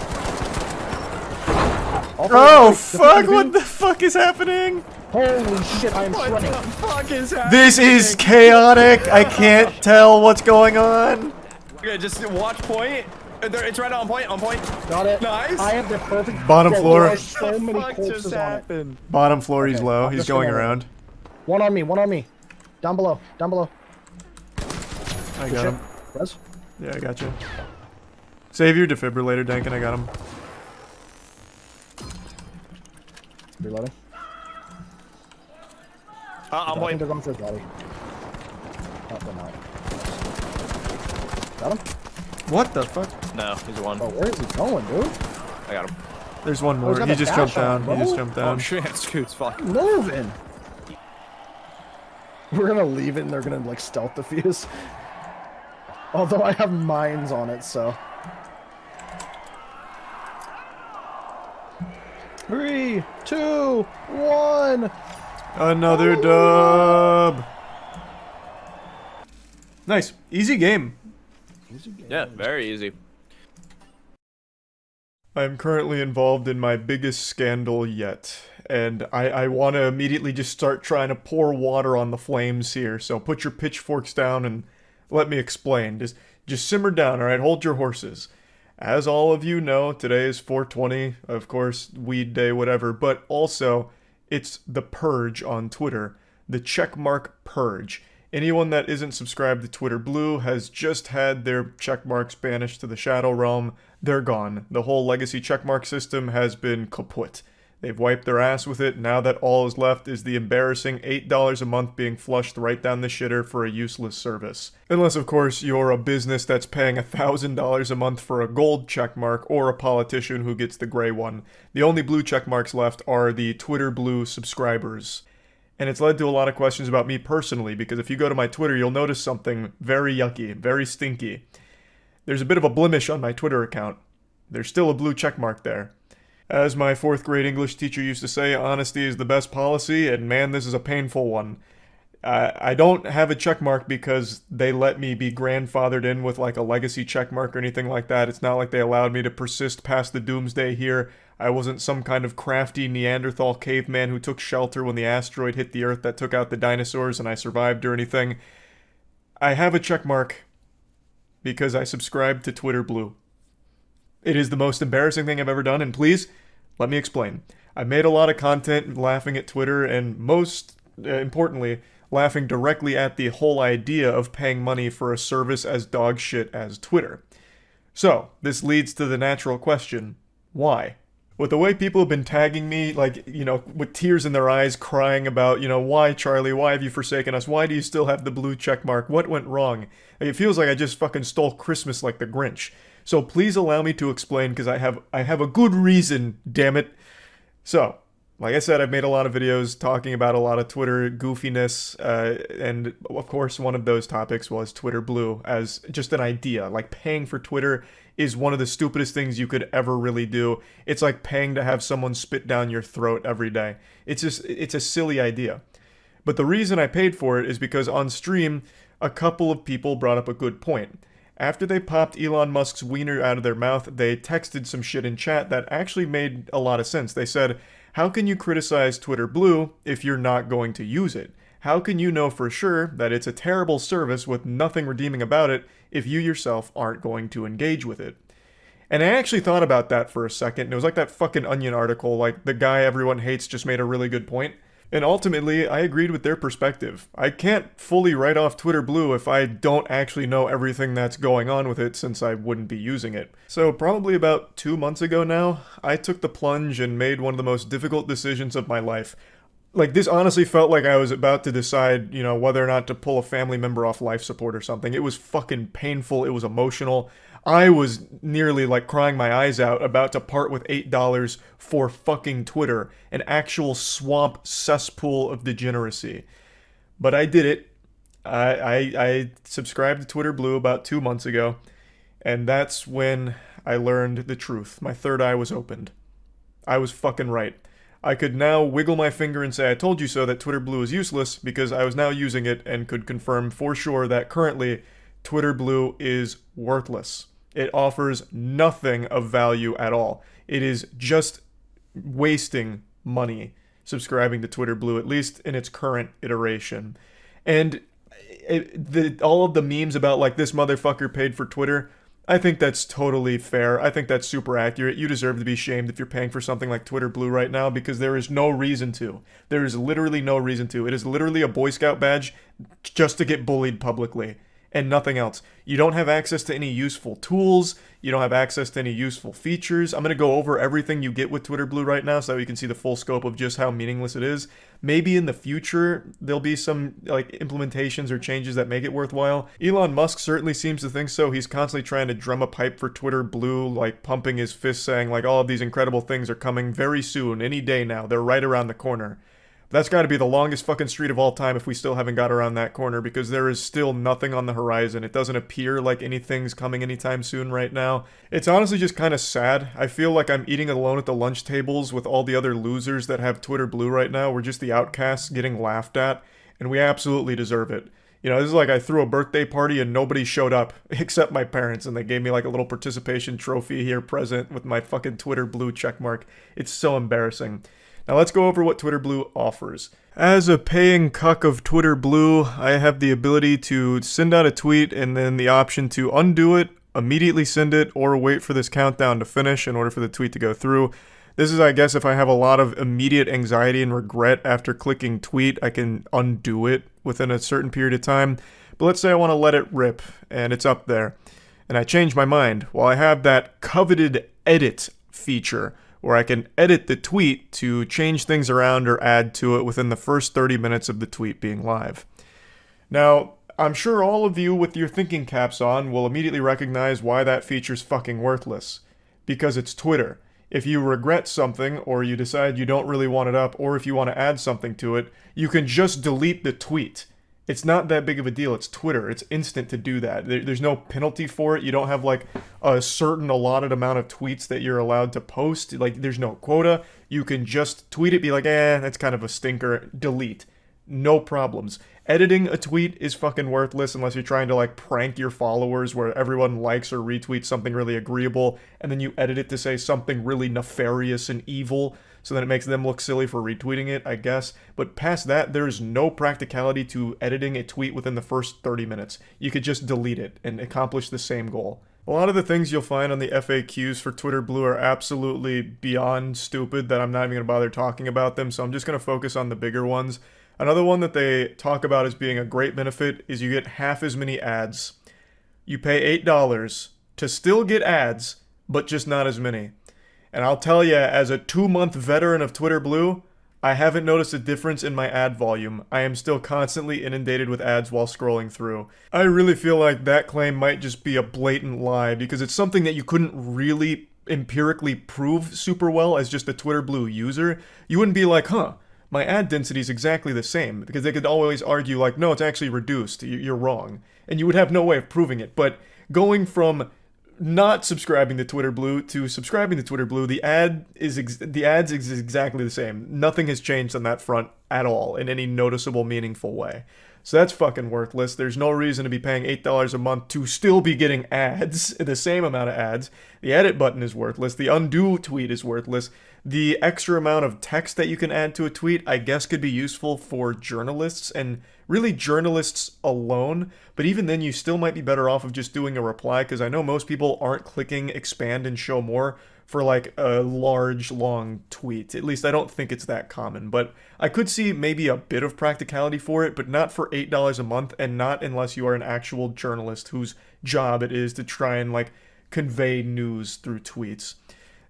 Speaker 2: Oh fuck, what the fuck is happening?
Speaker 6: Holy shit, I am
Speaker 5: What
Speaker 6: sweating.
Speaker 5: the fuck is happening?
Speaker 2: This is chaotic. I can't tell what's going on.
Speaker 5: Okay, just watch point. It's right on point. On point.
Speaker 6: Got it.
Speaker 5: Nice.
Speaker 6: I have the perfect.
Speaker 2: Bottom
Speaker 6: Bro,
Speaker 2: floor.
Speaker 6: there are so many
Speaker 5: Fuck
Speaker 6: corpses
Speaker 5: just
Speaker 6: on it.
Speaker 5: happened?
Speaker 2: Bottom floor, he's
Speaker 6: Okay,
Speaker 2: low.
Speaker 6: I'm
Speaker 2: He's
Speaker 6: just
Speaker 2: going
Speaker 6: gonna-
Speaker 2: around.
Speaker 6: One on me. Down below.
Speaker 2: I
Speaker 6: Good
Speaker 2: got
Speaker 6: shit.
Speaker 2: him.
Speaker 6: Res?
Speaker 2: Yeah, I got you. Save your defibrillator, Dankin. I got him.
Speaker 6: Reloading.
Speaker 5: On
Speaker 6: I think
Speaker 5: point.
Speaker 6: they're going for his body. Oh, they're not. Got him?
Speaker 2: What the fuck?
Speaker 5: No, he's a one.
Speaker 6: Oh, where is he going, dude?
Speaker 5: I got him.
Speaker 2: There's one
Speaker 6: he's
Speaker 2: more.
Speaker 6: got
Speaker 2: He
Speaker 6: the
Speaker 2: just
Speaker 6: dash
Speaker 2: jumped
Speaker 6: on,
Speaker 2: down.
Speaker 6: bro.
Speaker 2: He just jumped
Speaker 5: Oh
Speaker 2: down.
Speaker 5: shit, Scoots, fuck.
Speaker 6: Moving. We're gonna leave it and they're gonna like stealth defuse. Although I have mines on it, so. 3, 2, 1.
Speaker 2: Another dub. Nice. Easy game.
Speaker 5: Yeah, very easy.
Speaker 2: I'm currently involved in my biggest scandal yet, and I want to immediately just start trying to pour water on the flames here, so put your pitchforks down and let me explain. Just simmer down, alright? Hold your horses. As all of you know, today is 420, of course, weed day, whatever, but also, it's the Purge on Twitter. The checkmark Purge. Anyone that isn't subscribed to Twitter Blue has just had their checkmarks banished to the Shadow Realm. They're gone. The whole legacy checkmark system has been kaput. They've wiped their ass with it. Now that all is left is the embarrassing $8 a month being flushed right down the shitter for a useless service. Unless, of course, you're a business that's paying $1,000 a month for a gold checkmark or a politician who gets the gray one. The only blue checkmarks left are the Twitter Blue subscribers. And it's led to a lot of questions about me personally, because if you go to my Twitter, you'll notice something very yucky, very stinky. There's a bit of a blemish on my Twitter account. There's still a blue check mark there. As my 4th grade English teacher used to say, honesty is the best policy, and man, this is a painful one. I don't have a check mark because they let me be grandfathered in with like a legacy check mark or anything like that. It's not like they allowed me to persist past the doomsday here. I wasn't some kind of crafty Neanderthal caveman who took shelter when the asteroid hit the Earth that took out the dinosaurs and I survived or anything. I have a check mark because I subscribe to Twitter Blue. It is the most embarrassing thing I've ever done, and please, let me explain. I made a lot of content laughing at Twitter, and most importantly, laughing directly at the whole idea of paying money for a service as dog shit as Twitter. So, this leads to the natural question, why? With the way people have been tagging me, like, you know, with tears in their eyes, crying about, you know, why, Charlie, why have you forsaken us? Why do you still have the blue check mark? What went wrong? Like, it feels like I just fucking stole Christmas like the Grinch. So please allow me to explain, because I have a good reason, damn it. So, like I said, I've made a lot of videos talking about a lot of Twitter goofiness, and of course one of those topics was Twitter Blue as just an idea. Like, paying for Twitter is one of the stupidest things you could ever really do. It's like paying to have someone spit down your throat every day. It's a silly idea. But the reason I paid for it is because on stream, a couple of people brought up a good point. After they popped Elon Musk's wiener out of their mouth, they texted some shit in chat that actually made a lot of sense. They said, how can you criticize Twitter Blue if you're not going to use it? How can you know for sure that it's a terrible service with nothing redeeming about it if you yourself aren't going to engage with it? And I actually thought about that for a second, and it was like that fucking Onion article, like the guy everyone hates just made a really good point. And ultimately, I agreed with their perspective. I can't fully write off Twitter Blue if I don't actually know everything that's going on with it, since I wouldn't be using it. So probably about 2 months ago now, I took the plunge and made one of the most difficult decisions of my life. Like, this honestly felt like I was about to decide, you know, whether or not to pull a family member off life support or something. It was fucking painful, it was emotional. I was nearly like crying my eyes out about to part with $8 for fucking Twitter, an actual swamp cesspool of degeneracy. But I did it. I subscribed to Twitter Blue about 2 months ago, and that's when I learned the truth. My third eye was opened. I was fucking right. I could now wiggle my finger and say I told you so that Twitter Blue is useless because I was now using it and could confirm for sure that currently Twitter Blue is worthless. It offers nothing of value at all. It is just wasting money subscribing to Twitter Blue, at least in its current iteration. And all of the memes about like this motherfucker paid for Twitter, I think that's totally fair. I think that's super accurate. You deserve to be shamed if you're paying for something like Twitter Blue right now, because there is no reason to. There is literally no reason to. It is literally a Boy Scout badge just to get bullied publicly and nothing else. You don't have access to any useful tools. You don't have access to any useful features. I'm going to go over everything you get with Twitter Blue right now so that you can see the full scope of just how meaningless it is. Maybe in the future there'll be some like implementations or changes that make it worthwhile. Elon Musk certainly seems to think so. He's constantly trying to drum a pipe for Twitter Blue, like pumping his fist saying like all of these incredible things are coming very soon, any day now. They're right around the corner. That's got to be the longest fucking street of all time if we still haven't got around that corner, because there is still nothing on the horizon. It doesn't appear like anything's coming anytime soon right now. It's honestly just kind of sad. I feel like I'm eating alone at the lunch tables with all the other losers that have Twitter Blue right now. We're just the outcasts getting laughed at, and we absolutely deserve it. You know, this is like I threw a birthday party and nobody showed up except my parents, and they gave me like a little participation trophy here present with my fucking Twitter Blue checkmark. It's so embarrassing. Now let's go over what Twitter Blue offers. As a paying cuck of Twitter Blue, I have the ability to send out a tweet and then the option to undo it, immediately send it, or wait for this countdown to finish in order for the tweet to go through. This is, I guess, if I have a lot of immediate anxiety and regret after clicking tweet, I can undo it within a certain period of time. But let's say I want to let it rip, and it's up there, and I change my mind. Well, I have that coveted edit feature, where I can edit the tweet to change things around or add to it within the first 30 minutes of the tweet being live. Now, I'm sure all of you with your thinking caps on will immediately recognize why that feature's fucking worthless. Because it's Twitter.
Speaker 1: if you regret something, or you decide you don't really want it up, or if you want to add something to it, you can just delete the tweet. It's not that big of a deal. It's Twitter. It's instant to do that. There's no penalty for it. You don't have like a certain allotted amount of tweets that you're allowed to post. Like there's no quota. You can just tweet it, be like, that's kind of a stinker, delete. No problems. Editing a tweet is fucking worthless unless you're trying to like prank your followers where everyone likes or retweets something really agreeable and then you edit it to say something really nefarious and evil so that it makes them look silly for retweeting it, I guess. But past that, there's no practicality to editing a tweet within the first 30 minutes. You could just delete it and accomplish the same goal. A lot of the things you'll find on the FAQs for Twitter Blue are absolutely beyond stupid that I'm not even going to bother talking about them, so I'm just going to focus on the bigger ones. Another one that they talk about as being a great benefit is you get half as many ads. You pay $8 to still get ads, but just not as many. And I'll tell you, as a 2-month veteran of Twitter Blue, I haven't noticed a difference in my ad volume. I am still constantly inundated with ads while scrolling through. I really feel like that claim might just be a blatant lie, because it's something that you couldn't really empirically prove super well as just a Twitter Blue user. You wouldn't be like, my ad density is exactly the same, because they could always argue like, no, it's actually reduced, you're wrong. And you would have no way of proving it. But going from not subscribing to Twitter Blue to subscribing to Twitter Blue, the ads is exactly the same. Nothing has changed on that front at all in any noticeable, meaningful way. So that's fucking worthless. There's no reason to be paying $8 a month to still be getting ads, the same amount of ads. The edit button is worthless. The undo tweet is worthless. The extra amount of text that you can add to a tweet, I guess, could be useful for journalists, and really journalists alone. But even then, you still might be better off of just doing a reply, because I know most people aren't clicking expand and show more for like a large, long tweet. At least I don't think it's that common. But I could see maybe a bit of practicality for it, but not for $8 a month, and not unless you are an actual journalist whose job it is to try and like convey news through tweets.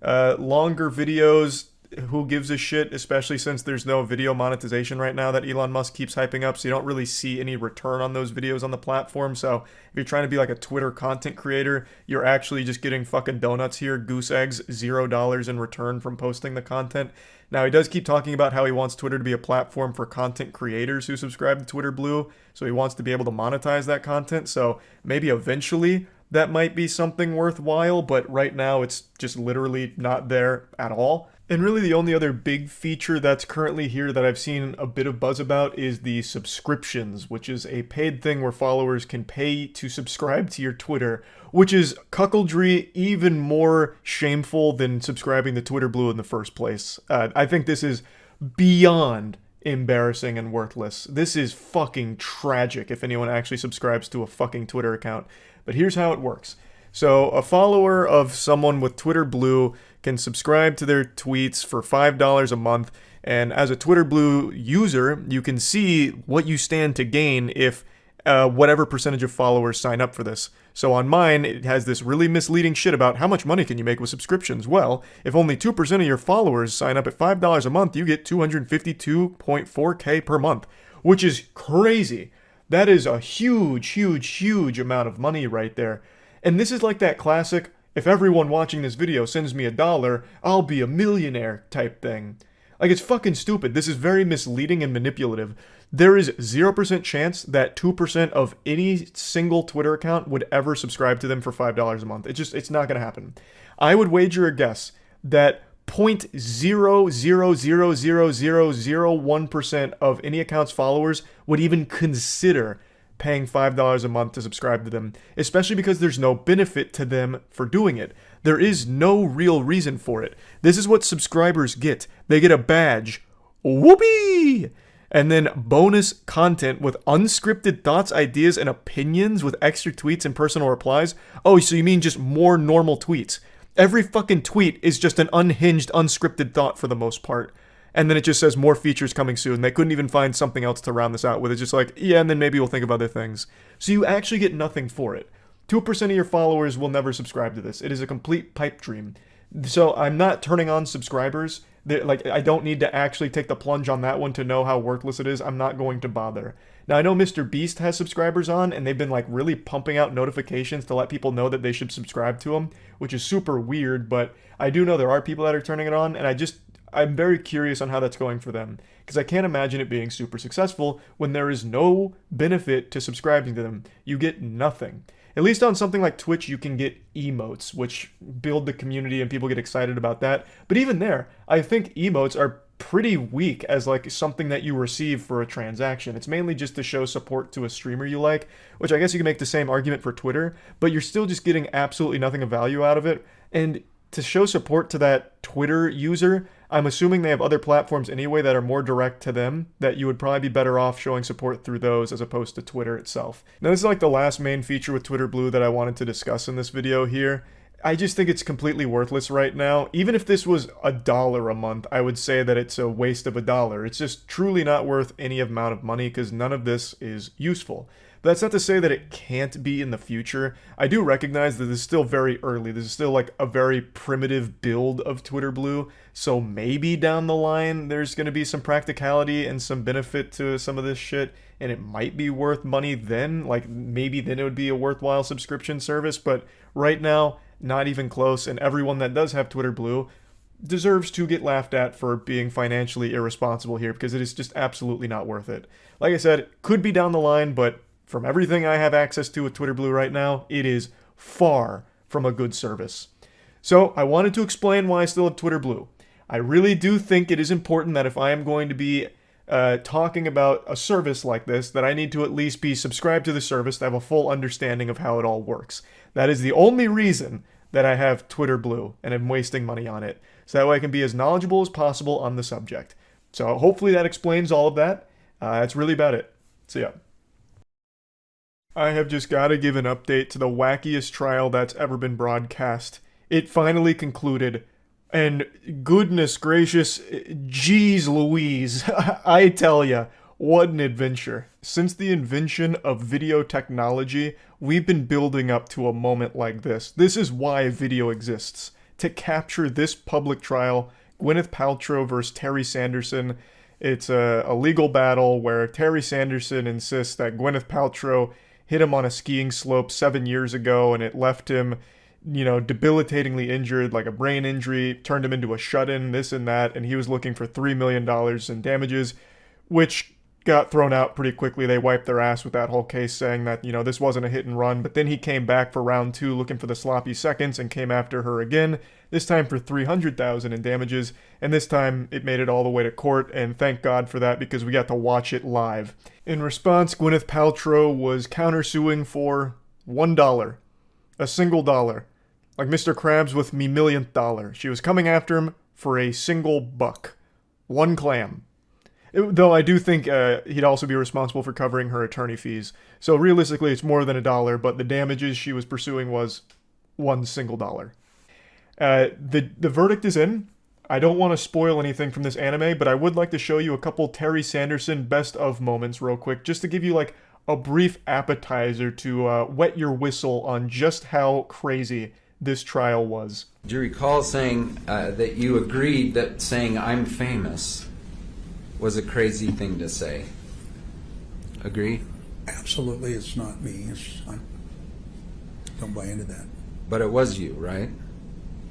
Speaker 1: Longer videos, who gives a shit, especially since there's no video monetization right now that Elon Musk keeps hyping up, so you don't really see any return on those videos on the platform. So if you're trying to be like a Twitter content creator, you're actually just getting fucking donuts here, goose eggs, $0 in return from posting the content. Now, he does keep talking about how he wants Twitter to be a platform for content creators who subscribe to Twitter Blue, so he wants to be able to monetize that content, so maybe eventually that might be something worthwhile, but right now it's just literally not there at all. And really the only other big feature that's currently here that I've seen a bit of buzz about is the subscriptions, which is a paid thing where followers can pay to subscribe to your Twitter, which is cuckoldry, even more shameful than subscribing to Twitter Blue in the first place. I think this is beyond embarrassing and worthless. This is fucking tragic if anyone actually subscribes to a fucking Twitter account. But here's how it works. So a follower of someone with Twitter Blue can subscribe to their tweets for $5 a month, and as a Twitter Blue user, you can see what you stand to gain if whatever percentage of followers sign up for this. So on mine, it has this really misleading shit about how much money can you make with subscriptions. Well, if only 2% of your followers sign up at $5 a month, you get $252.4K per month, which is crazy. That is a huge amount of money right there. And this is like that classic, if everyone watching this video sends me $1, I'll be a millionaire type thing. Like, it's fucking stupid. This is very misleading and manipulative. There is 0% chance that 2% of any single Twitter account would ever subscribe to them for $5 a month. It's not going to happen. I would wager a guess that 0.0000001% of any account's followers would even consider paying $5 a month to subscribe to them, especially because there's no benefit to them for doing it. There is no real reason for it. This is what subscribers get. They get a badge. Whoopee! And then bonus content with unscripted thoughts, ideas, and opinions with extra tweets and personal replies. Oh, so you mean just more normal tweets? Every fucking tweet is just an unhinged, unscripted thought for the most part. And then it just says more features coming soon. They couldn't even find something else to round this out with. It's just like, yeah, and then maybe we'll think of other things. So you actually get nothing for it. 2% of your followers will never subscribe to this. It is a complete pipe dream. So I'm not turning on subscribers. Like, I don't need to actually take the plunge on that one to know how worthless it is. I'm not going to bother. Now, I know Mr. Beast has subscribers on, and they've been, like, really pumping out notifications to let people know that they should subscribe to him, which is super weird, but I do know there are people that are turning it on, and I'm very curious on how that's going for them, because I can't imagine it being super successful when there is no benefit to subscribing to them. You get nothing. At least on something like Twitch, you can get emotes, which build the community and people get excited about that. But even there, I think emotes are pretty weak as like something that you receive for a transaction. It's mainly just to show support to a streamer you like, which I guess you can make the same argument for Twitter, but you're still just getting absolutely nothing of value out of it. And to show support to that Twitter user, I'm assuming they have other platforms anyway that are more direct to them, that you would probably be better off showing support through those as opposed to Twitter itself. Now, this is like the last main feature with Twitter Blue that I wanted to discuss in this video here. I just think it's completely worthless right now. Even if this was $1 a month, I would say that it's a waste of $1. It's just truly not worth any amount of money because none of this is useful. But that's not to say that it can't be in the future. I do recognize that this is still very early. This is still like a very primitive build of Twitter Blue. So maybe down the line there's going to be some practicality and some benefit to some of this shit. And it might be worth money then. Like maybe then it would be a worthwhile subscription service. But right now, not even close. And everyone that does have Twitter Blue deserves to get laughed at for being financially irresponsible here because it is just absolutely not worth it. Like I said, it could be down the line, but from everything I have access to with Twitter Blue right now, it is far from a good service. So I wanted to explain why I still have Twitter Blue. I really do think it is important that if I am going to be talking about a service like this, that I need to at least be subscribed to the service to have a full understanding of how it all works. That is the only reason that I have Twitter Blue and am wasting money on it. So that way I can be as knowledgeable as possible on the subject. So hopefully that explains all of that. That's really about it. So yeah. I have just got to give an update to the wackiest trial that's ever been broadcast. It finally concluded, and goodness gracious, geez Louise, I tell ya, what an adventure. Since the invention of video technology, we've been building up to a moment like this. This is why video exists. To capture this public trial, Gwyneth Paltrow versus Terry Sanderson. It's a legal battle where Terry Sanderson insists that Gwyneth Paltrow hit him on a skiing slope 7 years ago, and it left him, you know, debilitatingly injured, like a brain injury, turned him into a shut-in, this and that, and he was looking for $3 million in damages, which got thrown out pretty quickly. They wiped their ass with that whole case, saying that, you know, this wasn't a hit and run, but then he came back for round 2 looking for the sloppy seconds and came after her again, this time for $300,000 in damages, and this time it made it all the way to court, and thank God for that because we got to watch it live. In response, Gwyneth Paltrow was countersuing for $1. A single dollar. Like Mr. Krabs with me millionth dollar. She was coming after him for a single buck. One clam. Though I do think he'd also be responsible for covering her attorney fees. So realistically, it's more than $1, but the damages she was pursuing was one single dollar. The verdict is in. I don't want to spoil anything from this anime, but I would like to show you a couple Terry Sanderson best of moments real quick, just to give you like a brief appetizer to wet your whistle on just how crazy this trial was.
Speaker 7: Do you recall saying that you agreed that saying I'm famous was a crazy thing to say? Agree?
Speaker 9: Absolutely, it's not me. I don't buy into that.
Speaker 7: But it was you, right?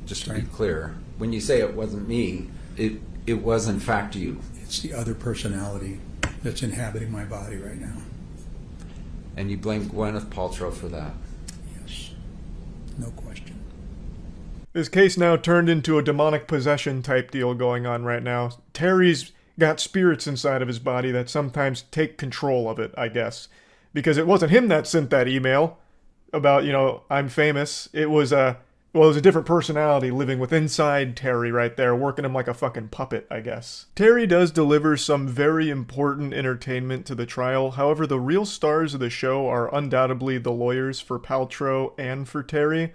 Speaker 7: Just to be clear. When you say it wasn't me, it was in fact you.
Speaker 9: It's the other personality that's inhabiting my body right now.
Speaker 7: And you blame Gwyneth Paltrow for that?
Speaker 9: Yes. No question.
Speaker 1: This case now turned into a demonic possession type deal going on right now. Terry's got spirits inside of his body that sometimes take control of it, I guess. Because it wasn't him that sent that email about, you know, I'm famous. It was a different personality living with inside Terry right there, working him like a fucking puppet, I guess. Terry does deliver some very important entertainment to the trial. However, the real stars of the show are undoubtedly the lawyers for Paltrow and for Terry.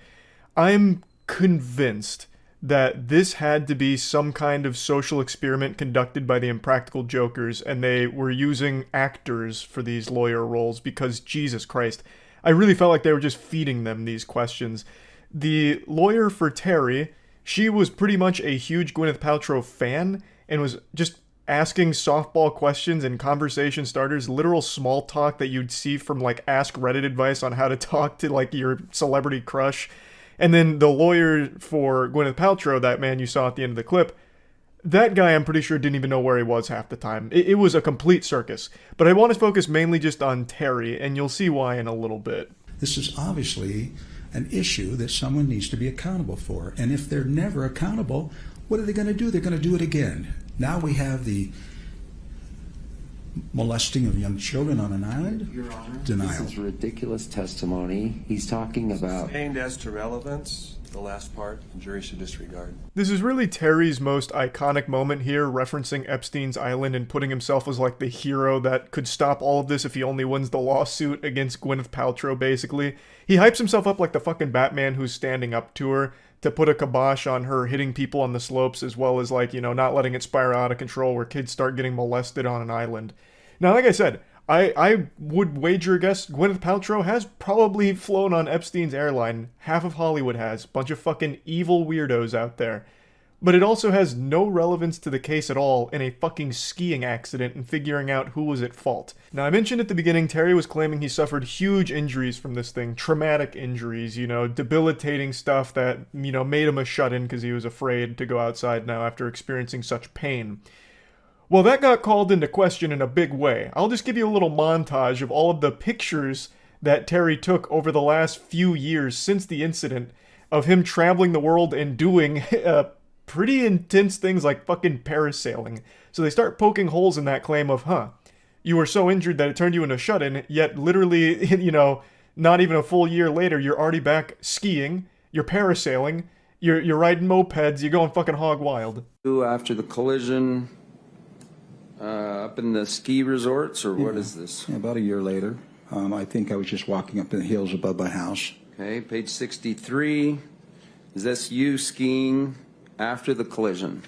Speaker 1: I'm convinced that this had to be some kind of social experiment conducted by the Impractical Jokers, and they were using actors for these lawyer roles because, Jesus Christ, I really felt like they were just feeding them these questions. The lawyer for Terry,
Speaker 2: she was pretty much a huge Gwyneth Paltrow fan and was just asking softball questions and conversation starters, literal small talk that you'd see from like Ask Reddit advice on how to talk to like your celebrity crush. And then the lawyer for Gwyneth Paltrow, that man you saw at the end of the clip, that guy I'm pretty sure didn't even know where he was half the time. It was a complete circus. But I want to focus mainly just on Terry, and you'll see why in a little bit.
Speaker 9: This is obviously an issue that someone needs to be accountable for. And if they're never accountable, what are they going to do? They're going to do it again. Now we have the molesting of young children on an island.
Speaker 10: Your Honor,
Speaker 9: Denial.
Speaker 10: This is ridiculous testimony. He's talking about...
Speaker 12: Sustained as to relevance, the last part, the jury should disregard.
Speaker 2: This is really Terry's most iconic moment here, referencing Epstein's Island and putting himself as like the hero that could stop all of this if he only wins the lawsuit against Gwyneth Paltrow, basically. He hypes himself up like the fucking Batman who's standing up to her to put a kibosh on her hitting people on the slopes, as well as like, you know, not letting it spiral out of control where kids start getting molested on an island. Now, like I said, I would wager a guess Gwyneth Paltrow has probably flown on Epstein's airline. Half of Hollywood has. Bunch of fucking evil weirdos out there. But it also has no relevance to the case at all in a fucking skiing accident and figuring out who was at fault. Now, I mentioned at the beginning, Terry was claiming he suffered huge injuries from this thing. Traumatic injuries, you know, debilitating stuff that, you know, made him a shut-in because he was afraid to go outside now after experiencing such pain. Well, that got called into question in a big way. I'll just give you a little montage of all of the pictures that Terry took over the last few years since the incident of him traveling the world and doing pretty intense things like fucking parasailing. So they start poking holes in that claim of, you were so injured that it turned you into a shut-in, yet literally, you know, not even a full year later, you're already back skiing, you're parasailing, you're riding mopeds, you're going fucking hog wild.
Speaker 7: After the collision, up in the ski resorts, or what is this?
Speaker 9: Yeah, about a year later. I think I was just walking up in the hills above my house.
Speaker 7: Okay, page 63. Is this you skiing after the collision?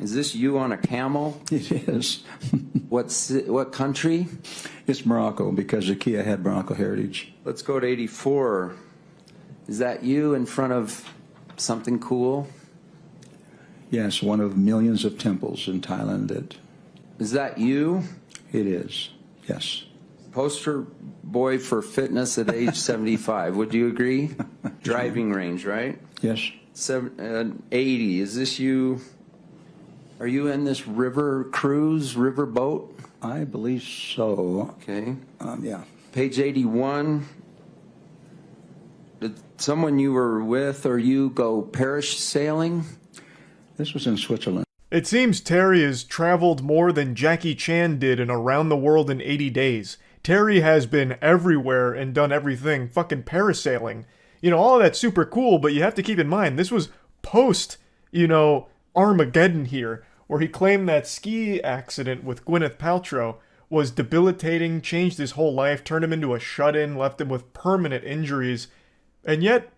Speaker 7: Is this you on a camel?
Speaker 9: It is.
Speaker 7: What country?
Speaker 9: It's Morocco, because the Kia had Morocco heritage.
Speaker 7: Let's go to 84. Is that you in front of something cool?
Speaker 9: Yes, one of millions of temples in Thailand.
Speaker 7: Is that you?
Speaker 9: It is, yes.
Speaker 7: Poster boy for fitness at age 75. Would you agree? Driving range, right?
Speaker 9: Yes.
Speaker 7: 80. Is this you? Are you in this river cruise, river boat?
Speaker 9: I believe so.
Speaker 7: Okay.
Speaker 9: Yeah.
Speaker 7: Page 81. Did someone you were with or you go parish sailing?
Speaker 9: This was in Switzerland.
Speaker 2: It seems Terry has traveled more than Jackie Chan did in Around the World in 80 Days. Terry has been everywhere and done everything, fucking parasailing. You know, all of that's super cool, but you have to keep in mind, this was post, you know, Armageddon here, where he claimed that ski accident with Gwyneth Paltrow was debilitating, changed his whole life, turned him into a shut-in, left him with permanent injuries, and yet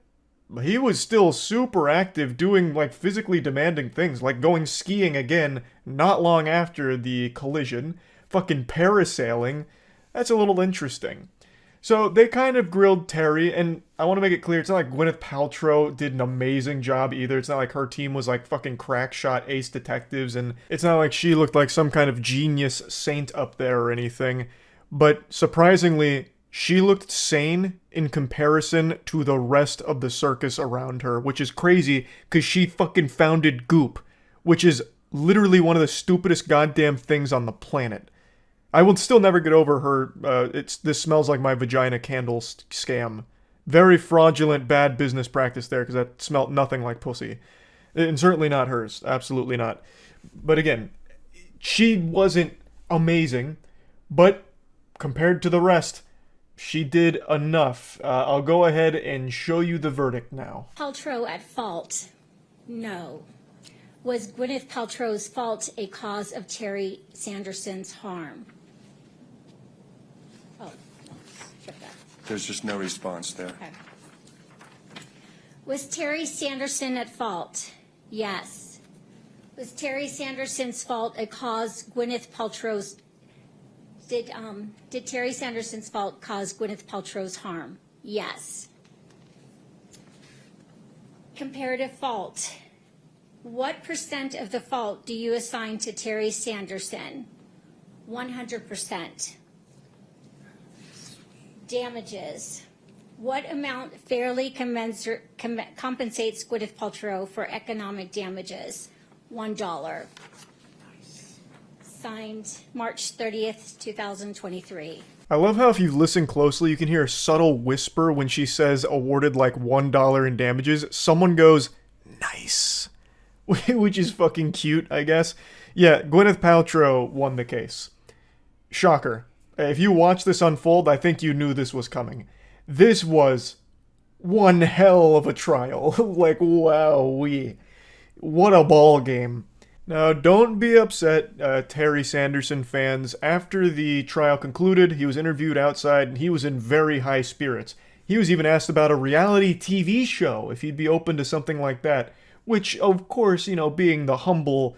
Speaker 2: he was still super active doing like physically demanding things, like going skiing again not long after the collision, fucking parasailing. That's a little interesting. So they kind of grilled Terry, and I want to make it clear, it's not like Gwyneth Paltrow did an amazing job either. It's not like her team was like fucking crack shot ace detectives, and it's not like she looked like some kind of genius saint up there or anything. But surprisingly, she looked sane in comparison to the rest of the circus around her, which is crazy because she fucking founded Goop, which is literally one of the stupidest goddamn things on the planet. I will still never get over her, this smells like my vagina candle scam. Very fraudulent, bad business practice there, because that smelt nothing like pussy. And certainly not hers. Absolutely not. But again, she wasn't amazing, but compared to the rest, she did enough. I'll go ahead and show you the verdict now.
Speaker 23: Paltrow at fault? No. Was Gwyneth Paltrow's fault a cause of Terry Sanderson's harm? Oh, skip that.
Speaker 12: There's just no response there.
Speaker 23: Okay. Was Terry Sanderson at fault? Yes. Was Terry Sanderson's fault a cause Gwyneth Paltrow's... Did Terry Sanderson's fault cause Gwyneth Paltrow's harm? Yes. Comparative fault. What percent of the fault do you assign to Terry Sanderson? 100%. Damages. What amount fairly compensates Gwyneth Paltrow for economic damages? $1. Signed March 30th, 2023.
Speaker 1: I love how if you listen closely, you can hear a subtle whisper when she says awarded like $1 in damages. Someone goes, nice. Which is fucking cute, I guess. Yeah, Gwyneth Paltrow won the case. Shocker. If you watch this unfold, I think you knew this was coming. This was one hell of a trial. Like, wowee. What a ball game. Now, don't be upset, Terry Sanderson fans. After the trial concluded, he was interviewed outside, and he was in very high spirits. He was even asked about a reality TV show, if he'd be open to something like that. Which, of course, you know, being the humble,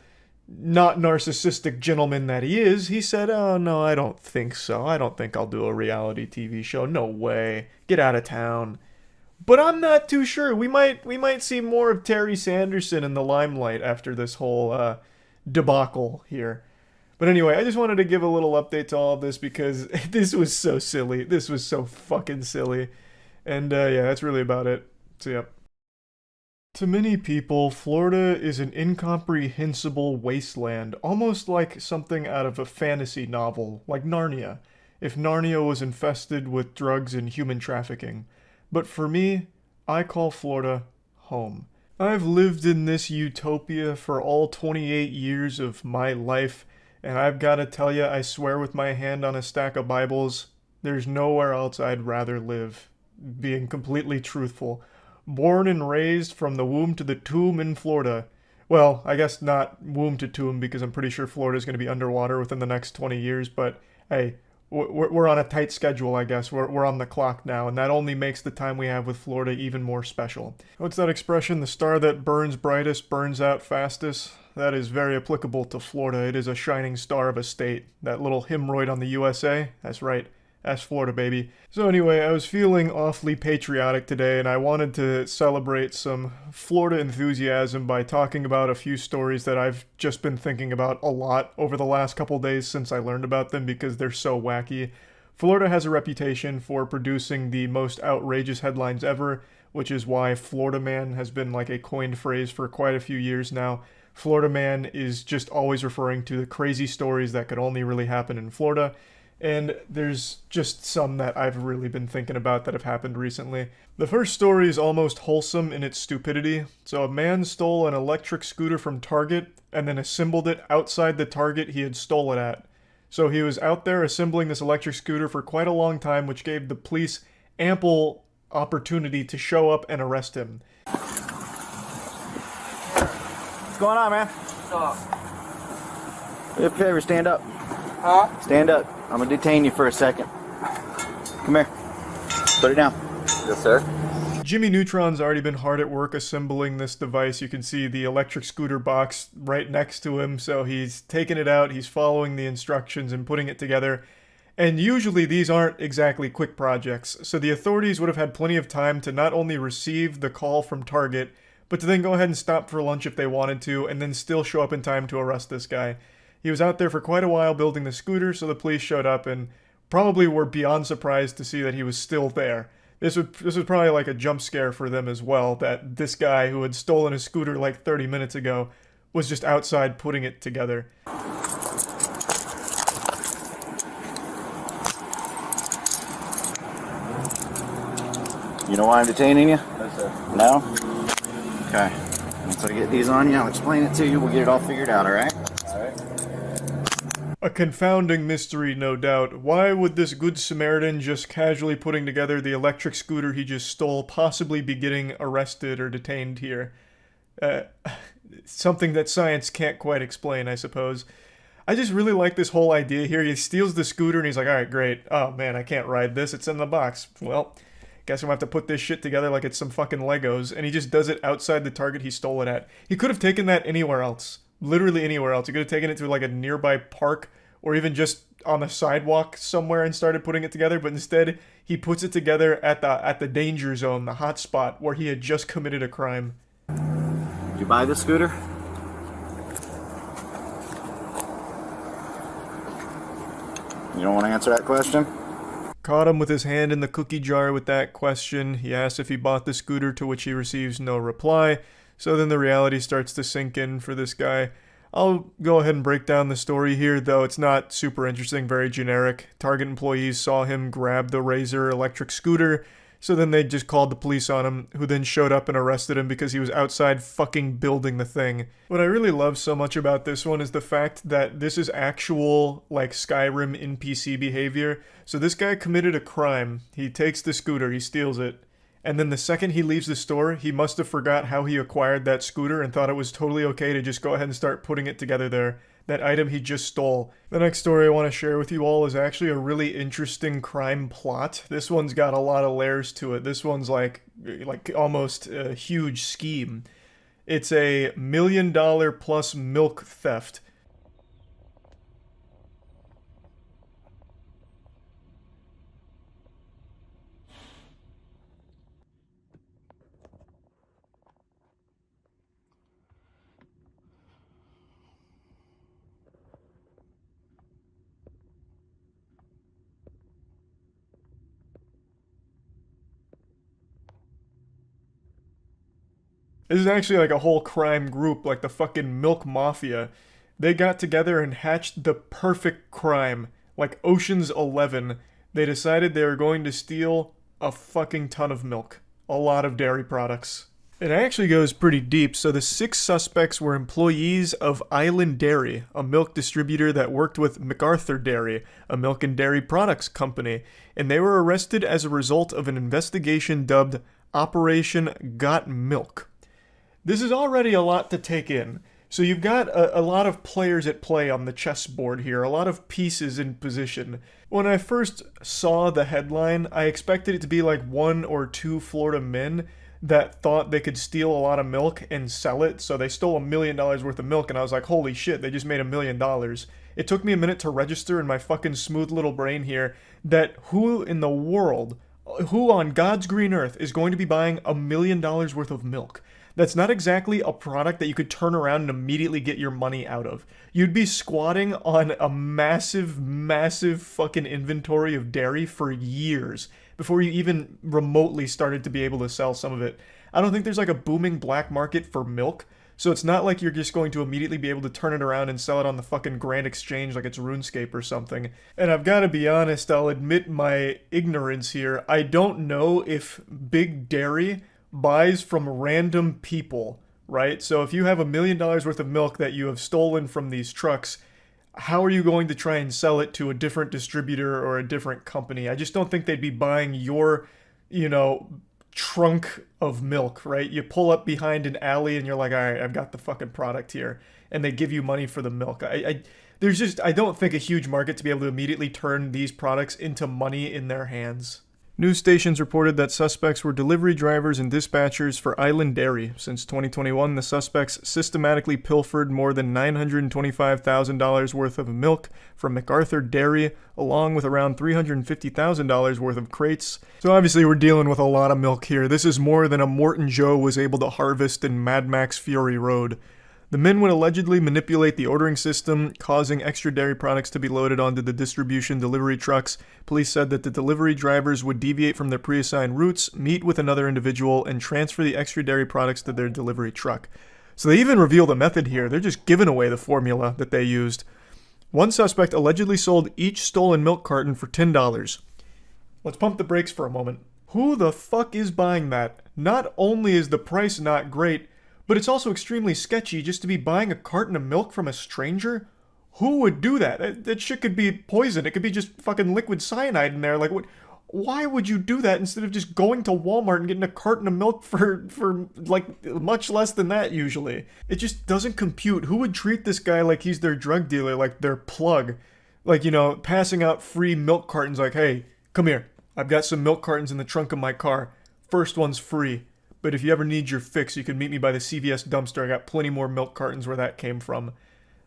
Speaker 1: not narcissistic gentleman that he is, he said, oh, no, I don't think so. I don't think I'll do a reality TV show. No way. Get out of town. But I'm not too sure. We might see more of Terry Sanderson in the limelight after this whole debacle here. But anyway, I just wanted to give a little update to all of this because this was so silly. This was so fucking silly. And yeah, that's really about it. So yeah. To many people, Florida is an incomprehensible wasteland, almost like something out of a fantasy novel, like Narnia, if Narnia was infested with drugs and human trafficking. But for me, I call Florida home. I've lived in this utopia for all 28 years of my life, and I've got to tell you, I swear with my hand on a stack of Bibles, there's nowhere else I'd rather live, being completely truthful. Born and raised from the womb to the tomb in Florida. Well, I guess not womb to tomb, because I'm pretty sure Florida's going to be underwater within the next 20 years, but hey, we're on a tight schedule, I guess. We're on the clock now, and that only makes the time we have with Florida even more special. What's that expression? The star that burns brightest burns out fastest? That is very applicable to Florida. It is a shining star of a state. That little hemorrhoid on the USA? That's right. That's Florida, baby. So anyway, I was feeling awfully patriotic today, and I wanted to celebrate some Florida enthusiasm by talking about a few stories that I've just been thinking about a lot over the last couple days since I learned about them because they're so wacky. Florida has a reputation for producing the most outrageous headlines ever, which is why Florida Man has been like a coined phrase for quite a few years now. Florida Man is just always referring to the crazy stories that could only really happen in Florida. And there's just some that I've really been thinking about that have happened recently. The first story is almost wholesome in its stupidity. So a man stole an electric scooter from Target and then assembled it outside the Target he had stole it at. So he was out there assembling this electric scooter for quite a long time, which gave the police ample opportunity to show up and arrest him.
Speaker 11: What's going on, man?
Speaker 20: Stop.
Speaker 11: Do me a favor, stand up.
Speaker 20: Huh?
Speaker 11: Stand up. I'm gonna detain you for a second. Come here. Put it down. Yes, sir.
Speaker 1: Jimmy Neutron's already been hard at work assembling this device. You can see the electric scooter box right next to him, so he's taking it out, he's following the instructions and putting it together. And usually these aren't exactly quick projects, so the authorities would have had plenty of time to not only receive the call from Target, but to then go ahead and stop for lunch if they wanted to, and then still show up in time to arrest this guy. He was out there for quite a while building the scooter, so the police showed up and probably were beyond surprised to see that he was still there. This was probably like a jump scare for them as well, that this guy who had stolen a scooter like 30 minutes ago was just outside putting it together.
Speaker 11: You know why I'm detaining you? No, sir. No? Okay. Once I get these on you, I'll explain it to you. We'll get it all figured out, alright? Alright.
Speaker 1: A confounding mystery, no doubt. Why would this good Samaritan just casually putting together the electric scooter he just stole possibly be getting arrested or detained here? Something that science can't quite explain, I suppose. I just really like this whole idea here. He steals the scooter and he's like, alright, great. Oh man, I can't ride this. It's in the box. Well, guess I'm gonna have to put this shit together like it's some fucking Legos. And he just does it outside the Target he stole it at. He could have taken that anywhere else. Literally anywhere else. He could have taken it to like a nearby park or even just on the sidewalk somewhere and started putting it together, but instead he puts it together at the danger zone, the hot spot where he had just committed a crime.
Speaker 11: Did you buy this scooter? You don't want to answer that question?
Speaker 2: Caught him with his hand in the cookie jar with that question. He asks if he bought the scooter, to which he receives no reply. So then the reality starts to sink in for this guy. I'll go ahead and break down the story here, though it's not super interesting, very generic. Target employees saw him grab the Razor electric scooter, so then they just called the police on him, who then showed up and arrested him because he was outside fucking building the thing. What I really love so much about this one is the fact that this is actual, like, Skyrim NPC behavior. So this guy committed a crime. He takes the scooter, he steals it, and then the second he leaves the store, he must have forgot how he acquired that scooter and thought it was totally okay to just go ahead and start putting it together there. That item he just stole. The next story I want to share with you all is actually a really interesting crime plot. This one's got a lot of layers to it. This one's like almost a huge scheme. It's a $1 million plus milk theft. This is actually like a whole crime group, like the fucking Milk Mafia. They got together and hatched the perfect crime, like Ocean's 11. They decided they were going to steal a fucking ton of milk. A lot of dairy products. It actually goes pretty deep. So the 6 suspects were employees of Island Dairy, a milk distributor that worked with MacArthur Dairy, a milk and dairy products company, and they were arrested as a result of an investigation dubbed Operation Got Milk. This is already a lot to take in. So you've got a lot of players at play on the chessboard here, a lot of pieces in position. When I first saw the headline, I expected it to be like 1 or 2 Florida men that thought they could steal a lot of milk and sell it. So they stole $1 million worth of milk, and I was like, holy shit, they just made $1 million. It took me a minute to register in my fucking smooth little brain here that who in the world, who on God's green earth is going to be buying $1 million worth of milk? That's not exactly a product that you could turn around and immediately get your money out of. You'd be squatting on a massive, massive fucking inventory of dairy for years before you even remotely started to be able to sell some of it. I don't think there's like a booming black market for milk, so it's not like you're just going to immediately be able to turn it around and sell it on the fucking Grand Exchange like it's RuneScape or something. And I've got to be honest, I'll admit my ignorance here. I don't know if Big Dairy buys from random people, right? So if you have $1 million worth of milk that you have stolen from these trucks, how are you going to try and sell it to a different distributor or a different company? I just don't think they'd be buying your, trunk of milk, right? You pull up behind an alley and you're like, all right, I've got the fucking product here. And they give you money for the milk. I don't think a huge market to be able to immediately turn these products into money in their hands. News stations reported that suspects were delivery drivers and dispatchers for Island Dairy. Since 2021, the suspects systematically pilfered more than $925,000 worth of milk from MacArthur Dairy, along with around $350,000 worth of crates. So obviously we're dealing with a lot of milk here. This is more than a Morton Joe was able to harvest in Mad Max Fury Road. The men would allegedly manipulate the ordering system, causing extra dairy products to be loaded onto the distribution delivery trucks. Police said that the delivery drivers would deviate from their pre-assigned routes, meet with another individual, and transfer the extra dairy products to their delivery truck. So they even reveal the method here. They're just giving away the formula that they used. One suspect allegedly sold each stolen milk carton for $10. Let's pump the brakes for a moment. Who the fuck is buying that? Not only is the price not great, but it's also extremely sketchy just to be buying a carton of milk from a stranger? Who would do that? That shit could be poison. It could be just fucking liquid cyanide in there. Like, what? Why would you do that instead of just going to Walmart and getting a carton of milk for like much less than that usually? It just doesn't compute. Who would treat this guy like he's their drug dealer, like their plug? Like, passing out free milk cartons like, hey, come here. I've got some milk cartons in the trunk of my car. First one's free. But if you ever need your fix, you can meet me by the CVS dumpster. I got plenty more milk cartons where that came from.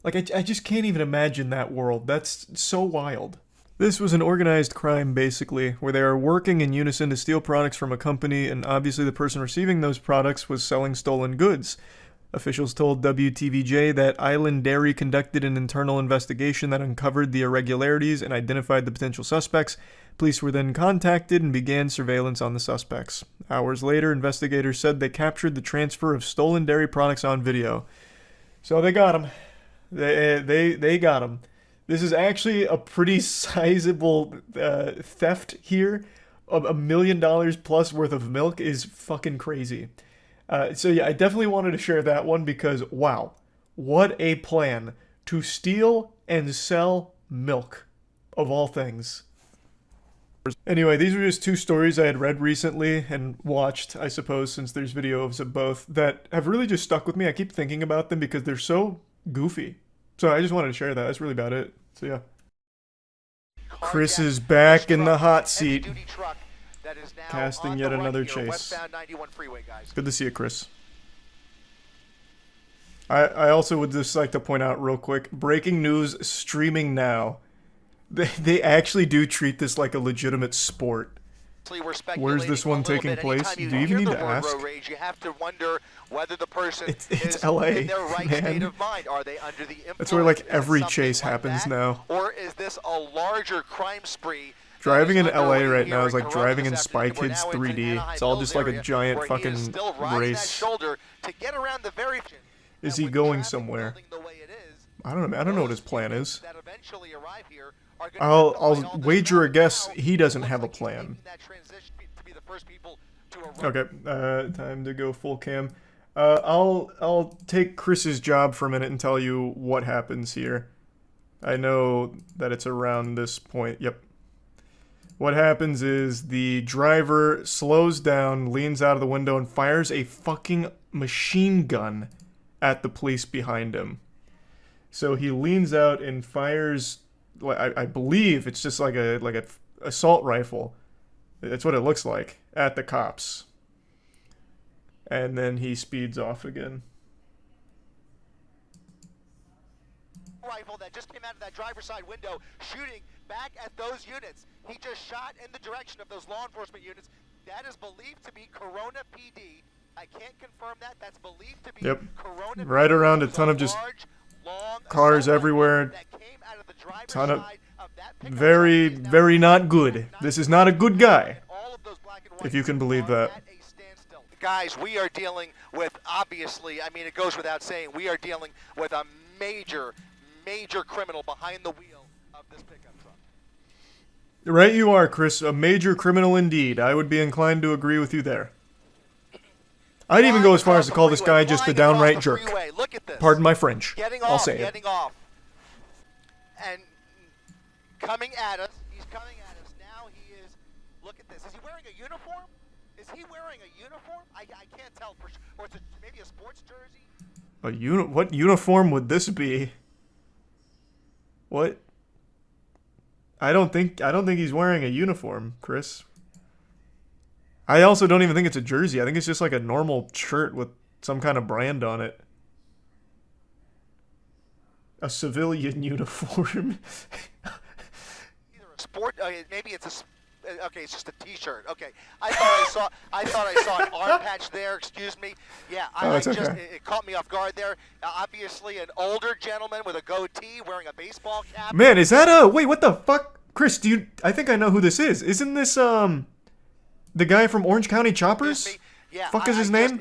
Speaker 2: Like, I just can't even imagine that world. That's so wild. This was an organized crime, basically, where they are working in unison to steal products from a company, and obviously the person receiving those products was selling stolen goods. Officials told WTVJ that Island Dairy conducted an internal investigation that uncovered the irregularities and identified the potential suspects. Police were then contacted and began surveillance on the suspects. Hours later, investigators said they captured the transfer of stolen dairy products on video. So they got him. They got him. This is actually a pretty sizable theft here. $1 million plus worth of milk is fucking crazy. So yeah, I definitely wanted to share that one because, wow, what a plan to steal and sell milk, of all things. Anyway, these are just two stories I had read recently and watched, I suppose, since there's videos of both, that have really just stuck with me. I keep thinking about them because they're so goofy. So I just wanted to share that. That's really about it. So yeah. Chris is back in the hot seat, casting yet another chase. It's good to see you, Chris. I also would just like to point out real quick, breaking news streaming now. They actually do treat this like a legitimate sport. Where's this one taking place? Do you even need to ask?
Speaker 13: You have to wonder whether the person
Speaker 2: it's LA,
Speaker 13: in their right
Speaker 2: man.
Speaker 13: state of mind. Are they under the influence?
Speaker 2: That's where like every chase happens now.
Speaker 13: Or is this a larger crime spree?
Speaker 2: Driving in LA right now is like driving in Spy Kids 3D. It's all just like a giant fucking race. Is he going somewhere? I don't know. I don't know what his plan is. I'll wager a guess he doesn't have a plan. Okay, time to go full cam. I'll take Chris's job for a minute and tell you what happens here. I know that it's around this point. Yep. What happens is the driver slows down, leans out of the window, and fires a fucking machine gun at the police behind him. So he leans out and fires, I believe it's just like a assault rifle. That's what it looks like, at the cops. And then he speeds off again.
Speaker 13: Rifle that just came out of that driver's side window, shooting back at those units. He just shot in the direction of those law enforcement units. That is believed to be Corona PD. I can't confirm that. That's believed to be Corona PD.
Speaker 2: Right around a ton of just cars everywhere. Ton of very, very not good. This is not a good guy, if you can believe that.
Speaker 13: Guys, we are dealing with, obviously, I mean, it goes without saying, we are dealing with a major criminal behind the wheel of this pickup truck.
Speaker 2: Right you are, Chris. A major criminal indeed. I would be inclined to agree with you there. I'd even go as far as to call this guy just a downright jerk. Pardon my French. I'll say it.
Speaker 13: Getting off. And coming at us. He's coming at us. Now he is, look at this. Is he wearing a uniform? Is he wearing a uniform? I can't tell for sure. Or it's maybe a sports jersey?
Speaker 2: What uniform would this be? What? I don't think he's wearing a uniform, Chris. I also don't even think it's a jersey. I think it's just like a normal shirt with some kind of brand on it. A civilian uniform.
Speaker 13: Either a sport, maybe it's a, okay, it's just a t-shirt. Okay. I thought I saw an arm patch there, excuse me. Yeah, it caught me off guard there. Obviously an older gentleman with a goatee wearing a baseball cap.
Speaker 2: Man, is that wait, what the fuck? Chris, I think I know who this is. Isn't this the guy from Orange County Choppers?
Speaker 13: Yeah,
Speaker 2: fuck is his name?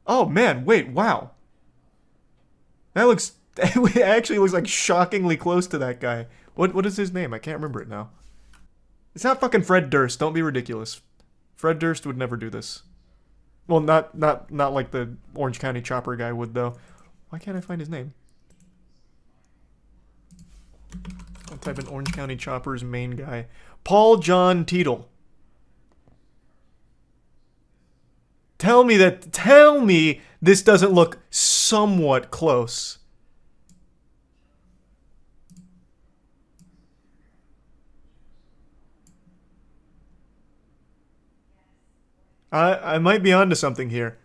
Speaker 2: Oh man, wait, wow. That looks, it actually looks like shockingly close to that guy. What is his name? I can't remember it now. It's not fucking Fred Durst. Don't be ridiculous. Fred Durst would never do this. Well, not like the Orange County Chopper guy would though. Why can't I find his name? I'll type in Orange County Chopper's main guy. Paul John Teetle. Tell me this doesn't look somewhat close. I might be onto something here.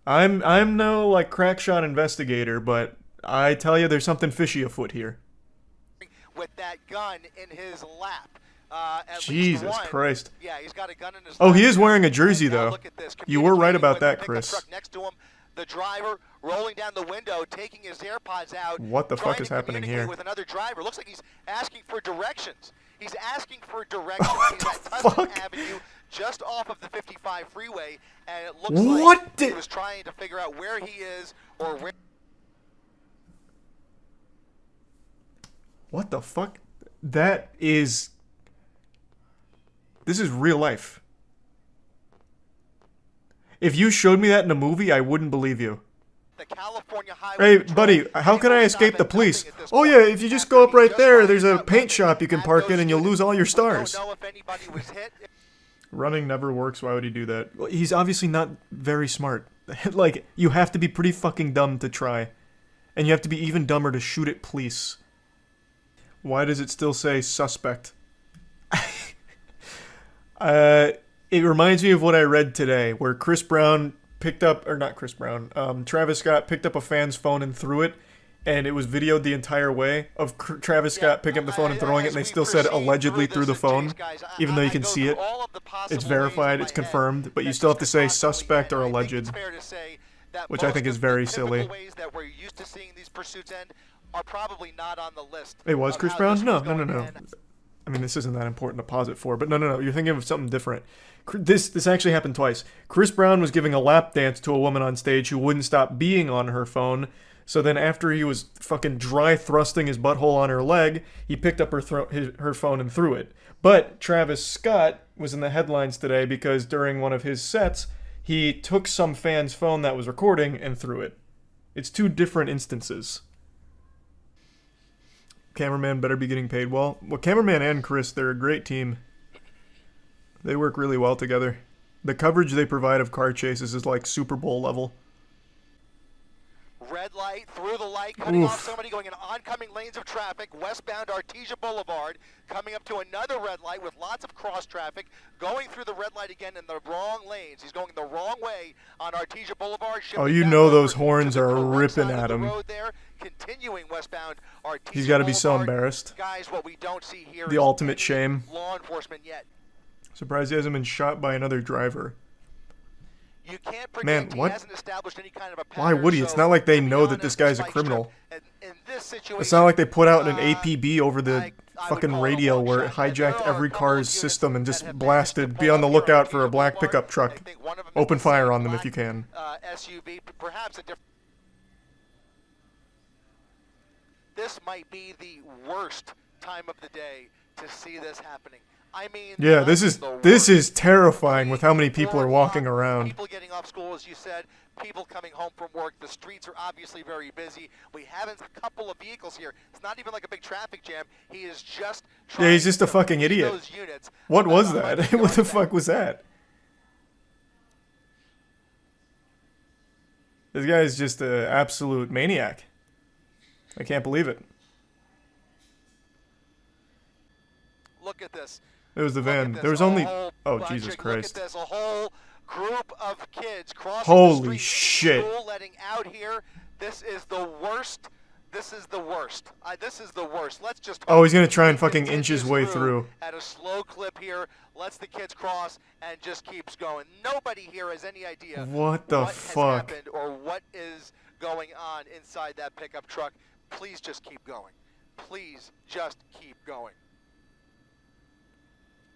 Speaker 2: I'm no like crackshot investigator, but I tell you there's something fishy afoot here.
Speaker 13: With that gun in his lap.
Speaker 2: Jesus Christ.
Speaker 13: Yeah, he's got a gun in his
Speaker 2: Oh, he is wearing a jersey though. You were right about that, Chris.
Speaker 13: Next to him, The driver rolling down the window, taking his AirPods out.
Speaker 2: What the fuck
Speaker 13: trying
Speaker 2: is
Speaker 13: to
Speaker 2: happening
Speaker 13: communicate
Speaker 2: here?
Speaker 13: with another driver. Looks like he's asking for directions. He's asking for directions. He's at Tustin Avenue, just off of the 55 freeway, and it looks like he was trying to figure out where he is or where.
Speaker 2: What the fuck? That is... This is real life. If you showed me that in a movie, I wouldn't believe you. Hey, buddy, how can I escape the police? Oh yeah, if you just go up right there, there's a paint shop you can park in and you'll lose all your stars. Running never works, why would he do that? Well, he's obviously not very smart. Like, you have to be pretty fucking dumb to try. And you have to be even dumber to shoot at police. Why does it still say suspect? It reminds me of what I read today, where Chris Brown picked up, or not Chris Brown, Travis Scott picked up a fan's phone and threw it, and it was videoed the entire way of Travis Scott picking up the phone and throwing it, and they still said allegedly through the phone, even though you can see it. It's verified, it's confirmed, but you still have to say suspect or alleged, which I think is very silly. It was Chris Brown? No. I mean, this isn't that important to pause it for, but no, you're thinking of something different. This actually happened twice. Chris Brown was giving a lap dance to a woman on stage who wouldn't stop being on her phone, so then after he was fucking dry thrusting his butthole on her leg, he picked up her phone and threw it. But Travis Scott was in the headlines today because during one of his sets, he took some fan's phone that was recording and threw it. It's two different instances. Cameraman better be getting paid well. Well, cameraman and Chris, they're a great team. They work really well together. The coverage they provide of car chases is like Super Bowl level.
Speaker 13: Red light, through the light, cutting off somebody going in oncoming lanes of traffic, westbound Artesia Boulevard, coming up to another red light with lots of cross traffic, going through the red light again in the wrong lanes. He's going the wrong way on Artesia Boulevard.
Speaker 2: Oh, you know those horns are ripping at him.
Speaker 13: Continuing westbound Artesia
Speaker 2: He's got to be so
Speaker 13: Boulevard.
Speaker 2: embarrassed.
Speaker 13: Guys, what we don't see here
Speaker 2: The
Speaker 13: is
Speaker 2: ultimate shame.
Speaker 13: law enforcement yet.
Speaker 2: Surprised he hasn't been shot by another driver.
Speaker 13: You can't predict.
Speaker 2: Man, what?
Speaker 13: He hasn't established any kind of a pattern.
Speaker 2: Why would he? It's not like they know that this guy's a criminal. It's not like they put out an APB over the fucking radio where it hijacked every car's system and just blasted, be on the lookout for a black pickup truck. Open fire on them if you can.
Speaker 13: SUV, perhaps a different. This might be the worst time of the day to see this happening. I mean,
Speaker 2: yeah, this is terrifying with how many people are walking around.
Speaker 13: People getting off school, as you said, people coming home from work. The streets are obviously very busy. We have a couple of vehicles here. It's not even like a big traffic jam. He is just
Speaker 2: Yeah, he's just a fucking idiot. What was that? What the fuck was that? This guy is just an absolute maniac. I can't believe it.
Speaker 13: Look at this.
Speaker 2: It was the van. There was only... Oh, Jesus Christ.
Speaker 13: Look at this. A whole group of kids crossing
Speaker 2: Holy
Speaker 13: the street.
Speaker 2: shit.
Speaker 13: School letting out here. This is the worst. This is the worst. This is the worst. Let's just...
Speaker 2: Oh, he's going to try and fucking inch his way through.
Speaker 13: At a slow clip here. Lets the kids cross and just keeps going. Nobody here has any idea
Speaker 2: what the fuck
Speaker 13: has happened or what is going on inside that pickup truck. Please just keep going. Please just keep going.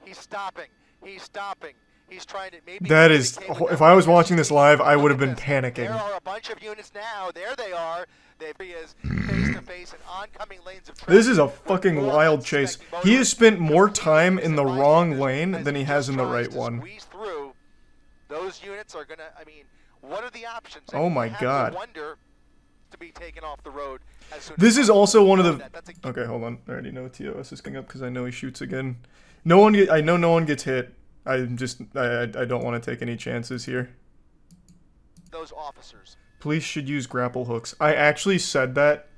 Speaker 13: He's stopping. He's stopping. He's trying to maybe...
Speaker 2: That is... If I was watching this live, I would have been panicking.
Speaker 13: There are a bunch of units now. There they are. He is face-to-face in oncoming lanes of traffic.
Speaker 2: This is a fucking wild chase. He has spent more time in the wrong lane than he has in the right one.
Speaker 13: Squeeze through. Those units are going to... I mean, what are the options?
Speaker 2: Oh my God.
Speaker 13: Wonder to be taken off the road as soon
Speaker 2: This
Speaker 13: as
Speaker 2: is also one of the... Okay, hold on. I already know TOS is coming up because I know he shoots again. I know no one gets hit. I don't want to take any chances here.
Speaker 13: Those officers.
Speaker 2: Police should use grapple hooks. I actually said that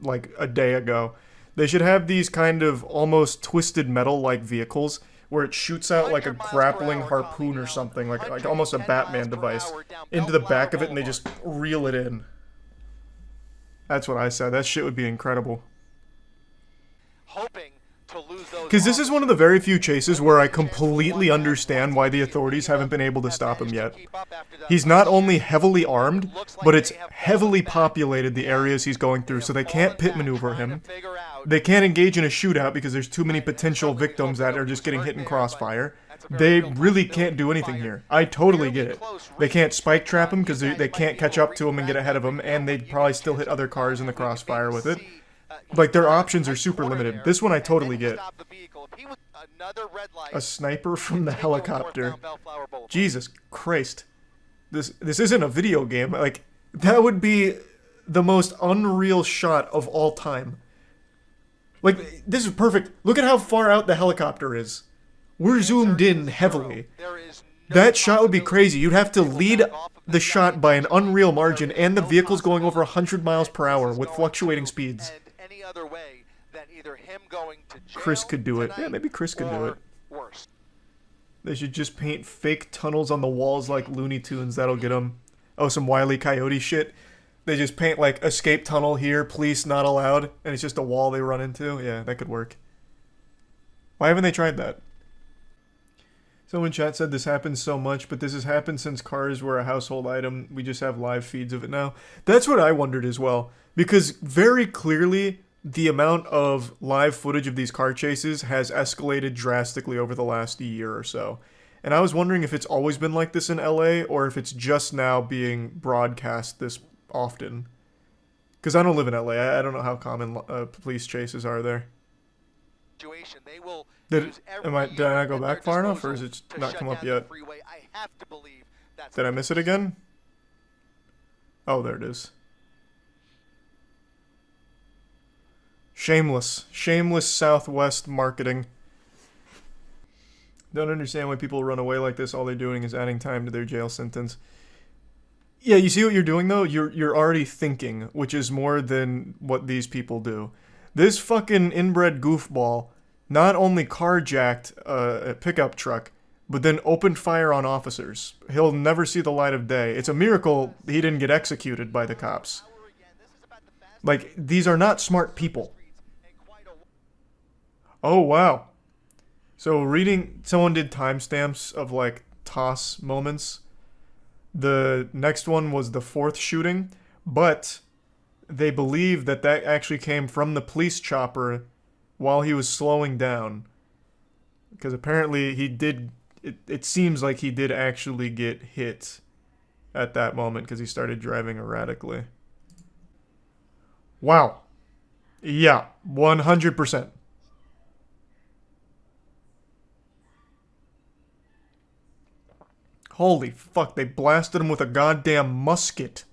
Speaker 2: like a day ago. They should have these kind of almost twisted metal-like vehicles where it shoots out like a grappling harpoon or something, like almost a Batman device, into the back of it and they just reel it in. That's what I said. That shit would be incredible.
Speaker 13: Hoping to lose those
Speaker 2: Because this is one of the very few chases where I completely understand why the authorities haven't been able to stop him yet. He's not only heavily armed, but it's heavily populated, the areas he's going through, so they can't pit maneuver him. They can't engage in a shootout because there's too many potential victims that are just getting hit in crossfire. They really can't do anything here. I totally get it. They can't spike trap him because they can't catch up to him and get ahead of him, and they'd probably still hit other cars in the crossfire with it. Like, their options are super limited. This one I totally get. A sniper from the helicopter. Jesus Christ. This isn't a video game. Like, that would be the most unreal shot of all time. Like, this is perfect. Look at how far out the helicopter is. We're zoomed in heavily. That shot would be crazy. You'd have to lead the shot by an unreal margin, and the vehicle's going over 100 miles per hour with fluctuating speeds. Chris could do it. Yeah, maybe Chris could do it. They should just paint fake tunnels on the walls like Looney Tunes. That'll get them. Oh, some Wile E. Coyote shit. They just paint like escape tunnel here, police not allowed, and it's just a wall they run into. Yeah, that could work. Why haven't they tried that? Someone in chat said this happens so much, but this has happened since cars were a household item. We just have live feeds of it now. That's what I wondered as well. Because very clearly, the amount of live footage of these car chases has escalated drastically over the last year or so. And I was wondering if it's always been like this in LA, or if it's just now being broadcast this often. Because I don't live in LA. I don't know how common police chases are there. Did I not go back far enough, or is it not come up yet? Did I miss it again? Oh, there it is. Shameless. Shameless Southwest marketing. Don't understand why people run away like this. All they're doing is adding time to their jail sentence. Yeah, you see what you're doing, though? You're already thinking, which is more than what these people do. This fucking inbred goofball not only carjacked a pickup truck, but then opened fire on officers. He'll never see the light of day. It's a miracle he didn't get executed by the cops. Like, these are not smart people. Oh, wow. So reading, someone did timestamps of, like, toss moments. The next one was the 4th shooting, but they believe that that actually came from the police chopper while he was slowing down. Because apparently he did, it seems like he did actually get hit at that moment because he started driving erratically. Wow. Yeah, 100%. Holy fuck, they blasted him with a goddamn musket.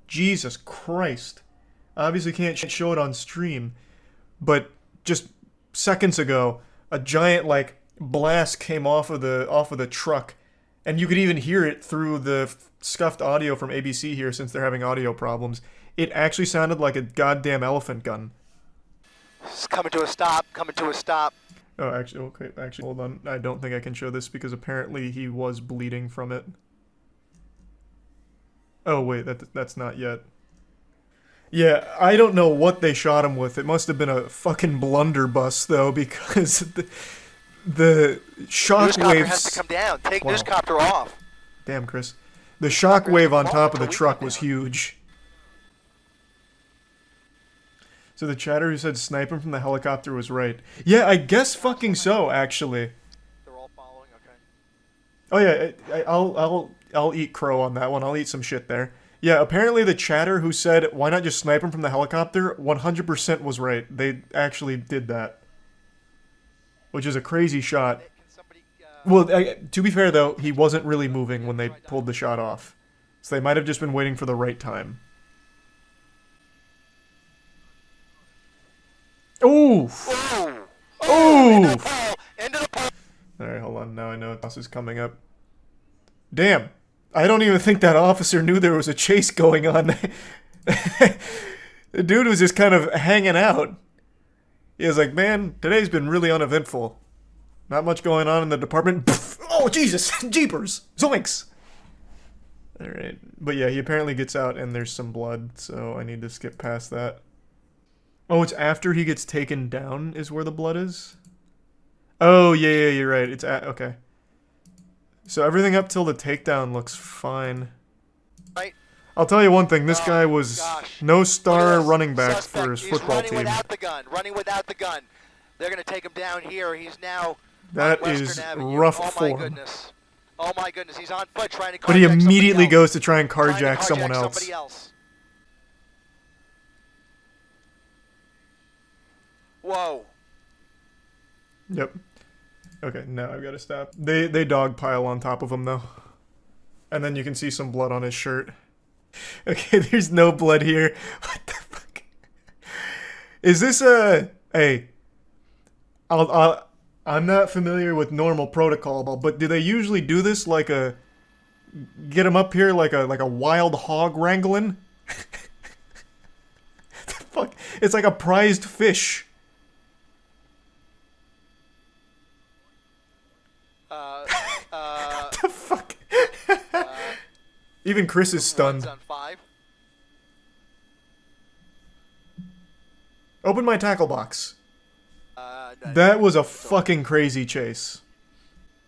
Speaker 2: Jesus Christ. Obviously can't show it on stream, but just seconds ago, a giant, like, blast came off of the truck, and you could even hear it through the scuffed audio from ABC here since they're having audio problems. It actually sounded like a goddamn elephant gun.
Speaker 13: It's coming to a stop, coming to a stop.
Speaker 2: Oh, actually, okay, hold on. I don't think I can show this because apparently he was bleeding from it. Oh, wait, that's not yet. Yeah, I don't know what they shot him with. It must have been a fucking blunderbuss, though, because the shockwaves...
Speaker 13: Newscopter has to come down. Take newscopter off.
Speaker 2: Damn, Chris. The shockwave on top of the truck was huge. So the chatter who said snipe him from the helicopter was right. Yeah, I guess fucking so, actually.
Speaker 13: They're all following, okay.
Speaker 2: Oh yeah, I'll eat crow on that one. I'll eat some shit there. Yeah, apparently the chatter who said, why not just snipe him from the helicopter, 100% was right. They actually did that. Which is a crazy shot. Well, to be fair though, he wasn't really moving when they pulled the shot off. So they might have just been waiting for the right time. Oof! Oof! Alright, hold on. Now I know this is coming up. Damn! I don't even think that officer knew there was a chase going on. The dude was just kind of hanging out. He was like, man, today's been really uneventful. Not much going on in the department. Oh, Jesus! Jeepers! Zoinks! Alright. But yeah, he apparently gets out and there's some blood, so I need to skip past that. Oh, it's after he gets taken down is where the blood is? Oh, yeah, you're right. It's okay. So everything up till the takedown looks fine.
Speaker 13: Right.
Speaker 2: I'll tell you one thing. This guy was no star running back for his football
Speaker 13: running
Speaker 2: team.
Speaker 13: Without the gun. Running without the gun. They're going to take him down here. He's now
Speaker 2: That
Speaker 13: on
Speaker 2: is
Speaker 13: Western Avenue.
Speaker 2: rough
Speaker 13: Oh
Speaker 2: for
Speaker 13: my
Speaker 2: him.
Speaker 13: goodness. Oh my goodness. He's on foot trying to carjack
Speaker 2: But he immediately
Speaker 13: somebody else.
Speaker 2: goes to try and carjack someone else.
Speaker 13: Somebody else. Whoa.
Speaker 2: Yep. Okay, now I've got to stop. They dogpile on top of him though. And then you can see some blood on his shirt. Okay, there's no blood here. What the fuck? Is this a... Hey. I'm not familiar with normal protocol, but do they usually do this like a... Get him up here like a wild hog wrangling? The fuck? It's like a prized fish. What the fuck? Even Chris is stunned. Open my tackle box. That was a fucking crazy chase.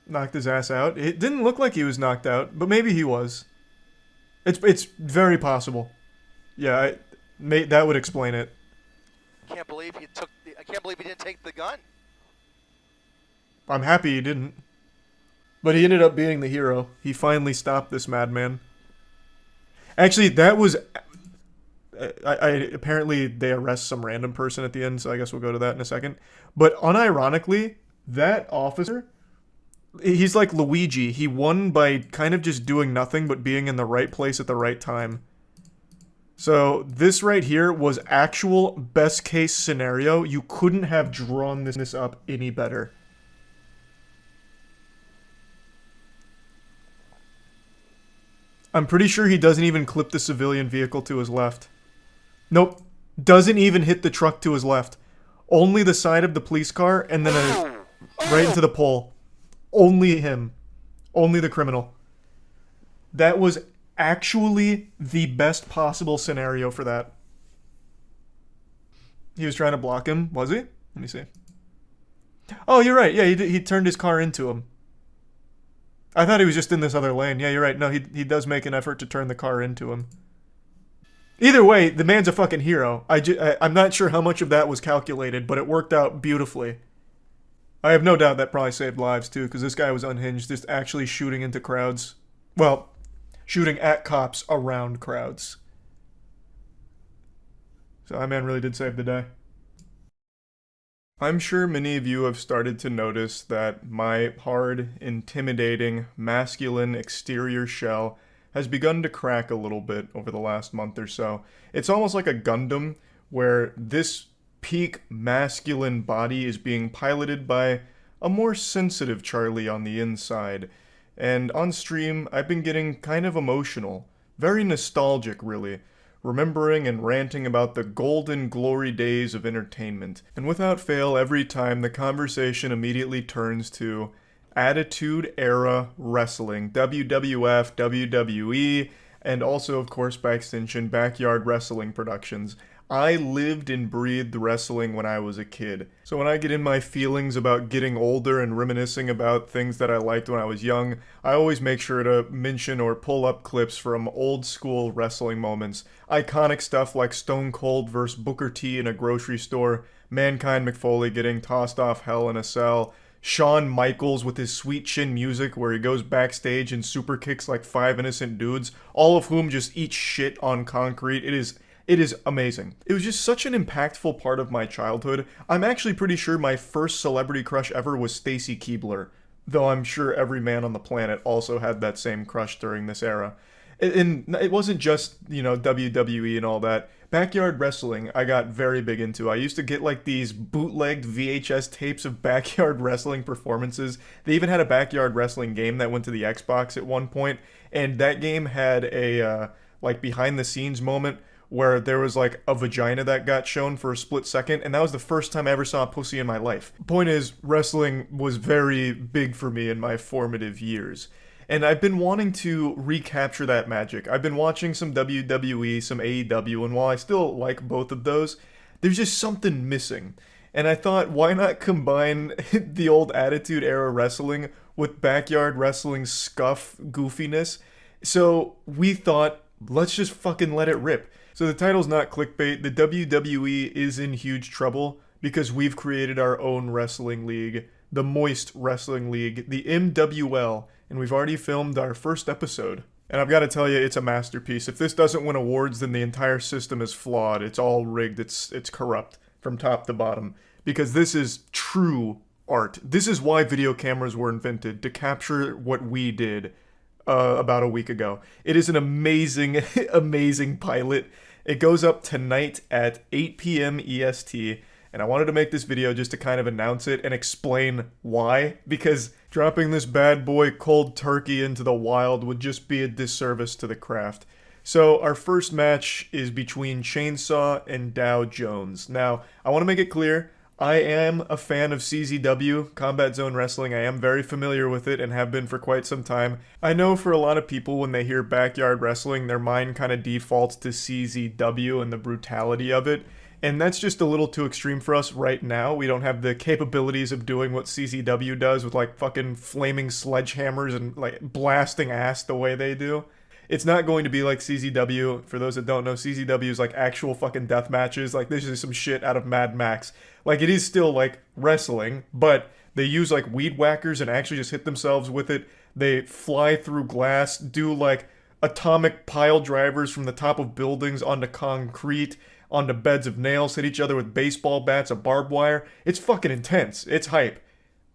Speaker 2: Knocked his ass out. It didn't look like he was knocked out, but maybe he was. It's very possible. Yeah, that would explain it.
Speaker 13: I can't believe he didn't take the gun.
Speaker 2: I'm happy he didn't. But he ended up being the hero. He finally stopped this madman. Actually, that was... apparently they arrest some random person at the end, so I guess we'll go to that in a second. But unironically, that officer, he's like Luigi. He won by kind of just doing nothing but being in the right place at the right time. So this right here was actual best case scenario. You couldn't have drawn this up any better. I'm pretty sure he doesn't even clip the civilian vehicle to his left. Nope. Doesn't even hit the truck to his left. Only the side of the police car and then right into the pole. Only him. Only the criminal. That was actually the best possible scenario for that. He was trying to block him, was he? Let me see. Oh, you're right. Yeah, he turned his car into him. I thought he was just in this other lane. Yeah, you're right. No, he does make an effort to turn the car into him. Either way, the man's a fucking hero. I'm not sure how much of that was calculated, but it worked out beautifully. I have no doubt that probably saved lives, too, because this guy was unhinged, just actually shooting into crowds. Well, shooting at cops around crowds. So that man really did save the day. I'm sure many of you have started to notice that my hard, intimidating, masculine exterior shell has begun to crack a little bit over the last month or so. It's almost like a Gundam, where this peak masculine body is being piloted by a more sensitive Charlie on the inside. And on stream, I've been getting kind of emotional. Very nostalgic, really. Remembering and ranting about the golden glory days of entertainment. And without fail, every time the conversation immediately turns to Attitude Era Wrestling, WWF, WWE, and also, of course, by extension, Backyard Wrestling Productions. I lived and breathed wrestling when I was a kid. So when I get in my feelings about getting older and reminiscing about things that I liked when I was young, I always make sure to mention or pull up clips from old school wrestling moments. Iconic stuff like Stone Cold vs. Booker T in a grocery store, Mankind McFoley getting tossed off Hell in a Cell, Shawn Michaels with his sweet chin music where he goes backstage and super kicks like 5 innocent dudes, all of whom just eat shit on concrete. It is amazing. It was just such an impactful part of my childhood. I'm actually pretty sure my first celebrity crush ever was Stacy Keibler, though I'm sure every man on the planet also had that same crush during this era. And it wasn't just, WWE and all that. Backyard wrestling, I got very big into. I used to get like these bootlegged VHS tapes of backyard wrestling performances. They even had a backyard wrestling game that went to the Xbox at one point, and that game had a like behind the scenes moment where there was like a vagina that got shown for a split second, and that was the first time I ever saw a pussy in my life. Point is, wrestling was very big for me in my formative years. And I've been wanting to recapture that magic. I've been watching some WWE, some AEW, and while I still like both of those, there's just something missing. And I thought, why not combine the old Attitude Era wrestling with backyard wrestling scuff goofiness? So we thought, let's just fucking let it rip. So the title's not clickbait. The WWE is in huge trouble because we've created our own wrestling league, the Moist Wrestling League, the MWL, and we've already filmed our first episode. And I've got to tell you, it's a masterpiece. If this doesn't win awards, then the entire system is flawed. It's all rigged. It's corrupt from top to bottom. Because this is true art. This is why video cameras were invented, to capture what we did about a week ago. It is an amazing, amazing pilot. It goes up tonight at 8 p.m. EST. And I wanted to make this video just to kind of announce it and explain why. Because dropping this bad boy cold turkey into the wild would just be a disservice to the craft. So our first match is between Chainsaw and Dow Jones. Now, I want to make it clear, I am a fan of CZW, Combat Zone Wrestling. I am very familiar with it and have been for quite some time. I know for a lot of people when they hear backyard wrestling, their mind kind of defaults to CZW and the brutality of it. And that's just a little too extreme for us right now. We don't have the capabilities of doing what CZW does with like fucking flaming sledgehammers and like blasting ass the way they do. It's not going to be like CZW. For those that don't know, CZW is like actual fucking death matches. Like this is some shit out of Mad Max. Like it is still like wrestling, but they use like weed whackers and actually just hit themselves with it. They fly through glass, do like atomic pile drivers from the top of buildings onto concrete, onto beds of nails, hit each other with baseball bats, a barbed wire. It's fucking intense. It's hype.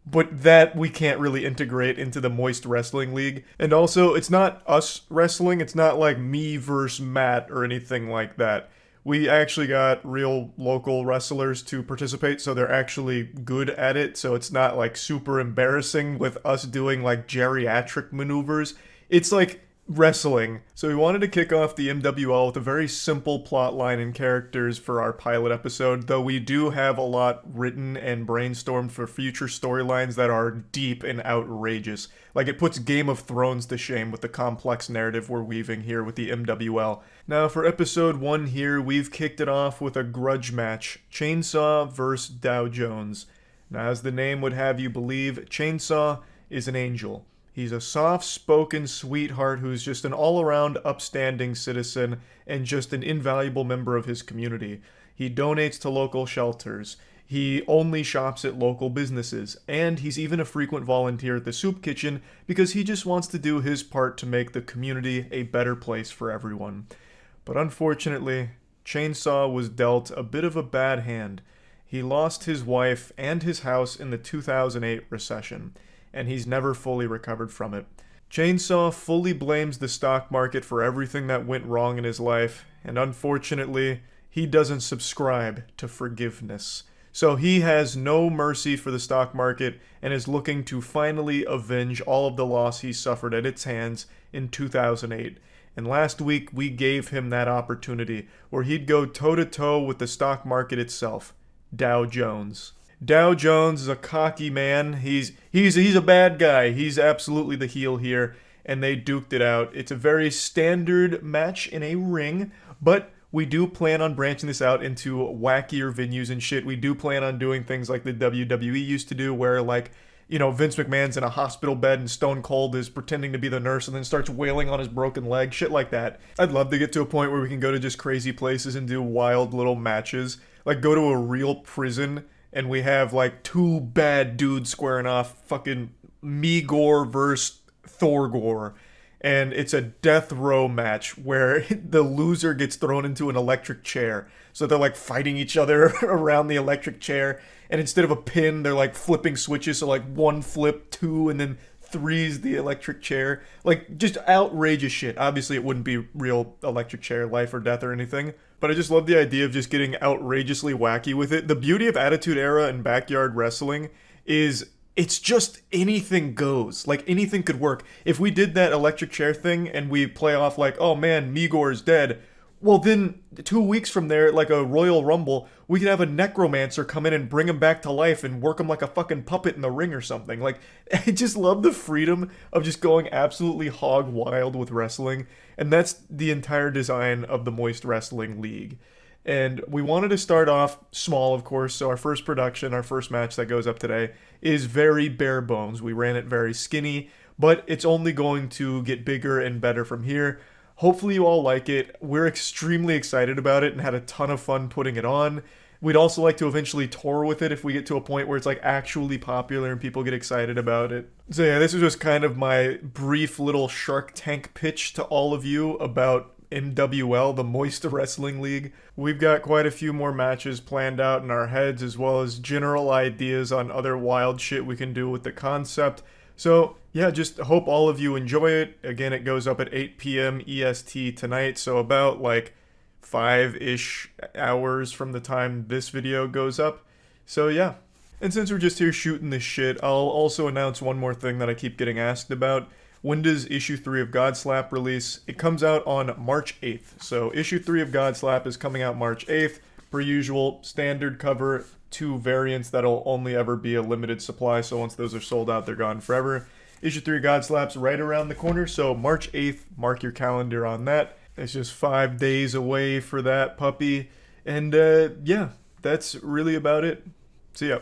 Speaker 2: But that we can't really integrate into the Moist Wrestling League. And also, it's not us wrestling. It's not like me versus Matt or anything like that. We actually got real local wrestlers to participate, so they're actually good at it. So it's not like super embarrassing with us doing like geriatric maneuvers. It's like wrestling. So we wanted to kick off the MWL with a very simple plot line and characters for our pilot episode, though we do have a lot written and brainstormed for future storylines that are deep and outrageous. Like it puts Game of Thrones to shame with the complex narrative we're weaving here with the MWL. Now for episode 1 here, we've kicked it off with a grudge match, Chainsaw vs. Dow Jones. Now as the name would have you believe, Chainsaw is an angel. He's a soft-spoken sweetheart who's just an all-around upstanding citizen and just an invaluable member of his community. He donates to local shelters. He only shops at local businesses. And he's even a frequent volunteer at the soup kitchen because he just wants to do his part to make the community a better place for everyone. But unfortunately, Chainsaw was dealt a bit of a bad hand. He lost his wife and his house in the 2008 recession, and he's never fully recovered from it. Chainsaw fully blames the stock market for everything that went wrong in his life, and unfortunately, he doesn't subscribe to forgiveness. So he has no mercy for the stock market and is looking to finally avenge all of the loss he suffered at its hands in 2008. And last week, we gave him that opportunity, where he'd go toe-to-toe with the stock market itself, Dow Jones. Dow Jones is a cocky man. He's a bad guy. He's absolutely the heel here, and they duked it out. It's a very standard match in a ring, but we do plan on branching this out into wackier venues and shit. We do plan on doing things like the WWE used to do, where like, you know, Vince McMahon's in a hospital bed and Stone Cold is pretending to be the nurse and then starts wailing on his broken leg, shit like that. I'd love to get to a point where we can go to just crazy places and do wild little matches, like go to a real prison and we have like two bad dudes squaring off, fucking Megor versus Thorgor. And it's a death row match where the loser gets thrown into an electric chair. So they're like fighting each other around the electric chair. And instead of a pin, they're like flipping switches. So like 1 flip, 2, and then 3's the electric chair. Like just outrageous shit. Obviously it wouldn't be real electric chair, life or death or anything. But I just love the idea of just getting outrageously wacky with it. The beauty of Attitude Era and backyard wrestling is it's just anything goes. Like anything could work. If we did that electric chair thing and we play off like, oh man, Megor is dead. Well then 2 weeks from there, like a Royal Rumble, we could have a necromancer come in and bring him back to life and work him like a fucking puppet in the ring or something. Like, I just love the freedom of just going absolutely hog wild with wrestling. And that's the entire design of the Moist Wrestling League. And we wanted to start off small, of course, so our first production, our first match that goes up today, is very bare bones. We ran it very skinny, but it's only going to get bigger and better from here. Hopefully you all like it. We're extremely excited about it and had a ton of fun putting it on. We'd also like to eventually tour with it if we get to a point where it's like actually popular and people get excited about it. So yeah, this is just kind of my brief little Shark Tank pitch to all of you about MWL, the Moist Wrestling League. We've got quite a few more matches planned out in our heads, as well as general ideas on other wild shit we can do with the concept. So yeah, just hope all of you enjoy it. Again, it goes up at 8 p.m. EST tonight, so about like 5-ish hours from the time this video goes up. So yeah. And since we're just here shooting this shit, I'll also announce one more thing that I keep getting asked about. When does issue 3 of Godslap release? It comes out on March 8th. So issue 3 of Godslap is coming out March 8th. Per usual, standard cover, 2 variants that'll only ever be a limited supply. So once those are sold out, they're gone forever. Issue 3 of Godslap's right around the corner. So March 8th, mark your calendar on that. It's just 5 days away for that puppy. And yeah, that's really about it. See ya.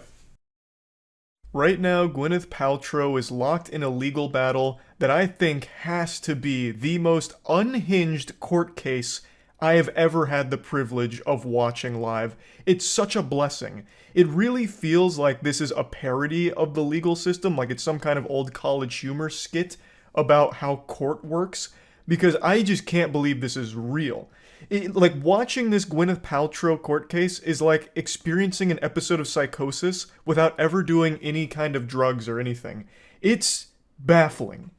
Speaker 2: Right now, Gwyneth Paltrow is locked in a legal battle that I think has to be the most unhinged court case I have ever had the privilege of watching live. It's such a blessing. It really feels like this is a parody of the legal system, like it's some kind of old college humor skit about how court works, because I just can't believe this is real. Like, watching this Gwyneth Paltrow court case is like experiencing an episode of Psychosis without ever doing any kind of drugs or anything. It's baffling.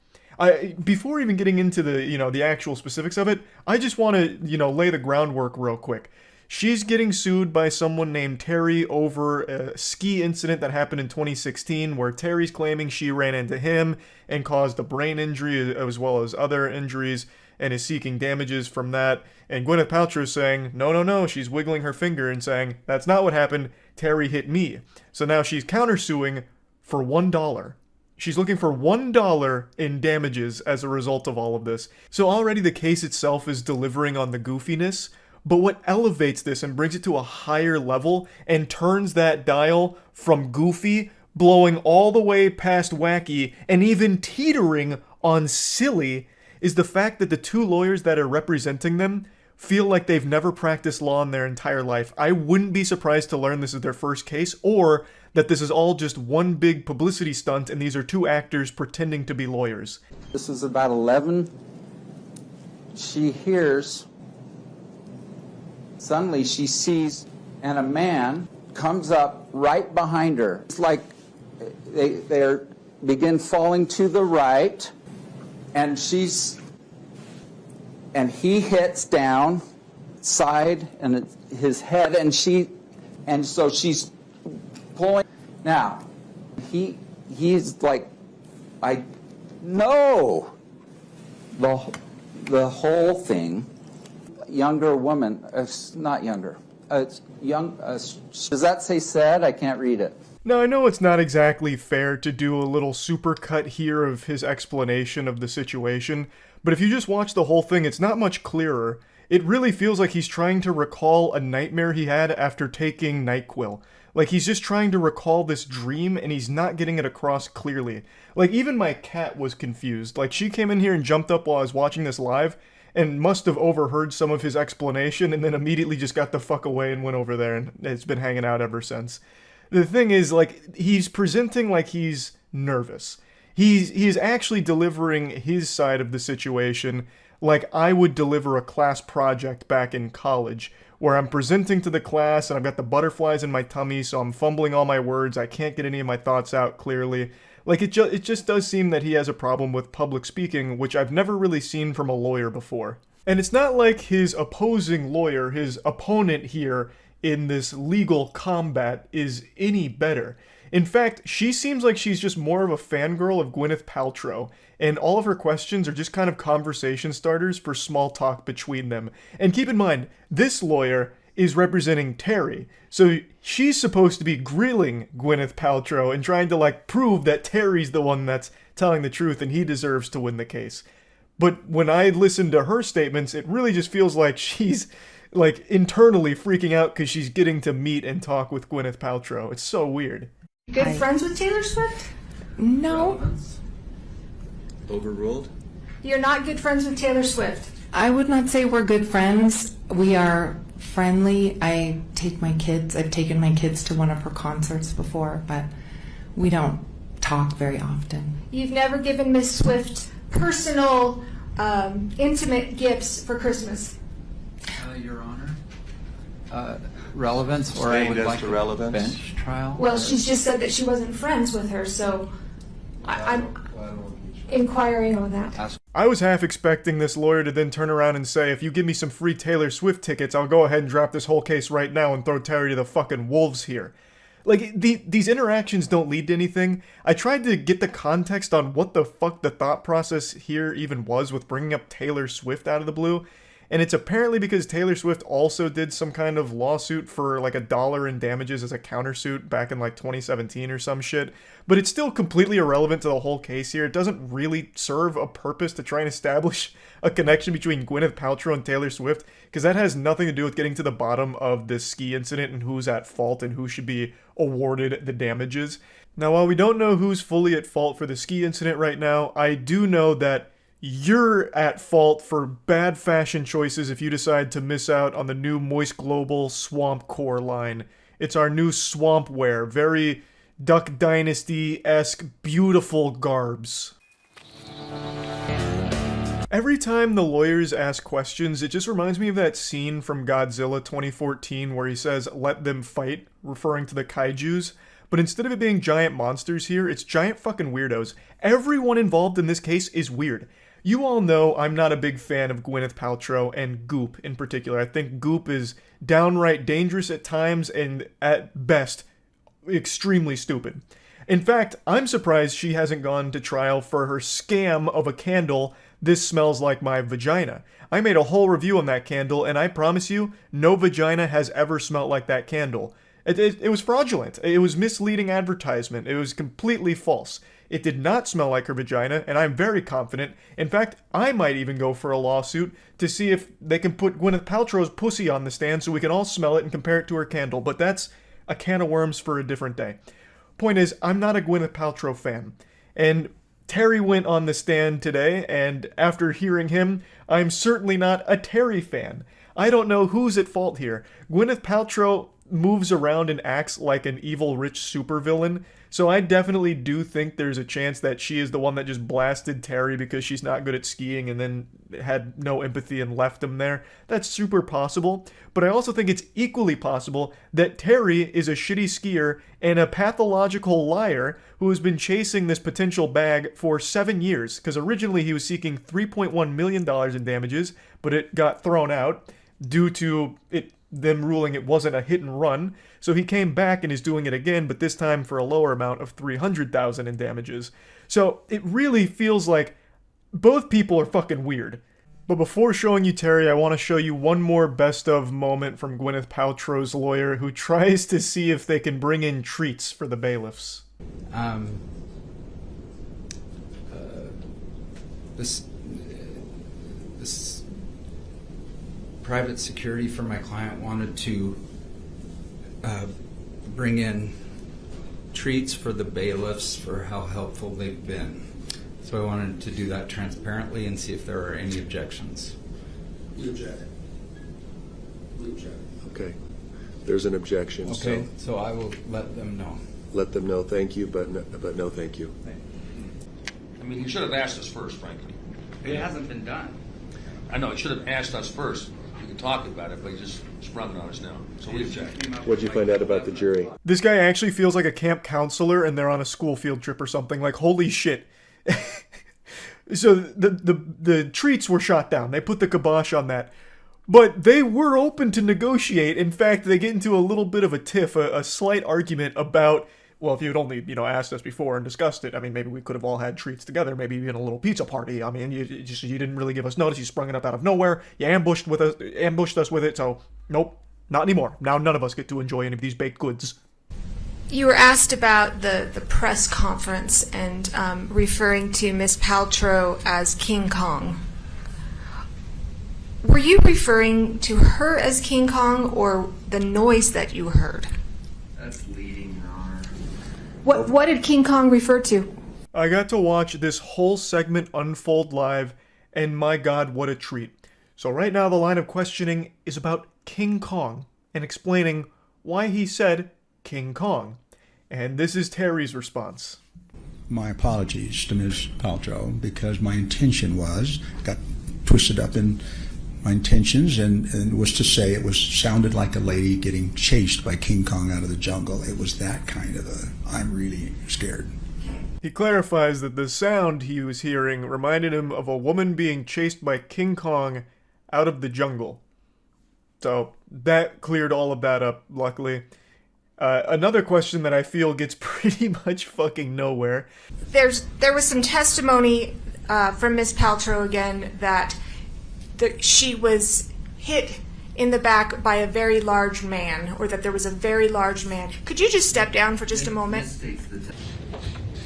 Speaker 2: Before even getting into the, the actual specifics of it, I just want to, lay the groundwork real quick. She's getting sued by someone named Terry over a ski incident that happened in 2016 where Terry's claiming she ran into him and caused a brain injury as well as other injuries, and is seeking damages from that. And Gwyneth Paltrow is saying, no, she's wiggling her finger and saying, that's not what happened, Terry hit me. So now she's countersuing for $1. She's looking for $1 in damages as a result of all of this. So already the case itself is delivering on the goofiness, but what elevates this and brings it to a higher level and turns that dial from goofy, blowing all the way past wacky, and even teetering on silly, is the fact that the 2 lawyers that are representing them feel like they've never practiced law in their entire life. I wouldn't be surprised to learn this is their first case, or that this is all just one big publicity stunt and these are 2 actors pretending to be lawyers.
Speaker 7: This is about 11. She hears, suddenly she sees, and a man comes up right behind her. It's like they begin falling to the right, and he hits down side and his head, and so she's pulling. Now he's like, I know the whole thing. Younger woman, not younger, young. Does that say said? I can't read it.
Speaker 2: Now, I know it's not exactly fair to do a little supercut here of his explanation of the situation, but if you just watch the whole thing, it's not much clearer. It really feels like he's trying to recall a nightmare he had after taking NyQuil. Like, he's just trying to recall this dream, and he's not getting it across clearly. Like, even my cat was confused. Like, she came in here and jumped up while I was watching this live, and must have overheard some of his explanation, and then immediately just got the fuck away and went over there, and it's been hanging out ever since. The thing is, like, he's presenting like he's nervous. He's actually delivering his side of the situation like I would deliver a class project back in college, where I'm presenting to the class and I've got the butterflies in my tummy, so I'm fumbling all my words, I can't get any of my thoughts out clearly. Like, it just does seem that he has a problem with public speaking, which I've never really seen from a lawyer before. And it's not like his opposing lawyer, his opponent here in this legal combat, is any better. In fact, she seems like she's just more of a fangirl of Gwyneth Paltrow, and all of her questions are just kind of conversation starters for small talk between them. And keep in mind, this lawyer is representing Terry, so she's supposed to be grilling Gwyneth Paltrow and trying to, like, prove that Terry's the one that's telling the truth and he deserves to win the case. But when I listen to her statements, it really just feels like she's like, internally freaking out because she's getting to meet and talk with Gwyneth Paltrow. It's so weird.
Speaker 14: Good friends with Taylor Swift? No.
Speaker 12: Overruled?
Speaker 14: You're not good friends with Taylor Swift.
Speaker 16: I would not say we're good friends. We are friendly. I've taken my kids to one of her concerts before, but we don't talk very often.
Speaker 14: You've never given Miss Swift personal, intimate gifts for Christmas.
Speaker 17: Your Honor. Relevance, or I would like a bench trial.
Speaker 14: Well, she's just said that she wasn't friends with her, so I'm inquiring on that.
Speaker 2: I was half expecting this lawyer to then turn around and say, if you give me some free Taylor Swift tickets, I'll go ahead and drop this whole case right now and throw Terry to the fucking wolves here. Like, these interactions don't lead to anything. I tried to get the context on what the fuck the thought process here even was with bringing up Taylor Swift out of the blue. And it's apparently because Taylor Swift also did some kind of lawsuit for like $1 in damages as a countersuit back in like 2017 or some shit. But it's still completely irrelevant to the whole case here. It doesn't really serve a purpose to try and establish a connection between Gwyneth Paltrow and Taylor Swift, because that has nothing to do with getting to the bottom of this ski incident and who's at fault and who should be awarded the damages. Now, while we don't know who's fully at fault for the ski incident right now, I do know that you're at fault for bad fashion choices if you decide to miss out on the new Moist Global Swamp Core line. It's our new swamp wear, very Duck Dynasty-esque, beautiful garbs. Every time the lawyers ask questions, it just reminds me of that scene from Godzilla 2014 where he says, "Let them fight," referring to the kaijus. But instead of it being giant monsters here, it's giant fucking weirdos. Everyone involved in this case is weird. You all know I'm not a big fan of Gwyneth Paltrow and Goop in particular. I think Goop is downright dangerous at times and at best extremely stupid. In fact, I'm surprised she hasn't gone to trial for her scam of a candle, "This Smells Like My Vagina." I made a whole review on that candle, and I promise you, no vagina has ever smelled like that candle. It was fraudulent. It was misleading advertisement. It was completely false. It did not smell like her vagina, and I'm very confident. In fact, I might even go for a lawsuit to see if they can put Gwyneth Paltrow's pussy on the stand so we can all smell it and compare it to her candle, but that's a can of worms for a different day. Point is, I'm not a Gwyneth Paltrow fan, and Terry went on the stand today, and after hearing him, I'm certainly not a Terry fan. I don't know who's at fault here. Gwyneth Paltrow moves around and acts like an evil rich supervillain, so I definitely do think there's a chance that she is the one that just blasted Terry because she's not good at skiing and then had no empathy and left him there. That's super possible, but I also think it's equally possible that Terry is a shitty skier and a pathological liar who has been chasing this potential bag for 7 years, because originally he was seeking $3.1 million in damages, but it got thrown out due to them ruling it wasn't a hit and run, so he came back and is doing it again, but this time for a lower amount of $300,000 in damages. So it really feels like both people are fucking weird. But before showing you Terry, I want to show you one more best of moment from Gwyneth Paltrow's lawyer, who tries to see if they can bring in treats for the bailiffs.
Speaker 24: This private security for my client wanted to bring in treats for the bailiffs for how helpful they've been. So I wanted to do that transparently and see if there are any objections.
Speaker 12: You object. We object. Okay. There's an objection.
Speaker 24: Okay, so I will let them know.
Speaker 12: Let them know thank you, but no thank you.
Speaker 25: I mean, he should have asked us first, frankly.
Speaker 17: It hasn't been done.
Speaker 25: I know, he should have asked us first. We could talk about it, but he just sprung it on us now. So we object.
Speaker 12: What'd you find out about the jury?
Speaker 2: This guy actually feels like a camp counselor and they're on a school field trip or something. Like, holy shit. So the treats were shot down. They put the kibosh on that. But they were open to negotiate. In fact, they get into a little bit of a tiff, a slight argument about, well, if you had only, asked us before and discussed it, I mean, maybe we could have all had treats together, maybe even a little pizza party. I mean, you didn't really give us notice. You sprung it up out of nowhere. You ambushed us with it. So, nope, not anymore. Now none of us get to enjoy any of these baked goods.
Speaker 14: You were asked about the press conference and referring to Miss Paltrow as King Kong. Were you referring to her as King Kong or the noise that you heard?
Speaker 24: That's leading, Your Honor.
Speaker 14: What did King Kong refer to?
Speaker 2: I got to watch this whole segment unfold live, and my god, what a treat. So right now the line of questioning is about King Kong and explaining why he said King Kong. And this is Terry's response.
Speaker 9: My apologies to Ms. Paltrow, because my intention got twisted up in my intentions and was to say sounded like a lady getting chased by King Kong out of the jungle. It was that kind of I'm really scared.
Speaker 2: He clarifies that the sound he was hearing reminded him of a woman being chased by King Kong out of the jungle. So that cleared all of that up, luckily. Another question that I feel gets pretty much fucking nowhere.
Speaker 14: There was some testimony from Miss Paltrow again that she was hit in the back by a very large man, or that there was a very large man. Could you just step down for just a moment?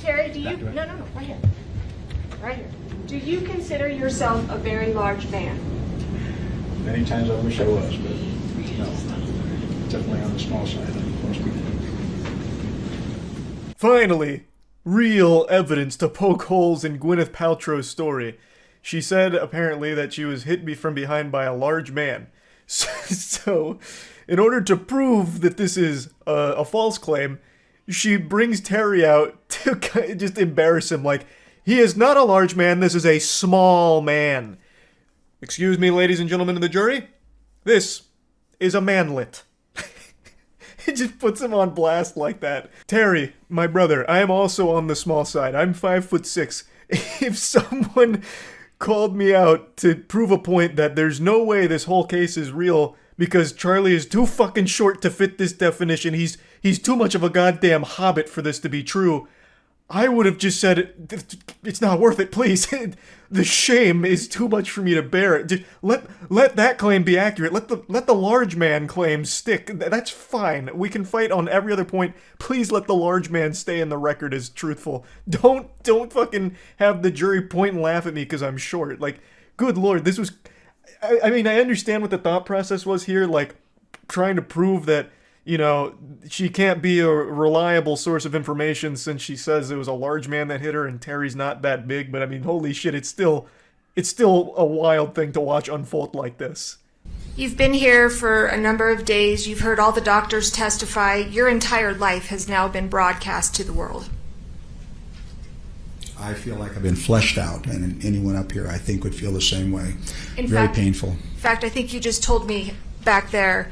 Speaker 14: Terry, do you... No, right here. Right here. Do you consider yourself a very large man?
Speaker 9: Many times I wish I was, but no. Definitely on the small side of most people.
Speaker 2: Finally, real evidence to poke holes in Gwyneth Paltrow's story. She said, apparently, that she was hit from behind by a large man. So, in order to prove that this is a false claim, she brings Terry out to just embarrass him, like, he is not a large man, this is a small man. Excuse me, ladies and gentlemen of the jury, this is a manlet. It just puts him on blast like that. Terry, my brother, I am also on the small side. I'm 5'6". If someone called me out to prove a point that there's no way this whole case is real because Charlie is too fucking short to fit this definition, he's too much of a goddamn hobbit for this to be true, I would have just said, it's not worth it, please. The shame is too much for me to bear. Let that claim be accurate. Let the large man claim stick. That's fine. We can fight on every other point. Please let the large man stay in the record as truthful. Don't fucking have the jury point and laugh at me because I'm short. Like, good lord, this was... I mean, I understand what the thought process was here, like, trying to prove that, you know, she can't be a reliable source of information since she says it was a large man that hit her and Terry's not that big, but I mean, holy shit, it's still a wild thing to watch unfold like this.
Speaker 14: You've been here for a number of days, you've heard all the doctors testify, your entire life has now been broadcast to the world.
Speaker 9: I feel like I've been fleshed out, and anyone up here I think would feel the same way.
Speaker 14: Very
Speaker 9: painful.
Speaker 14: In fact, I think you just told me back there,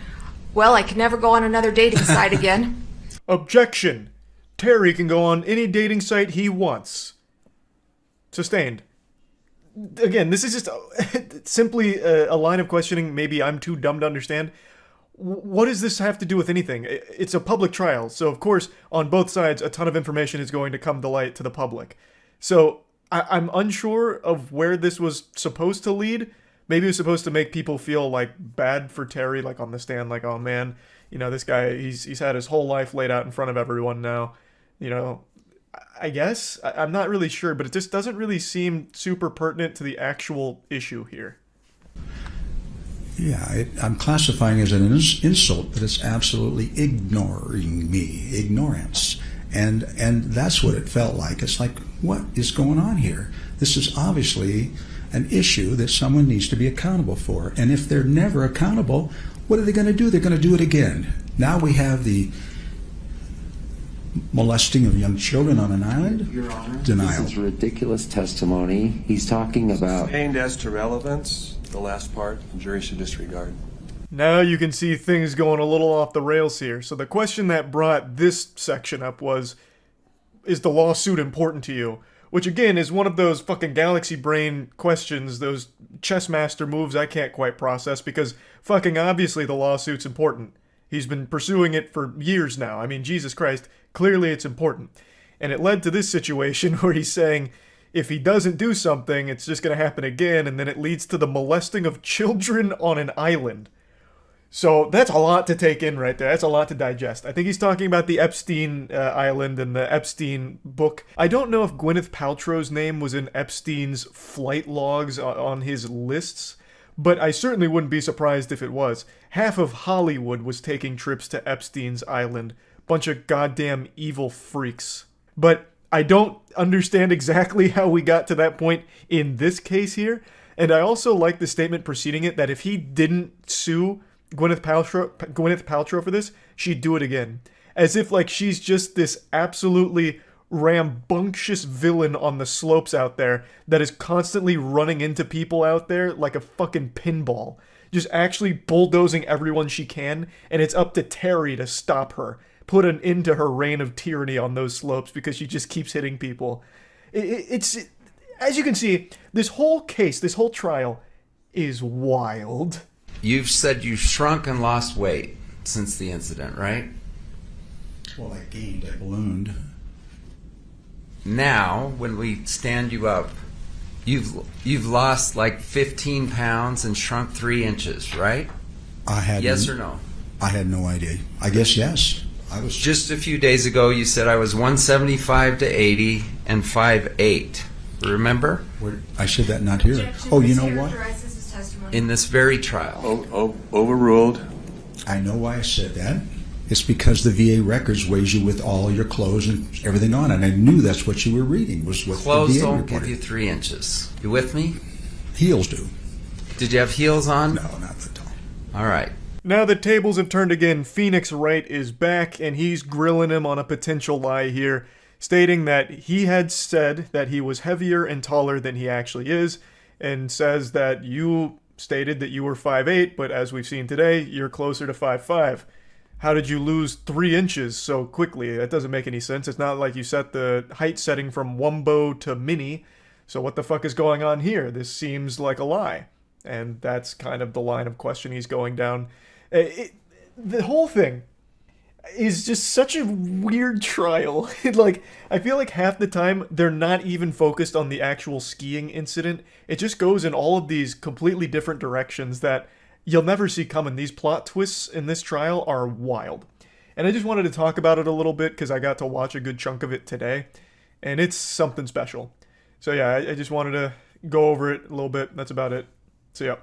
Speaker 14: well, I could never go on another dating site again.
Speaker 2: Objection! Terry can go on any dating site he wants. Sustained. Again, this is just simply a line of questioning maybe I'm too dumb to understand. What does this have to do with anything? It's a public trial, so of course, on both sides, a ton of information is going to come to light to the public. So, I'm unsure of where this was supposed to lead. Maybe it was supposed to make people feel, like, bad for Terry, like, on the stand, like, oh man, you know, this guy, he's had his whole life laid out in front of everyone now, you know. I guess? I'm not really sure, but it just doesn't really seem super pertinent to the actual issue here.
Speaker 9: Yeah, I'm classifying it as an insult, but it's absolutely ignoring me, ignorance. And that's what it felt like. It's like, what is going on here? This is obviously an issue that someone needs to be accountable for. And if they're never accountable, what are they going to do? They're going to do it again. Now we have the molesting of young children on an island.
Speaker 10: Your Honor,
Speaker 9: denial.
Speaker 10: This is ridiculous testimony. He's talking about...
Speaker 12: Sustained as to relevance, the last part, the jury should disregard.
Speaker 2: Now you can see things going a little off the rails here. So the question that brought this section up was, is the lawsuit important to you? Which again is one of those fucking galaxy brain questions, those chess master moves I can't quite process, because fucking obviously the lawsuit's important. He's been pursuing it for years now. I mean, Jesus Christ, clearly it's important. And it led to this situation where he's saying if he doesn't do something, it's just going to happen again, and then it leads to the molesting of children on an island. So that's a lot to take in right there. That's a lot to digest. I think he's talking about the Epstein Island and the Epstein book. I don't know if Gwyneth Paltrow's name was in Epstein's flight logs on his lists, but I certainly wouldn't be surprised if it was. Half of Hollywood was taking trips to Epstein's Island. Bunch of goddamn evil freaks. But I don't understand exactly how we got to that point in this case here, and I also like the statement preceding it that if he didn't sue Gwyneth Paltrow for this, she'd do it again. As if like she's just this absolutely rambunctious villain on the slopes out there that is constantly running into people out there like a fucking pinball. Just actually bulldozing everyone she can, and it's up to Terry to stop her. Put an end to her reign of tyranny on those slopes because she just keeps hitting people. It's as you can see, this whole case, this whole trial is wild.
Speaker 24: You've said you shrunk and lost weight since the incident, right?
Speaker 9: Well, I gained, I ballooned.
Speaker 24: Now, when we stand you up, you've lost like 15 pounds and shrunk 3 inches, right? Yes or no?
Speaker 9: I had no idea. I guess yes. I was
Speaker 24: just a few days ago. You said I was 175 to 80 and 5'8". Remember?
Speaker 9: I said that not here. Oh, you know what?
Speaker 24: In this very trial.
Speaker 9: Overruled. I know why I said that. It's because the VA records weighs you with all your clothes and everything on it. And I knew that's what you were reading, was what
Speaker 24: clothes
Speaker 9: the VA
Speaker 24: don't
Speaker 9: reported.
Speaker 24: give you 3 inches. You with me?
Speaker 9: Heels do.
Speaker 24: Did you have heels on?
Speaker 9: No, not at all.
Speaker 24: All right.
Speaker 2: Now the tables have turned again. Phoenix Wright is back, and he's grilling him on a potential lie here, stating that he had said that he was heavier and taller than he actually is, and says that you stated that you were 5'8", but as we've seen today, you're closer to 5'5". How did you lose 3 inches so quickly? That doesn't make any sense. It's not like you set the height setting from wumbo to mini. So what the fuck is going on here? This seems like a lie. And that's kind of the line of question he's going down. The whole thing is just such a weird trial. Like, I feel like half the time they're not even focused on the actual skiing incident. It just goes in all of these completely different directions that you'll never see coming. These plot twists in this trial are wild. And I just wanted to talk about it a little bit because I got to watch a good chunk of it today. And it's something special. So yeah, I just wanted to go over it a little bit. That's about it. See ya.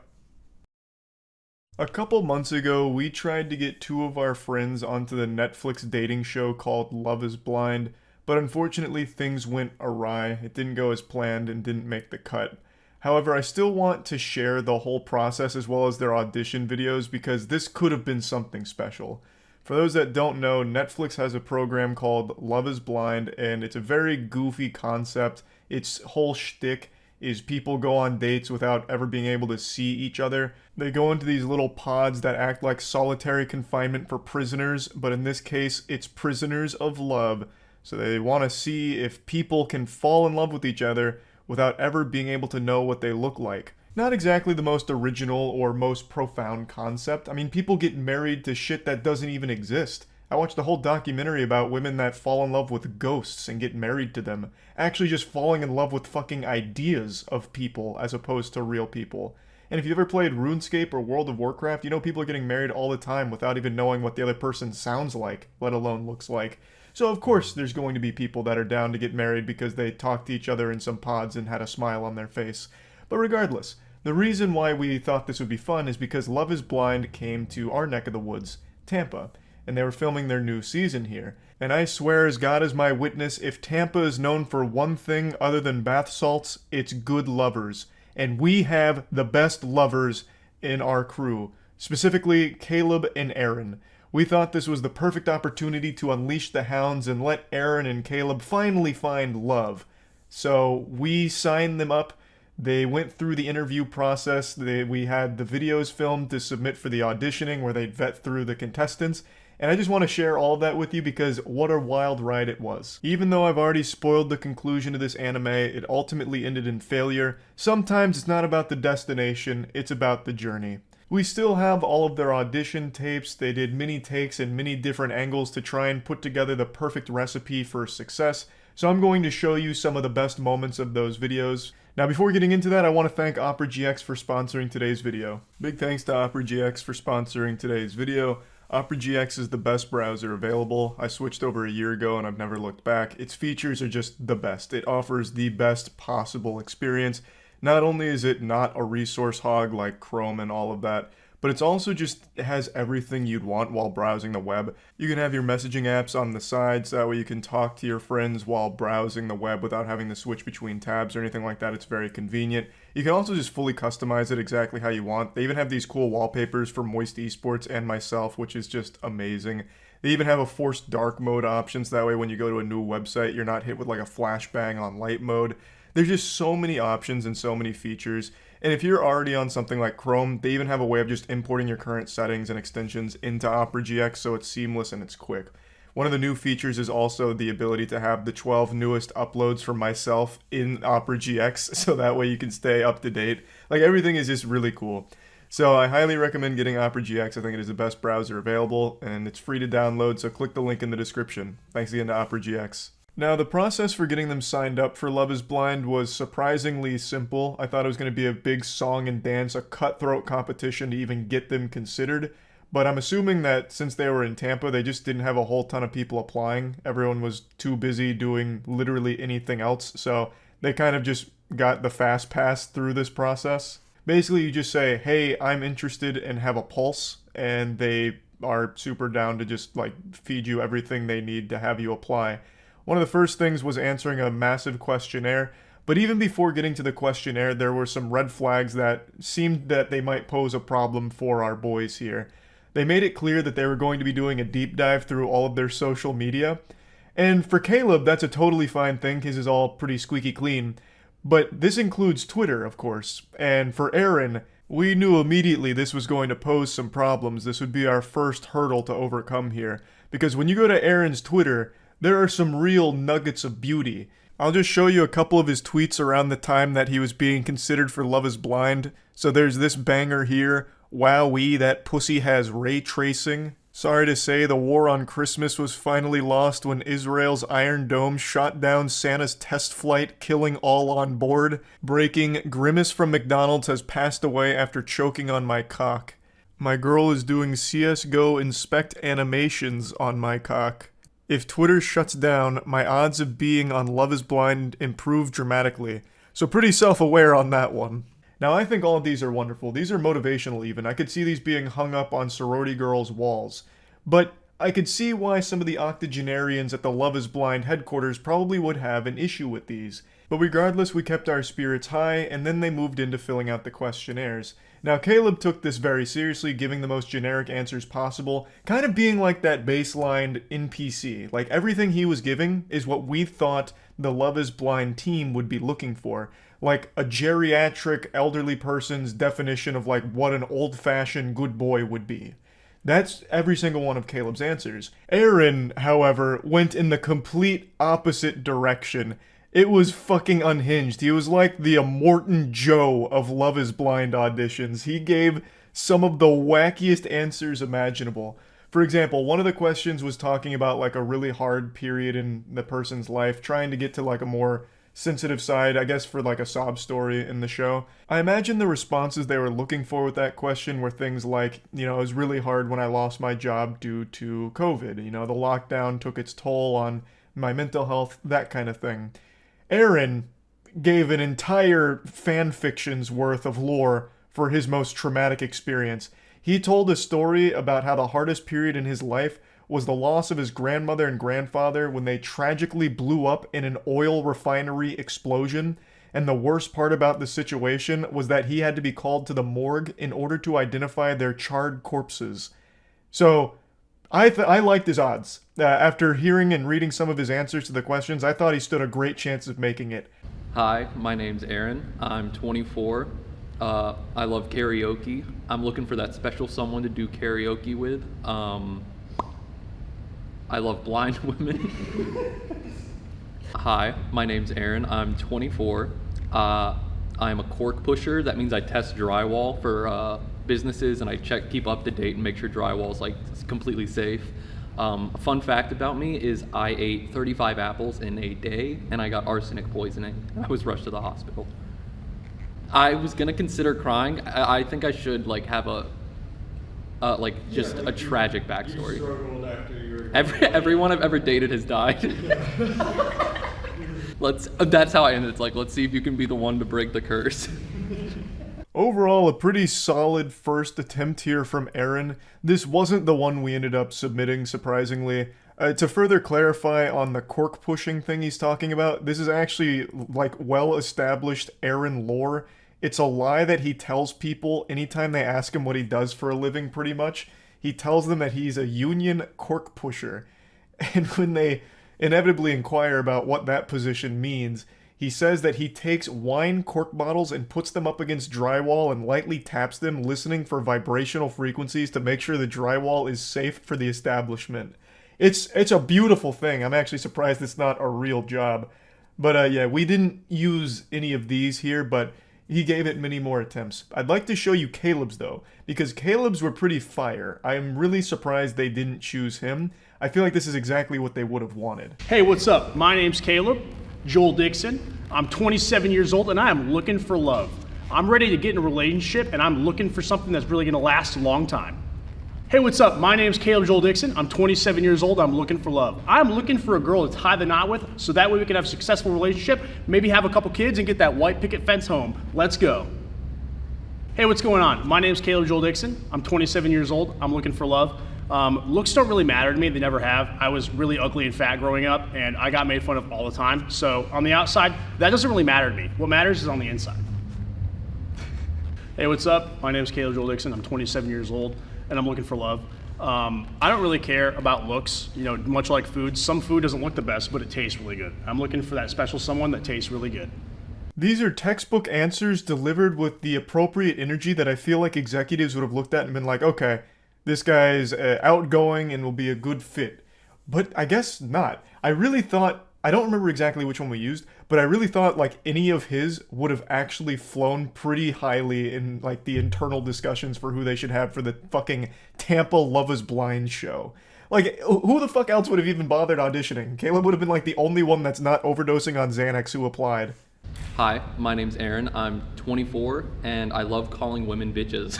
Speaker 2: A couple months ago, we tried to get 2 of our friends onto the Netflix dating show called Love is Blind, but unfortunately things went awry. It didn't go as planned and didn't make the cut. However, I still want to share the whole process as well as their audition videos because this could have been something special. For those that don't know, Netflix has a program called Love is Blind, and it's a very goofy concept. Its whole shtick is people go on dates without ever being able to see each other. They go into these little pods that act like solitary confinement for prisoners, but in this case, it's prisoners of love. So they want to see if people can fall in love with each other without ever being able to know what they look like. Not exactly the most original or most profound concept. I mean, people get married to shit that doesn't even exist. I watched a whole documentary about women that fall in love with ghosts and get married to them. Actually just falling in love with fucking ideas of people as opposed to real people. And if you ever played RuneScape or World of Warcraft, you know people are getting married all the time without even knowing what the other person sounds like, let alone looks like. So of course there's going to be people that are down to get married because they talked to each other in some pods and had a smile on their face. But regardless, the reason why we thought this would be fun is because Love is Blind came to our neck of the woods, Tampa, and they were filming their new season here. And I swear as God is my witness, if Tampa is known for one thing other than bath salts, it's good lovers. And we have the best lovers in our crew, specifically Caleb and Aaron. We thought this was the perfect opportunity to unleash the hounds and let Aaron and Caleb finally find love. So we signed them up. They went through the interview process. We had the videos filmed to submit for the auditioning where they'd vet through the contestants. And I just want to share all of that with you because what a wild ride it was. Even though I've already spoiled the conclusion of this anime, it ultimately ended in failure. Sometimes it's not about the destination, it's about the journey. We still have all of their audition tapes. They did many takes and many different angles to try and put together the perfect recipe for success. So I'm going to show you some of the best moments of those videos. Now before getting into that, I want to thank Opera GX for sponsoring today's video. Big thanks to Opera GX for sponsoring today's video. Opera GX is the best browser available. I switched over a year ago and I've never looked back. Its features are just the best. It offers the best possible experience.
Speaker 1: Not only is it not a resource hog like Chrome and all of that, but it's also just has everything you'd want while browsing the web. You can have your messaging apps on the sides, that way you can talk to your friends while browsing the web without having to switch between tabs or anything like that. It's very convenient. You can also just fully customize it exactly how you want. They even have these cool wallpapers for Moist Esports and myself, which is just amazing. They even have a forced dark mode options, that way when you go to a new website, you're not hit with like a flashbang on light mode. There's just so many options and so many features. And if you're already on something like Chrome, they even have a way of just importing your current settings and extensions into Opera GX, so it's seamless and it's quick. One of the new features is also the ability to have the 12 newest uploads for myself in Opera GX, so that way you can stay up to date. Like, everything is just really cool. So I highly recommend getting Opera GX. I think it is the best browser available, and it's free to download, so click the link in the description. Thanks again to Opera GX. Now, the process for getting them signed up for Love is Blind was surprisingly simple. I thought it was going to be a big song and dance, a cutthroat competition to even get them considered. But I'm assuming that since they were in Tampa, they just didn't have a whole ton of people applying. Everyone was too busy doing literally anything else, so they kind of just got the fast pass through this process. Basically, you just say, hey, I'm interested and have a pulse, and they are super down to just like feed you everything they need to have you apply. One of the first things was answering a massive questionnaire, but even before getting to the questionnaire, there were some red flags that seemed that they might pose a problem for our boys here. They made it clear that they were going to be doing a deep dive through all of their social media, and for Caleb, that's a totally fine thing, his is all pretty squeaky clean, but this includes Twitter, of course, and for Aaron, we knew immediately this was going to pose some problems. This would be our first hurdle to overcome here, because when you go to Aaron's Twitter, there are some real nuggets of beauty. I'll just show you a couple of his tweets around the time that he was being considered for Love is Blind. So there's this banger here. Wowee, that pussy has ray tracing. Sorry to say, the war on Christmas was finally lost when Israel's Iron Dome shot down Santa's test flight, killing all on board. Breaking, Grimace from McDonald's has passed away after choking on my cock. My girl is doing CSGO inspect animations on my cock. If Twitter shuts down, my odds of being on Love is Blind improve dramatically. So pretty self-aware on that one. Now, I think all of these are wonderful. These are motivational even. I could see these being hung up on sorority girls' walls. But I could see why some of the octogenarians at the Love is Blind headquarters probably would have an issue with these. But regardless, we kept our spirits high, and then they moved into filling out the questionnaires. Now, Caleb took this very seriously, giving the most generic answers possible, kind of being like that baseline NPC. Like, everything he was giving is what we thought the Love is Blind team would be looking for. Like, a geriatric elderly person's definition of, like, what an old-fashioned good boy would be. That's every single one of Caleb's answers. Aaron, however, went in the complete opposite direction. It was fucking unhinged. He was like the Immortan Joe of Love is Blind auditions. He gave some of the wackiest answers imaginable. For example, one of the questions was talking about like a really hard period in the person's life, trying to get to like a more sensitive side, I guess, for like a sob story in the show. I imagine the responses they were looking for with that question were things like, you know, it was really hard when I lost my job due to COVID. You know, the lockdown took its toll on my mental health, that kind of thing. Aaron gave an entire fan fiction's worth of lore for his most traumatic experience. He told a story about how the hardest period in his life was the loss of his grandmother and grandfather when they tragically blew up in an oil refinery explosion. And the worst part about the situation was that he had to be called to the morgue in order to identify their charred corpses. So I liked his odds. After hearing and reading some of his answers to the questions, I thought he stood a great chance of making it.
Speaker 8: Hi, my name's Aaron. I'm 24. I love karaoke. I'm looking for that special someone to do karaoke with. I love blind women. Hi, my name's Aaron. I'm 24. I'm a cork pusher. That means I test drywall for businesses, and I keep up to date and make sure drywall's like completely safe. Fun fact about me is I ate 35 apples in a day, and I got arsenic poisoning. I was rushed to the hospital. I was gonna consider crying. I think I should like have a just a tragic backstory. Everyone I've ever dated has died. That's how I ended. It's like, let's see if you can be the one to break the curse.
Speaker 1: Overall, a pretty solid first attempt here from Aaron. This wasn't the one we ended up submitting, surprisingly. To further clarify on the cork pushing thing he's talking about, this is actually like well-established Aaron lore. It's a lie that he tells people anytime they ask him what he does for a living, pretty much. He tells them that he's a union cork pusher. And when they inevitably inquire about what that position means, he says that he takes wine cork bottles and puts them up against drywall and lightly taps them, listening for vibrational frequencies to make sure the drywall is safe for the establishment. It's a beautiful thing. I'm actually surprised it's not a real job. But yeah, we didn't use any of these here, but he gave it many more attempts. I'd like to show you Caleb's though, because Caleb's were pretty fire. I'm really surprised they didn't choose him. I feel like this is exactly what they would have wanted.
Speaker 15: Hey, what's up? My name's Caleb, Joel Dixon. I'm 27 years old and I am looking for love. I'm ready to get in a relationship and I'm looking for something that's really gonna last a long time. Hey, what's up? My name's Caleb Joel Dixon. I'm 27 years old. I'm looking for love. I'm looking for a girl to tie the knot with so that way we can have a successful relationship, maybe have a couple kids and get that white picket fence home. Let's go. Hey, what's going on? My name's Caleb Joel Dixon. I'm 27 years old. I'm looking for love. Looks don't really matter to me. They never have. I was really ugly and fat growing up and I got made fun of all the time. So on the outside, that doesn't really matter to me. What matters is on the inside. Hey, what's up? My name's Caleb Joel Dixon. I'm 27 years old. And I'm looking for love. I don't really care about looks, you know, much like food. Some food doesn't look the best, but it tastes really good. I'm looking for that special someone that tastes really good.
Speaker 1: These are textbook answers delivered with the appropriate energy that I feel like executives would have looked at and been like, okay, this guy's outgoing and will be a good fit. But I guess not. I really thought, I don't remember exactly which one we used, but I really thought like any of his would have actually flown pretty highly in like the internal discussions for who they should have for the fucking Tampa Love is Blind show. Like, who the fuck else would have even bothered auditioning? Caleb would have been like the only one that's not overdosing on Xanax who applied.
Speaker 8: Hi, my name's Aaron. I'm 24 and I love calling women bitches.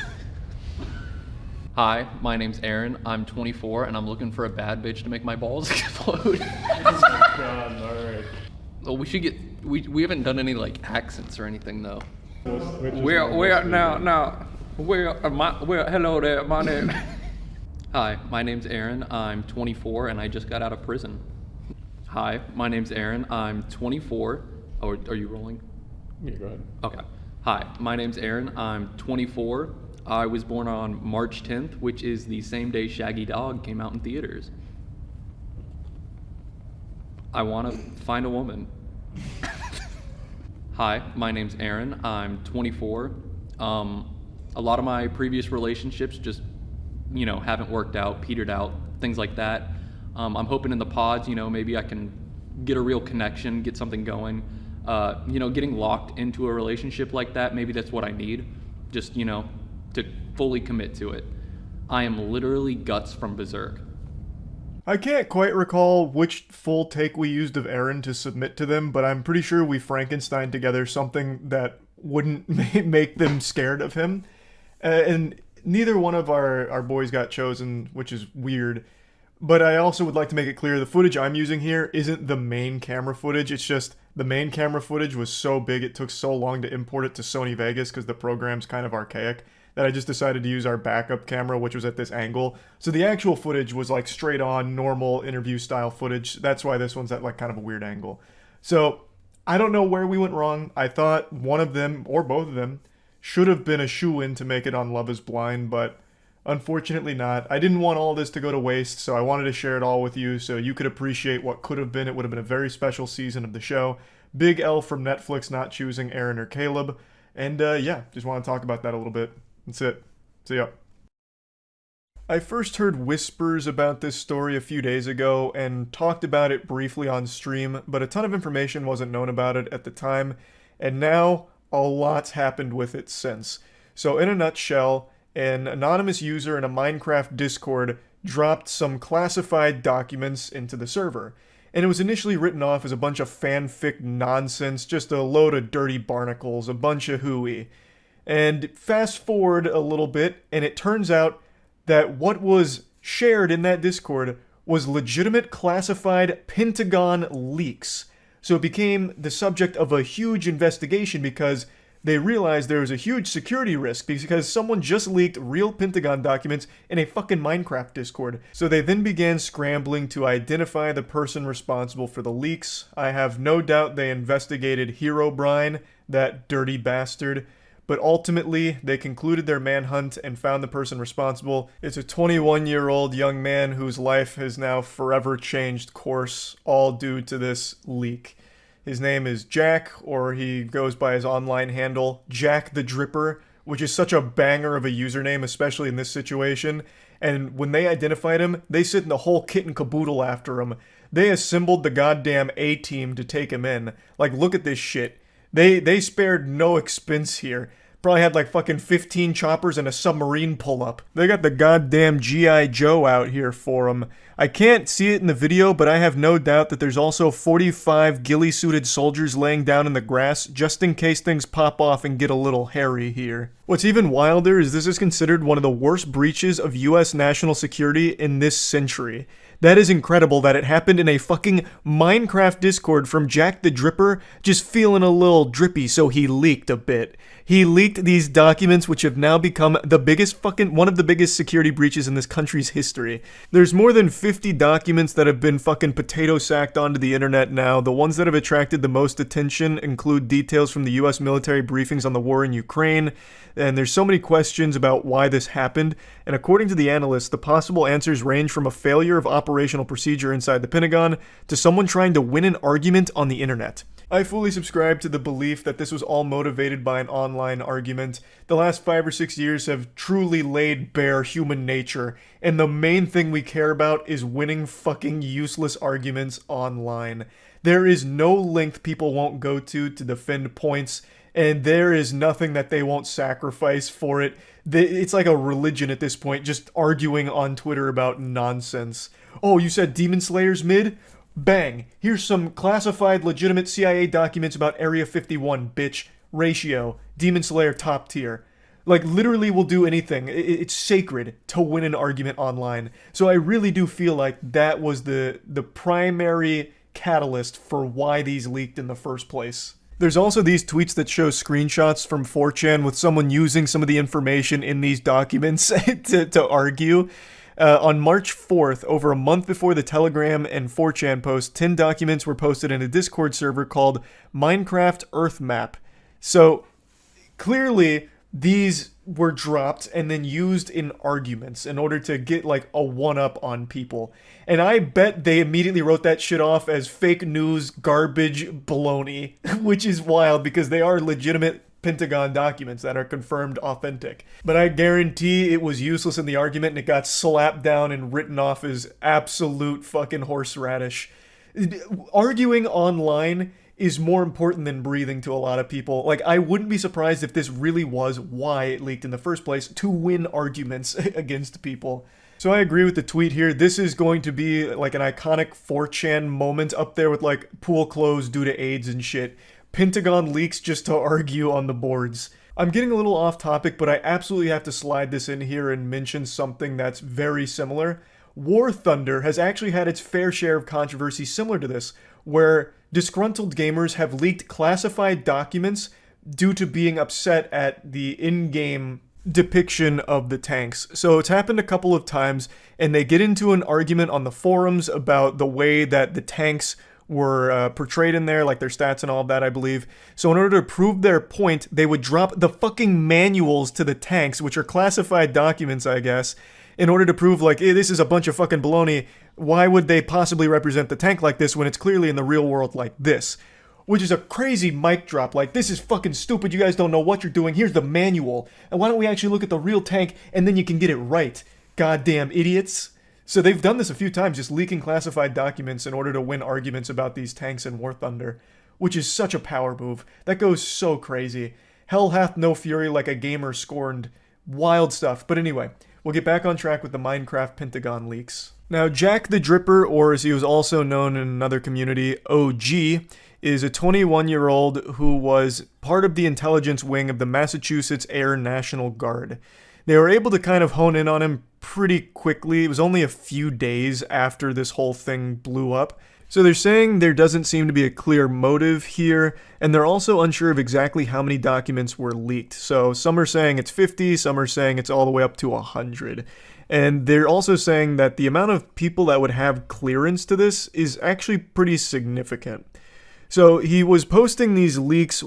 Speaker 8: Hi, my name's Aaron. I'm 24 and I'm looking for a bad bitch to make my balls explode.
Speaker 1: God, alright.
Speaker 8: Well, we should get. We haven't done any like accents or anything though. Hello there, my name. Hi, my name's Aaron. I'm 24 and I just got out of prison. Hi, my name's Aaron. I'm 24. Oh, are you rolling?
Speaker 1: Yeah, go ahead.
Speaker 8: Okay. Hi, my name's Aaron. I'm 24. I was born on March 10th, which is the same day Shaggy Dog came out in theaters. I want to find a woman. Hi, my name's Aaron. I'm 24. A lot of my previous relationships just, you know, haven't worked out, petered out, things like that. I'm hoping in the pods, you know, maybe I can get a real connection, get something going. You know, getting locked into a relationship like that, maybe that's what I need. Just, you know, to fully commit to it. I am literally Guts from Berserk.
Speaker 1: I can't quite recall which full take we used of Aaron to submit to them, but I'm pretty sure we Frankenstein together something that wouldn't make them scared of him. And neither one of our boys got chosen, which is weird. But I also would like to make it clear the footage I'm using here isn't the main camera footage. It's just the main camera footage was so big it took so long to import it to Sony Vegas because the program's kind of archaic that I just decided to use our backup camera, which was at this angle. So the actual footage was like straight on normal interview style footage. That's why this one's at like kind of a weird angle. So I don't know where we went wrong. I thought one of them or both of them should have been a shoo-in to make it on Love is Blind, but unfortunately not. I didn't want all this to go to waste, so I wanted to share it all with you so you could appreciate what could have been. It would have been a very special season of the show. Big L from Netflix not choosing Aaron or Caleb. And yeah, just want to talk about that a little bit. That's it. See ya. I first heard whispers about this story a few days ago and talked about it briefly on stream, but a ton of information wasn't known about it at the time, and now a lot's happened with it since. So in a nutshell, an anonymous user in a Minecraft Discord dropped some classified documents into the server. And it was initially written off as a bunch of fanfic nonsense, just a load of dirty barnacles, a bunch of hooey. And fast forward a little bit, and it turns out that what was shared in that Discord was legitimate classified Pentagon leaks.
Speaker 2: So it became the subject of a huge investigation because they realized there was a huge security risk because someone just leaked real Pentagon documents in a fucking Minecraft Discord. So they then began scrambling to identify the person responsible for the leaks. I have no doubt they investigated Herobrine, that dirty bastard. But ultimately, they concluded their manhunt and found the person responsible. It's a 21-year-old young man whose life has now forever changed course, all due to this leak. His name is Jack, or he goes by his online handle, Jack the Dripper, which is such a banger of a username, especially in this situation. And when they identified him, they sent the whole kit and caboodle after him. They assembled the goddamn A-team to take him in. Like, look at this shit. They spared no expense here. Probably had like fucking 15 choppers and a submarine pull-up. They got the goddamn G.I. Joe out here for him. I can't see it in the video, but I have no doubt that there's also 45 ghillie-suited soldiers laying down in the grass just in case things pop off and get a little hairy here. What's even wilder is this is considered one of the worst breaches of US national security in this century. That is incredible that it happened in a fucking Minecraft Discord from Jack the Dripper, just feeling a little drippy, so he leaked a bit. He leaked these documents which have now become one of the biggest security breaches in this country's history. There's more than 50 documents that have been fucking potato sacked onto the internet now. The ones that have attracted the most attention include details from the US military briefings on the war in Ukraine, and there's so many questions about why this happened, and according to the analysts, the possible answers range from a failure of operational procedure inside the Pentagon to someone trying to win an argument on the internet. I fully subscribe to the belief that this was all motivated by an online argument. The last 5 or 6 years have truly laid bare human nature, and the main thing we care about is winning fucking useless arguments online. There is no length people won't go to defend points, and there is nothing that they won't sacrifice for it. It's like a religion at this point, just arguing on Twitter about nonsense. Oh, you said Demon Slayer's mid? Bang! Here's some classified legitimate CIA documents about Area 51, bitch. Ratio. Demon Slayer top tier. Like, literally will do anything. It's sacred to win an argument online. So I really do feel like that was the primary catalyst for why these leaked in the first place. There's also these tweets that show screenshots from 4chan with someone using some of the information in these documents to argue. On March 4th, over a month before the Telegram and 4chan post, 10 documents were posted in a Discord server called Minecraft Earth Map. So, clearly, these were dropped and then used in arguments in order to get, like, a one-up on people. And I bet they immediately wrote that shit off as fake news, garbage, baloney, which is wild because they are legitimate Pentagon documents that are confirmed authentic. But I guarantee it was useless in the argument and it got slapped down and written off as absolute fucking horseradish. Arguing online is more important than breathing to a lot of people. Like, I wouldn't be surprised if this really was why it leaked in the first place, to win arguments against people. So I agree with the tweet here. This is going to be like an iconic 4chan moment up there with like pool closed due to AIDS and shit. Pentagon leaks just to argue on the boards. I'm getting a little off topic, but I absolutely have to slide this in here and mention something that's very similar. War Thunder has actually had its fair share of controversy similar to this, where disgruntled gamers have leaked classified documents due to being upset at the in-game depiction of the tanks. So it's happened a couple of times, and they get into an argument on the forums about the way that the tanks were portrayed in there, like their stats and all of that, I believe. So in order to prove their point, they would drop the fucking manuals to the tanks, which are classified documents, I guess, in order to prove, like, hey, this is a bunch of fucking baloney. Why would they possibly represent the tank like this when it's clearly in the real world like this? Which is a crazy mic drop, like, this is fucking stupid, you guys don't know what you're doing, here's the manual. And why don't we actually look at the real tank, and then you can get it right? Goddamn idiots. So they've done this a few times, just leaking classified documents in order to win arguments about these tanks in War Thunder, which is such a power move. That goes so crazy. Hell hath no fury like a gamer scorned. Wild stuff. But anyway, we'll get back on track with the Minecraft Pentagon leaks. Now, Jack the Dripper, or as he was also known in another community, OG, is a 21-year-old who was part of the intelligence wing of the Massachusetts Air National Guard. They were able to kind of hone in on him pretty quickly. It was only a few days after this whole thing blew up, So they're saying there doesn't seem to be a clear motive here, and they're also unsure of exactly how many documents were leaked. So some are saying it's 50, some are saying it's all the way up to 100. And they're also saying that the amount of people that would have clearance to this is actually pretty significant. So he was posting these leaks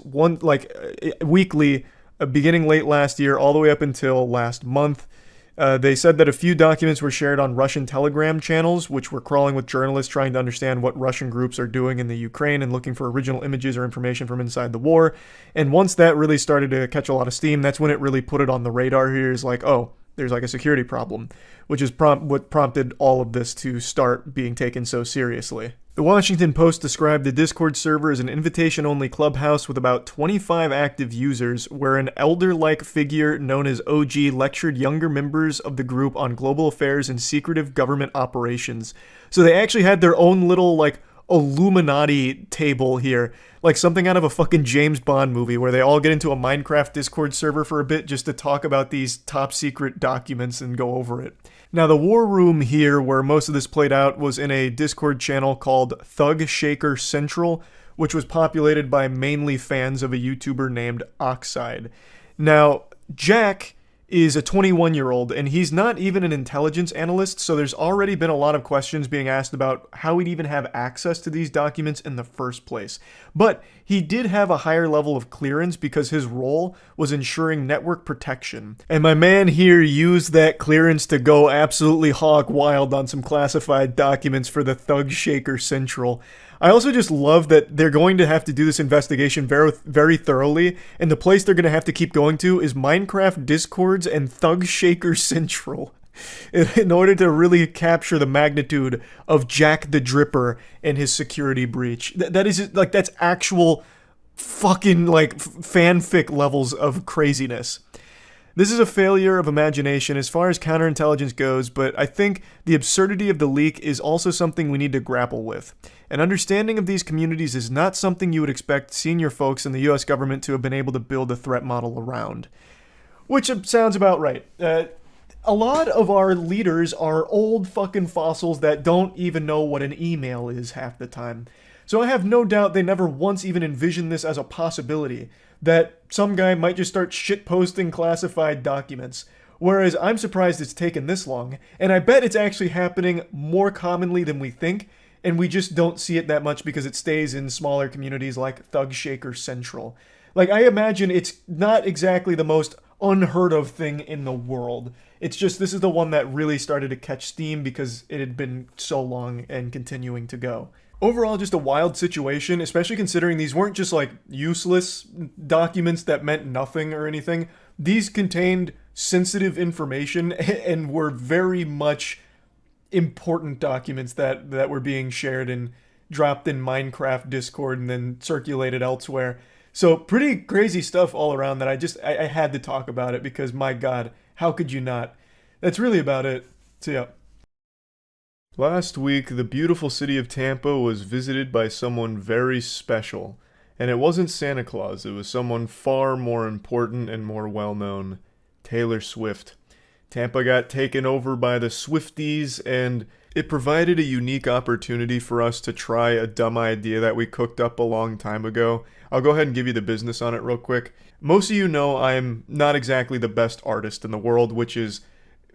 Speaker 2: weekly, beginning late last year, all the way up until last month. They said that a few documents were shared on Russian Telegram channels, which were crawling with journalists trying to understand what Russian groups are doing in the Ukraine and looking for original images or information from inside the war. And once that really started to catch a lot of steam, that's when it really put it on the radar here. Is like, oh, there's like a security problem, which is what prompted all of this to start being taken so seriously. The Washington Post described the Discord server as an invitation-only clubhouse with about 25 active users, where an elder-like figure known as OG lectured younger members of the group on global affairs and secretive government operations. So they actually had their own little, Illuminati table here, like something out of a fucking James Bond movie where they all get into a Minecraft Discord server for a bit just to talk about these top secret documents and go over it. Now, the war room here where most of this played out was in a Discord channel called Thug Shaker Central, which was populated by mainly fans of a YouTuber named Oxide. Now, Jack is a 21-year-old, and he's not even an intelligence analyst, so there's already been a lot of questions being asked about how he'd even have access to these documents in the first place. But he did have a higher level of clearance because his role was ensuring network protection. And my man here used that clearance to go absolutely hog wild on some classified documents for the Thug Shaker Central. I also just love that they're going to have to do this investigation very, very thoroughly, and the place they're going to have to keep going to is Minecraft Discords and Thug Shaker Central in order to really capture the magnitude of Jack the Dripper and his security breach. That is, that's actual fucking, fanfic levels of craziness. This is a failure of imagination as far as counterintelligence goes, but I think the absurdity of the leak is also something we need to grapple with. An understanding of these communities is not something you would expect senior folks in the US government to have been able to build a threat model around. Which sounds about right. A lot of our leaders are old fucking fossils that don't even know what an email is half the time. So I have no doubt they never once even envisioned this as a possibility, that some guy might just start shitposting classified documents. Whereas I'm surprised it's taken this long, and I bet it's actually happening more commonly than we think, and we just don't see it that much because it stays in smaller communities like Thug Shaker Central. I imagine it's not exactly the most unheard of thing in the world. It's just this is the one that really started to catch steam because it had been so long and continuing to go. Overall, just a wild situation, especially considering these weren't just useless documents that meant nothing or anything. These contained sensitive information and were very much important documents that were being shared and dropped in Minecraft Discord and then circulated elsewhere. So pretty crazy stuff all around that I had to talk about it because my God, how could you not? That's really about it. So yeah. Last week, the beautiful city of Tampa was visited by someone very special. And it wasn't Santa Claus, it was someone far more important and more well-known. Taylor Swift. Tampa got taken over by the Swifties, and it provided a unique opportunity for us to try a dumb idea that we cooked up a long time ago. I'll go ahead and give you the business on it real quick. Most of you know I'm not exactly the best artist in the world, which is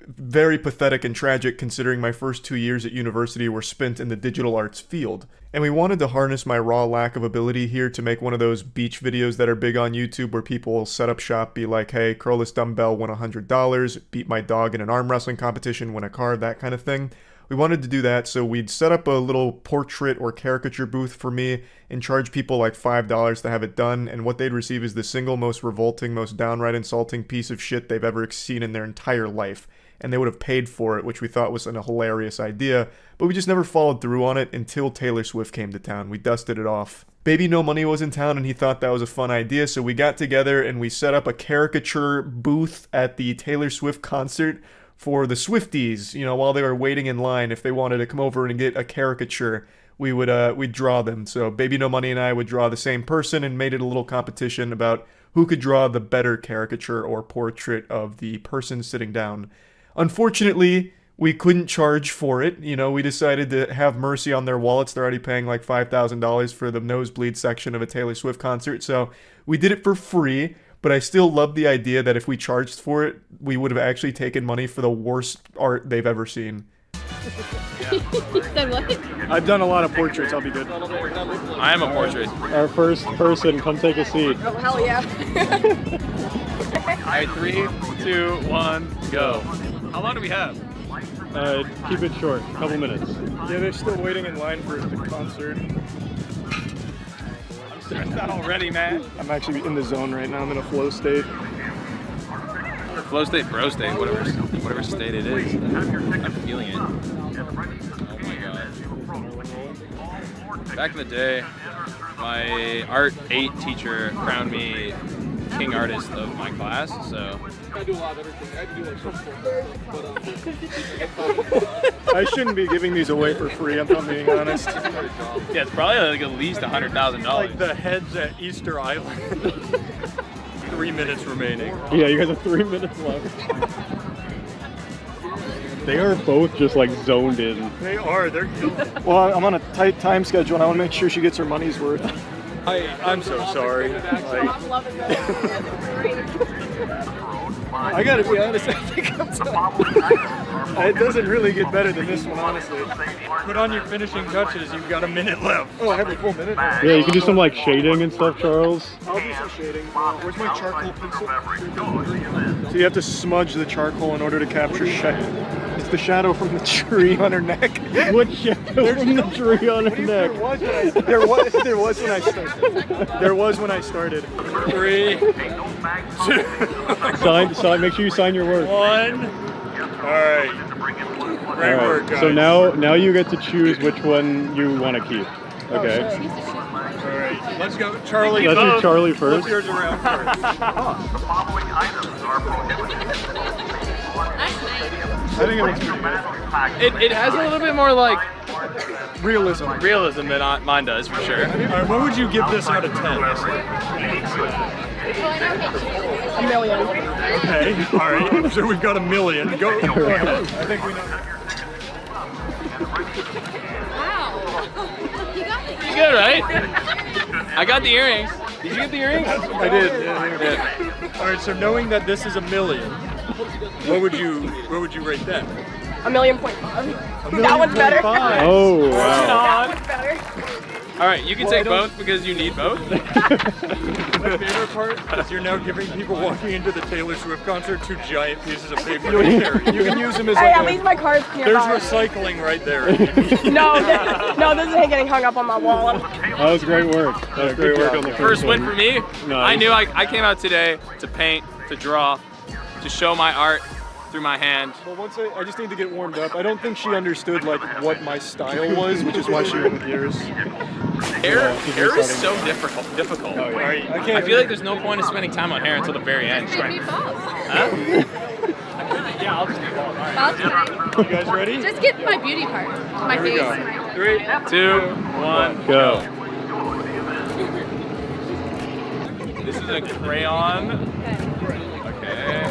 Speaker 2: very pathetic and tragic considering my first 2 years at university were spent in the digital arts field. And we wanted to harness my raw lack of ability here to make one of those beach videos that are big on YouTube where people will set up shop, be like, hey, curl-less dumbbell, win $100, beat my dog in an arm wrestling competition, win a car, that kind of thing. We wanted to do that, so we'd set up a little portrait or caricature booth for me and charge people like $5 to have it done, and what they'd receive is the single most revolting, most downright insulting piece of shit they've ever seen in their entire life. And they would have paid for it, which we thought was a hilarious idea, but we just never followed through on it until Taylor Swift came to town. We dusted it off. Baby No Money was in town and he thought that was a fun idea, so we got together and we set up a caricature booth at the Taylor Swift concert for the Swifties, while they were waiting in line. If they wanted to come over and get a caricature, we'd draw them. So Baby No Money and I would draw the same person and made it a little competition about who could draw the better caricature or portrait of the person sitting down. Unfortunately, we couldn't charge for it. You know, we decided to have mercy on their wallets. They're already paying like $5,000 for the nosebleed section of a Taylor Swift concert. So we did it for free, but I still love the idea that if we charged for it, we would have actually taken money for the worst art they've ever seen.
Speaker 4: Said what?
Speaker 18: I've done a lot of portraits. I'll be good.
Speaker 5: I am a portrait.
Speaker 18: Our first person, come take a seat.
Speaker 4: Oh, hell yeah.
Speaker 5: All right, 3, 2, 1, go. How long do we have?
Speaker 18: Keep it short, a couple minutes.
Speaker 2: Yeah, they're still waiting in line for the concert.
Speaker 5: I'm stressed out already, man.
Speaker 2: I'm actually in the zone right now. I'm in a flow state.
Speaker 5: Flow state, bro state, whatever state it is. I'm feeling it. Oh my god. Back in the day, my art 8 teacher crowned me king artist of my class, so.
Speaker 18: I do a lot of everything. I do like I shouldn't be giving these away for free, if I'm being honest.
Speaker 5: Yeah, it's probably like at least $100,000.
Speaker 18: Like the heads at Easter Island.
Speaker 5: 3 minutes remaining.
Speaker 18: Yeah, you guys have 3 minutes left. They are both just like zoned in.
Speaker 2: They are. They're well, I'm on a tight time schedule, and I want to make sure she gets her money's worth.
Speaker 18: I'm so sorry.
Speaker 2: I gotta be honest, I think I'm it doesn't really get better than this one, honestly.
Speaker 18: Put on your finishing touches, you've got a minute left.
Speaker 2: Oh, I have a full minute?
Speaker 18: Yeah, you can do some like shading and stuff, Charles.
Speaker 2: I'll do some shading. Where's my charcoal pencil? So you have to smudge the charcoal in order to capture shadow. It's the shadow from the tree on her neck.
Speaker 18: What shadow from the tree on her neck?
Speaker 2: There was when I started. There was when I started.
Speaker 5: 3, 2.
Speaker 18: Sign. Make sure you sign your work.
Speaker 5: 1. All right. Great work, guys.
Speaker 18: So now you get to choose which one you want to keep. Okay.
Speaker 5: All right. Let's go, Charlie.
Speaker 18: Let's do Charlie first.
Speaker 5: Flip yours around first.
Speaker 2: I think it looks pretty good.
Speaker 5: It has a little bit more like
Speaker 2: realism
Speaker 5: than mine does, for sure.
Speaker 2: All right, what would you give this out of 10?
Speaker 4: $1 million.
Speaker 2: Okay, all right. So we've got $1 million. Go. I think we know.
Speaker 4: Wow. You got the
Speaker 5: You good, right? I got the earrings. Did you get the earrings?
Speaker 2: I did. Yeah. All right. So knowing that this is $1 million, what would you rate that?
Speaker 4: $1.5 million. That one's better.
Speaker 18: Oh wow.
Speaker 4: That one's better.
Speaker 5: All right, you can take both because you need both.
Speaker 2: My favorite part is you're now giving people walking into the Taylor Swift concert 2 giant pieces of paper to carry. You can use them as
Speaker 4: Hey,
Speaker 2: like
Speaker 4: at least my car's nearby.
Speaker 2: There's recycling right there.
Speaker 4: No, this isn't getting hung up on my wall.
Speaker 18: That was great work. That was great work on the
Speaker 5: First win for me.
Speaker 18: Nice.
Speaker 5: I knew I came out today to paint, to draw, to show my art through my hand.
Speaker 2: Well, once I just need to get warmed up. I don't think she understood like what my style was, which is why she went with yours.
Speaker 5: Hair is so difficult.
Speaker 2: Oh, yeah.
Speaker 5: I feel like there's no point in spending time on hair until the very end. Huh? Yeah, I'll just do both. All right.
Speaker 2: You guys ready?
Speaker 4: Just get my beauty part. My face.
Speaker 2: Go.
Speaker 5: 3, 2, 1,
Speaker 18: Go.
Speaker 5: This is a crayon. Okay.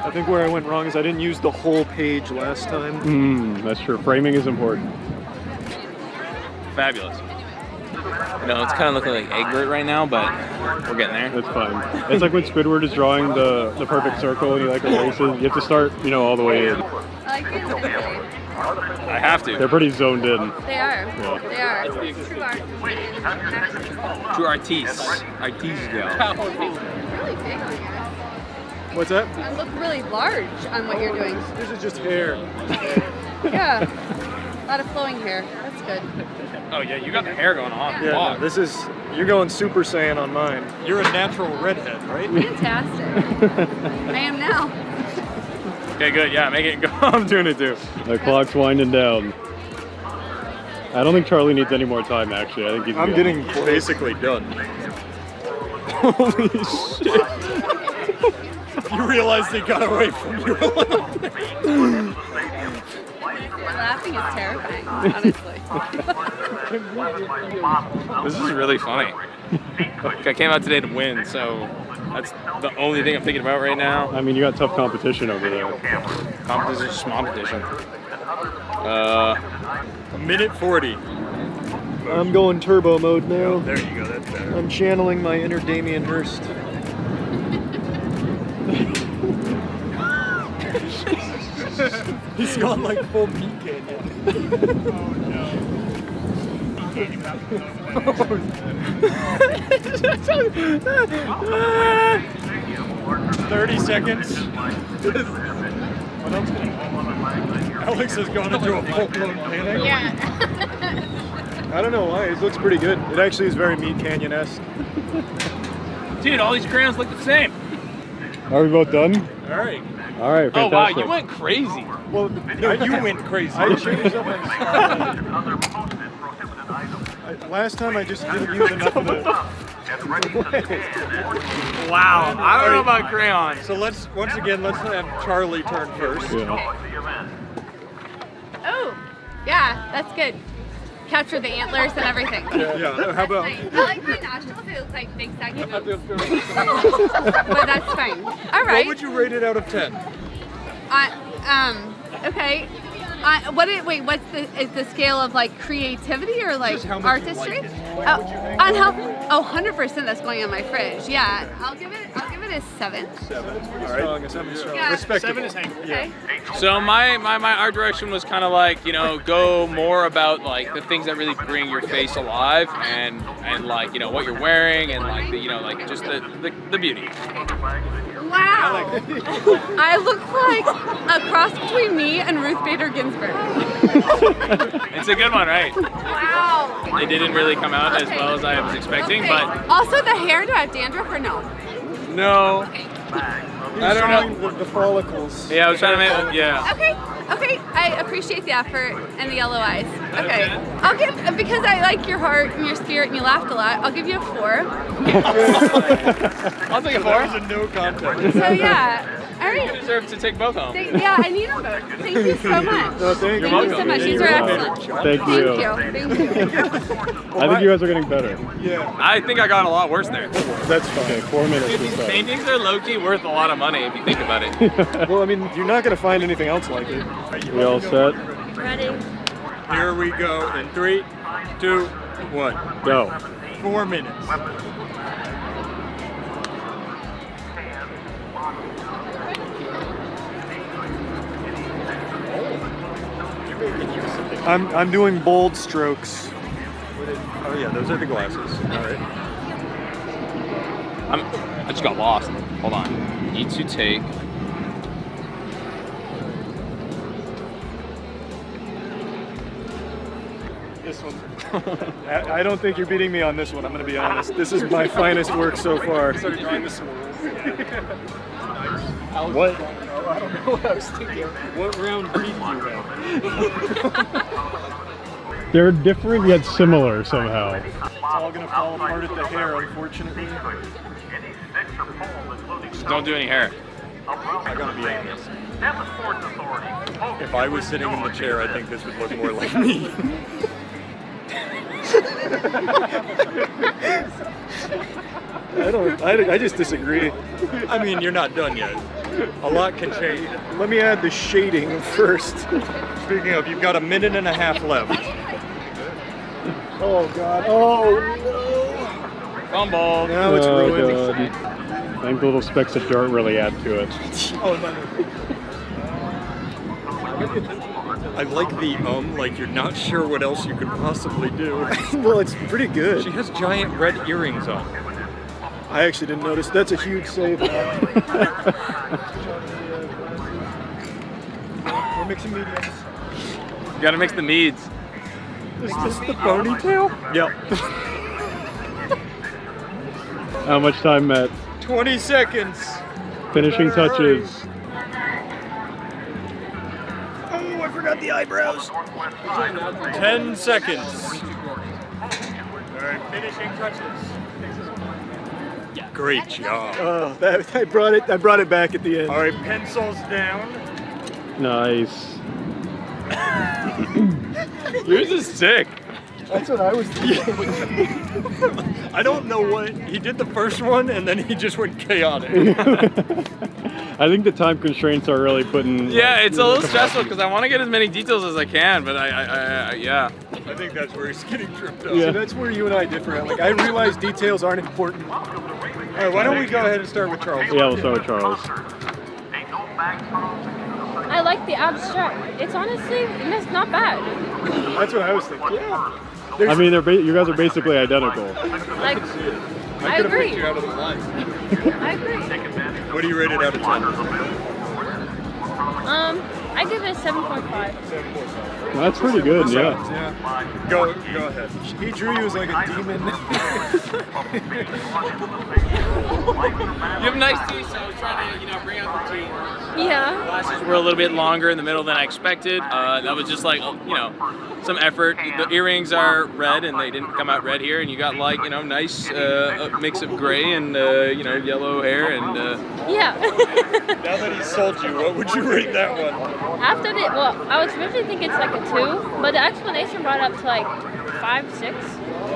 Speaker 2: I think where I went wrong is I didn't use the whole page last time.
Speaker 18: That's true. Framing is important.
Speaker 5: Fabulous. No, it's kind of looking like Egbert right now, but we're getting there.
Speaker 18: That's fine. It's like when Squidward is drawing the perfect circle and he like erases. You have to start, all the way in.
Speaker 5: I have to.
Speaker 18: They're pretty zoned in.
Speaker 4: They are.
Speaker 18: Yeah.
Speaker 4: They are. True art.
Speaker 5: True artiste. Artiste girl.
Speaker 4: Really big on you.
Speaker 2: What's that?
Speaker 4: I look really large on what you're doing.
Speaker 2: This is just hair.
Speaker 4: Yeah. A lot of flowing hair. That's good.
Speaker 5: Oh yeah, you got the hair going on.
Speaker 2: Yeah,
Speaker 5: Fuck.
Speaker 2: this is, you're going Super Saiyan on mine. You're a natural redhead, right?
Speaker 4: Fantastic. I am now.
Speaker 5: Okay, good. Yeah, make it go. I'm doing it too.
Speaker 18: The clock's winding down. I don't think Charlie needs any more time, actually. I think he's
Speaker 2: I'm getting basically done. Holy shit. You realize they got away from you a little bit.
Speaker 4: Laughing is terrifying, honestly.
Speaker 5: This is really funny. I came out today to win, so
Speaker 3: That's the only thing I'm thinking about right now.
Speaker 18: I mean, you got tough competition over there.
Speaker 3: Competition. Minute 40.
Speaker 2: I'm going turbo mode now.
Speaker 3: There you go, that's better.
Speaker 2: I'm channeling my inner Damien Hirst.
Speaker 3: He's gone like full meat canyon. Oh, 30 seconds. What else? Alex has gone into a full-blown panic.
Speaker 4: Yeah.
Speaker 2: I don't know why. It looks pretty good. It actually is very Meat Canyon-esque.
Speaker 3: Dude, all these crayons look the same.
Speaker 18: Are we both done?
Speaker 3: All right.
Speaker 18: All right,
Speaker 3: Oh wow,
Speaker 18: fantastic.
Speaker 3: you went crazy.
Speaker 2: Well,
Speaker 3: No, you went crazy.
Speaker 2: I changed up my last time I just didn't use enough of the...
Speaker 3: Wow, I don't know about crayons. So let's have Charlie turn first.
Speaker 4: Oh, yeah, that's good. Capture the antlers and everything.
Speaker 3: Yeah. How about?
Speaker 4: I like my nostrils. It looks like big saggy boobs. But that's fine. All right.
Speaker 3: What would you rate it out of 10?
Speaker 4: Okay. What's the scale of like creativity or like artistry? On how? 100% that's going on my fridge. Yeah, I'll give it a 7.
Speaker 2: 7. All right. A 7 is strong.
Speaker 4: Yeah.
Speaker 2: Respectable.
Speaker 4: 7 is okay.
Speaker 3: So my art direction was kind of like, you know, go more about like the things that really bring your face alive and like, you know, what you're wearing and like the, you know, like just the beauty.
Speaker 4: Wow. I look like a cross between me and Ruth Bader Ginsburg.
Speaker 3: It's a good one, right?
Speaker 4: Wow.
Speaker 3: It didn't really come out as well as I was expecting, but
Speaker 4: Also the hair, do I have dandruff or no?
Speaker 3: no. I don't know.
Speaker 2: The follicles.
Speaker 3: Yeah, I was trying to make, yeah.
Speaker 4: Okay, I appreciate the effort and the yellow eyes. Okay, I'll give, because I like your heart and your spirit and you laughed a lot, I'll give you a 4.
Speaker 3: I'll take a 4. That was a no contest.
Speaker 4: So yeah, all right.
Speaker 3: You deserve to take both home.
Speaker 4: Yeah, I need them both. Thank you so much.
Speaker 2: No, thank
Speaker 4: you so much. These are excellent.
Speaker 18: Thank you.
Speaker 4: Thank you.
Speaker 18: I think you guys are getting better.
Speaker 2: Yeah.
Speaker 3: I think I got a lot worse there.
Speaker 2: That's fine.
Speaker 18: Okay, 4 minutes to start.
Speaker 3: Paintings are low-key worth a lot of money if you think about it.
Speaker 2: Well, I mean, you're not going to find anything else like it.
Speaker 18: We all set?
Speaker 4: Ready?
Speaker 3: Here we go in 3, 2, 1.
Speaker 18: Go.
Speaker 3: 4 minutes.
Speaker 2: I'm doing bold strokes.
Speaker 3: Oh yeah, those are the glasses. All right. I just got lost. Hold on. Need to take.
Speaker 2: This one. I don't think you're beating me on this one, I'm going to be honest. This is my finest work so far.
Speaker 3: Started drawing the swirls.
Speaker 18: What?
Speaker 2: I don't know what I was thinking.
Speaker 3: What round did you have?
Speaker 18: They're different yet similar somehow.
Speaker 2: It's all going to fall apart at the hair, unfortunately.
Speaker 3: Just don't do any hair.
Speaker 11: I gotta be honest. If I was sitting in the chair, I think this would look more like me.
Speaker 2: I just disagree.
Speaker 11: I mean, you're not done yet. A lot can change.
Speaker 2: Let me add the shading first.
Speaker 11: Speaking of, you've got a minute and a half left.
Speaker 2: Oh god. Oh no.
Speaker 3: Fumble.
Speaker 2: Now it's ruined.
Speaker 18: God. I think the little specks of dirt really add to it.
Speaker 2: Oh no.
Speaker 11: I like the like you're not sure what else you could possibly do.
Speaker 2: Well, it's pretty good.
Speaker 11: She has giant red earrings on.
Speaker 2: I actually didn't notice. That's a huge save. We're mixing mediums.
Speaker 3: You gotta mix the meads.
Speaker 11: Is this the ponytail?
Speaker 2: Yep.
Speaker 18: How much time, Matt?
Speaker 11: 20 seconds.
Speaker 18: Finishing touches.
Speaker 2: Oh, I forgot the eyebrows.
Speaker 11: 10 seconds.
Speaker 3: Alright, finishing touches.
Speaker 11: Great job.
Speaker 2: Oh, I brought it back at the end.
Speaker 11: All right, pencils down.
Speaker 18: Nice.
Speaker 3: Yours is sick.
Speaker 18: That's what I was thinking. I don't know what he did the first one, and then he just went chaotic. I think the time constraints are really putting.
Speaker 3: Yeah, it's a little stressful because I want to get as many details as I can, but yeah.
Speaker 18: I think that's where he's getting tripped up. Yeah, that's where you and I differ. Like, I realize details aren't important. All right, why don't we go ahead and start with Charles? Yeah, we'll start with Charles.
Speaker 6: I like the abstract. It's honestly, it's not bad.
Speaker 18: That's what I was thinking. Yeah. I mean, you guys are basically identical.
Speaker 6: Like, I agree.
Speaker 18: Out of the line.
Speaker 6: I agree.
Speaker 18: What do you rate it out of 10?
Speaker 6: I give it a 7.5.
Speaker 18: Well, that's pretty good, yeah. Go ahead. He drew you as like a demon.
Speaker 3: You have nice teeth, so I was trying to, bring out the teeth.
Speaker 6: Yeah.
Speaker 3: Lashes were a little bit longer in the middle than I expected. That was just like, some effort. The earrings are red, and they didn't come out red here. And you got like, nice mix of gray and yellow hair and.
Speaker 6: Yeah.
Speaker 18: Now that he sold you, what would you rate that one?
Speaker 6: After the, well, I was originally thinking it's like a 2, but the explanation brought it up to like 5, 6.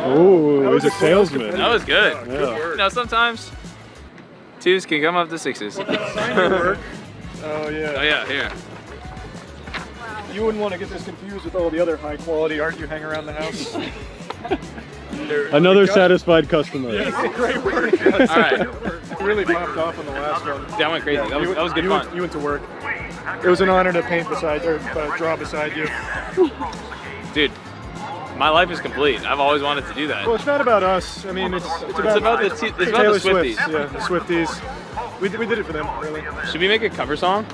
Speaker 18: Oh, he was a salesman.
Speaker 3: That was good.
Speaker 18: Yeah.
Speaker 3: Sometimes 2s can come up to 6s.
Speaker 18: Sign your work. Oh yeah.
Speaker 3: Oh yeah, here.
Speaker 18: You wouldn't want to get this confused with all the other high quality art you hang around the house. Another satisfied customer. Yes, great work.
Speaker 3: All right.
Speaker 18: You really popped off on the last one.
Speaker 3: That went crazy. That was good fun.
Speaker 18: You went to work. It was an honor to paint beside or draw beside you.
Speaker 3: Dude, my life is complete. I've always wanted to do that.
Speaker 18: Well, it's not about us. I mean, it's about
Speaker 3: the Swifties.
Speaker 18: Yeah, the Swifties. We did it for them, really.
Speaker 3: Should we make a cover song?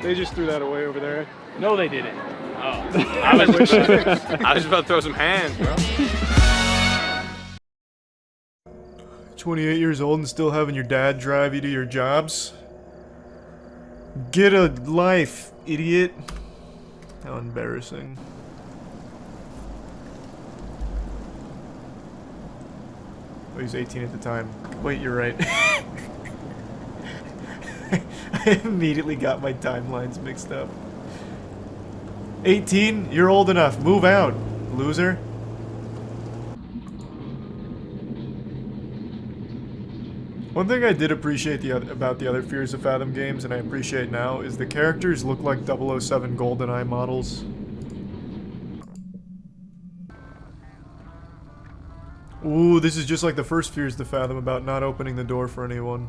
Speaker 18: They just threw that away over there.
Speaker 3: No, they didn't. Oh, I was just about to throw some hands, bro.
Speaker 2: 28 years old and still having your dad drive you to your jobs? Get a life, idiot. How embarrassing. Oh, he was 18 at the time. Wait, you're right. I immediately got my timelines mixed up. 18? You're old enough. Move out, loser. One thing I did appreciate about the other Fears of Fathom games, and I appreciate now, is the characters look like 007 GoldenEye models. Ooh, this is just like the first Fears to Fathom about not opening the door for anyone.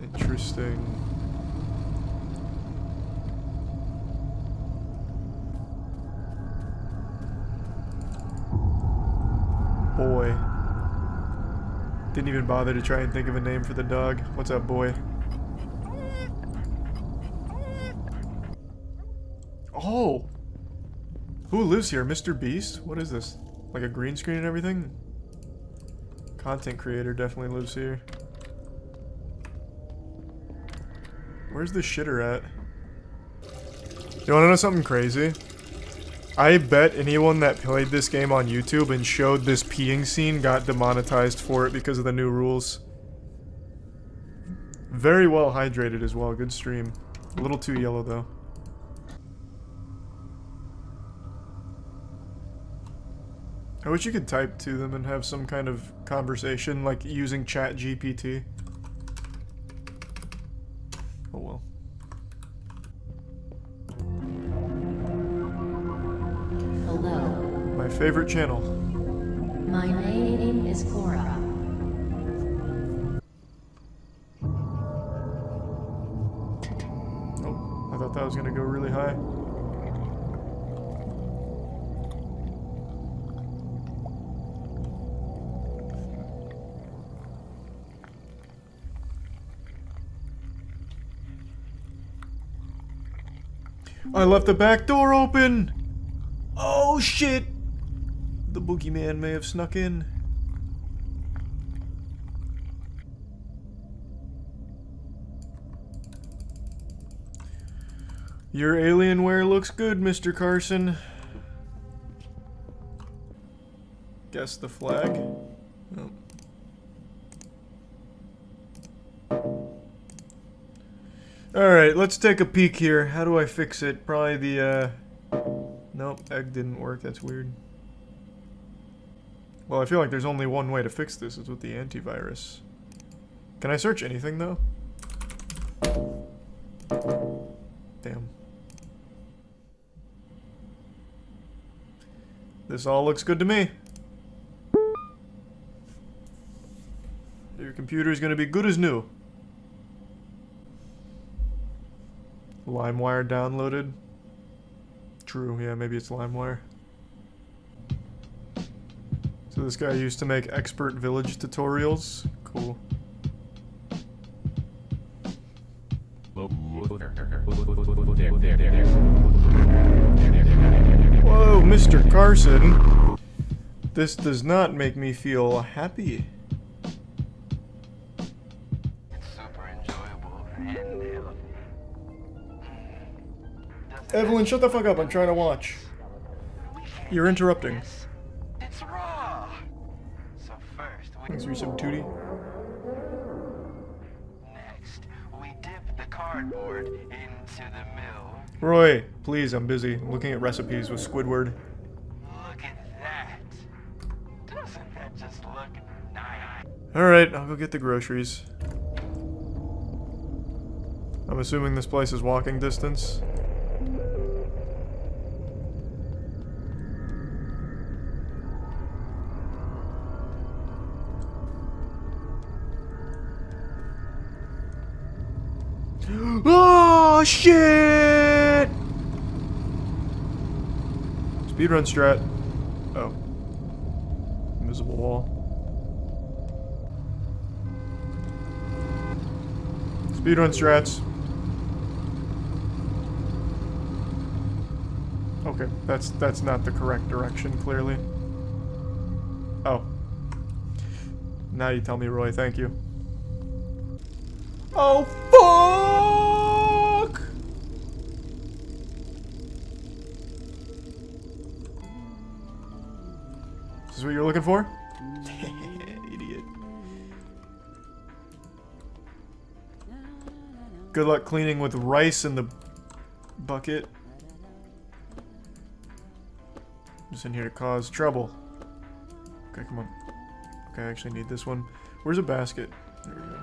Speaker 2: Interesting. Boy. Didn't even bother to try and think of a name for the dog. What's up, boy? Oh! Who lives here? Mr. Beast? What is this? Like a green screen and everything? Content creator definitely lives here. Where's the shitter at? You wanna know something crazy? I bet anyone that played this game on YouTube and showed this peeing scene got demonetized for it because of the new rules. Very well hydrated as well, good stream. A little too yellow though. I wish you could type to them and have some kind of conversation, like using ChatGPT. Oh well.
Speaker 19: Hello.
Speaker 2: My favorite channel.
Speaker 19: My name is Cora.
Speaker 2: Oh, I thought that was gonna go really high. I left the back door open! Oh shit! The boogeyman may have snuck in. Your Alienware looks good, Mr. Carson. Guess the flag. Oh. Alright, let's take a peek here. How do I fix it? Probably the, Nope, egg didn't work. That's weird. Well, I feel like there's only one way to fix this. It's with the antivirus. Can I search anything, though? Damn. This all looks good to me. Your computer's gonna be good as new. LimeWire downloaded. True, yeah, maybe it's LimeWire. So this guy used to make expert village tutorials. Cool. Whoa, Mr. Carson. This does not make me feel happy. Evelyn, shut the fuck up. I'm trying to watch. You're interrupting.
Speaker 13: It's raw. So first,
Speaker 2: Thanks for some tootie.
Speaker 13: next, we dip the cardboard into the mill.
Speaker 2: Roy, please, I'm busy. I'm looking at recipes with Squidward.
Speaker 13: Look at that. Doesn't that just look nice?
Speaker 2: Alright, I'll go get the groceries. I'm assuming this place is walking distance. Oh shit! Speedrun strat. Oh. Invisible wall. Speedrun strats. Okay, that's not the correct direction, clearly. Oh. Now you tell me, Roy, thank you. Oh, fuck! Is this what you're looking for? Idiot. Good luck cleaning with rice in the bucket. Just in here to cause trouble. Okay, come on. Okay, I actually need this one. Where's a basket? There we go.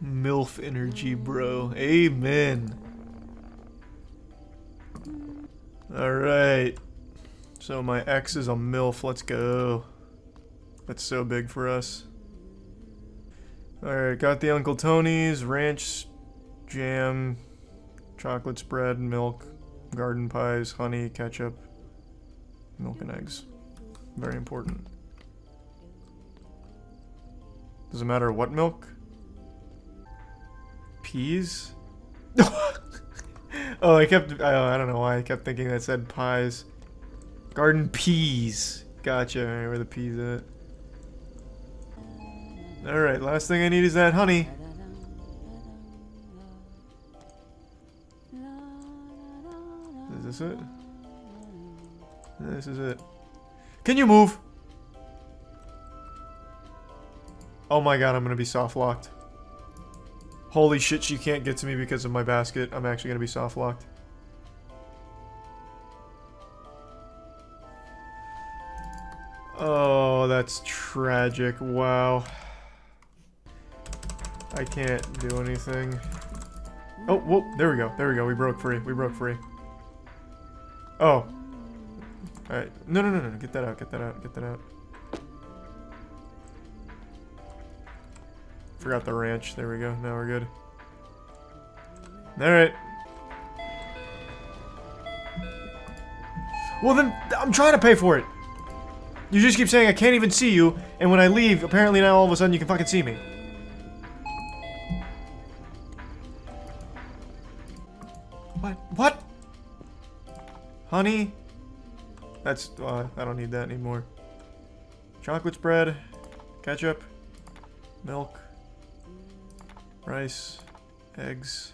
Speaker 2: MILF energy, bro. Amen. Alright. So my ex is a MILF. Let's go. That's so big for us. Alright, got the Uncle Tony's, ranch, jam, chocolate spread, milk, garden pies, honey, ketchup, milk and eggs. Very important. Does it matter what milk? Peas? Oh, I don't know why I kept thinking that said pies. Garden peas. Gotcha. Alright, where the peas at? Alright, last thing I need is that honey. Is this it? This is it. Can you move? Oh my god, I'm gonna be soft locked. Holy shit, she can't get to me because of my basket. I'm actually gonna be soft locked. Oh, that's tragic. Wow. I can't do anything. Oh, whoa, there we go. There we go. We broke free. We broke free. Oh. Alright. No. Get that out. Get that out. Get that out. Forgot the ranch. There we go. Now we're good. Alright. Well then, I'm trying to pay for it. You just keep saying I can't even see you, and when I leave, apparently now all of a sudden you can fucking see me. What? Honey? That's, I don't need that anymore. Chocolate spread, ketchup, milk, rice, eggs.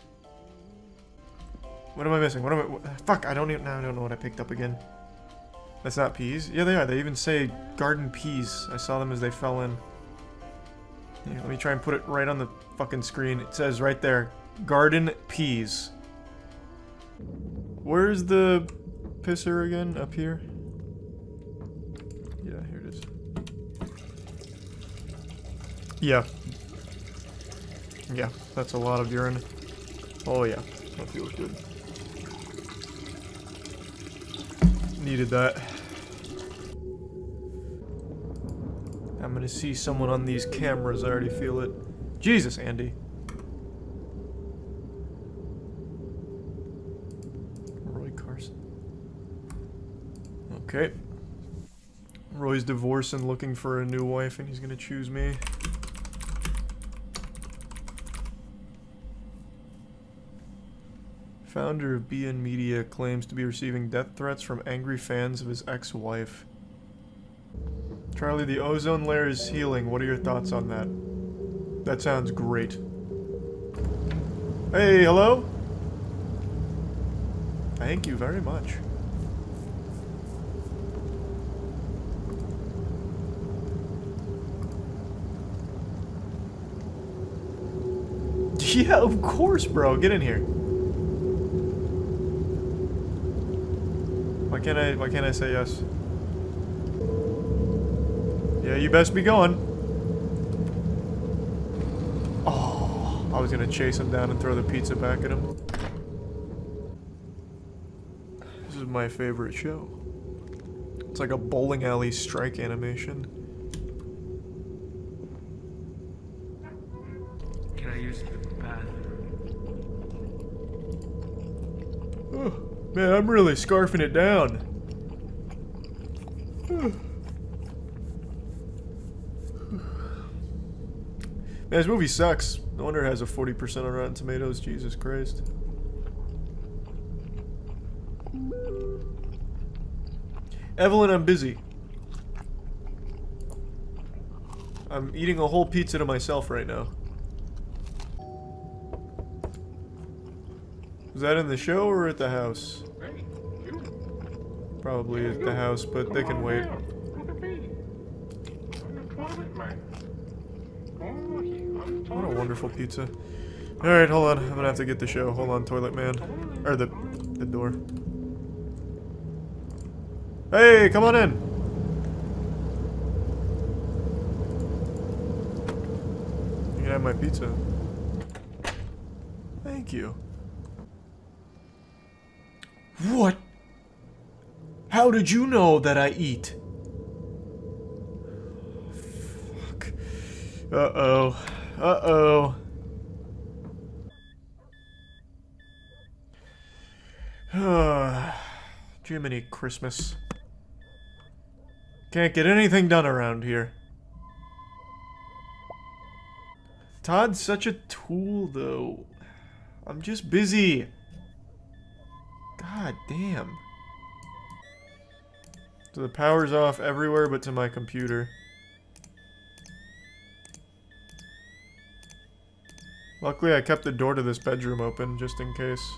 Speaker 2: What am I missing? Fuck, I don't know what I picked up again. That's not peas? Yeah, they are. They even say garden peas. I saw them as they fell in. Here, let me try and put it right on the fucking screen. It says right there, garden peas. Where's the pisser again? Up here? Yeah, here it is. Yeah. Yeah, that's a lot of urine. Oh yeah, that feels good. Needed that. I'm gonna see someone on these cameras, I already feel it. Jesus, Andy. Roy Carson. Okay. Roy's divorced and looking for a new wife, and he's gonna choose me. Founder of BN Media claims to be receiving death threats from angry fans of his ex-wife. Charlie, the ozone layer is healing. What are your thoughts on that? That sounds great. Hey, hello? Thank you very much. Yeah, of course, bro. Get in here. Why can't I say yes? Yeah, you best be going. Oh, I was gonna chase him down and throw the pizza back at him. This is my favorite show. It's like a bowling alley strike animation.
Speaker 13: Can I use the bathroom?
Speaker 2: Oh, man, I'm really scarfing it down. Man, this movie sucks. No wonder it has a 40% on Rotten Tomatoes. Jesus Christ. Evelyn, I'm busy. I'm eating a whole pizza to myself right now. Was that in the show or at the house? Probably at the house, but they can wait. What a wonderful pizza. Alright, hold on. I'm gonna have to get the show. Hold on, toilet man. Or the door. Hey, come on in! You can have my pizza. Thank you. What? How did you know that I eat? Fuck. Uh-oh. Uh-oh. Jiminy Christmas. Can't get anything done around here. Todd's such a tool, though. I'm just busy. God damn. So the power's off everywhere but to my computer. Luckily, I kept the door to this bedroom open, just in case.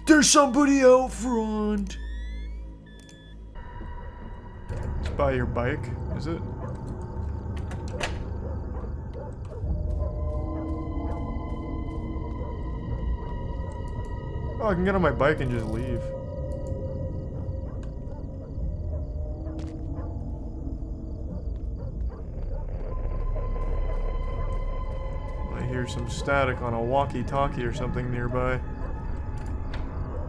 Speaker 2: There's somebody out front! It's by your bike, is it? Oh, I can get on my bike and just leave. I hear some static on a walkie-talkie or something nearby.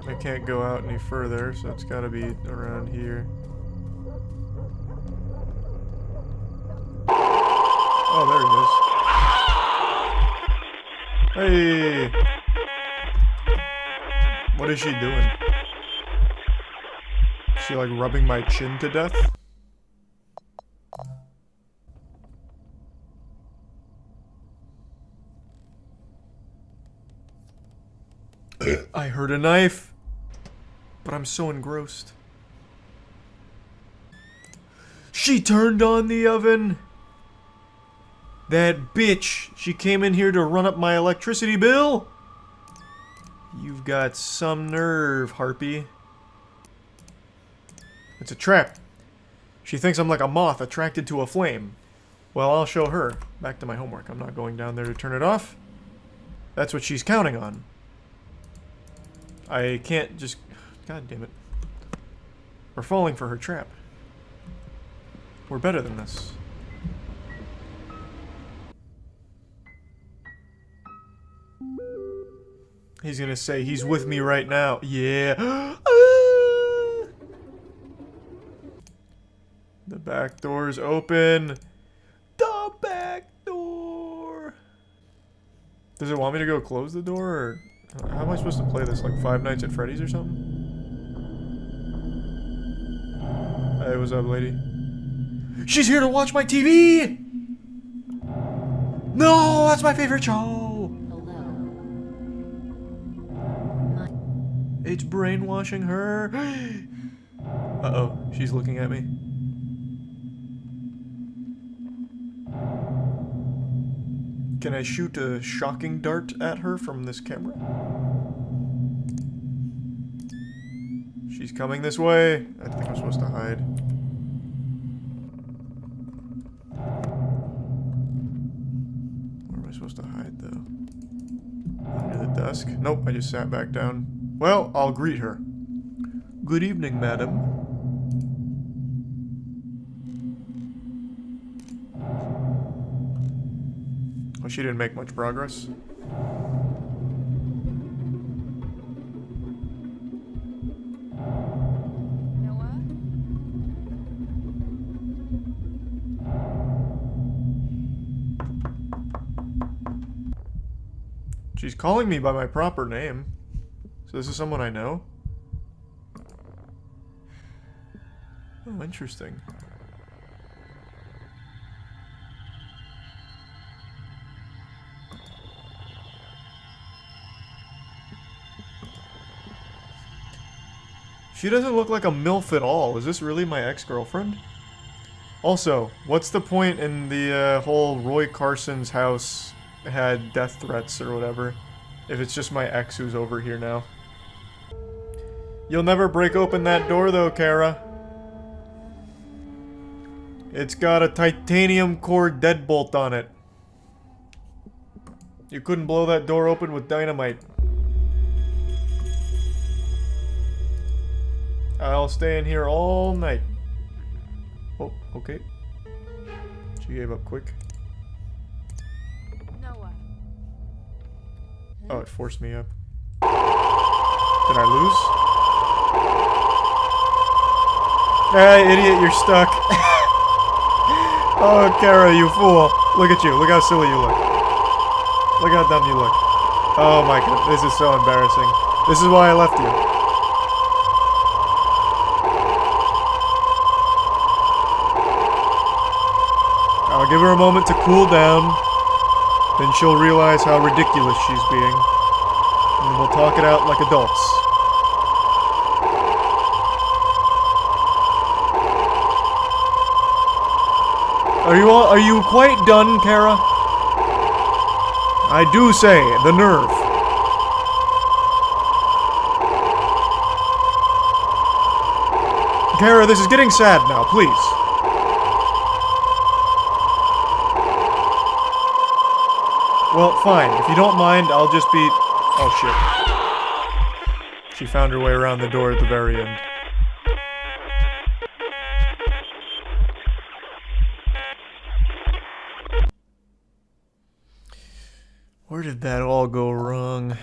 Speaker 2: I can't go out any further, so it's gotta be around here. Oh, there he is. Hey! What is she doing? Is she like rubbing my chin to death? I heard a knife, but I'm so engrossed. She turned on the oven! That bitch! She came in here to run up my electricity bill! You've got some nerve, Harpy. It's a trap. She thinks I'm like a moth attracted to a flame. Well, I'll show her. Back to my homework. I'm not going down there to turn it off. That's what she's counting on. I can't just... God damn it. We're falling for her trap. We're better than this. He's gonna say he's with me right now. Yeah. The back door's open. The back door. Does it want me to go close the door, or how am I supposed to play this? Like Five Nights at Freddy's or something? Hey, what's up, lady? She's here to watch my TV! No, that's my favorite show! It's brainwashing her. Uh-oh, she's looking at me. Can I shoot a shocking dart at her from this camera? She's coming this way. I think I'm supposed to hide. Where am I supposed to hide, though? Under the desk? Nope, I just sat back down. Well, I'll greet her. Good evening, madam. Oh, she didn't make much progress. She's calling me by my proper name. So this is someone I know? Oh, interesting. She doesn't look like a MILF at all. Is this really my ex-girlfriend? Also, what's the point in the whole Roy Carson's house had death threats or whatever, if it's just my ex who's over here now? You'll never break open that door though, Kara. It's got a titanium core deadbolt on it. You couldn't blow that door open with dynamite. I'll stay in here all night. Oh, okay. She gave up quick. Oh, it forced me up. Did I lose? Hey, idiot, you're stuck. Oh, Kara, you fool. Look at you. Look how silly you look. Look how dumb you look. Oh my god, this is so embarrassing. This is why I left you. I'll give her a moment to cool down. Then she'll realize how ridiculous she's being. And we'll talk it out like adults. Are you quite done, Kara? I do say, the nerve. Kara, this is getting sad now, please. Well, fine. If you don't mind, I'll just be... Oh, shit. She found her way around the door at the very end. Where did that all go wrong?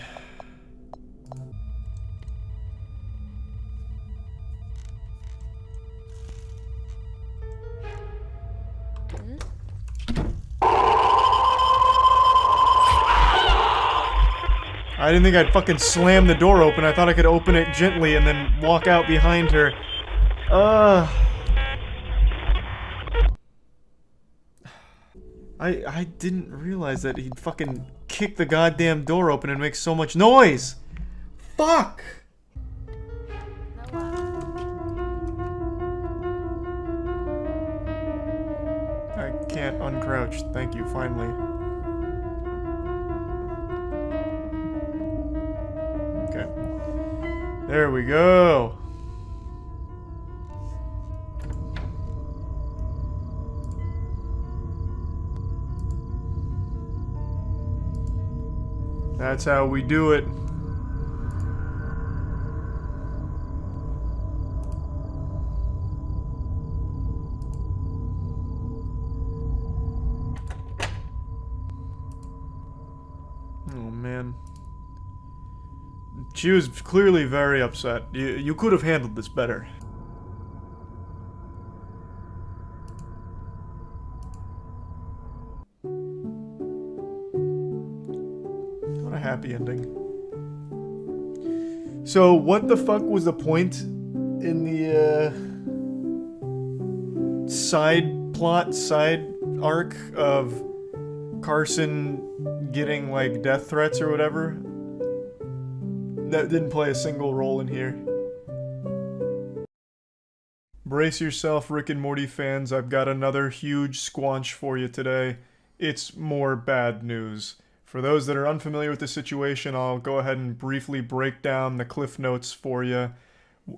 Speaker 2: I didn't think I'd fucking slam the door open. I thought I could open it gently and then walk out behind her. I didn't realize that he'd fucking kick the goddamn door open and make so much noise. Fuck! I can't uncrouch. Thank you, finally. Okay. There we go. That's how we do it. Oh man. She was clearly very upset. You could have handled this better. What a happy ending. So, what the fuck was the point in the, side plot, side arc of Carson getting, like, death threats or whatever? That didn't play a single role in here. Brace yourself, Rick and Morty fans. I've got another huge squanch for you today. It's more bad news. For those that are unfamiliar with the situation, I'll go ahead and briefly break down the cliff notes for you.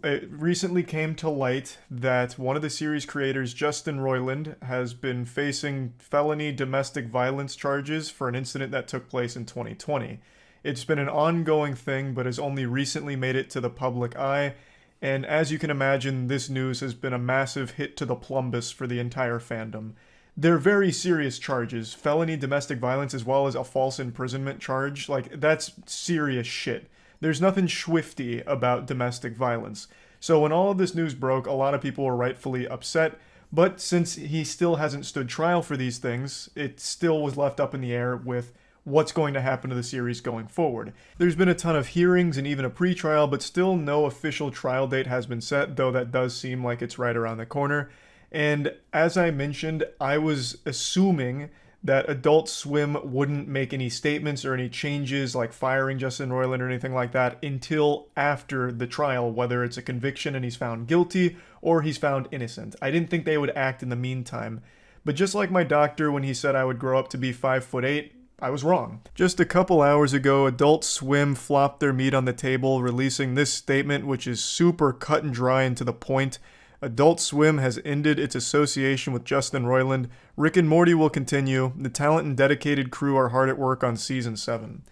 Speaker 2: It recently came to light that one of the series creators, Justin Roiland, has been facing felony domestic violence charges for an incident that took place in 2020. It's been an ongoing thing, but has only recently made it to the public eye, and as you can imagine, this news has been a massive hit to the plumbus for the entire fandom. They're very serious charges, felony domestic violence as well as a false imprisonment charge. Like, that's serious shit. There's nothing swifty about domestic violence. So when all of this news broke, a lot of people were rightfully upset, but since he still hasn't stood trial for these things, it still was left up in the air with what's going to happen to the series going forward. There's been a ton of hearings and even a pre-trial, but still no official trial date has been set, though that does seem like it's right around the corner. And as I mentioned, I was assuming that Adult Swim wouldn't make any statements or any changes like firing Justin Roiland or anything like that until after the trial, whether it's a conviction and he's found guilty or he's found innocent. I didn't think they would act in the meantime. But just like my doctor when he said I would grow up to be 5'8", I was wrong. Just a couple hours ago, Adult Swim flopped their meat on the table, releasing this statement, which is super cut and dry and to the point. Adult Swim has ended its association with Justin Roiland. Rick and Morty will continue. The talent and dedicated crew are hard at work on Season 7.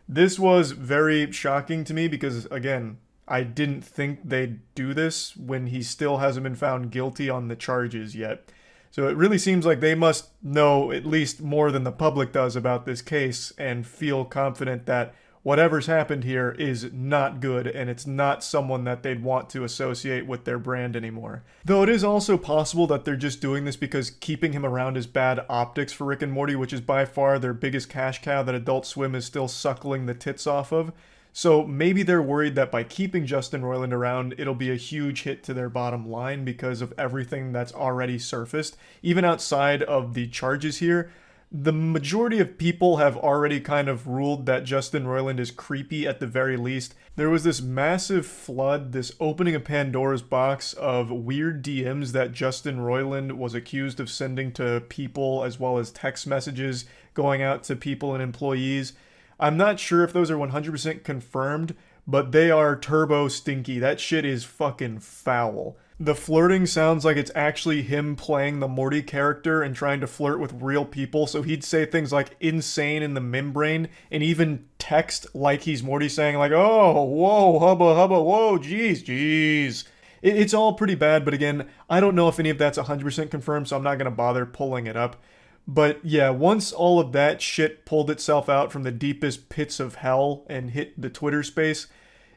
Speaker 2: This was very shocking to me because, again, I didn't think they'd do this when he still hasn't been found guilty on the charges yet. So it really seems like they must know at least more than the public does about this case and feel confident that whatever's happened here is not good and it's not someone that they'd want to associate with their brand anymore. Though it is also possible that they're just doing this because keeping him around is bad optics for Rick and Morty, which is by far their biggest cash cow that Adult Swim is still suckling the tits off of. So maybe they're worried that by keeping Justin Roiland around, it'll be a huge hit to their bottom line because of everything that's already surfaced. Even outside of the charges here, the majority of people have already kind of ruled that Justin Roiland is creepy at the very least. There was this massive flood, this opening of Pandora's box of weird DMs that Justin Roiland was accused of sending to people, as well as text messages going out to people and employees. I'm not sure if those are 100% confirmed, but they are turbo stinky. That shit is fucking foul. The flirting sounds like it's actually him playing the Morty character and trying to flirt with real people, so he'd say things like insane in the membrane and even text like he's Morty saying like, oh, whoa, hubba, hubba, whoa, jeez. It's all pretty bad, but again, I don't know if any of that's 100% confirmed, so I'm not going to bother pulling it up. But yeah, once all of that shit pulled itself out from the deepest pits of hell and hit the Twitter space,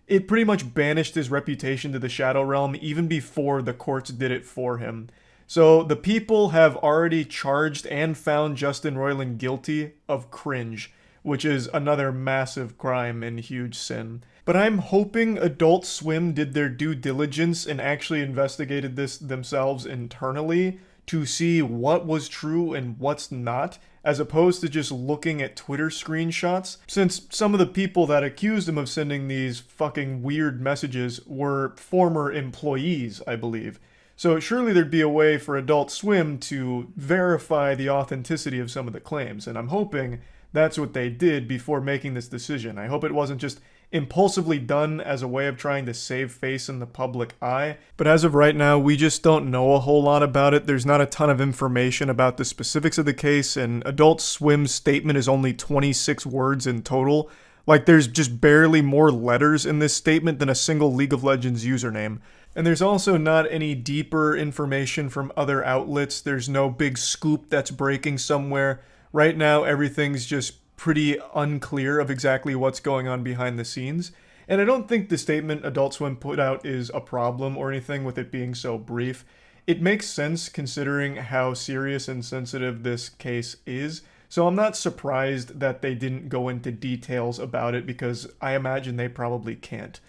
Speaker 2: it pretty much banished his reputation to the Shadow Realm even before the courts did it for him. So the people have already charged and found Justin Roiland guilty of cringe, which is another massive crime and huge sin. But I'm hoping Adult Swim did their due diligence and actually investigated this themselves internally to see what was true and what's not, as opposed to just looking at Twitter screenshots, since some of the people that accused him of sending these fucking weird messages were former employees, I believe. So surely there'd be a way for Adult Swim to verify the authenticity of some of the claims, and I'm hoping that's what they did before making this decision. I hope it wasn't just impulsively done as a way of trying to save face in the public eye. But as of right now, we just don't know a whole lot about it. There's not a ton of information about the specifics of the case, and Adult Swim's statement is only 26 words in total. Like, there's just barely more letters in this statement than a single League of Legends username. And there's also not any deeper information from other outlets. There's no big scoop that's breaking somewhere. Right now, everything's just pretty unclear of exactly what's going on behind the scenes. And I don't think the statement Adult Swim put out is a problem or anything with it being so brief. It makes sense considering how serious and sensitive this case is. So I'm not surprised that they didn't go into details about it because I imagine they probably can't.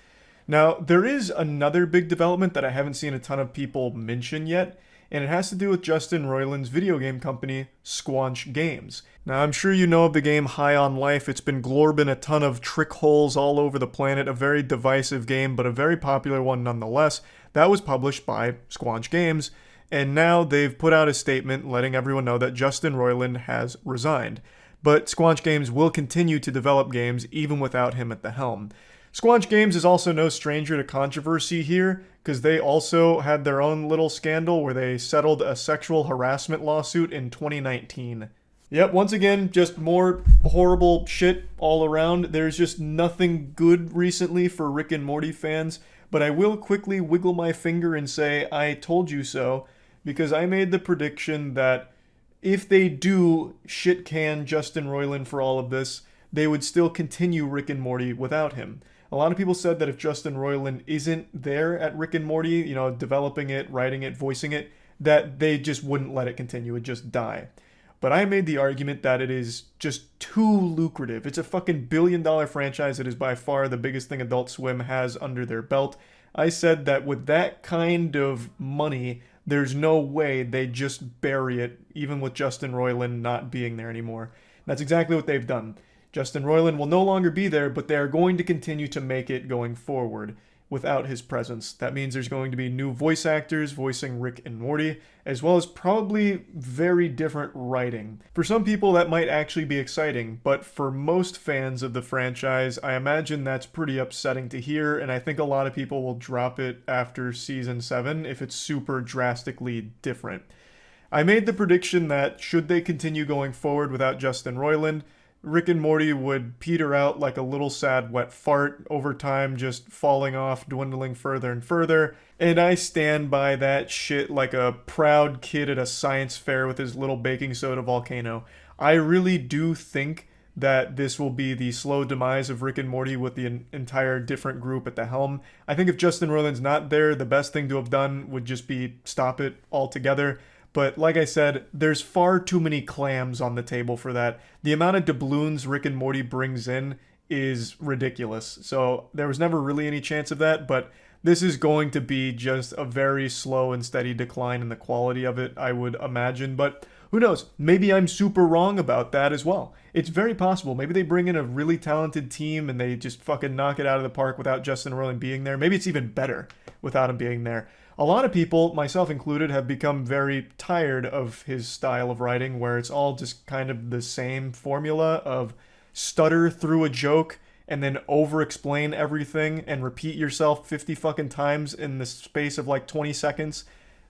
Speaker 2: Now, there is another big development that I haven't seen a ton of people mention yet, and it has to do with Justin Roiland's video game company, Squanch Games. Now, I'm sure you know of the game High on Life. It's been glorbing a ton of trick holes all over the planet, a very divisive game, but a very popular one nonetheless. That was published by Squanch Games, and now they've put out a statement letting everyone know that Justin Roiland has resigned. But Squanch Games will continue to develop games even without him at the helm. Squanch Games is also no stranger to controversy here, because they also had their own little scandal where they settled a sexual harassment lawsuit in 2019. Yep, once again, just more horrible shit all around. There's just nothing good recently for Rick and Morty fans, but I will quickly wiggle my finger and say, I told you so, because I made the prediction that if they do shit-can Justin Roiland for all of this, they would still continue Rick and Morty without him. A lot of people said that if Justin Roiland isn't there at Rick and Morty, you know, developing it, writing it, voicing it, that they just wouldn't let it continue, it'd just die. But I made the argument that it is just too lucrative. It's a fucking billion-dollar franchise. It is by far the biggest thing Adult Swim has under their belt. I said that with that kind of money, there's no way they just bury it, even with Justin Roiland not being there anymore. That's exactly what they've done. Justin Roiland will no longer be there, but they are going to continue to make it going forward without his presence. That means there's going to be new voice actors voicing Rick and Morty, as well as probably very different writing. For some people, that might actually be exciting, but for most fans of the franchise, I imagine that's pretty upsetting to hear, and I think a lot of people will drop it after Season 7 if it's super drastically different. I made the prediction that should they continue going forward without Justin Roiland, Rick and Morty would peter out like a little sad wet fart over time, just falling off, dwindling further and further. And I stand by that shit like a proud kid at a science fair with his little baking soda volcano. I really do think that this will be the slow demise of Rick and Morty with the entire different group at the helm. I think if Justin Roiland's not there, the best thing to have done would just be stop it altogether. But like I said, there's far too many clams on the table for that. The amount of doubloons Rick and Morty brings in is ridiculous. So there was never really any chance of that, but this is going to be just a very slow and steady decline in the quality of it, I would imagine. But who knows? Maybe I'm super wrong about that as well. It's very possible. Maybe they bring in a really talented team and they just fucking knock it out of the park without Justin Roiland being there. Maybe it's even better without him being there. A lot of people, myself included, have become very tired of his style of writing where it's all just kind of the same formula of stutter through a joke and then over-explain everything and repeat yourself 50 fucking times in the space of like 20 seconds.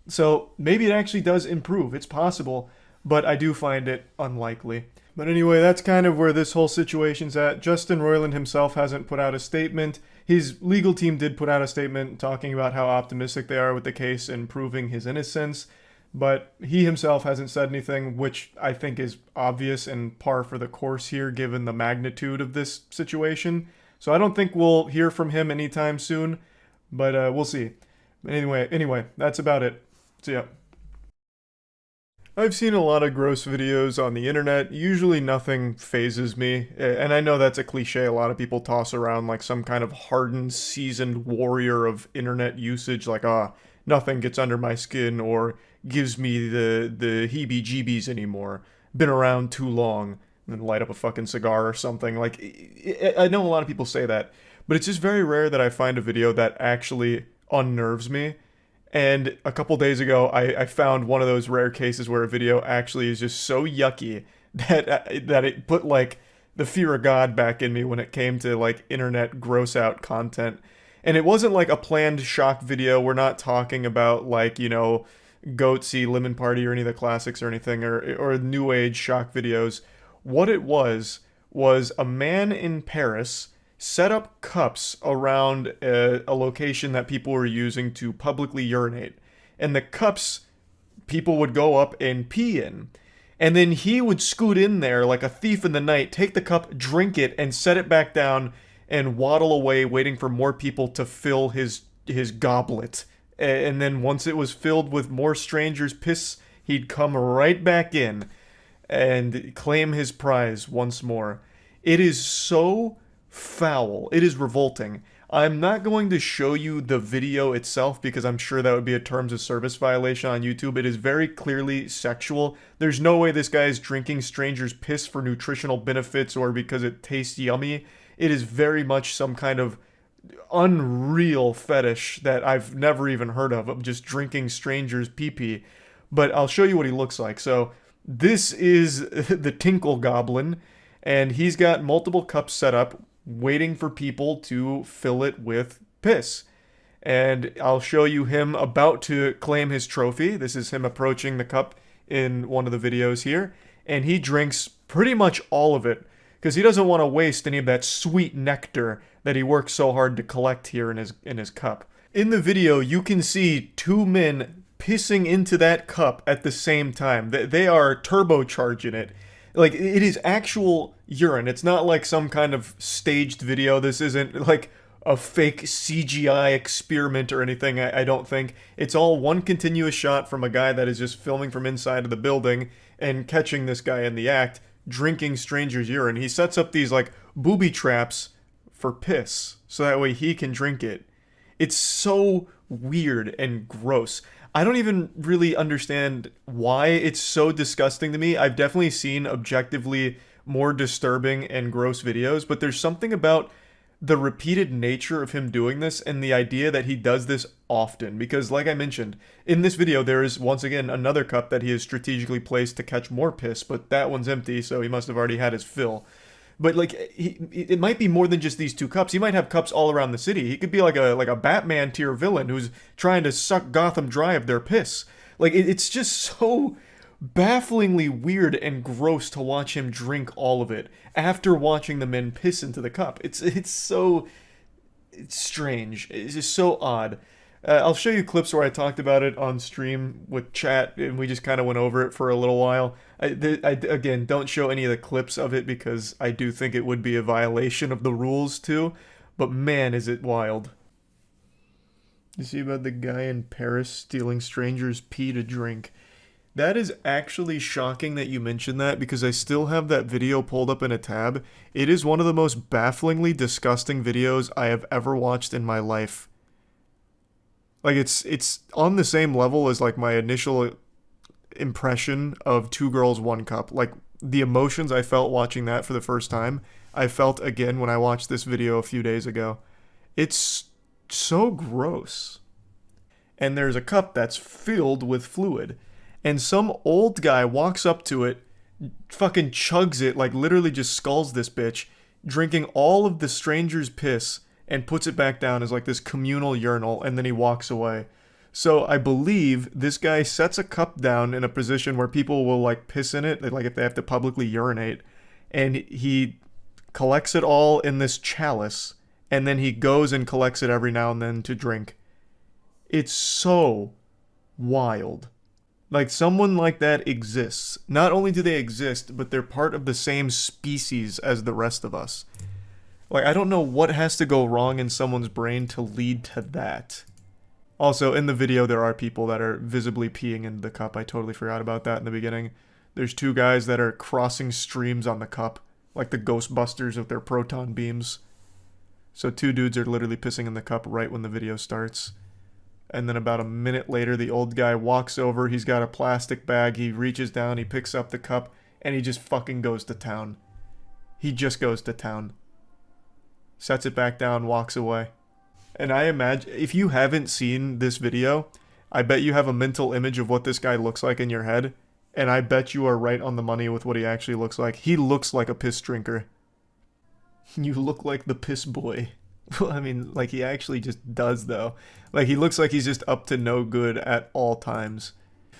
Speaker 2: So maybe it actually does improve. It's possible, but I do find it unlikely. But anyway, that's kind of where this whole situation's at. Justin Roiland himself hasn't put out a statement. His legal team did put out a statement talking about how optimistic they are with the case and proving his innocence, but he himself hasn't said anything, which I think is obvious and par for the course here given the magnitude of this situation. So I don't think we'll hear from him anytime soon, but we'll see. Anyway, that's about it. See ya. I've seen a lot of gross videos on the internet. Usually nothing phases me, and I know that's a cliche a lot of people toss around like some kind of hardened, seasoned warrior of internet usage, like, nothing gets under my skin or gives me the heebie-jeebies anymore. Been around too long. And then light up a fucking cigar or something. Like, I know a lot of people say that, but it's just very rare that I find a video that actually unnerves me. And a couple days ago, I found one of those rare cases where a video actually is just so yucky that it put, like, the fear of God back in me when it came to, like, internet gross-out content. And it wasn't, like, a planned shock video. We're not talking about, like, you know, Goatsy, Lemon Party, or any of the classics or anything, or New Age shock videos. What it was
Speaker 1: was a man in Paris set up cups around a location that people were using to publicly urinate. And the cups people would go up and pee in. And then he would scoot in there like a thief in the night, take the cup, drink it, and set it back down and waddle away waiting for more people to fill his goblet. And then once it was filled with more strangers' piss, he'd come right back in and claim his prize once more. It is so foul. It is revolting. I'm not going to show you the video itself because I'm sure that would be a terms of service violation on YouTube. It is very clearly sexual. There's no way this guy is drinking strangers' piss for nutritional benefits or because it tastes yummy. It is very much some kind of unreal fetish that I've never even heard of just drinking strangers' pee-pee. But I'll show you what he looks like. So this is the Tinkle Goblin, and he's got multiple cups set up waiting for people to fill it with piss. And I'll show you him about to claim his trophy. This is him approaching the cup in one of the videos here. And he drinks pretty much all of it because he doesn't want to waste any of that sweet nectar that he works so hard to collect here in his cup. In the video, you can see two men pissing into that cup at the same time. They are turbocharging it. Like, it is actual urine. It's not like some kind of staged video. This isn't like a fake CGI experiment or anything, I don't think. It's all one continuous shot from a guy that is just filming from inside of the building and catching this guy in the act, drinking strangers' urine. He sets up these, like, booby traps for piss, so that way he can drink it. It's so weird and gross. I don't even really understand why it's so disgusting to me. I've definitely seen objectively more disturbing and gross videos, but there's something about the repeated nature of him doing this and the idea that he does this often. Because like I mentioned, in this video there is once again another cup that he has strategically placed to catch more piss, but that one's empty, so he must have already had his fill. But like, it might be more than just these two cups. He might have cups all around the city. He could be like a Batman tier villain who's trying to suck Gotham dry of their piss. Like, it's just so bafflingly weird and gross to watch him drink all of it after watching the men piss into the cup. It's strange. It's just so odd. I'll show you clips where I talked about it on stream with chat, and we just kind of went over it for a little while. Again, don't show any of the clips of it because I do think it would be a violation of the rules too, but man, is it wild. You see about the guy in Paris stealing strangers' pee to drink? That is actually shocking that you mentioned that because I still have that video pulled up in a tab. It is one of the most bafflingly disgusting videos I have ever watched in my life. Like, it's on the same level as, like, my initial impression of Two Girls, One Cup. Like, the emotions I felt watching that for the first time, I felt again when I watched this video a few days ago. It's so gross. And there's a cup that's filled with fluid. And some old guy walks up to it, fucking chugs it, like literally just skulls this bitch, drinking all of the stranger's piss, and puts it back down as like this communal urinal, and then he walks away. So I believe this guy sets a cup down in a position where people will like piss in it, like if they have to publicly urinate, and he collects it all in this chalice, and then he goes and collects it every now and then to drink. It's so wild. Like, someone like that exists. Not only do they exist, but they're part of the same species as the rest of us. Like, I don't know what has to go wrong in someone's brain to lead to that. Also, in the video, there are people that are visibly peeing into the cup. I totally forgot about that in the beginning. There's two guys that are crossing streams on the cup, like the Ghostbusters with their proton beams. So two dudes are literally pissing in the cup right when the video starts. And then about a minute later, the old guy walks over, he's got a plastic bag, he reaches down, he picks up the cup, and he just fucking goes to town. He just goes to town. Sets it back down, walks away. And I imagine, if you haven't seen this video, I bet you have a mental image of what this guy looks like in your head, and I bet you are right on the money with what he actually looks like. He looks like a piss drinker. You look like the piss boy. Well, I mean, like, he actually just does, though. Like, he looks like he's just up to no good at all times.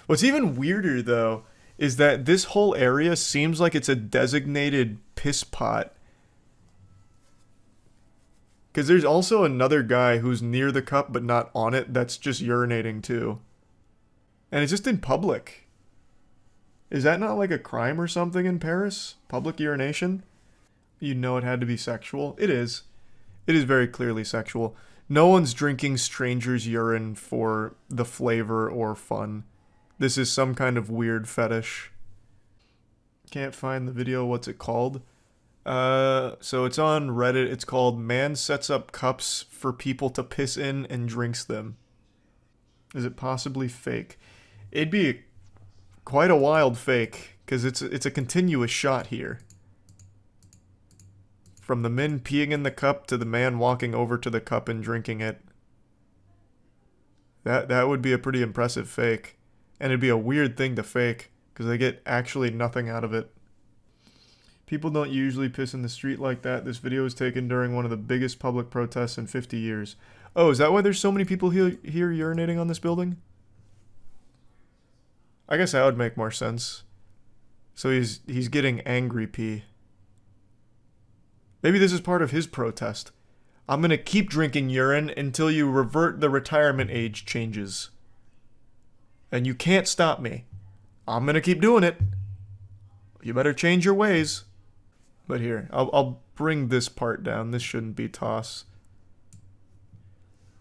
Speaker 1: What's even weirder, though, is that this whole area seems like it's a designated
Speaker 2: piss pot. Because there's also another guy who's near the cup but not on it that's just urinating too. And it's just in public. Is that not like a crime or something in Paris? Public urination? You know it had to be sexual. It is. It is very clearly sexual. No one's drinking strangers' urine for the flavor or fun. This is some kind of weird fetish. Can't find the video. What's it called? So it's on Reddit. It's called "Man Sets Up Cups for People to Piss in and Drinks Them." Is it possibly fake? It'd be quite a wild fake, because it's a continuous shot here. From the men peeing in the cup to the man walking over to the cup and drinking it. That would be a pretty impressive fake. And it'd be a weird thing to fake, because they get actually nothing out of it. People don't usually piss in the street like that. This video was taken during one of the biggest public protests in 50 years. Oh, is that why there's so many people here urinating on this building? I guess that would make more sense. So he's getting angry pee. Maybe this is part of his protest. I'm gonna keep drinking urine until you revert the retirement age changes. And you can't stop me. I'm gonna keep doing it. You better change your ways. But here, I'll bring this part down. This shouldn't be toss.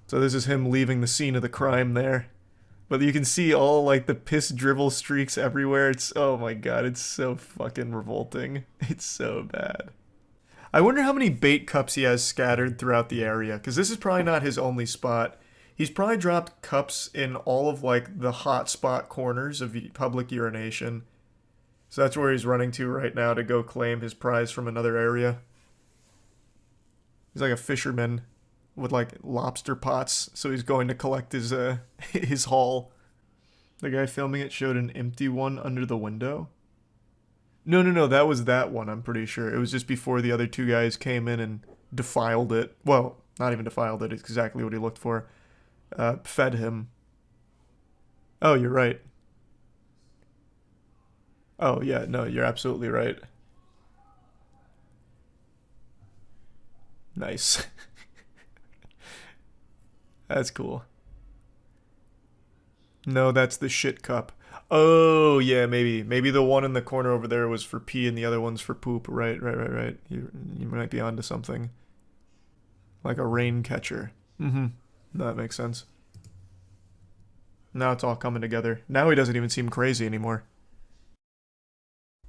Speaker 2: So this is him leaving the scene of the crime there. But you can see all like the piss drivel streaks everywhere. It's, oh my god, it's so fucking revolting. It's so bad. I wonder how many bait cups he has scattered throughout the area, because this is probably not his only spot. He's probably dropped cups in all of like the hot spot corners of public urination. So that's where he's running to right now to go claim his prize from another area. He's like a fisherman with like lobster pots, so he's going to collect his his haul. The guy filming it showed an empty one under the window. No, that was that one, I'm pretty sure. It was just before the other two guys came in and defiled it. Well, not even defiled it, it's exactly what he looked for. Fed him. Oh, you're right. Oh, yeah, no, you're absolutely right. Nice. That's cool. No, that's the shit cup. Oh, yeah, maybe. Maybe the one in the corner over there was for pee and the other one's for poop. Right. You might be onto something. Like a rain catcher. Mm-hmm. That makes sense. Now it's all coming together. Now he doesn't even seem crazy anymore.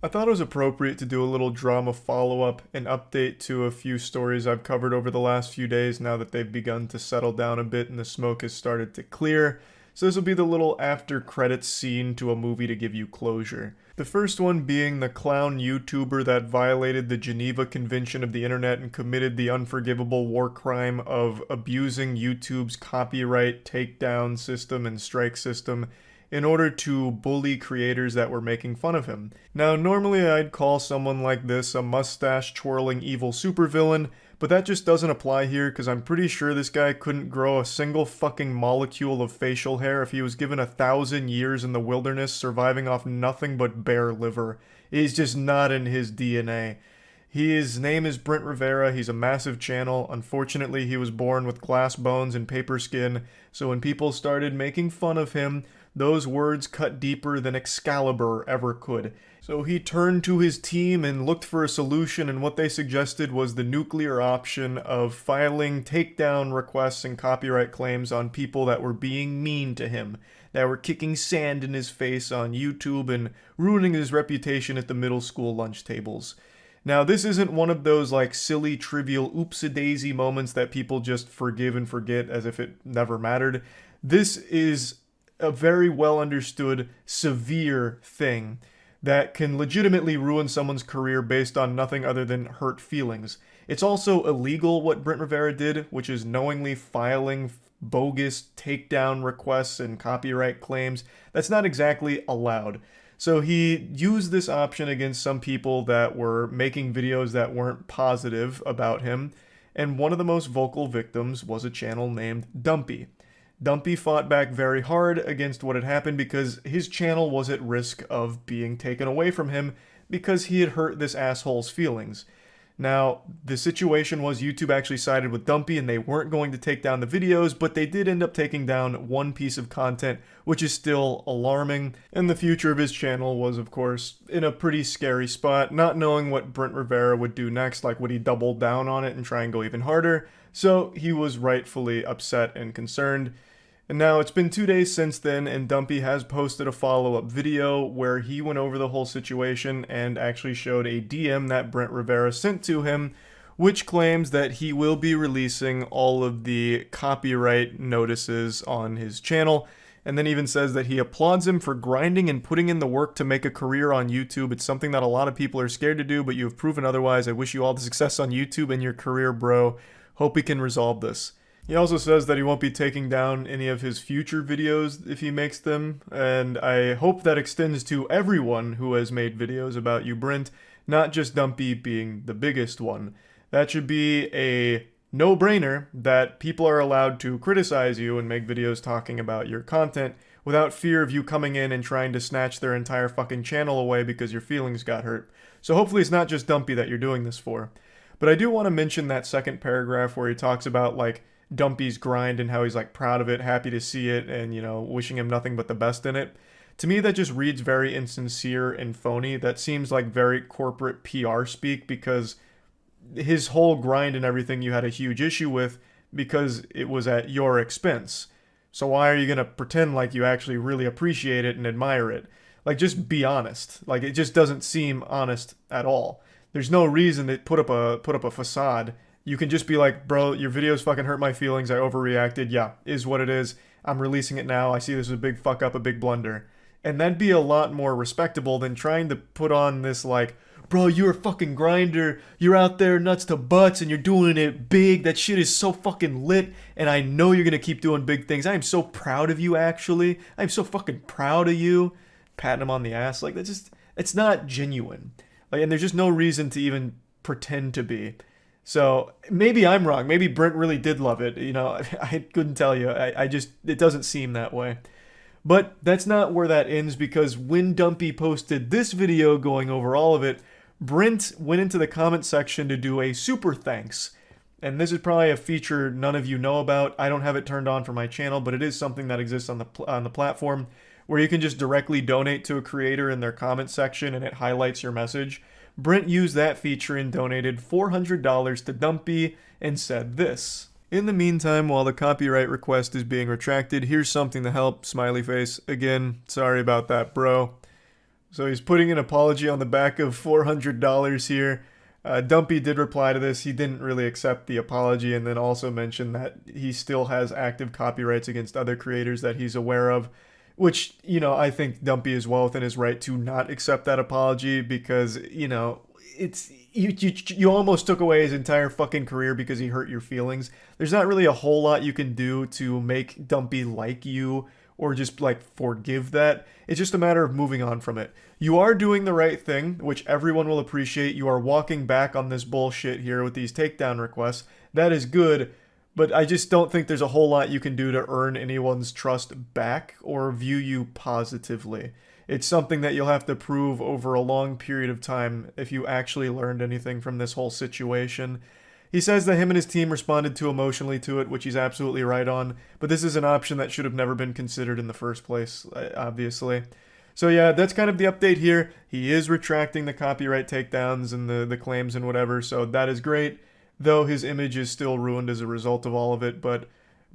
Speaker 2: I thought it was appropriate to do a little drama follow-up and update to a few stories I've covered over the last few days now that they've begun to settle down a bit and the smoke has started to clear. So this will be the little after credits scene to a movie to give you closure. The first one being the clown YouTuber that violated the Geneva Convention of the Internet and committed the unforgivable war crime of abusing YouTube's copyright takedown system and strike system in order to bully creators that were making fun of him. Now, normally I'd call someone like this a mustache-twirling evil supervillain, but that just doesn't apply here because I'm pretty sure this guy couldn't grow a single fucking molecule of facial hair if he was given 1,000 years in the wilderness surviving off nothing but bear liver. It's just not in his DNA. His name is Brent Rivera. He's a massive channel. Unfortunately, he was born with glass bones and paper skin, so when people started making fun of him, those words cut deeper than Excalibur ever could. So he turned to his team and looked for a solution, and what they suggested was the nuclear option of filing takedown requests and copyright claims on people that were being mean to him, that were kicking sand in his face on YouTube and ruining his reputation at the middle school lunch tables. Now, this isn't one of those like silly, trivial, oops-a-daisy moments that people just forgive and forget as if it never mattered. This is a very well understood, severe thing that can legitimately ruin someone's career based on nothing other than hurt feelings. It's also illegal what Brent Rivera did, which is knowingly filing bogus takedown requests and copyright claims. That's not exactly allowed. So he used this option against some people that were making videos that weren't positive about him, and one of the most vocal victims was a channel named Dumpy. Dumpy fought back very hard against what had happened because his channel was at risk of being taken away from him because he had hurt this asshole's feelings. Now, the situation was YouTube actually sided with Dumpy and they weren't going to take down the videos, but they did end up taking down one piece of content, which is still alarming. And the future of his channel was, of course, in a pretty scary spot, not knowing what Brent Rivera would do next. Like, would he double down on it and try and go even harder? So he was rightfully upset and concerned. And now it's been 2 days since then, and Dumpy has posted a follow-up video where he went over the whole situation and actually showed a DM that Brent Rivera sent to him, which claims that he will be releasing all of the copyright notices on his channel, and then even says that he applauds him for grinding and putting in the work to make a career on YouTube. It's something that a lot of people are scared to do, but you have proven otherwise. I wish you all the success on YouTube and your career, bro. Hope he can resolve this. He also says that he won't be taking down any of his future videos if he makes them, and I hope that extends to everyone who has made videos about you, Brent, not just Dumpy being the biggest one. That should be a no-brainer that people are allowed to criticize you and make videos talking about your content without fear of you coming in and trying to snatch their entire fucking channel away because your feelings got hurt. So hopefully it's not just Dumpy that you're doing this for. But I do want to mention that second paragraph where he talks about, like, Dumpy's grind and how he's like proud of it, happy to see it, and, you know, wishing him nothing but the best in it. To me, that just reads very insincere and phony. That seems like very corporate PR speak, because his whole grind and everything you had a huge issue with because it was at your expense. So why are you going to pretend like you actually really appreciate it and admire it? Like, just be honest. Like, it just doesn't seem honest at all. There's no reason to put up a facade. You can just be like, bro, your videos fucking hurt my feelings. I overreacted. Yeah, is what it is. I'm releasing it now. I see this as a big fuck up, a big blunder. And that'd be a lot more respectable than trying to put on this, like, bro, you're a fucking grinder. You're out there nuts to butts and you're doing it big. That shit is so fucking lit. And I know you're going to keep doing big things. I am so proud of you, actually. I'm so fucking proud of you. Patting him on the ass. Like, that's just, it's not genuine. Like, and there's just no reason to even pretend to be. So maybe I'm wrong. Maybe Brent really did love it. You know, I couldn't tell you. I just, it doesn't seem that way. But that's not where that ends, because when Dumpy posted this video going over all of it, Brent went into the comment section to do a super thanks. And this is probably a feature none of you know about. I don't have it turned on for my channel, but it is something that exists on the platform where you can just directly donate to a creator in their comment section and it highlights your message. Brent used that feature and donated $400 to Dumpy and said this. In the meantime, while the copyright request is being retracted, here's something to help, smiley face. Again, sorry about that, bro. So he's putting an apology on the back of $400 here. Dumpy did reply to this. He didn't really accept the apology, and then also mentioned that he still has active copyrights against other creators that he's aware of. Which, you know, I think Dumpy is well within his right to not accept that apology, because, you know, it's you almost took away his entire fucking career because he hurt your feelings. There's not really a whole lot you can do to make Dumpy like you or just, like, forgive that. It's just a matter of moving on from it. You are doing the right thing, which everyone will appreciate. You are walking back on this bullshit here with these takedown requests. That is good. But I just don't think there's a whole lot you can do to earn anyone's trust back or view you positively. It's something that you'll have to prove over a long period of time if you actually learned anything from this whole situation. He says that him and his team responded too emotionally to it, which he's absolutely right on, but this is an option that should have never been considered in the first place, obviously. So yeah, that's kind of the update here. He is retracting the copyright takedowns and the claims and whatever, so that is great. Though his image is still ruined as a result of all of it, but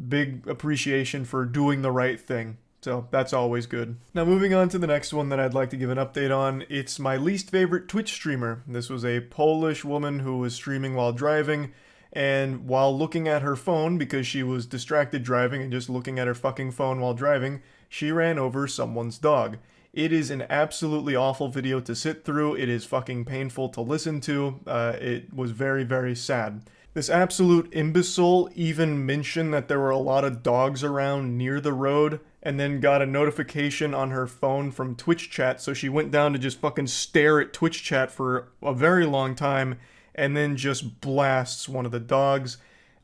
Speaker 2: big appreciation for doing the right thing. So that's always good. Now moving on to the next one that I'd like to give an update on. It's my least favorite Twitch streamer. This was a Polish woman who was streaming while driving, and while looking at her phone, because she was distracted driving and just looking at her fucking phone while driving, she ran over someone's dog. It is an absolutely awful video to sit through. It is fucking painful to listen to. It was very, very sad. This absolute imbecile even mentioned that there were a lot of dogs around near the road, and then got a notification on her phone from Twitch chat, so she went down to just fucking stare at Twitch chat for a very long time, and then just blasts one of the dogs.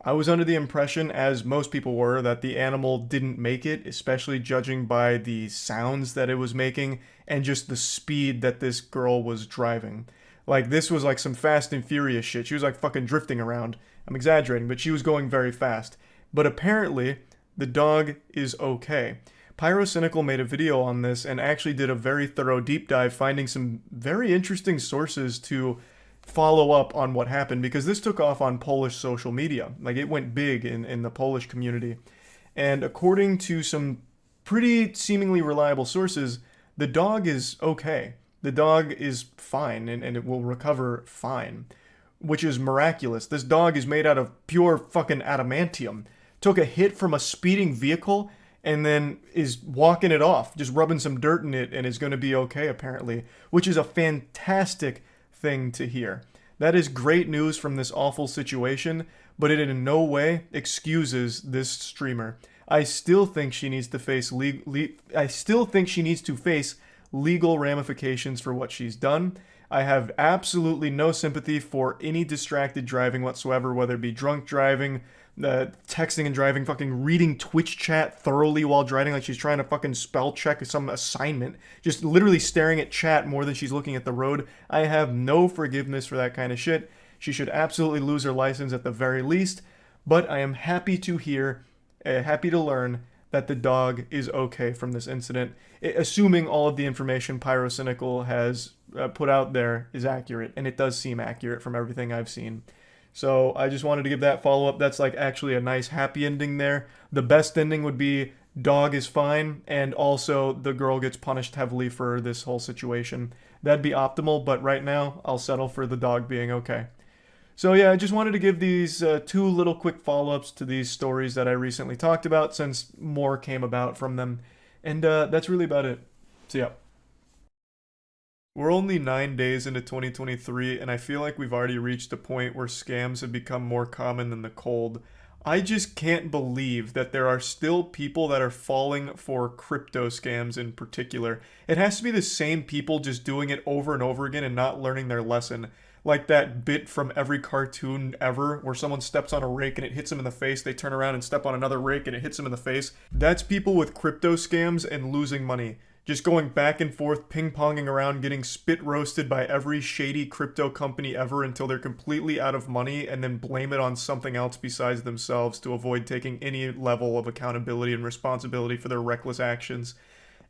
Speaker 1: I was under the impression, as most people were, that the animal didn't make it, especially judging by the sounds that it was making and just the speed that this girl was driving. Like, this was like some Fast and Furious shit. She was like fucking drifting around. I'm exaggerating, but she was going very fast. But apparently, the dog is okay. Pyrocynical made a video on this and actually did a very thorough deep dive, finding some very interesting sources to follow up on what happened, because this took off on Polish social media. Like, it went big in the Polish community. And according to some pretty seemingly reliable sources, the dog is okay. The dog is fine, and it will recover fine, which is miraculous. This dog is made out of pure fucking adamantium. Took a hit from a speeding vehicle and then is walking it off, just rubbing some dirt in it, and is going to be okay, apparently, which is a fantastic thing to hear. That is great news from this awful situation, but it in no way excuses this streamer. I still think she needs to face legal ramifications for what she's done. I have absolutely no sympathy for any distracted driving whatsoever, whether it be drunk driving, texting and driving, fucking reading Twitch chat thoroughly while driving like she's trying to fucking spell check some assignment, just literally staring at chat more than she's looking at the road. I have no forgiveness for that kind of shit. She should absolutely lose her license at the very least, but I am happy to learn that the dog is okay from this incident, assuming all of the information Pyrocynical has put out there is accurate, and it does seem accurate from everything I've seen. So I just wanted to give that follow-up. That's like actually a nice happy ending there. The best ending would be dog is fine, and also the girl gets punished heavily for this whole situation. That'd be optimal, but right now I'll settle for the dog being okay. So yeah, I just wanted to give these two little quick follow-ups to these stories that I recently talked about, since more came about from them. And that's really about it. So yeah. We're only 9 days into 2023, and I feel like we've already reached a point where scams have become more common than the cold. I just can't believe that there are still people that are falling for crypto scams in particular. It has to be the same people just doing it over and over again and not learning their lesson. Like that bit from every cartoon ever where someone steps on a rake and it hits them in the face, they turn around and step on another rake and it hits them in the face. That's people with crypto scams and losing money. Just going back and forth, ping-ponging around, getting spit roasted by every shady crypto company ever until they're completely out of money, and then blame it on something else besides themselves to avoid taking any level of accountability and responsibility for their reckless actions.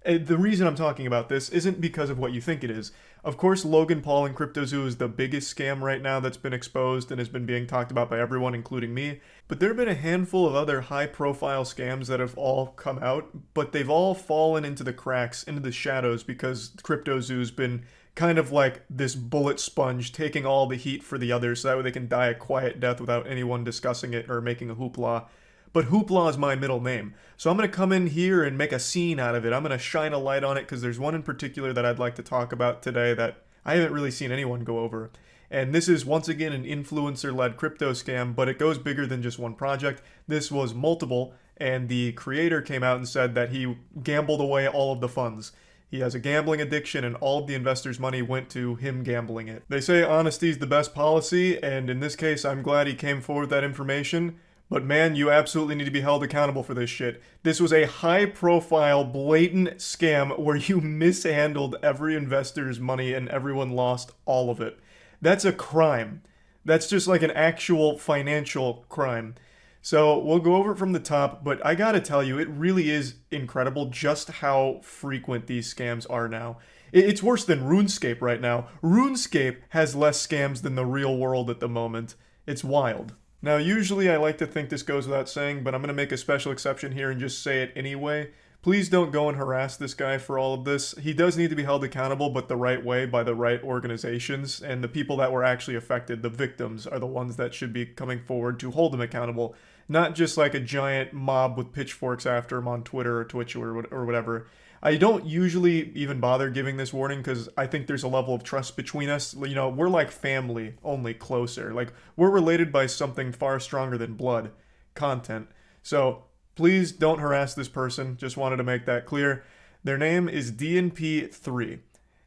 Speaker 1: The reason I'm talking about this isn't because of what you think it is. Of course, Logan Paul and Crypto0 is the biggest scam right now that's been exposed and has been being talked about by everyone, including me. But there have been a handful of other high-profile scams that have all come out, but they've all fallen into the cracks, into the shadows, because Crypto0's been kind of like this bullet sponge, taking all the heat for the others so that way they can die a quiet death without anyone discussing it or making a hoopla. But hoopla is my middle name, so I'm going to come in here and make a scene out of it. I'm going to shine a light on it because there's one in particular that I'd like to talk about today that I haven't really seen anyone go over. And this is once again an influencer-led crypto scam, but it goes bigger than just one project. This was multiple, and the creator came out and said that he gambled away all of the funds. He has a gambling addiction, and all of the investors' money went to him gambling it. They say honesty is the best policy, and in this case, I'm glad he came forward with that information. But man, you absolutely need to be held accountable for this shit. This was a high-profile, blatant scam where you mishandled every investor's money and everyone lost all of it. That's a crime. That's just like an actual financial crime. So we'll go over it from the top, but I gotta tell you, it really is incredible just how frequent these scams are now. It's worse than RuneScape right now. RuneScape has less scams than the real world at the moment. It's wild. Now, usually I like to think this goes without saying, but I'm going to make a special exception here and just say it anyway. Please don't go and harass this guy for all of this. He does need to be held accountable, but the right way by the right organizations, and the people that were actually affected, the victims, are the ones that should be coming forward to hold him accountable. Not just like a giant mob with pitchforks after him on Twitter or Twitch or whatever. I don't usually even bother giving this warning because I think there's a level of trust between us. You know, we're like family, only closer. Like, we're related by something far stronger than blood. Content. So, please don't harass this person. Just wanted to make that clear. Their name is DNP3.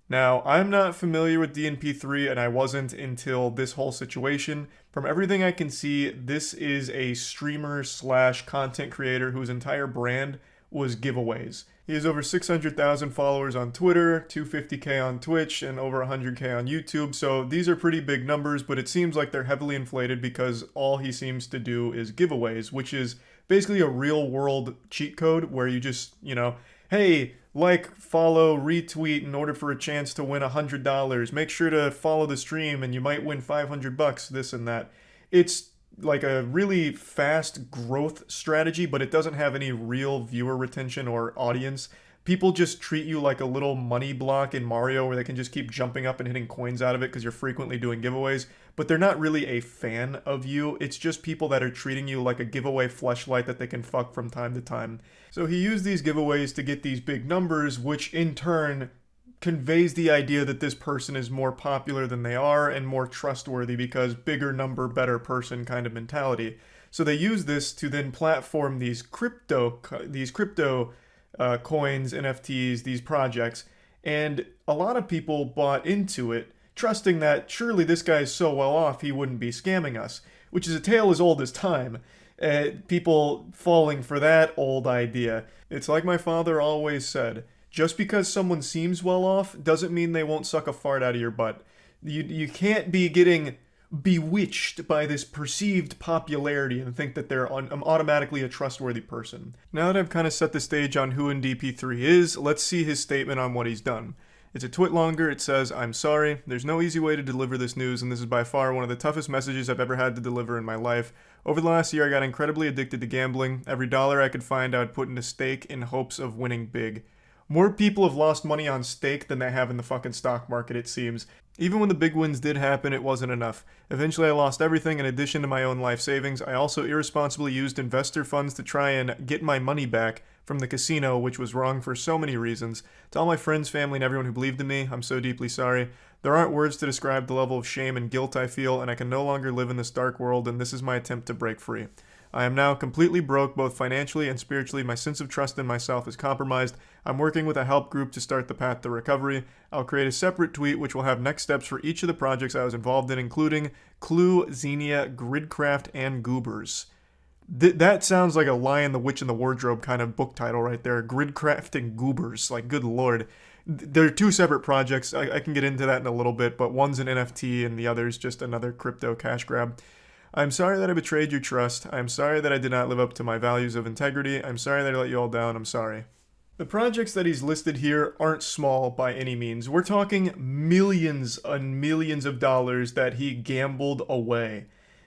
Speaker 1: Now, I'm not familiar with DNP3, and I wasn't until this whole situation. From everything I can see, this is a streamer slash content creator whose entire brand was giveaways. He has over 600,000 followers on Twitter, 250k on Twitch, and over 100k on YouTube, so these are pretty big numbers, but it seems like they're heavily inflated because all he seems to do is giveaways, which is basically a real-world cheat code where you just, hey, like, follow, retweet in order for a chance to win $100. Make sure to follow the stream and you might win $500, this and that. It's like a really fast growth strategy, but it doesn't have any real viewer retention or audience. People just treat you like a little money block in Mario where they can just keep jumping up and hitting coins out of it because you're frequently doing giveaways, but they're not really a fan of you. It's just people that are treating you like a giveaway fleshlight that they can fuck from time to time. So he used these giveaways to get these big numbers, which in turn conveys the idea that this person is more popular than they are and more trustworthy because bigger number, better person kind of mentality. So they use this to then platform these crypto coins, NFTs, these projects, and a lot of people bought into it, trusting that surely this guy's so well off he wouldn't be scamming us, which is a tale as old as time. People falling for that old idea. It's like my father always said, just because someone seems well off doesn't mean they won't suck a fart out of your butt. You can't be getting bewitched by this perceived popularity and think that they're automatically a trustworthy person. Now that I've kind of set the stage on who DNP3 is, let's see his statement on what he's done. It's a twit longer. It says, "I'm sorry. There's no easy way to deliver this news, and this is by far one of the toughest messages I've ever had to deliver in my life. Over the last year, I got incredibly addicted to gambling. Every dollar I could find, I would put into stake in hopes of winning big. More people have lost money on stake than they have in the fucking stock market, it seems. Even when the big wins did happen, it wasn't enough. Eventually I lost everything in addition to my own life savings. I also irresponsibly used investor funds to try and get my money back from the casino, which was wrong for so many reasons. To all my friends, family, and everyone who believed in me, I'm so deeply sorry. There aren't words to describe the level of shame and guilt I feel, and I can no longer live in this dark world, and this is my attempt to break free. I am now completely broke, both financially and spiritually. My sense of trust in myself is compromised. I'm working with a help group to start the path to recovery. I'll create a separate tweet which will have next steps for each of the projects I was involved in, including Clue, Xenia, Gridcraft, and Goobers." That sounds like a Lion, the Witch, and the Wardrobe kind of book title right there. Gridcraft and Goobers. Like, good lord. They're two separate projects. I can get into that in a little bit, but one's an NFT and the other's just another crypto cash grab. "I'm sorry that I betrayed your trust. I'm sorry that I did not live up to my values of integrity. I'm sorry that I let you all down. I'm sorry." The projects that he's listed here aren't small by any means. We're talking millions and millions of dollars that he gambled away.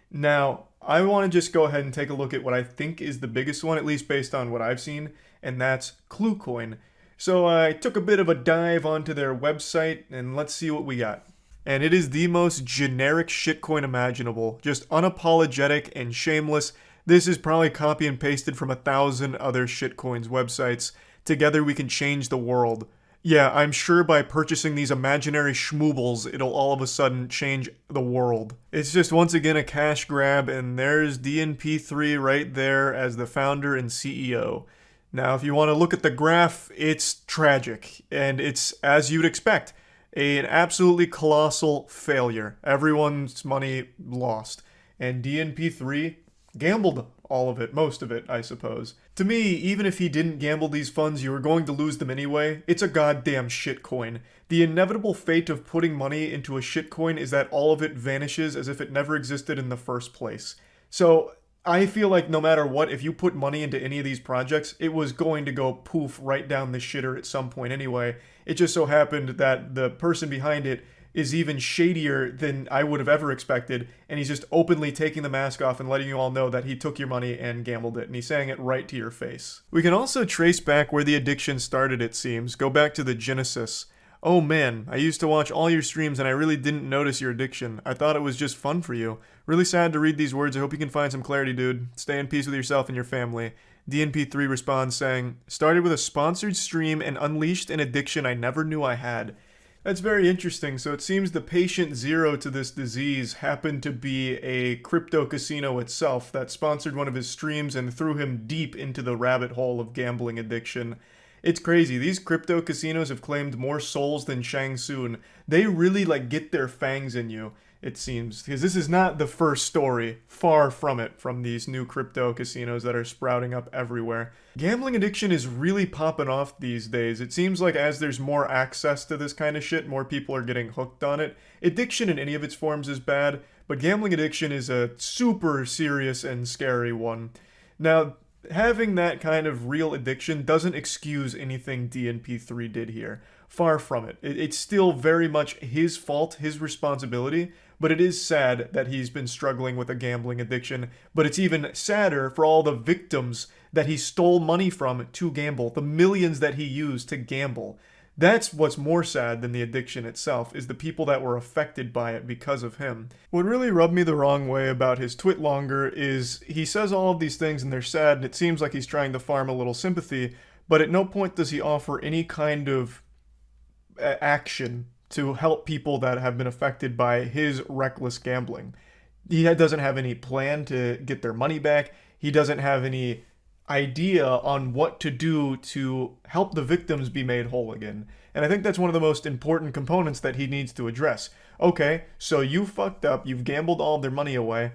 Speaker 1: Now, I want to just go ahead and take a look at what I think is the biggest one, at least based on what I've seen, and that's ClueCoin. So I took a bit of a dive onto their website, and let's see what we got. And it is the most generic shitcoin imaginable. Just unapologetic and shameless. This is probably copy and pasted from 1,000 other shitcoins websites. Together we can change the world. Yeah, I'm sure by purchasing these imaginary schmoobles, it'll all of a sudden change the world. It's just once again a cash grab, and there's DNP3 right there as the founder and CEO. Now, if you want to look at the graph, it's tragic, and it's as you'd expect. An absolutely colossal failure. Everyone's money lost. And DNP3 gambled all of it, most of it, I suppose. To me, even if he didn't gamble these funds, you were going to lose them anyway. It's a goddamn shitcoin. The inevitable fate of putting money into a shitcoin is that all of it vanishes as if it never existed in the first place. So I feel like no matter what, if you put money into any of these projects, it was going to go poof right down the shitter at some point anyway. It just so happened that the person behind it is even shadier than I would have ever expected, and he's just openly taking the mask off and letting you all know that he took your money and gambled it, and he's saying it right to your face. We can also trace back where the addiction started, it seems. Go back to the genesis. "Oh man, I used to watch all your streams and I really didn't notice your addiction. I thought it was just fun for you. Really sad to read these words. I hope you can find some clarity, dude. Stay in peace with yourself and your family." DNP3 responds saying, "Started with a sponsored stream and unleashed an addiction I never knew I had." That's very interesting. So it seems the patient zero to this disease happened to be a crypto casino itself that sponsored one of his streams and threw him deep into the rabbit hole of gambling addiction.
Speaker 2: It's crazy. These crypto casinos have claimed more souls than Shang Tsung. They really like get their fangs in you, it seems, because this is not the first story, far from it, from these new crypto casinos that are sprouting up everywhere. Gambling addiction is really popping off these days. It seems like as there's more access to this kind of shit, more people are getting hooked on it. Addiction in any of its forms is bad, but gambling addiction is a super serious and scary one. Now, having that kind of real addiction doesn't excuse anything DNP3 did here. Far from it. It's still very much his fault, his responsibility, but it is sad that he's been struggling with a gambling addiction. But it's even sadder for all the victims that he stole money from to gamble, the millions that he used to gamble. That's what's more sad than the addiction itself, is the people that were affected by it because of him. What really rubbed me the wrong way about his twit longer is he says all of these things and they're sad, and it seems like he's trying to farm a little sympathy, but at no point does he offer any kind of action to help people that have been affected by his reckless gambling. He doesn't have any plan to get their money back. He doesn't have any idea on what to do to help the victims be made whole again. And I think that's one of the most important components that he needs to address. Okay, so you fucked up, you've gambled all their money away.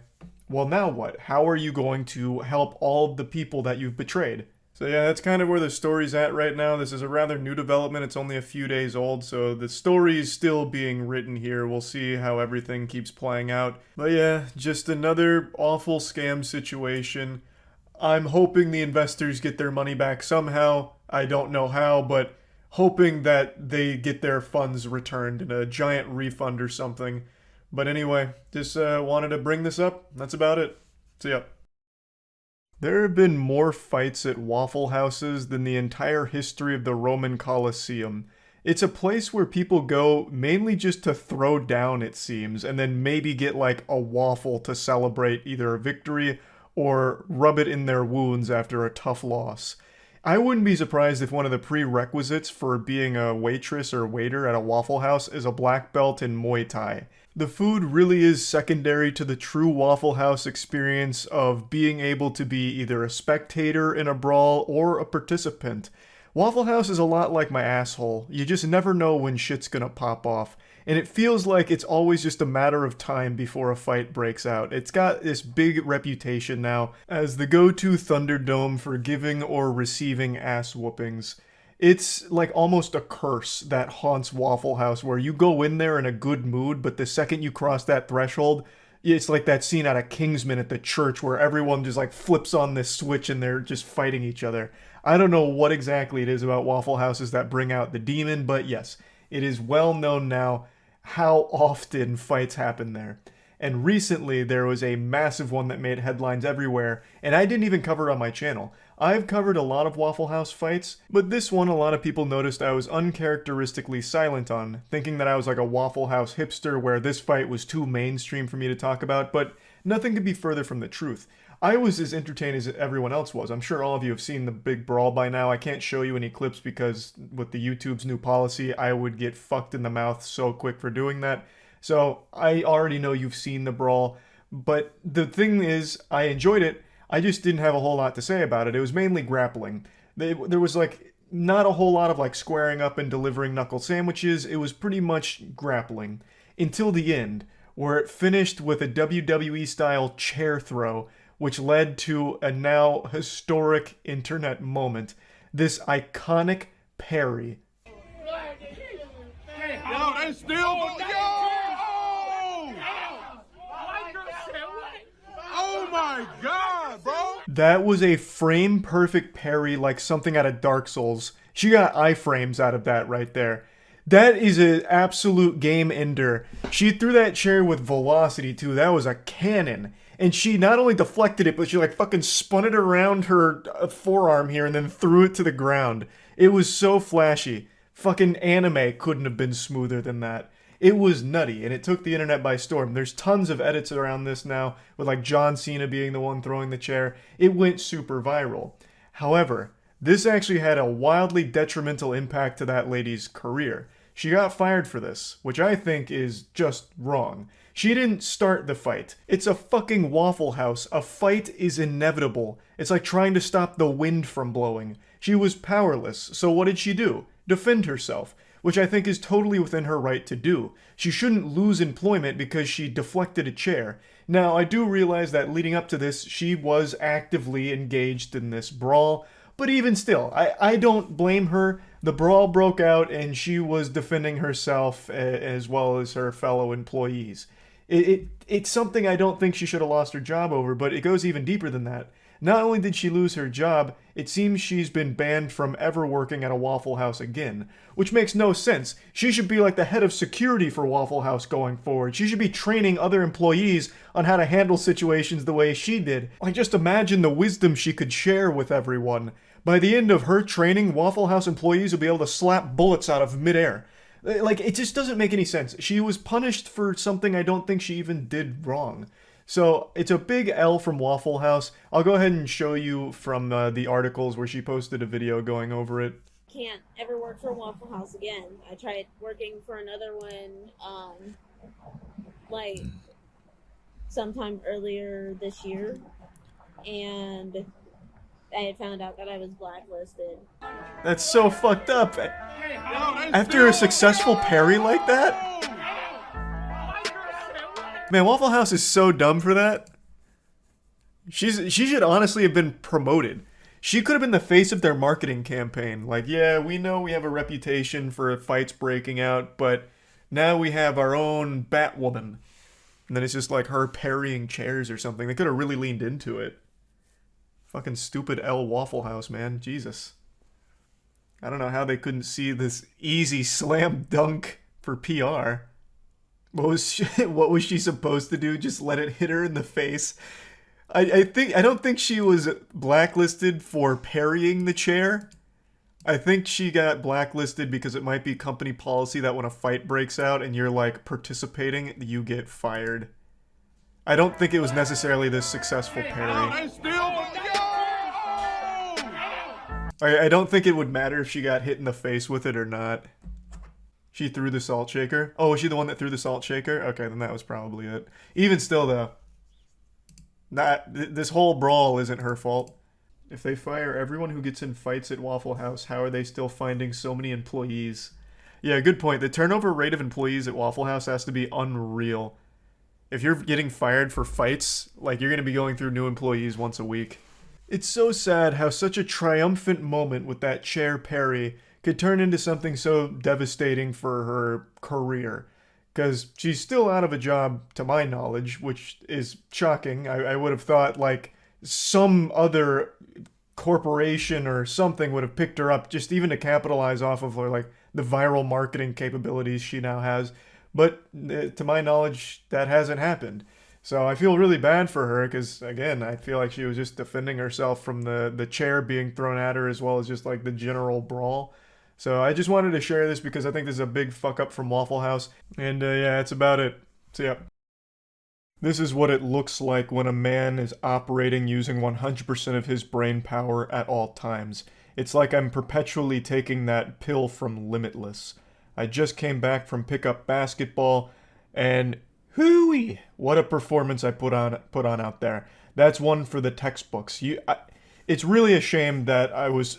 Speaker 2: Well, now what? How are you going to help all of the people that you've betrayed? So yeah, that's kind of where the story's at right now. This is a rather new development. It's only a few days old, so the story's still being written here. We'll see how everything keeps playing out. But yeah, just another awful scam situation. I'm hoping the investors get their money back somehow. I don't know how, but hoping that they get their funds returned in a giant refund or something. But anyway, just wanted to bring this up. That's about it. See ya. There have been more fights at Waffle Houses than the entire history of the Roman Colosseum. It's a place where people go mainly just to throw down, it seems, and then maybe get like a waffle to celebrate either a victory or rub it in their wounds after a tough loss. I wouldn't be surprised if one of the prerequisites for being a waitress or waiter at a Waffle House is a black belt in Muay Thai. The food really is secondary to the true Waffle House experience of being able to be either a spectator in a brawl or a participant. Waffle House is a lot like my asshole. You just never know when shit's gonna pop off. And it feels like it's always just a matter of time before a fight breaks out. It's got this big reputation now as the go-to Thunderdome for giving or receiving ass whoopings. It's like almost a curse that haunts Waffle House, where you go in there in a good mood, but the second you cross that threshold, it's like that scene out of Kingsman at the church where everyone just like flips on this switch and they're just fighting each other. I don't know what exactly it is about Waffle Houses that bring out the demon, but yes, it is well known now how often fights happen there. And recently there was a massive one that made headlines everywhere, and I didn't even cover it on my channel. I've covered a lot of Waffle House fights, but this one a lot of people noticed I was uncharacteristically silent on, thinking that I was like a Waffle House hipster where this fight was too mainstream for me to talk about, but nothing could be further from the truth. I was as entertained as everyone else was. I'm sure all of you have seen the big brawl by now. I can't show you any clips because with the YouTube's new policy, I would get fucked in the mouth so quick for doing that. So I already know you've seen the brawl, but the thing is, I enjoyed it. I just didn't have a whole lot to say about it. It was mainly grappling. There was like not a whole lot of like squaring up and delivering knuckle sandwiches. It was pretty much grappling until the end, where it finished with a WWE style chair throw, which led to a now historic internet moment. This iconic parry.
Speaker 13: Yo, they still Oh my god, bro!
Speaker 2: That was a frame perfect parry like something out of Dark Souls. She got iframes out of that right there. That is an absolute game ender. She threw that chair with velocity too. That was a cannon. And she not only deflected it, but she like fucking spun it around her forearm here and then threw it to the ground. It was so flashy. Fucking anime couldn't have been smoother than that. It was nutty, and it took the internet by storm. There's tons of edits around this now, with like John Cena being the one throwing the chair. It went super viral. However, this actually had a wildly detrimental impact to that lady's career. She got fired for this, which I think is just wrong. She didn't start the fight. It's a fucking Waffle House. A fight is inevitable. It's like trying to stop the wind from blowing. She was powerless, so what did she do? Defend herself, which I think is totally within her right to do. She shouldn't lose employment because she deflected a chair. Now, I do realize that leading up to this, she was actively engaged in this brawl, but even still, I don't blame her. The brawl broke out and she was defending herself as well as her fellow employees. It's something I don't think she should have lost her job over, but it goes even deeper than that. Not only did she lose her job, it seems she's been banned from ever working at a Waffle House again, which makes no sense. She should be like the head of security for Waffle House going forward. She should be training other employees on how to handle situations the way she did. Like, just imagine the wisdom she could share with everyone. By the end of her training, Waffle House employees will be able to slap bullets out of midair. Like, it just doesn't make any sense. She was punished for something I don't think she even did wrong. So, it's a big L from Waffle House. I'll go ahead and show you from the articles where she posted a video going over it.
Speaker 7: Can't ever work for Waffle House again. I tried working for another one, like, sometime earlier this year, and I had found out that I was blacklisted.
Speaker 2: That's so fucked up. After a successful parry like that? Man, Waffle House is so dumb for that. She should honestly have been promoted. She could have been the face of their marketing campaign. Like, yeah, we know we have a reputation for fights breaking out, but now we have our own Batwoman. And then it's just like her parrying chairs or something. They could have really leaned into it. Fucking stupid L Waffle House, man. Jesus. I don't know how they couldn't see this easy slam dunk for PR. What was she supposed to do? Just let it hit her in the face? I don't think she was blacklisted for parrying the chair. I think she got blacklisted because it might be company policy that when a fight breaks out and you're like participating, you get fired. I don't think it was necessarily this successful parry. I don't think it would matter if she got hit in the face with it or not. She threw the salt shaker? Oh, was she the one that threw the salt shaker? Okay, then that was probably it. Even still, though, this whole brawl isn't her fault. If they fire everyone who gets in fights at Waffle House, how are they still finding so many employees? Yeah, good point. The turnover rate of employees at Waffle House has to be unreal. If you're getting fired for fights, like, you're going to be going through new employees once a week. It's so sad how such a triumphant moment with that chair parry could turn into something so devastating for her career. Because she's still out of a job, to my knowledge, which is shocking. I would have thought, like, some other corporation or something would have picked her up just even to capitalize off of her, like, the viral marketing capabilities she now has. But to my knowledge, that hasn't happened. So I feel really bad for her because, again, I feel like she was just defending herself from the chair being thrown at her as well as just, like, the general brawl. So I just wanted to share this because I think this is a big fuck up from Waffle House. And yeah, that's about it. So yeah. This is what it looks like when a man is operating using 100% of his brain power at all times. It's like I'm perpetually taking that pill from Limitless. I just came back from pickup basketball, and hooey, what a performance I put on out there. That's one for the textbooks. It's really a shame that I was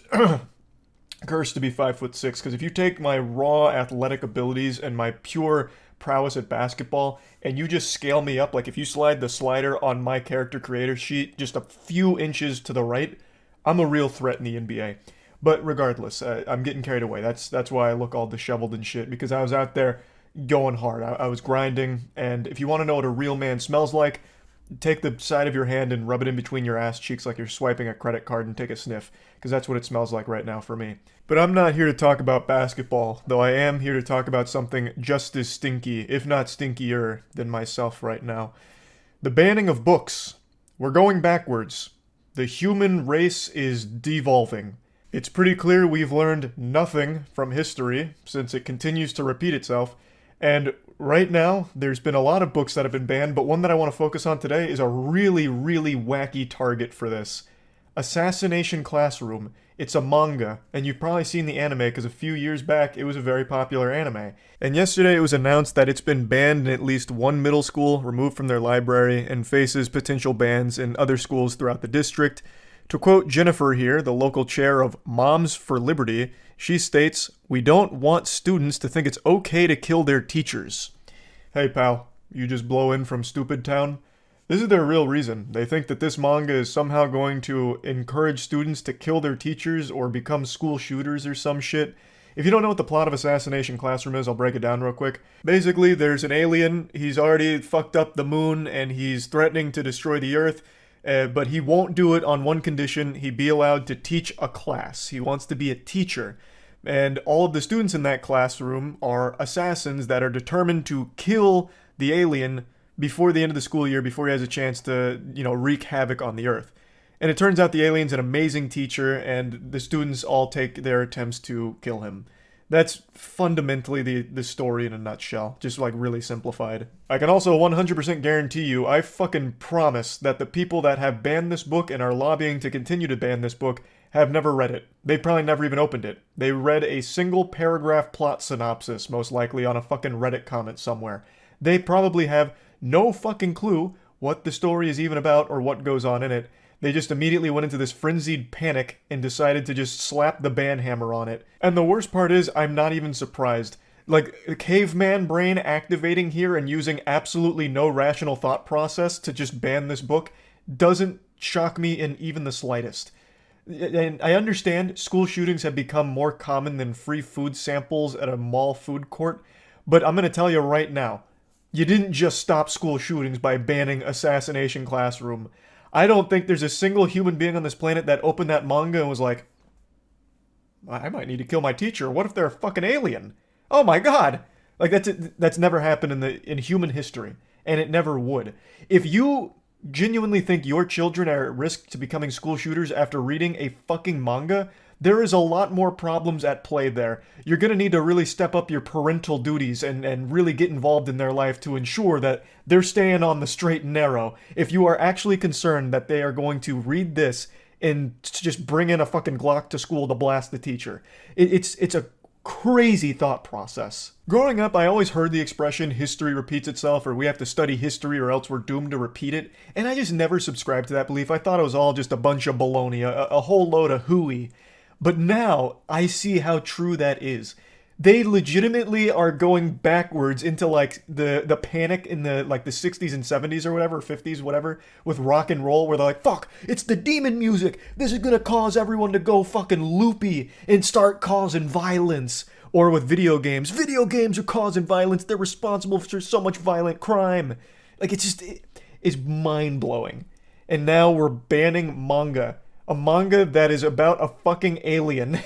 Speaker 2: cursed to be 5'6", because if you take my raw athletic abilities and my pure prowess at basketball and you just scale me up, like if you slide the slider on my character creator sheet just a few inches to the right, I'm a real threat in the NBA. But regardless, I'm getting carried away. That's why I look all disheveled and shit, because I was out there going hard. I was grinding, and if you want to know what a real man smells like, take the side of your hand and rub it in between your ass cheeks like you're swiping a credit card and take a sniff, because that's what it smells like right now for me. But I'm not here to talk about basketball, though I am here to talk about something just as stinky, if not stinkier, than myself right now. The banning of books. We're going backwards. The human race is devolving. It's pretty clear we've learned nothing from history, since it continues to repeat itself, and right now, there's been a lot of books that have been banned, but one that I want to focus on today is a really, really wacky target for this.
Speaker 1: Assassination Classroom. It's a manga, and you've probably seen the anime because a few years back it was a very popular anime. And yesterday it was announced that it's been banned in at least one middle school, removed from their library, and faces potential bans in other schools throughout the district. To quote Jennifer here, the local chair of Moms for Liberty, she states, "We don't want students to think it's okay to kill their teachers." Hey pal, you just blow in from Stupid Town? This is their real reason. They think that this manga is somehow going to encourage students to kill their teachers or become school shooters or some shit. If you don't know what the plot of Assassination Classroom is, I'll break it down real quick. Basically, there's an alien, he's already fucked up the moon, and he's threatening to destroy the Earth, but he won't do it on one condition: he be allowed to teach a class. He wants to be a teacher. And all of the students in that classroom are assassins that are determined to kill the alien before the end of the school year, before he has a chance to, wreak havoc on the Earth. And it turns out the alien's an amazing teacher, and the students all take their attempts to kill him. That's fundamentally the story in a nutshell, just like really simplified. I can also 100% guarantee you, I fucking promise that the people that have banned this book and are lobbying to continue to ban this book have never read it. They probably never even opened it. They read a single paragraph plot synopsis, most likely on a fucking Reddit comment somewhere. They probably have no fucking clue what the story is even about or what goes on in it. They just immediately went into this frenzied panic and decided to just slap the ban hammer on it. And the worst part is, I'm not even surprised. Like, the caveman brain activating here and using absolutely no rational thought process to just ban this book doesn't shock me in even the slightest. And I understand school shootings have become more common than free food samples at a mall food court, but I'm gonna tell you right now, you didn't just stop school shootings by banning Assassination Classroom. I don't think there's a single human being on this planet that opened that manga and was like, I might need to kill my teacher. What if they're a fucking alien? Oh my god! Like, that's never happened in human history, and it never would. If you genuinely think your children are at risk to becoming school shooters after reading a fucking manga, there is a lot more problems at play there. You're gonna need to really step up your parental duties and really get involved in their life to ensure that they're staying on the straight and narrow. If you are actually concerned that they are going to read this and just bring in a fucking Glock to school to blast the teacher. It's a crazy thought process. Growing up, I always heard the expression, history repeats itself, or we have to study history or else we're doomed to repeat it, and I just never subscribed to that belief. I thought it was all just a bunch of baloney, a whole load of hooey. But now, I see how true that is. They legitimately are going backwards into, like, the panic in the 60s and 70s or whatever, 50s, whatever, with rock and roll, where they're like, fuck, it's the demon music! This is gonna cause everyone to go fucking loopy and start causing violence. Or with video games are causing violence, they're responsible for so much violent crime. Like, it's mind-blowing. And now we're banning manga. A manga that is about a fucking alien.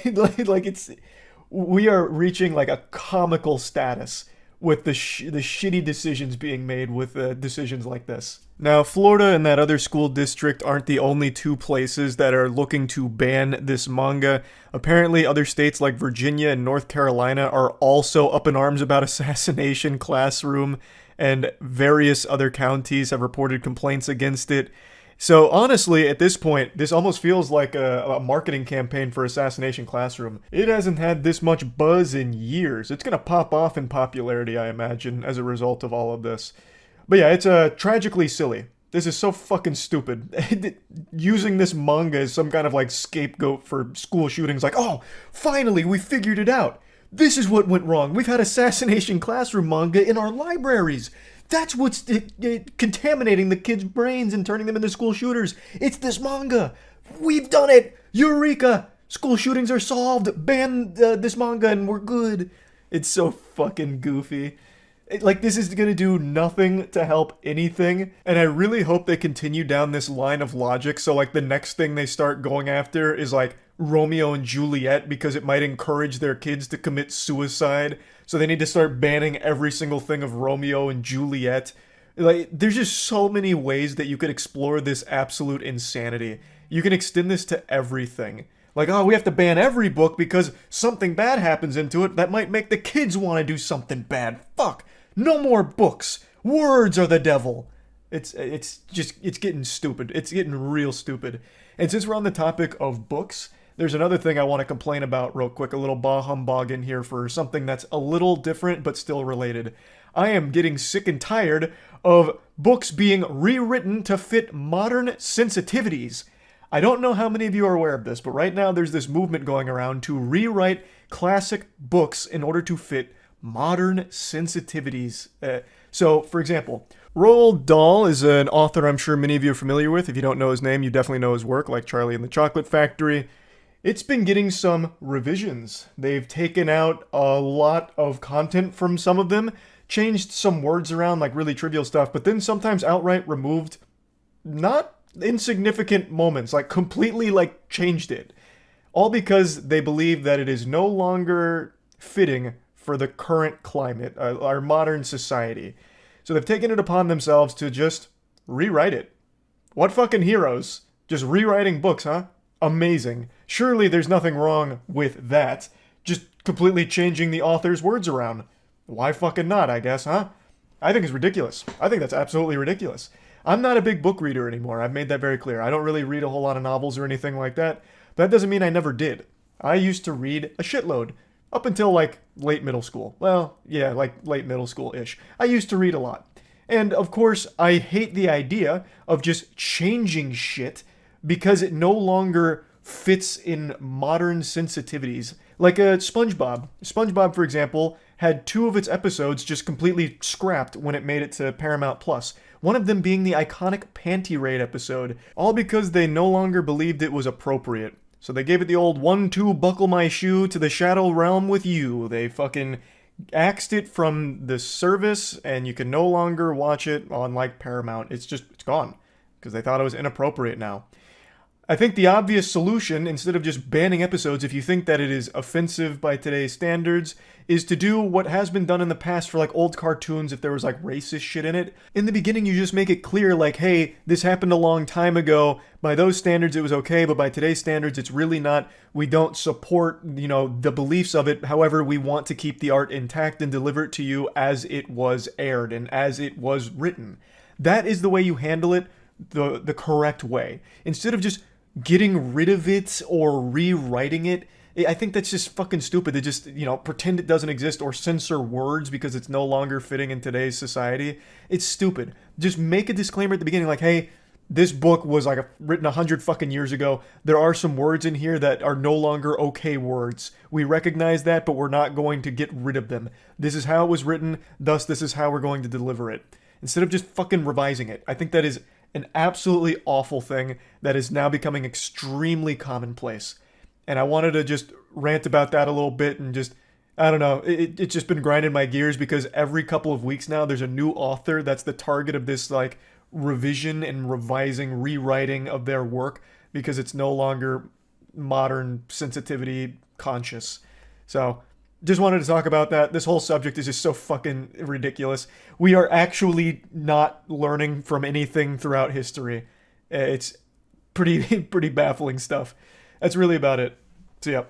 Speaker 1: We are reaching like a comical status with the shitty decisions being made with decisions like this. Now, Florida and that other school district aren't the only two places that are looking to ban this manga. Apparently, other states like Virginia and North Carolina are also up in arms about Assassination Classroom, and various other counties have reported complaints against it. So honestly, at this point, this almost feels like a marketing campaign for Assassination Classroom. It hasn't had this much buzz in years. It's gonna pop off in popularity, I imagine, as a result of all of this. But yeah, it's tragically silly. This is so fucking stupid. Using this manga as some kind of like scapegoat for school shootings, like, oh, finally, we figured it out. This is what went wrong. We've had Assassination Classroom manga in our libraries. That's what's contaminating the kids' brains and turning them into school shooters. It's this manga. We've done it. Eureka. School shootings are solved. Ban this manga and we're good. It's so fucking goofy. This is gonna do nothing to help anything. And I really hope they continue down this line of logic. So the next thing they start going after is Romeo and Juliet, because it might encourage their kids to commit suicide. So they need to start banning every single thing of Romeo and Juliet. There's just so many ways that you could explore this absolute insanity. You can extend this to everything. Oh, we have to ban every book because something bad happens into it that might make the kids want to do something bad. Fuck! No more books! Words are the devil! It's getting stupid. It's getting real stupid.
Speaker 2: And since we're on the topic of books, there's another thing I want to complain about real quick, a little bah humbug in here for something that's a little different but still related. I am getting sick and tired of books being rewritten to fit modern sensitivities. I don't know how many of you are aware of this, but right now there's this movement going around to rewrite classic books in order to fit modern sensitivities. So, for example, Roald Dahl is an author I'm sure many of you are familiar with. If you don't know his name, you definitely know his work, like Charlie and the Chocolate Factory. It's been getting some revisions. They've taken out a lot of content from some of them, changed some words around, like really trivial stuff, but then sometimes outright removed not insignificant moments, like completely like changed it. All because they believe that it is no longer fitting for the current climate, our modern society. So they've taken it upon themselves to just rewrite it. What fucking heroes? Just rewriting books, huh? Amazing. Surely there's nothing wrong with that. Just completely changing the author's words around. Why fucking not, I guess, huh? I think it's ridiculous. I think that's absolutely ridiculous. I'm not a big book reader anymore. I've made that very clear. I don't really read a whole lot of novels or anything like that. That doesn't mean I never did. I used to read a shitload. Up until, like, late middle school. Well, yeah, like, late middle school-ish. I used to read a lot. And, of course, I hate the idea of just changing shit because it no longer fits in modern sensitivities. Like SpongeBob. SpongeBob, for example, had 2 of its episodes just completely scrapped when it made it to Paramount+. One of them being the iconic Panty Raid episode, all because they no longer believed it was appropriate. So they gave it the old 1-2 buckle my shoe to the shadow realm with you. They fucking axed it from the service, and you can no longer watch it on, like, Paramount. It's gone. Because they thought it was inappropriate now. I think the obvious solution, instead of just banning episodes if you think that it is offensive by today's standards, is to do what has been done in the past for like old cartoons if there was like racist shit in it. In the beginning you just make it clear like, hey, this happened a long time ago. By those standards it was okay, but by today's standards it's really not. We don't support, the beliefs of it. However, we want to keep the art intact and deliver it to you as it was aired and as it was written. That is the way you handle it the correct way. Instead of just getting rid of it or rewriting it, I think that's just fucking stupid to just, pretend it doesn't exist or censor words because it's no longer fitting in today's society. It's stupid. Just make a disclaimer at the beginning like, hey, this book was like written 100 fucking years ago. There are some words in here that are no longer okay words. We recognize that, but we're not going to get rid of them. This is how it was written, thus this is how we're going to deliver it. Instead of just fucking revising it. I think that is an absolutely awful thing that is now becoming extremely commonplace. And I wanted to just rant about that a little bit and just, I don't know, it's just been grinding my gears because every couple of weeks now there's a new author that's the target of this like revision and revising, rewriting of their work because it's no longer modern sensitivity conscious. So just wanted to talk about that. This whole subject is just so fucking ridiculous. We are actually not learning from anything throughout history. It's pretty baffling stuff. That's really about it. So, yeah.